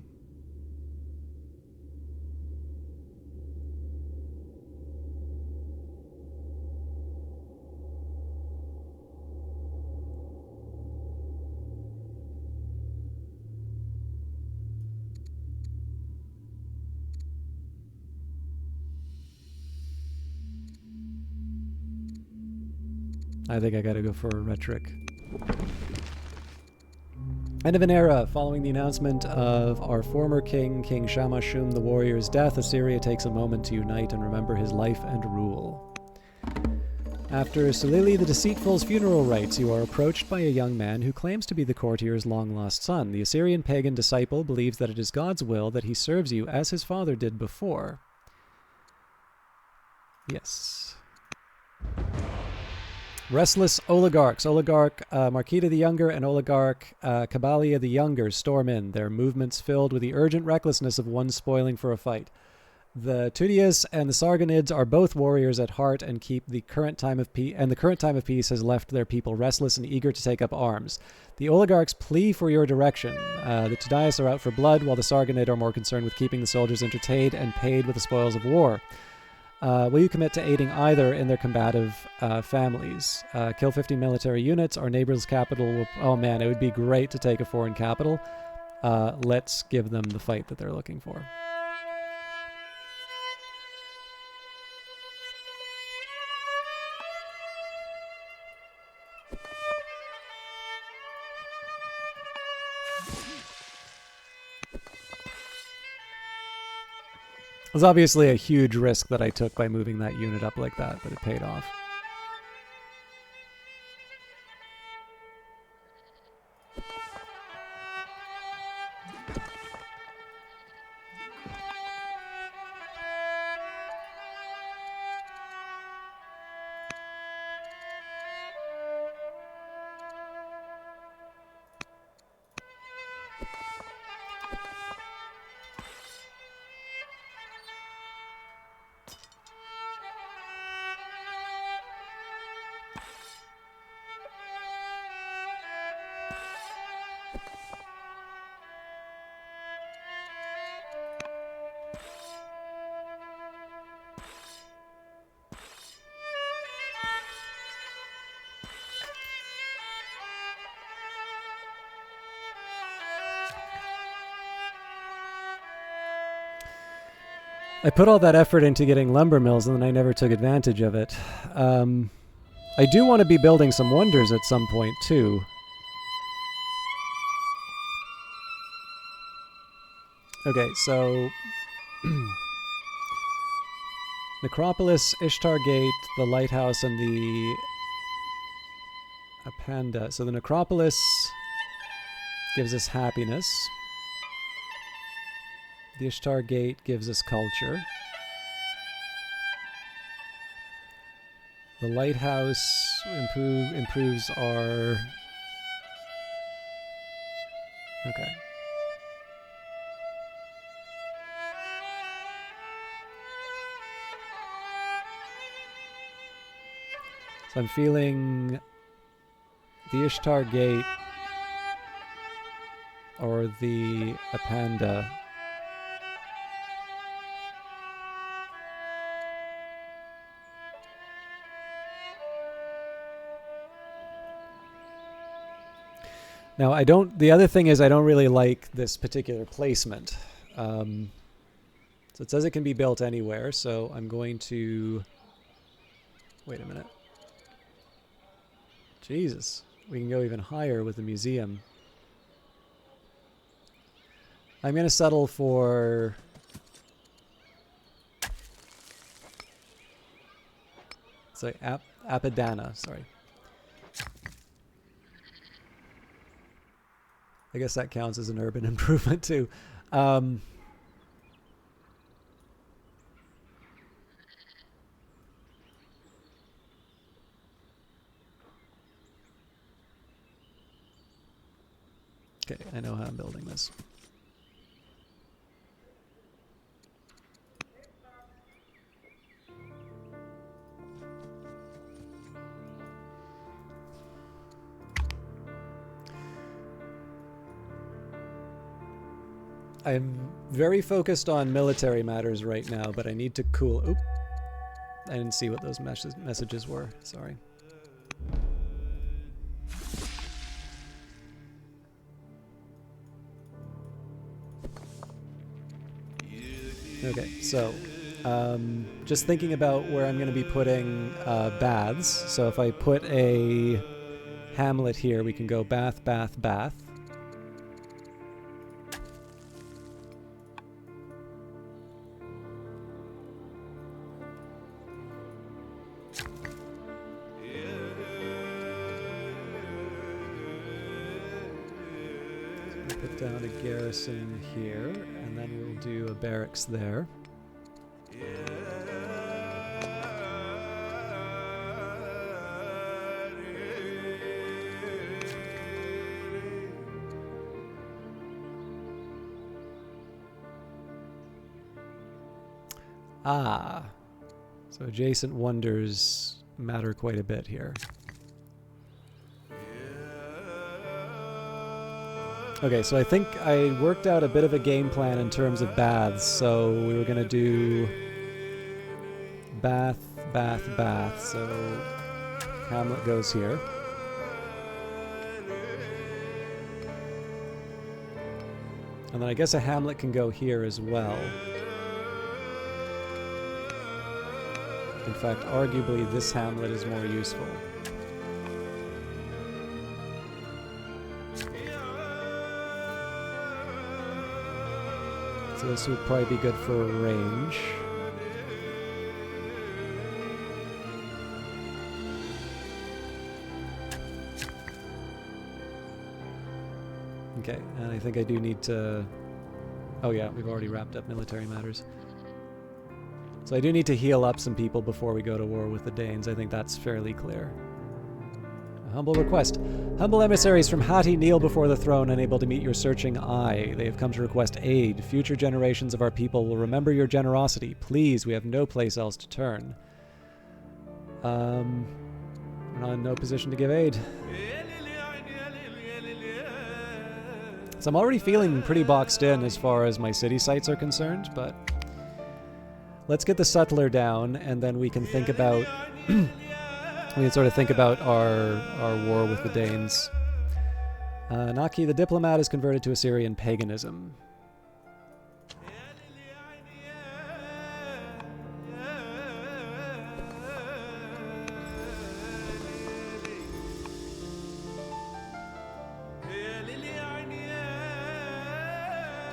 I think I gotta go for Rhetoric. End of an era. Following the announcement of our former king, King Shamash-shum the warrior's death, Assyria takes a moment to unite and remember his life and rule. After Salili the Deceitful's funeral rites, you are approached by a young man who claims to be the courtier's long-lost son. The Assyrian pagan disciple believes that it is God's will that he serves you as his father did before. Yes. Restless oligarchs. Oligarch Markita the Younger and Oligarch Kabalia the Younger storm in, their movements filled with the urgent recklessness of one spoiling for a fight. The Tudias and the Sargonids are both warriors at heart and the current time of peace has left their people restless and eager to take up arms. The oligarchs plea for your direction. The Tudias are out for blood, while the Sargonid are more concerned with keeping the soldiers entertained and paid with the spoils of war. Will you commit to aiding either in their combative families? Kill 50 military units. Our neighbor's capital will... Oh man, it would be great to take a foreign capital. Let's give them the fight that they're looking for. It was obviously a huge risk that I took by moving that unit up like that, but it paid off. I put all that effort into getting lumber mills, and then I never took advantage of it. I do want to be building some wonders at some point, too. Okay, so... Necropolis, Ishtar Gate, the Lighthouse, and the... Apanda. So the Necropolis gives us happiness. The Ishtar Gate gives us culture. The Lighthouse improves our... Okay. So I'm feeling the Ishtar Gate or the Apanda. Now, the other thing is I don't really like this particular placement. So it says it can be built anywhere, so I'm going to... Wait a minute. Jesus, we can go even higher with the museum. I'm going to settle for... Sorry, Apadana, sorry. I guess that counts as an urban improvement too. Okay, I know how I'm building this. I'm very focused on military matters right now, but I need to cool... Oop. I didn't see what those messages were. Sorry. Okay, so just thinking about where I'm going to be putting baths. So if I put a hamlet here, we can go bath, bath, bath. Down a garrison here, and then we'll do a barracks there. Ah, so adjacent wonders matter quite a bit here. Okay, so I think I worked out a bit of a game plan in terms of baths. So we were going to do Bath, Bath, Bath. So Hamlet goes here. And then I guess a Hamlet can go here as well. In fact, arguably this Hamlet is more useful. So this would probably be good for range. Okay, and I think I do need to... Oh yeah, we've already wrapped up military matters. So I do need to heal up some people before we go to war with the Danes. I think that's fairly clear. A humble request. Humble emissaries from Hati kneel before the throne, unable to meet your searching eye. They have come to request aid. Future generations of our people will remember your generosity. Please, we have no place else to turn. We're not in no position to give aid. So I'm already feeling pretty boxed in as far as my city sites are concerned, but let's get the Sutler down, and then we can think about we can sort of think about our war with the Danes. Naki the diplomat is converted to Assyrian paganism.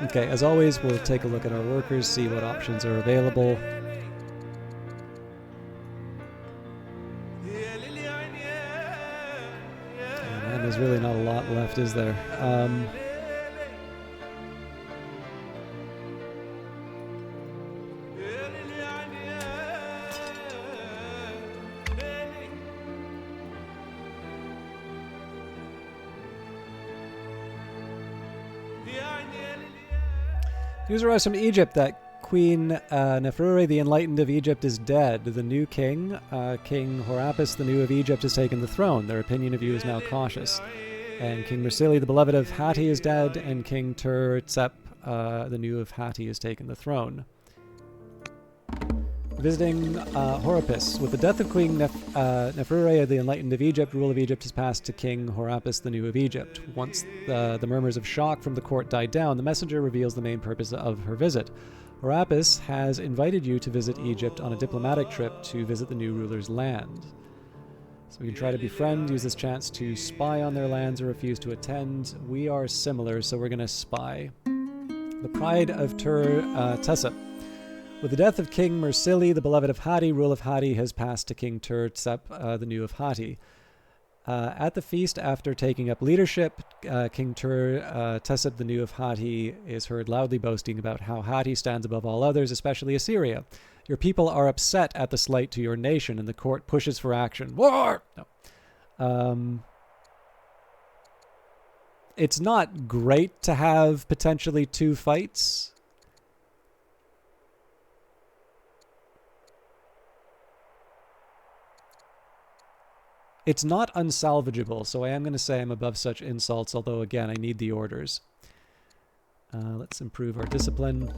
Okay, as always, we'll take a look at our workers, see what options are available. And there's really not a lot left, is there? News arrives from Egypt that Queen Neferure the Enlightened of Egypt is dead. The new king, King Horapus the New of Egypt, has taken the throne. Their opinion of you is now cautious. And King Mursili the Beloved of Hatti is dead, and King Tur-Tsep the New of Hatti has taken the throne. Visiting Horapus. With the death of Queen Neferure the Enlightened of Egypt, rule of Egypt has passed to King Horapus the New of Egypt. Once the murmurs of shock from the court died down, the messenger reveals the main purpose of her visit. Horapus has invited you to visit Egypt on a diplomatic trip to visit the new ruler's land. So we can try to befriend, use this chance to spy on their lands, or refuse to attend. We are similar, so we're going to spy. The pride of Tur-Tsep. With the death of King Mursili, the Beloved of Hatti, rule of Hatti has passed to King Tur-Tsep, the New of Hatti. At the feast, after taking up leadership, King Tur-Tsep, the New of Hatti, is heard loudly boasting about how Hatti stands above all others, especially Assyria. Your people are upset at the slight to your nation, and the court pushes for action. War! No. It's not great to have potentially two fights. It's not unsalvageable, so I am going to say I'm above such insults, although, again, I need the orders. Let's improve our discipline.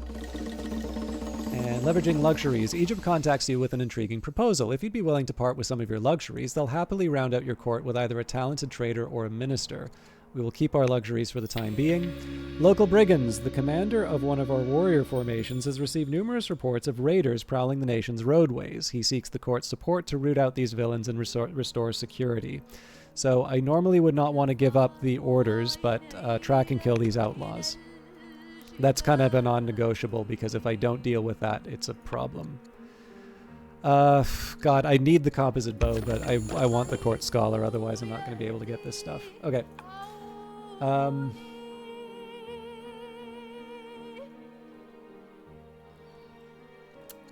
And leveraging luxuries. Egypt contacts you with an intriguing proposal. If you'd be willing to part with some of your luxuries, they'll happily round out your court with either a talented trader or a minister. We will keep our luxuries for the time being. Local brigands. The commander of one of our warrior formations has received numerous reports of raiders prowling the nation's roadways. He seeks the court's support to root out these villains and restore security. So I normally would not want to give up the orders, but track and kill these outlaws. That's kind of a non-negotiable, because if I don't deal with that, it's a problem. God, I need the composite bow, but I want the court scholar, otherwise I'm not going to be able to get this stuff. Okay.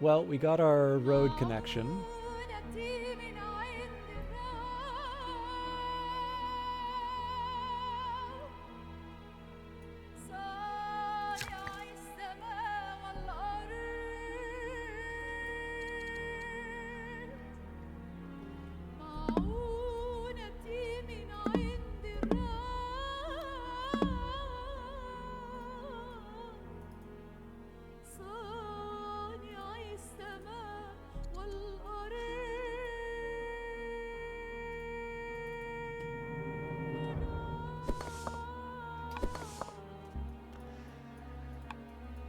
Well, we got our road connection.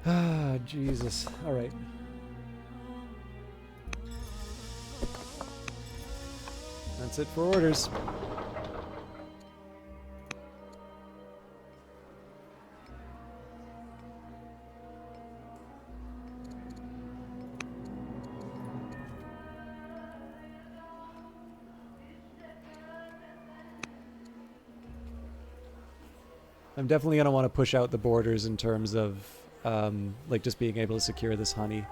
Ah, Jesus. All right. That's it for orders. I'm definitely going to want to push out the borders in terms of like just being able to secure this honey.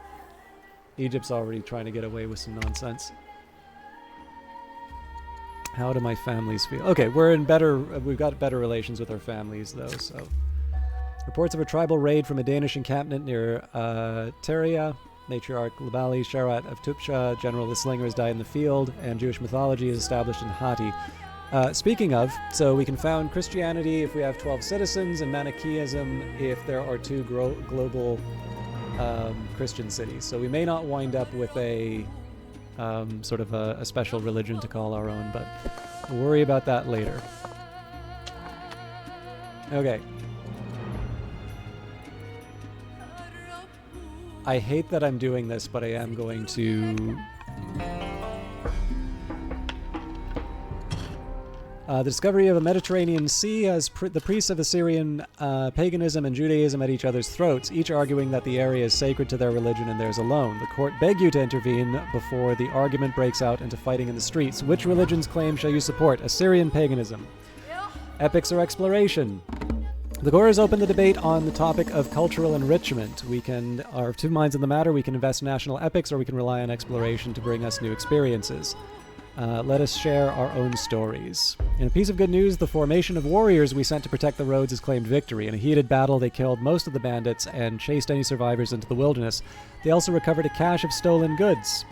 Egypt's already trying to get away with some nonsense. How do my families feel? Okay, we've got better relations with our families though, so. Reports of a tribal raid from a Danish encampment near Teria. Matriarch Labali Sharat of Tupsha, General the Slinger has died in the field, and Jewish mythology is established in Hatti. Speaking of, so we can found Christianity if we have 12 citizens, and Manichaeism if there are 2 global Christian cities. So we may not wind up with a sort of a special religion to call our own, but we'll worry about that later. Okay. I hate that I'm doing this, but I am going to... the discovery of a Mediterranean Sea has the priests of Assyrian paganism and Judaism at each other's throats, each arguing that the area is sacred to their religion and theirs alone. The court beg you to intervene before the argument breaks out into fighting in the streets. Which religion's claim shall you support? Assyrian paganism. Epics or exploration? The Gores open the debate on the topic of cultural enrichment. We are of 2 minds in the matter. We can invest in national epics, or we can rely on exploration to bring us new experiences. Let us share our own stories. In a piece of good news, the formation of warriors we sent to protect the roads has claimed victory. In a heated battle, they killed most of the bandits and chased any survivors into the wilderness. They also recovered a cache of stolen goods.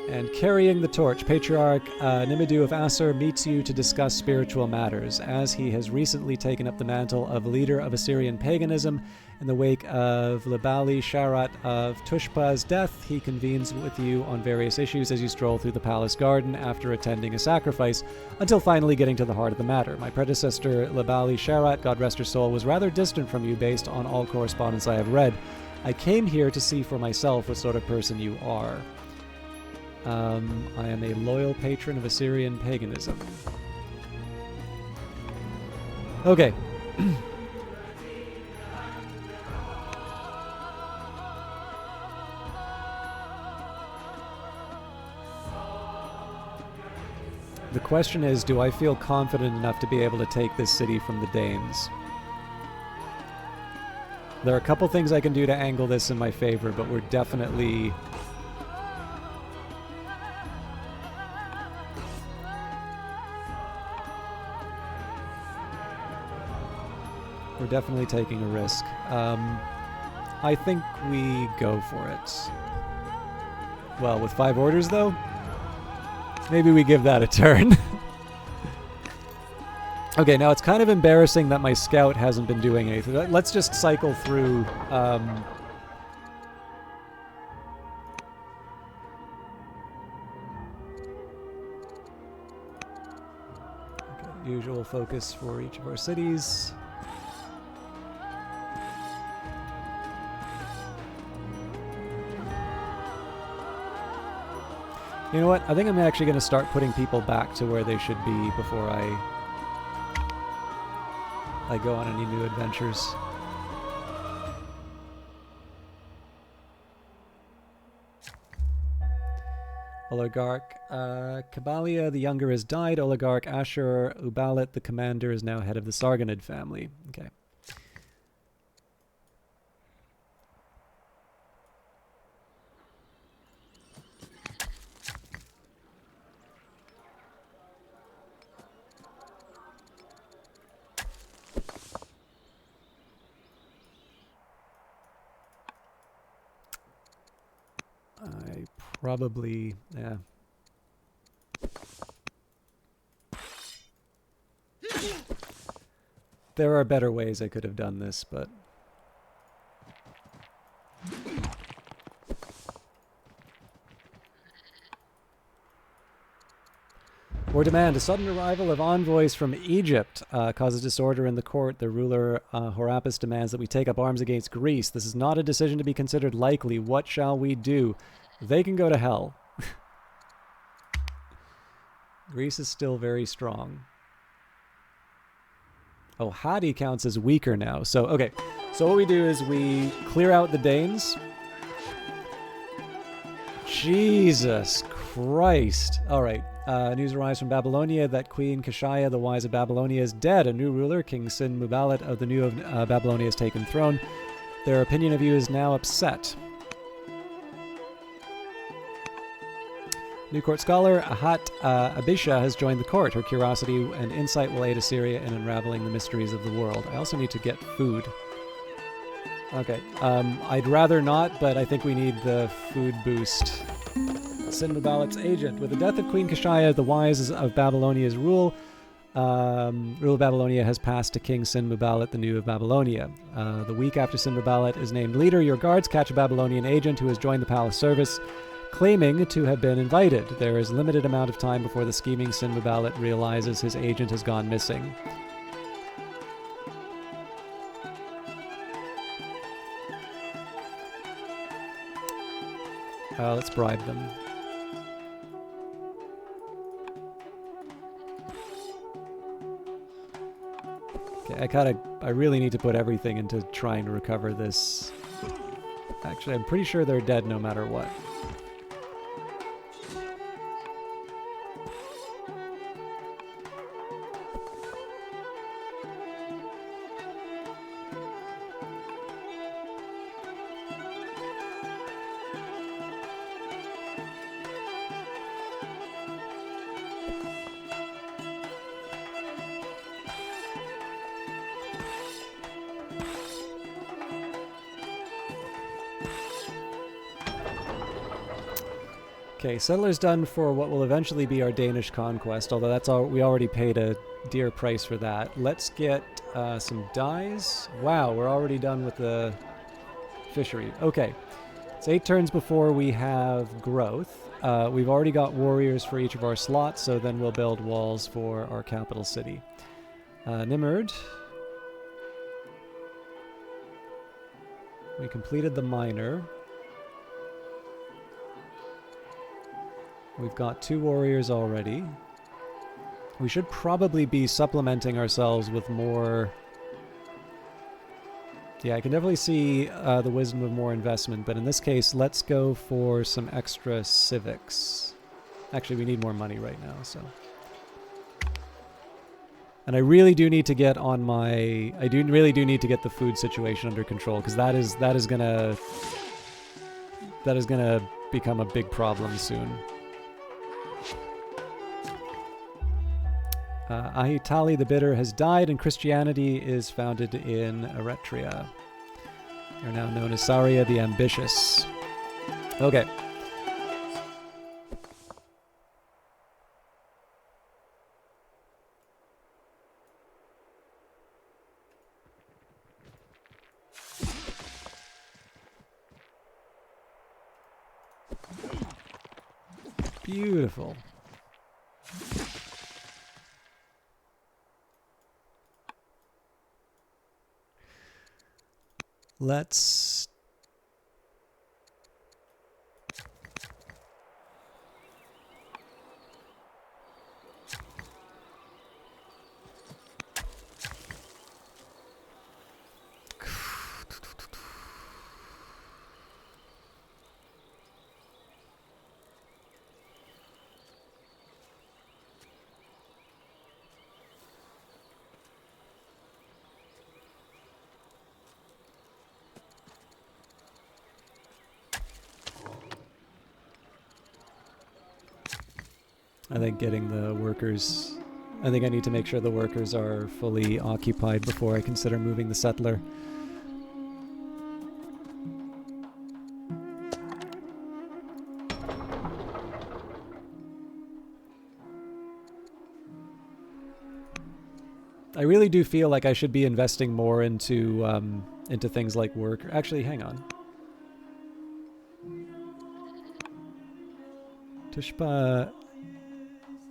And carrying the torch, Patriarch Nimidu of Assur meets you to discuss spiritual matters. As he has recently taken up the mantle of leader of Assyrian paganism, in the wake of Labali Sharat of Tushpa's death, he convenes with you on various issues as you stroll through the palace garden after attending a sacrifice, until finally getting to the heart of the matter. My predecessor, Labali Sharat, God rest her soul, was rather distant from you based on all correspondence I have read. I came here to see for myself what sort of person you are. I am a loyal patron of Assyrian paganism. Okay. The question is, do I feel confident enough to be able to take this city from the Danes? There are a couple things I can do to angle this in my favor, but we're definitely... We're definitely taking a risk. I think we go for it. Well, with 5 orders, though? Maybe we give that a turn. Okay, now it's kind of embarrassing that my scout hasn't been doing anything. Let's just cycle through... Okay, usual focus for each of our cities. You know what? I think I'm actually going to start putting people back to where they should be before I go on any new adventures. Oligarch Kabalia the Younger has died. Oligarch Ashur Ubalit the Commander is now head of the Sargonid family. Okay. Probably, yeah. There are better ways I could have done this, but... Or demand a sudden arrival of envoys from Egypt causes disorder in the court. The ruler Horapus demands that we take up arms against Greece. This is not a decision to be considered likely. What shall we do? They can go to hell. Greece is still very strong. Oh, Hadi counts as weaker now. So, okay. So what we do is we clear out the Danes. Jesus Christ. All right. News arrives from Babylonia that Queen Kashaya, the wise of Babylonia, is dead. A new ruler, King Sin Mubalat of the new of Babylonia, has taken throne. Their opinion of you is now upset. New court scholar Ahat Abisha has joined the court. Her curiosity and insight will aid Assyria in unraveling the mysteries of the world. I also need to get food. Okay, I'd rather not, but I think we need the food boost. Sin Mubalat's agent. With the death of Queen Kashaya, the wise of Babylonia's rule of Babylonia has passed to King Sin Mubalat, the new of Babylonia. The week after Sin Mubalat is named leader, your guards catch a Babylonian agent who has joined the palace service, claiming to have been invited. There is limited amount of time before the scheming Sin Mubalat realizes his agent has gone missing. Let's bribe them. Okay, I really need to put everything into trying to recover this. Actually, I'm pretty sure they're dead no matter what. Okay, settlers done for what will eventually be our Danish conquest, although that's all, we already paid a dear price for that. Let's get some dyes. Wow, we're already done with the fishery. Okay, it's 8 turns before we have growth. We've already got warriors for each of our slots, so then we'll build walls for our capital city. Nimrud. We completed the minor. We've got 2 warriors already. We should probably be supplementing ourselves with more... Yeah, I can definitely see the wisdom of more investment, but in this case, let's go for some extra civics. Actually, we need more money right now, so... And I really do need to get on my... really do need to get the food situation under control, because that is gonna become a big problem soon. Ahitali the Bitter has died, and Christianity is founded in Eretria. They're now known as Saria the Ambitious. Okay. Beautiful. Let's... I think getting the workers... I think I need to make sure the workers are fully occupied before I consider moving the settler. I really do feel like I should be investing more into things like work. Actually, hang on. Tushpa...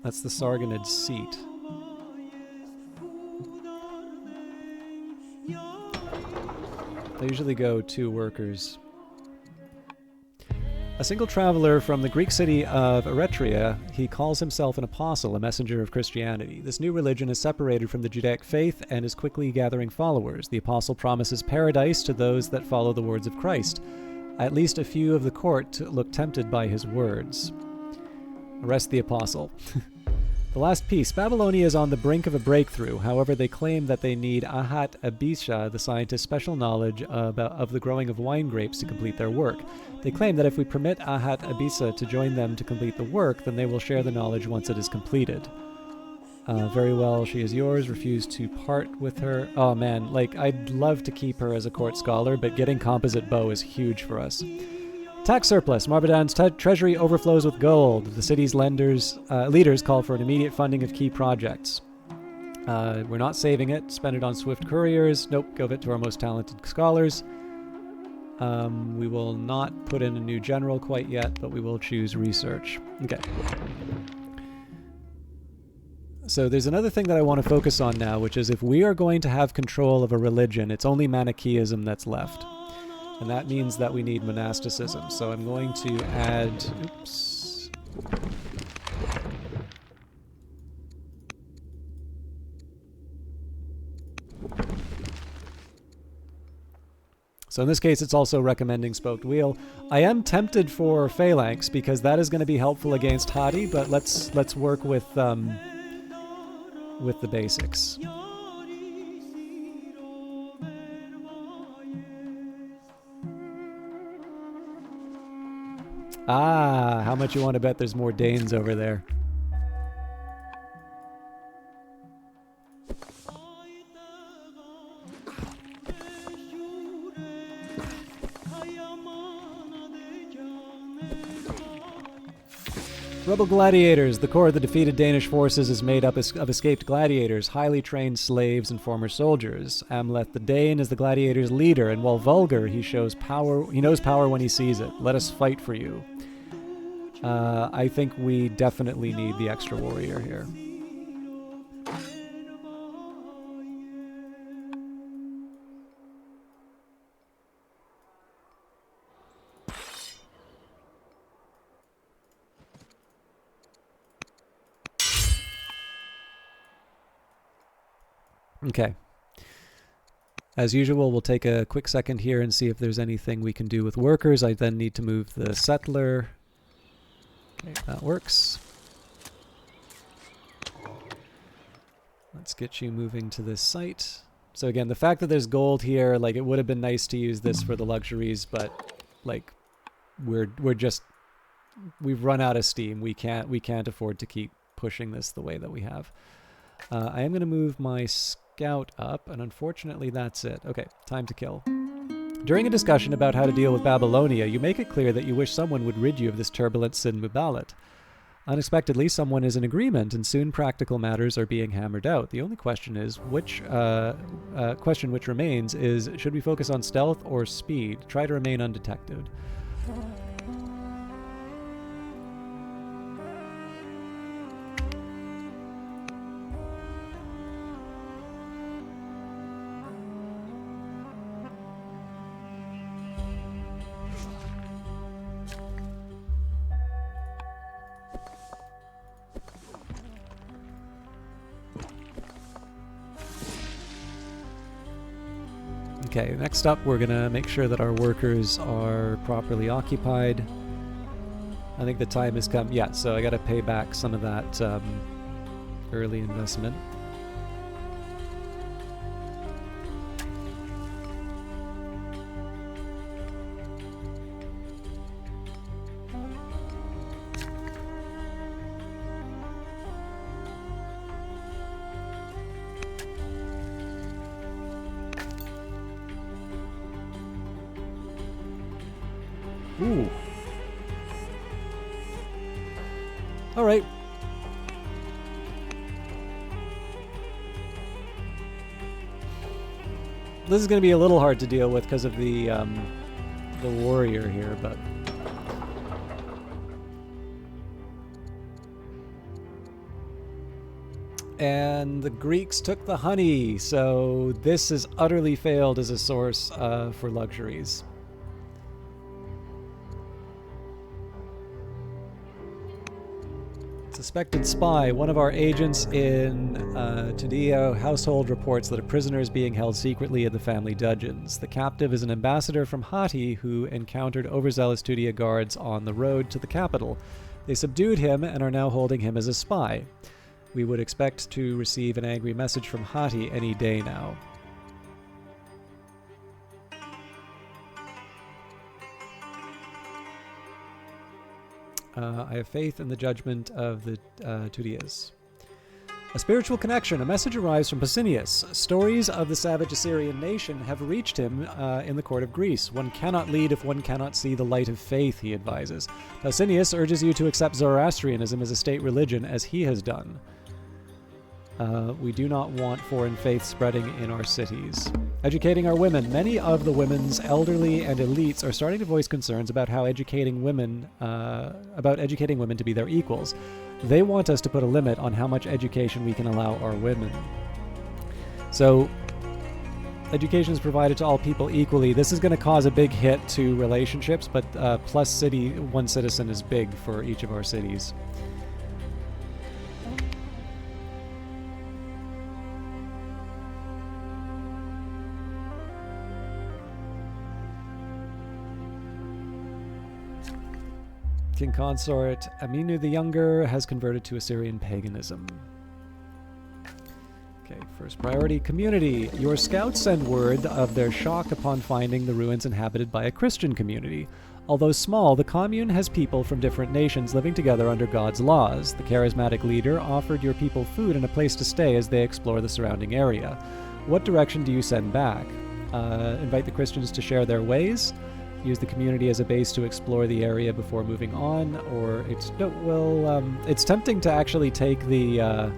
That's the Sargonid seat. They usually go 2 workers. A single traveler from the Greek city of Eretria, he calls himself an apostle, a messenger of Christianity. This new religion is separated from the Judaic faith and is quickly gathering followers. The apostle promises paradise to those that follow the words of Christ. At least a few of the court look tempted by his words. Arrest the apostle. The last piece. Babylonia is on the brink of a breakthrough. However, they claim that they need Ahat Abisha, the scientist's special knowledge of the growing of wine grapes to complete their work. They claim that if we permit Ahat Abisa to join them to complete the work, then they will share the knowledge once it is completed. Very well, she is yours. Refuse to part with her. Oh man, like, I'd love to keep her as a court scholar, but getting composite bow is huge for us. Tax surplus. Marbadan's treasury overflows with gold. The city's leaders call for an immediate funding of key projects. We're not saving it. Spend it on swift couriers. Nope, give it to our most talented scholars. We will not put in a new general quite yet, but we will choose research. Okay. So there's another thing that I want to focus on now, which is if we are going to have control of a religion, it's only Manichaeism that's left. And that means that we need monasticism. So I'm going to add... Oops. So in this case, it's also recommending spoked wheel. I am tempted for phalanx because that is going to be helpful against Hadi, but let's work with the basics. Ah, how much you want to bet there's more Danes over there? Rebel gladiators. The core of the defeated Danish forces is made up of escaped gladiators, highly trained slaves, and former soldiers. Amleth the Dane is the gladiators' leader, and while vulgar, he shows power. He knows power when he sees it. Let us fight for you. I think we definitely need the extra warrior here. Okay. As usual, we'll take a quick second here and see if there's anything we can do with workers. I then need to move the settler. Okay, that works. Let's get you moving to this site. So again, the fact that there's gold here, like, it would have been nice to use this for the luxuries, but like we've run out of steam. We can't afford to keep pushing this the way that we have. I am going to move my scout up, and unfortunately that's it. Okay, time to kill. During a discussion about how to deal with Babylonia, you make it clear that you wish someone would rid you of this turbulent Sin Mubalat. Unexpectedly, someone is in agreement, and soon practical matters are being hammered out. The only question is, which remains is, should we focus on stealth or speed? Try to remain undetected. Okay, next up we're gonna make sure that our workers are properly occupied. I think the time has come. Yeah, so I gotta pay back some of that early investment. Ooh. All right. This is going to be a little hard to deal with because of the warrior here, but And the Greeks took the honey, so this has utterly failed as a source for luxuries. Suspected spy. One of our agents in Tudeo household reports that a prisoner is being held secretly in the family dungeons. The captive is an ambassador from Hatti who encountered overzealous Tudea guards on the road to the capital. They subdued him and are now holding him as a spy. We would expect to receive an angry message from Hatti any day now. I have faith in the judgment of the Tudias. A spiritual connection. A message arrives from Pausanias. Stories of the savage Assyrian nation have reached him in the court of Greece. One cannot lead if one cannot see the light of faith, he advises. Pausanias urges you to accept Zoroastrianism as a state religion, as he has done. We do not want foreign faith spreading in our cities. Educating our women. Many of the women's elderly and elites are starting to voice concerns about how educating women to be their equals. They want us to put a limit on how much education we can allow our women. So, education is provided to all people equally. This is going to cause a big hit to relationships, but plus city, one citizen is big for each of our cities. King consort Aminu the Younger has converted to Assyrian paganism. Okay, first priority, community. Your scouts send word of their shock upon finding the ruins inhabited by a Christian community. Although small, the commune has people from different nations living together under God's laws. The charismatic leader offered your people food and a place to stay as they explore the surrounding area. What direction do you send back? Invite the Christians to share their ways? Use the community as a base to explore the area before moving on, or it's tempting to actually take the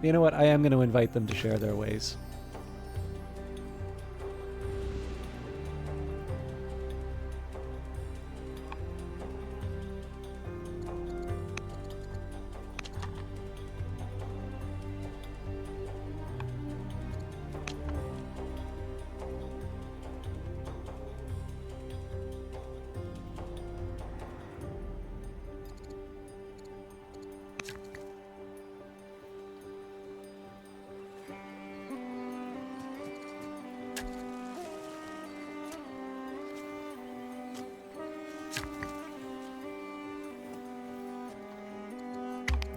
you know what, I am going to invite them to share their ways.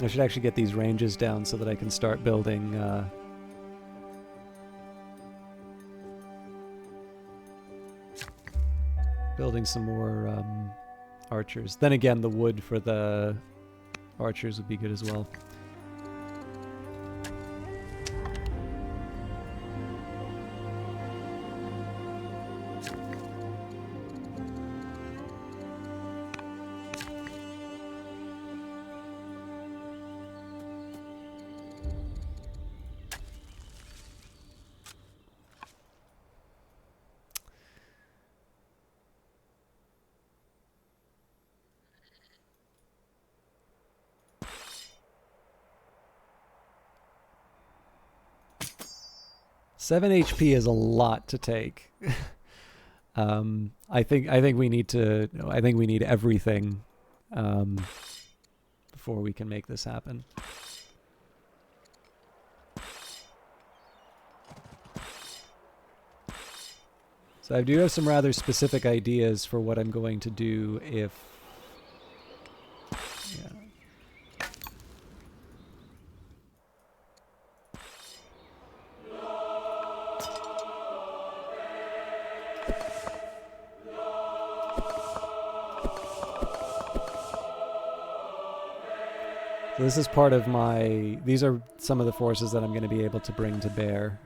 I should actually get these ranges down so that I can start building some more archers. Then again, the wood for the archers would be good as well. Seven HP is a lot to take. I think we need to. I think we need everything before we can make this happen. So I do have some rather specific ideas for what I'm going to do if. Yeah. So this is part of my... These are some of the forces that I'm going to be able to bring to bear.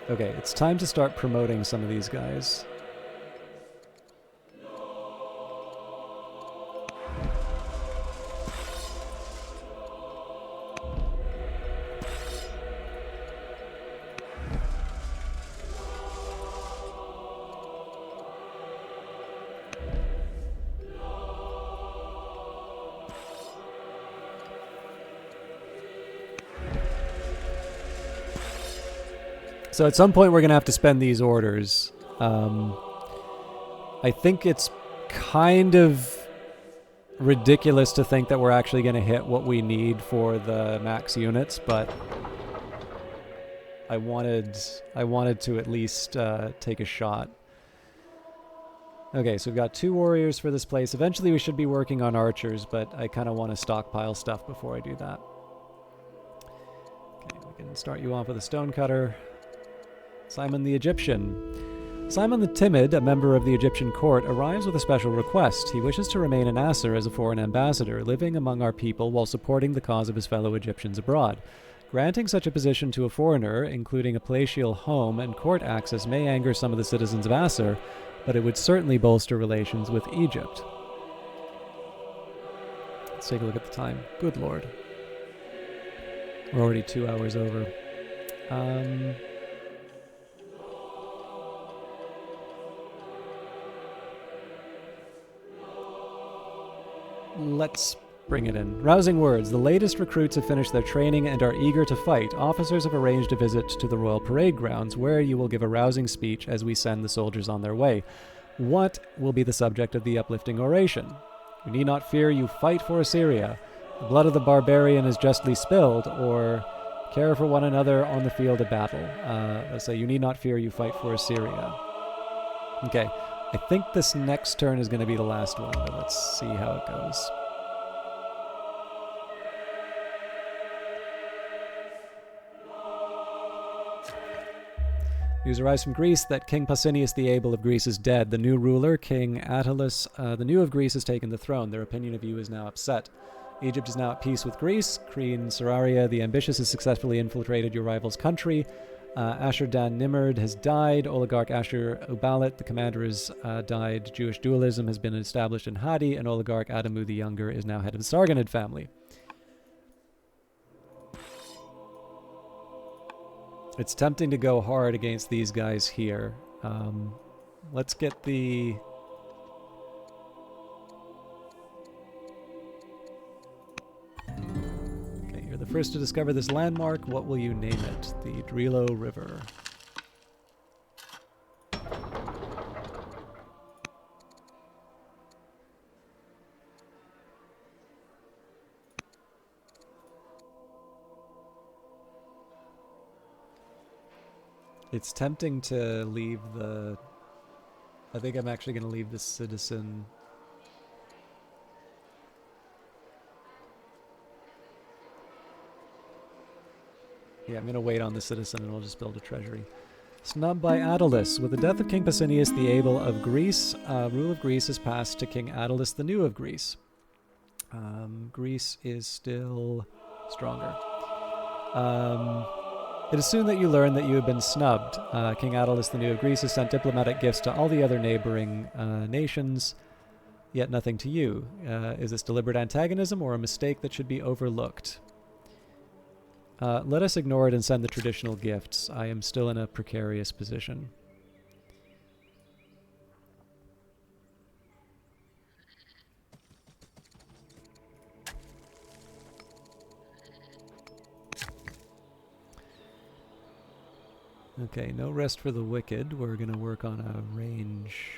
Okay, it's time to start promoting some of these guys. So at some point we're going to have to spend these orders. I think it's kind of ridiculous to think that we're actually going to hit what we need for the max units, but I wanted to at least take a shot. Okay, so we've got 2 warriors for this place. Eventually we should be working on archers, but I kind of want to stockpile stuff before I do that. Okay, we can start you off with a stonecutter. Simon the Egyptian. Simon the Timid, a member of the Egyptian court, arrives with a special request. He wishes to remain in Asser as a foreign ambassador, living among our people while supporting the cause of his fellow Egyptians abroad. Granting such a position to a foreigner, including a palatial home and court access, may anger some of the citizens of Asser, but it would certainly bolster relations with Egypt. Let's take a look at the time. Good lord. We're already 2 hours over. Let's bring it in. Rousing words. The latest recruits have finished their training and are eager to fight. Officers have arranged a visit to the Royal Parade Grounds, where you will give a rousing speech as we send the soldiers on their way. What will be the subject of the uplifting oration? You need not fear, you fight for Assyria. The blood of the barbarian is justly spilled, or care for one another on the field of battle. Let's say, you need not fear, you fight for Assyria. Okay. I think this next turn is going to be the last one, but let's see how it goes. News arrives from Greece that King Pausanias the Able of Greece is dead. The new ruler, King Attalus the New of Greece, has taken the throne. Their opinion of you is now upset. Egypt is now at peace with Greece. Queen Sararia the Ambitious has successfully infiltrated your rival's country. Ashur-dan Nimrod has died. Oligarch Ashur-uballit, the commander, has died. Jewish dualism has been established in Hadi, and Oligarch Adamu the Younger is now head of the Sargonid family. It's tempting to go hard against these guys here. Let's get the... You're the first to discover this landmark. What will you name it? The Drilo River. It's tempting to leave the... I think I'm actually going to leave the citizen... Yeah, I'm going to wait on the citizen and we'll just build a treasury. Snubbed by Attalus. With the death of King Pausanias the Able of Greece, rule of Greece has passed to King Attalus the New of Greece. Greece is still stronger. It is soon that you learn that you have been snubbed. King Attalus the New of Greece has sent diplomatic gifts to all the other neighboring nations, yet nothing to you. Is this deliberate antagonism or a mistake that should be overlooked? Let us ignore it and send the traditional gifts. I am still in a precarious position. Okay, no rest for the wicked. We're going to work on a range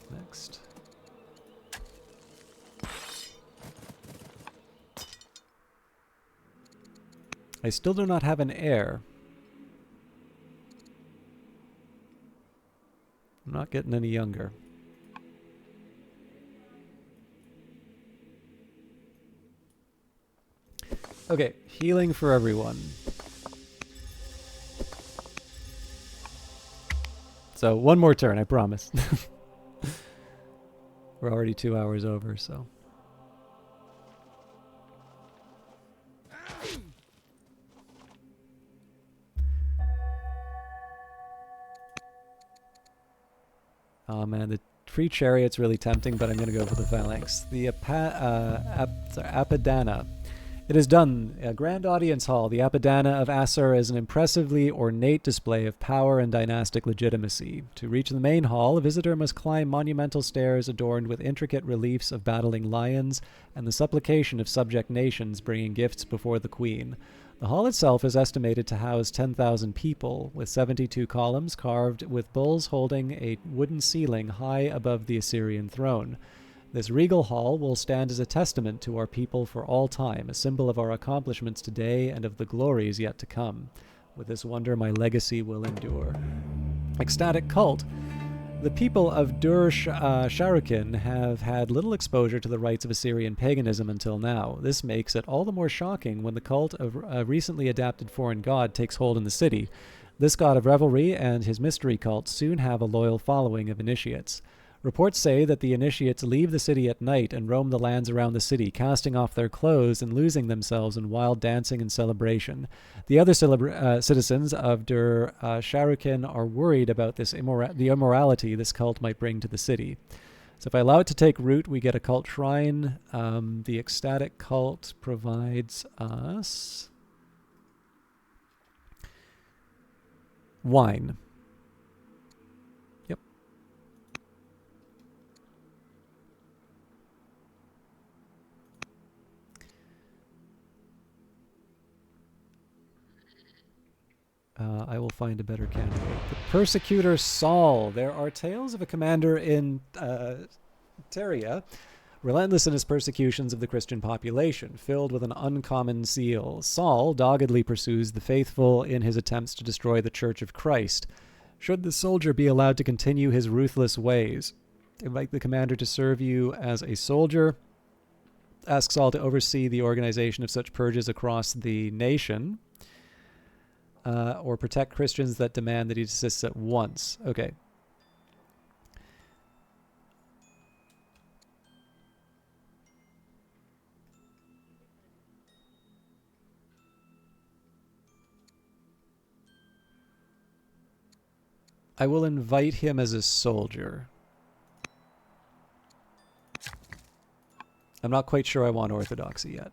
next. I still do not have an heir. I'm not getting any younger. Okay, healing for everyone. So, one more turn, I promise. We're already 2 hours over, so... Oh man, the free chariot's really tempting, but I'm going to go for the phalanx. The Apadana. It is done. A grand audience hall. The Apadana of Asser is an impressively ornate display of power and dynastic legitimacy. To reach the main hall, a visitor must climb monumental stairs adorned with intricate reliefs of battling lions and the supplication of subject nations bringing gifts before the queen. The hall itself is estimated to house 10,000 people, with 72 columns carved with bulls holding a wooden ceiling high above the Assyrian throne. This regal hall will stand as a testament to our people for all time, a symbol of our accomplishments today and of the glories yet to come. With this wonder, my legacy will endure. Ecstatic cult. The people of Dur-Sharrukin have had little exposure to the rites of Assyrian paganism until now. This makes it all the more shocking when the cult of a recently adapted foreign god takes hold in the city. This god of revelry and his mystery cult soon have a loyal following of initiates. Reports say that the initiates leave the city at night and roam the lands around the city, casting off their clothes and losing themselves in wild dancing and celebration. The other citizens of Dur-Sharrukin are worried about the immorality this cult might bring to the city. So if I allow it to take root, we get a cult shrine. The ecstatic cult provides us wine. I will find a better candidate. The Persecutor Saul. There are tales of a commander in Teria, relentless in his persecutions of the Christian population, filled with an uncommon zeal. Saul doggedly pursues the faithful in his attempts to destroy the Church of Christ. Should the soldier be allowed to continue his ruthless ways? Invite the commander to serve you as a soldier. Ask Saul to oversee the organization of such purges across the nation. Or protect Christians that demand that he desists at once. Okay. I will invite him as a soldier. I'm not quite sure I want orthodoxy yet.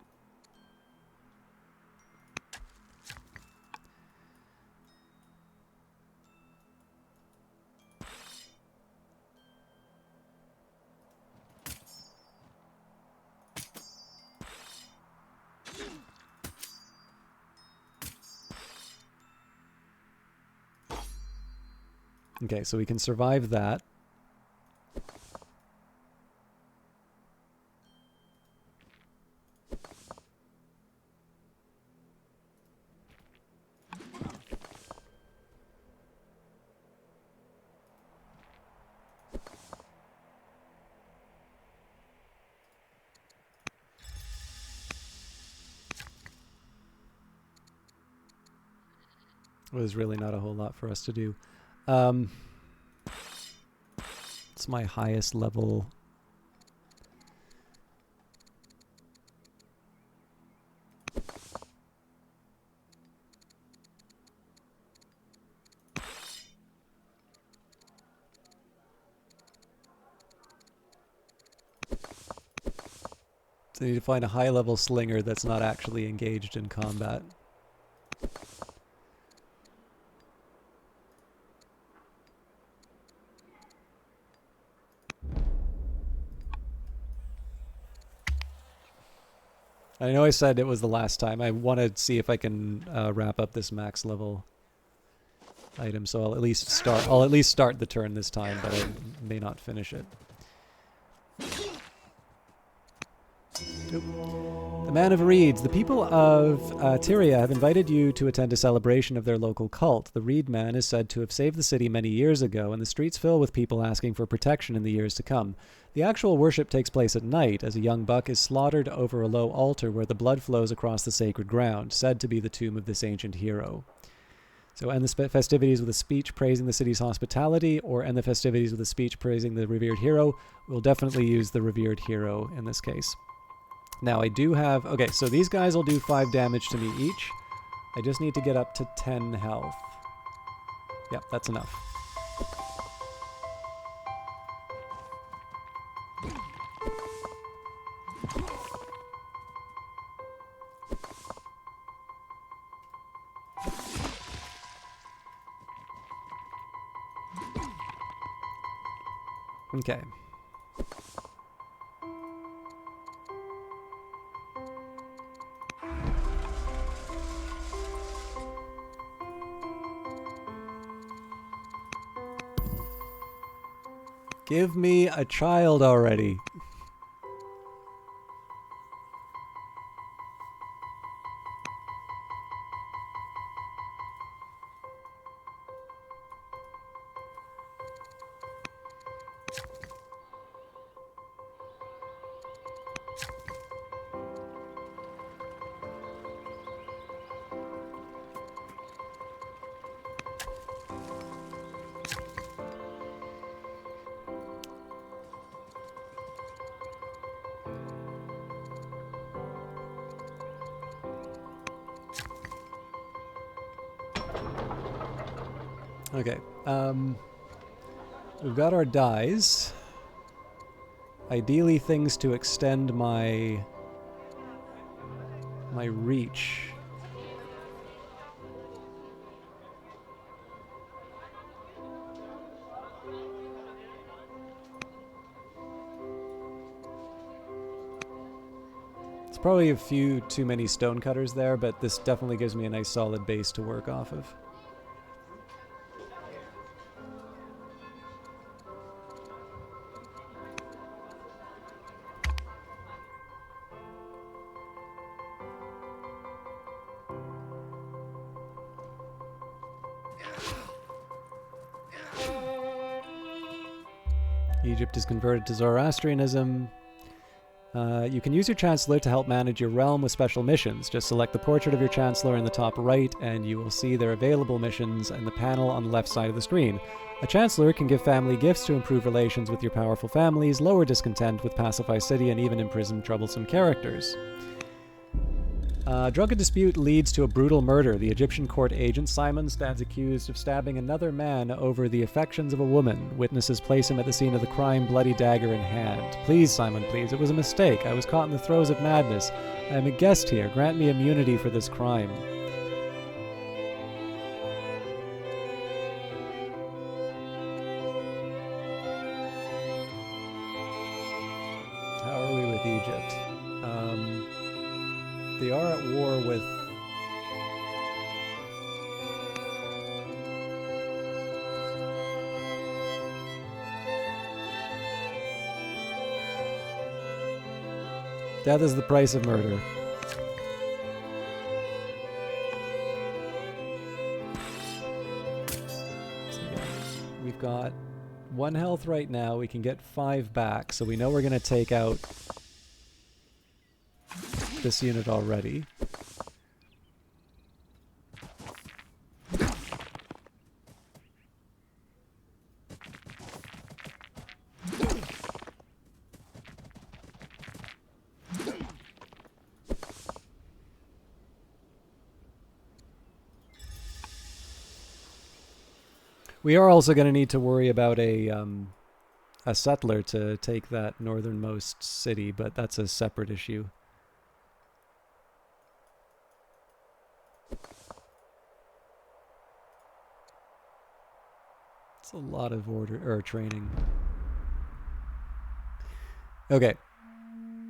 Okay, so we can survive that. Was really not a whole lot for us to do. It's my highest level. So I need to find a high level slinger that's not actually engaged in combat. I know I said it was the last time. I want to see if I can wrap up this max level item, so I'll at least start the turn this time, but I may not finish it. Nope. The Man of Reeds. The people of Tyria have invited you to attend a celebration of their local cult. The Reed Man is said to have saved the city many years ago, and the streets fill with people asking for protection in the years to come. The actual worship takes place at night, as a young buck is slaughtered over a low altar where the blood flows across the sacred ground, said to be the tomb of this ancient hero. So end the festivities with a speech praising the city's hospitality, or end the festivities with a speech praising the revered hero. We'll definitely use the revered hero in this case. Now I do have... Okay, so these guys will do 5 damage to me each. I just need to get up to 10 health. Yep, that's enough. Okay. Give me a child already. Okay. We've got our dyes. Ideally, things to extend my reach. It's probably a few too many stonecutters there, but this definitely gives me a nice solid base to work off of. Egypt is converted to Zoroastrianism. You can use your Chancellor to help manage your realm with special missions. Just select the portrait of your Chancellor in the top right, and you will see their available missions in the panel on the left side of the screen. A Chancellor can give family gifts to improve relations with your powerful families, lower discontent with Pacify City, and even imprison troublesome characters. Drunken dispute leads to a brutal murder. The Egyptian court agent Simon stands accused of stabbing another man over the affections of a woman. Witnesses place him at the scene of the crime, bloody dagger in hand. Please, Simon, please. It was a mistake. I was caught in the throes of madness. I am a guest here. Grant me immunity for this crime. How are we with Egypt? They are at war with... Death is the price of murder. So yeah, we've got 1 health right now. We can get 5 back, so we know we're going to take out this unit already. We are also going to need to worry about a settler to take that northernmost city, but that's a separate issue. It's a lot of training. Okay.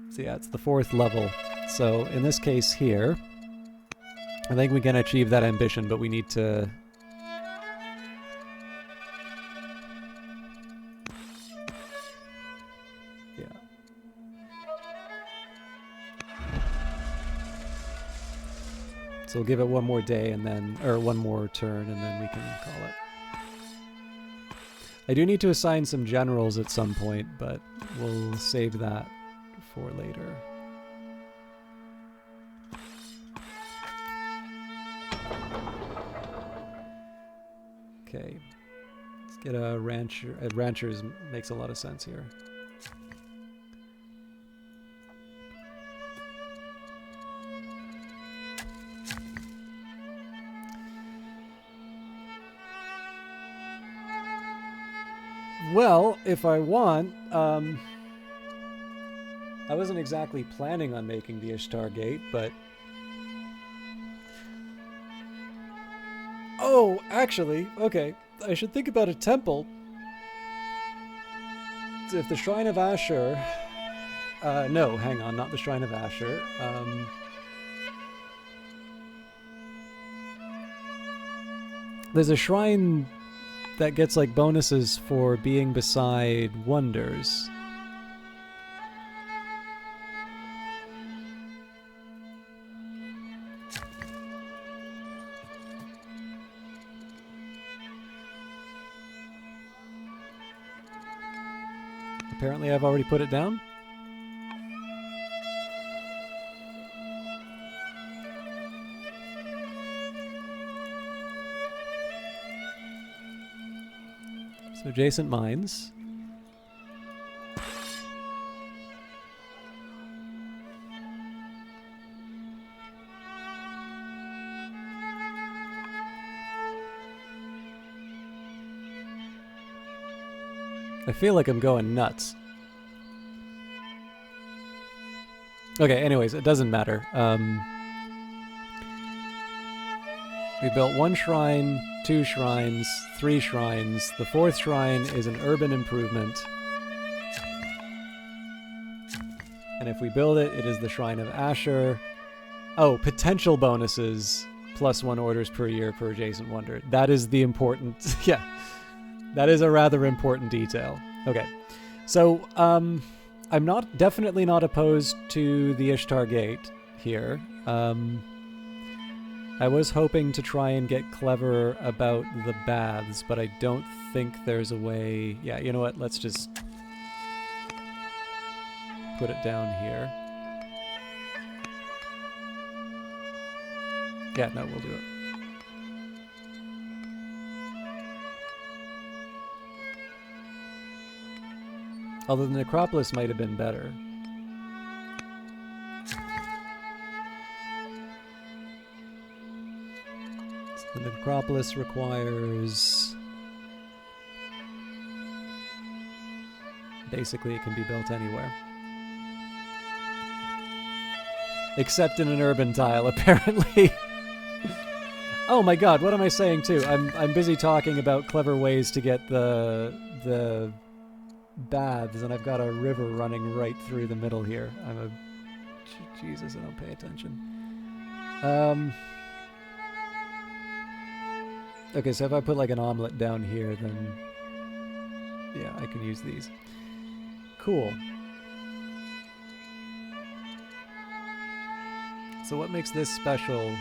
So yeah, it's the 4th level. So in this case here, I think we can achieve that ambition, but we need to... Yeah. So we'll give it one more day and then, or one more turn, and then we can call it. I do need to assign some generals at some point, but we'll save that for later. Okay, let's get a rancher. Ranchers makes a lot of sense here. Well, if I want, I wasn't exactly planning on making the Ishtar Gate, but... Oh, actually, okay, I should think about a temple. If the Shrine of Ashur... no, hang on, not the Shrine of Ashur. There's a shrine that gets like bonuses for being beside wonders. Apparently I've already put it down. So adjacent mines. I feel like I'm going nuts. Okay, anyways, it doesn't matter. We built 1 shrine, 2 shrines, 3 shrines. The 4th shrine is an urban improvement. And if we build it, it is the Shrine of Asher. Oh, potential bonuses, +1 orders per year per adjacent wonder. That is the important, yeah. That is a rather important detail. Okay, so I'm definitely not opposed to the Ishtar Gate here. I was hoping to try and get clever about the baths, but I don't think there's a way. Yeah, you know what? Let's just put it down here. Yeah, no, we'll do it. Although the necropolis might have been better. So the necropolis requires... Basically, it can be built anywhere. Except in an urban tile, apparently. Oh my god, what am I saying too? I'm busy talking about clever ways to get the baths, and I've got a river running right through the middle here. Jesus, I don't pay attention. Okay, so if I put like an omelet down here, then yeah, I can use these. Cool. So what makes this special?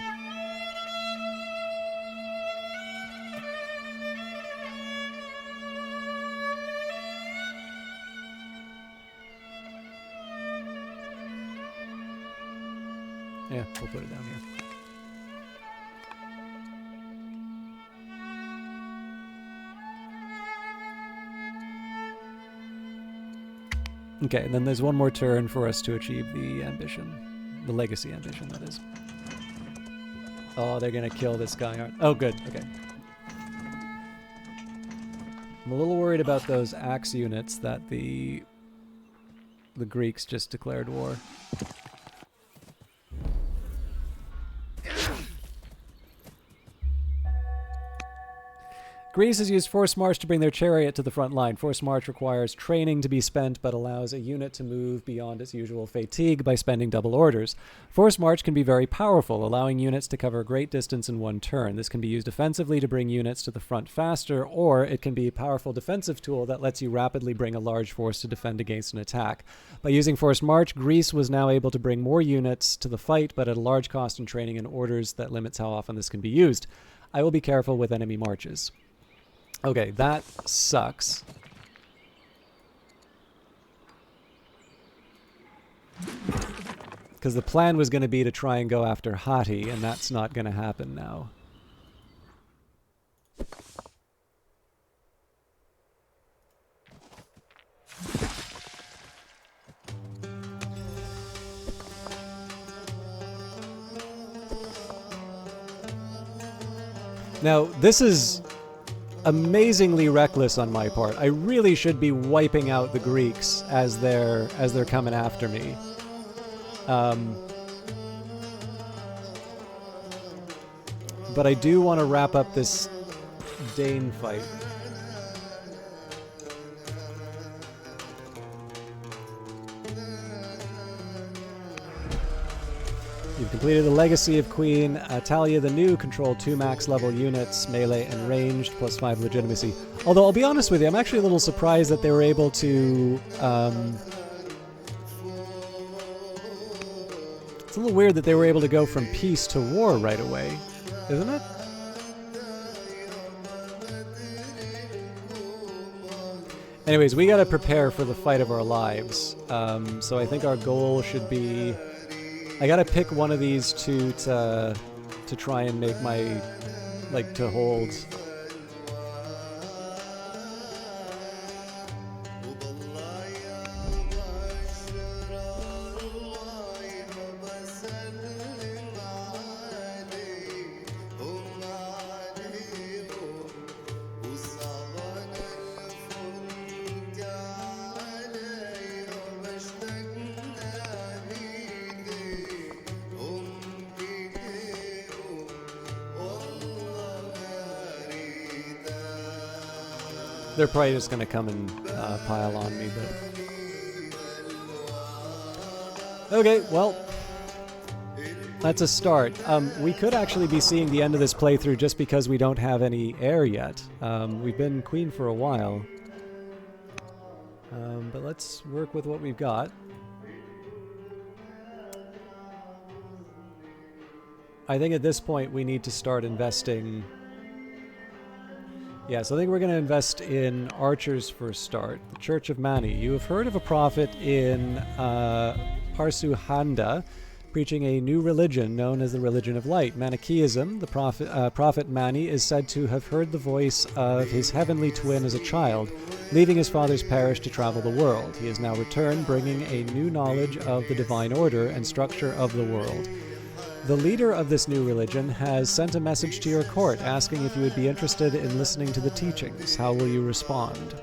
Yeah, we'll put it down here. Okay, and then there's one more turn for us to achieve the ambition. The legacy ambition, that is. Oh, they're gonna kill this guy, aren't... Oh, good, okay. I'm a little worried about those axe units that the Greeks just declared war. Greece has used forced march to bring their chariot to the front line. Forced march requires training to be spent, but allows a unit to move beyond its usual fatigue by spending double orders. Forced march can be very powerful, allowing units to cover a great distance in one turn. This can be used offensively to bring units to the front faster, or it can be a powerful defensive tool that lets you rapidly bring a large force to defend against an attack. By using forced march, Greece was now able to bring more units to the fight, but at a large cost in training and orders that limits how often this can be used. I will be careful with enemy marches. Okay, that sucks. Because the plan was going to be to try and go after Hati, and that's not going to happen now. Now, this is amazingly reckless on my part. I really should be wiping out the Greeks as they're coming after me. But I do want to wrap up this Dane fight. You've completed the Legacy of Queen Talia the New. Control 2 max level units, melee and ranged, +5 legitimacy. Although I'll be honest with you, I'm actually a little surprised that they were able to. It's a little weird that they were able to go from peace to war right away, isn't it? Anyways, we gotta prepare for the fight of our lives. So I think our goal should be... I gotta pick one of these two to try and make my... like, to hold... They're probably just going to come and pile on me, but... Okay, well, that's a start. We could actually be seeing the end of this playthrough just because we don't have any heir yet. We've been queen for a while. But let's work with what we've got. I think at this point we need to start investing... Yeah, so I think we're going to invest in archers for a start. The Church of Mani. You have heard of a prophet in Parsuhanda preaching a new religion known as the Religion of Light. Manichaeism. The prophet Mani is said to have heard the voice of his heavenly twin as a child, leaving his father's parish to travel the world. He has now returned, bringing a new knowledge of the divine order and structure of the world. The leader of this new religion has sent a message to your court asking if you would be interested in listening to the teachings. How will you respond?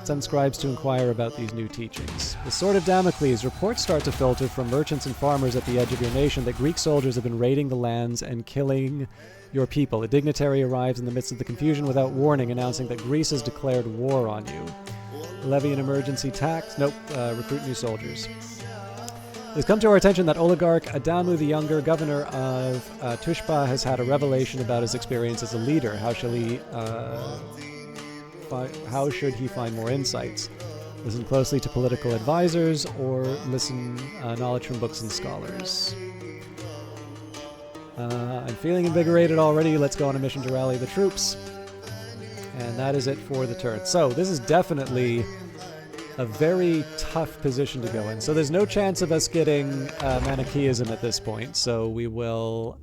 Send scribes to inquire about these new teachings. The Sword of Damocles. Reports start to filter from merchants and farmers at the edge of your nation that Greek soldiers have been raiding the lands and killing your people. A dignitary arrives in the midst of the confusion without warning, announcing that Greece has declared war on you. Levy an emergency tax. Nope. Recruit new soldiers. It has come to our attention that oligarch Adamu the Younger, governor of Tushpa, has had a revelation about his experience as a leader. How should he find more insights? Listen closely to political advisors or listen knowledge from books and scholars. I'm feeling invigorated already. Let's go on a mission to rally the troops. And that is it for the turn. So this is definitely a very tough position to go in. So there's no chance of us getting Manichaeism at this point. So we will...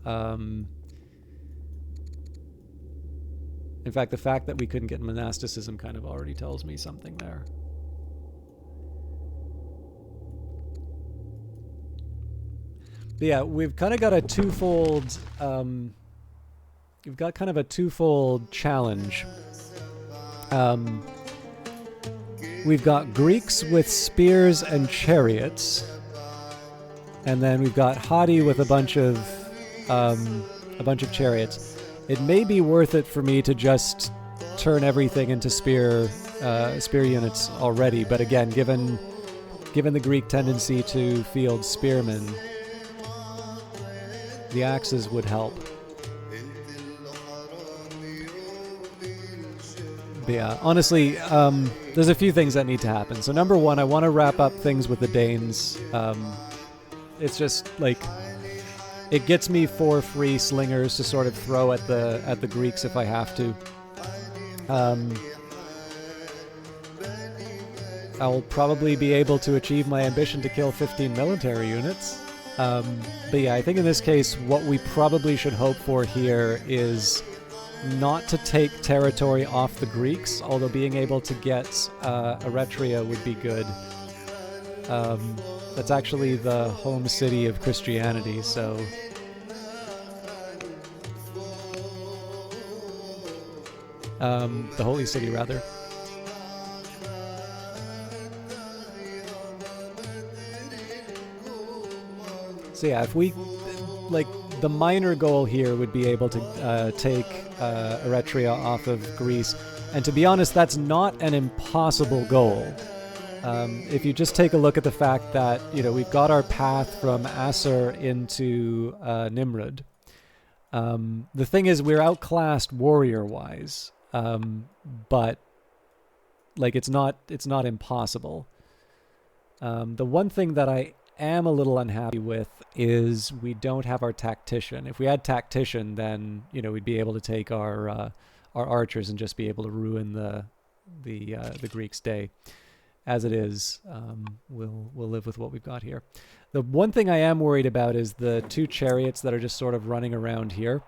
in fact, the fact that we couldn't get monasticism kind of already tells me something there. But yeah, we've kind of got a twofold... we've got kind of a twofold challenge. We've got Greeks with spears and chariots, and then we've got Hadi with a bunch of chariots. It may be worth it for me to just turn everything into spear units already, but again, given the Greek tendency to field spearmen, the axes would help. But yeah, honestly, there's a few things that need to happen. So number one, I want to wrap up things with the Danes. It's just like it gets me 4 free slingers to sort of throw at the Greeks if I have to. I'll probably be able to achieve my ambition to kill 15 military units. But yeah, I think in this case, what we probably should hope for here is not to take territory off the Greeks, although being able to get Eretria would be good. That's actually the home city of Christianity, so... the holy city, rather. So yeah, if we... like, the minor goal here would be able to take Eretria off of Greece. And to be honest, that's not an impossible goal. If you just take a look at the fact that, you know, we've got our path from Asser into Nimrud. The thing is, we're outclassed warrior-wise, but like it's not impossible. The one thing that I am a little unhappy with is we don't have our tactician. If we had tactician, then we'd be able to take our archers and just be able to ruin the Greeks' day. As it is, we'll live with what we've got here. The one thing I am worried about is the 2 chariots that are just sort of running around here.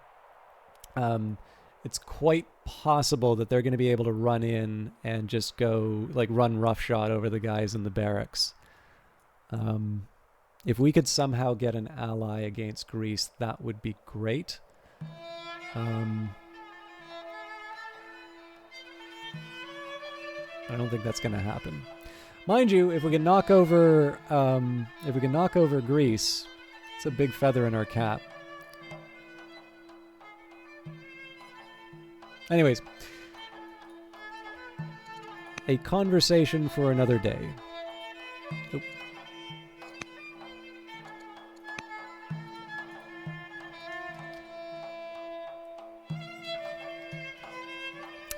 It's quite possible that they're going to be able to run in and just go, like, run roughshod over the guys in the barracks. If we could somehow get an ally against Greece, that would be great. I don't think that's going to happen. Mind you, if we can knock over Greece, it's a big feather in our cap. Anyways, a conversation for another day. Oop.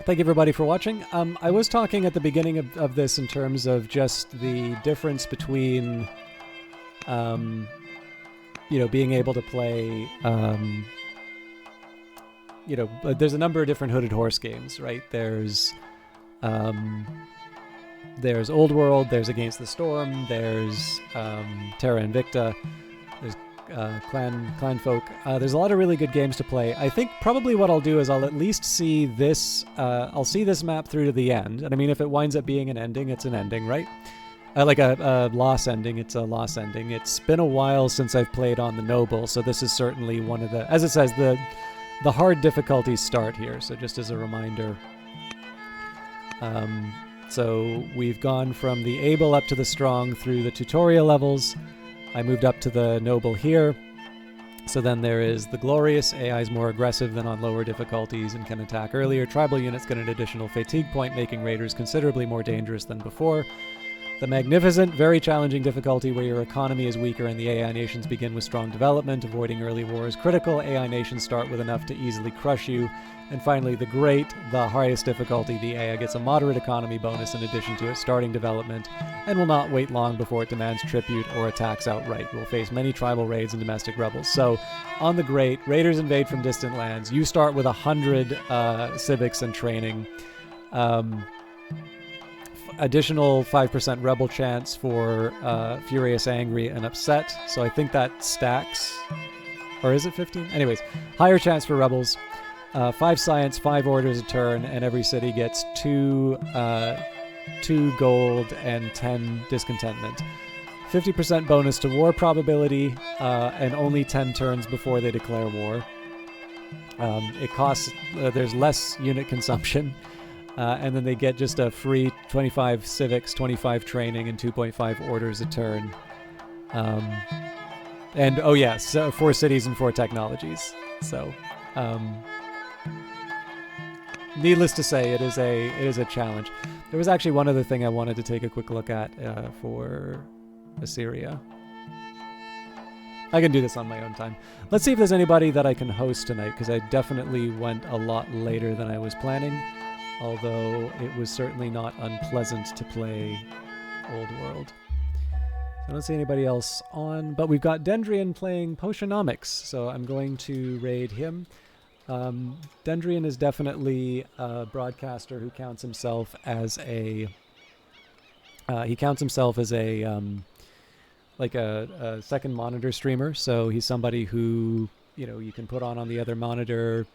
Thank you everybody for watching. I was talking at the beginning of this in terms of just the difference between, being able to play, there's a number of different Hooded Horse games, right? There's Old World, there's Against the Storm, there's Terra Invicta, there's Clan Folk. There's a lot of really good games to play. I think probably what I'll do is I'll at least see this, I'll see this map through to the end. And I mean, if it winds up being an ending, it's an ending, right? Like a loss ending, it's a loss ending. It's been a while since I've played on the Noble, so this is certainly one of the, as it says, the hard difficulties start here. So just as a reminder, so we've gone from the able up to the strong through the tutorial levels. I moved up to the noble here. So then there is the glorious. AI is more aggressive than on lower difficulties and can attack earlier. Tribal units get an additional fatigue point, making raiders considerably more dangerous than before. The magnificent, very challenging difficulty where your economy is weaker and the AI nations begin with strong development, avoiding early wars. Critical, AI nations start with enough to easily crush you. And finally, the great, the highest difficulty, the AI gets a moderate economy bonus in addition to its starting development, and will not wait long before it demands tribute or attacks outright. It will face many tribal raids and domestic rebels. So, on the great, raiders invade from distant lands. You start with 100 civics and training. Additional 5% rebel chance for Furious, Angry, and Upset. So I think that stacks. Or is it 15? Anyways, higher chance for rebels. 5 science, 5 orders a turn, and every city gets 2 gold and 10 discontentment. 50% bonus to war probability, and only 10 turns before they declare war. It costs, there's less unit consumption. And then they get just a free 25 civics, 25 training, and 2.5 orders a turn. And oh yeah, so 4 cities and 4 technologies. So, needless to say, it is a challenge. There was actually one other thing I wanted to take a quick look at for Assyria. I can do this on my own time. Let's see if there's anybody that I can host tonight, because I definitely went a lot later than I was planning. Although it was certainly not unpleasant to play Old World. I don't see anybody else on, but we've got Dendrian playing Potionomics, so I'm going to raid him. Dendrian is definitely a broadcaster who counts himself as a like a second monitor streamer. So he's somebody who, you can put on the other monitor,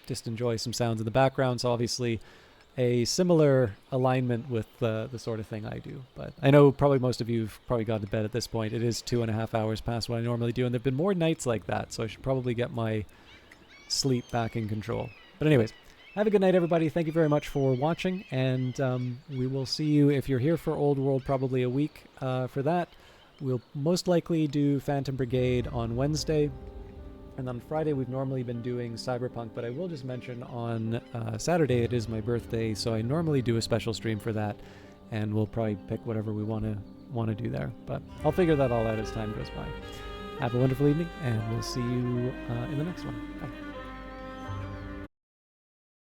just enjoy some sounds in the background. So obviously a similar alignment with the sort of thing I do. But I know probably most of you have probably gone to bed at this point. It is 2.5 hours past what I normally do, and there have been more nights like that, so I should probably get my sleep back in control. But anyways, have a good night, everybody. Thank you very much for watching, and we will see you, if you're here for Old World, probably a week for that. We'll most likely do Phantom Brigade on Wednesday. And on Friday, we've normally been doing Cyberpunk, but I will just mention on Saturday, it is my birthday, so I normally do a special stream for that, and we'll probably pick whatever we want to do there. But I'll figure that all out as time goes by. Have a wonderful evening, and we'll see you in the next one. Bye.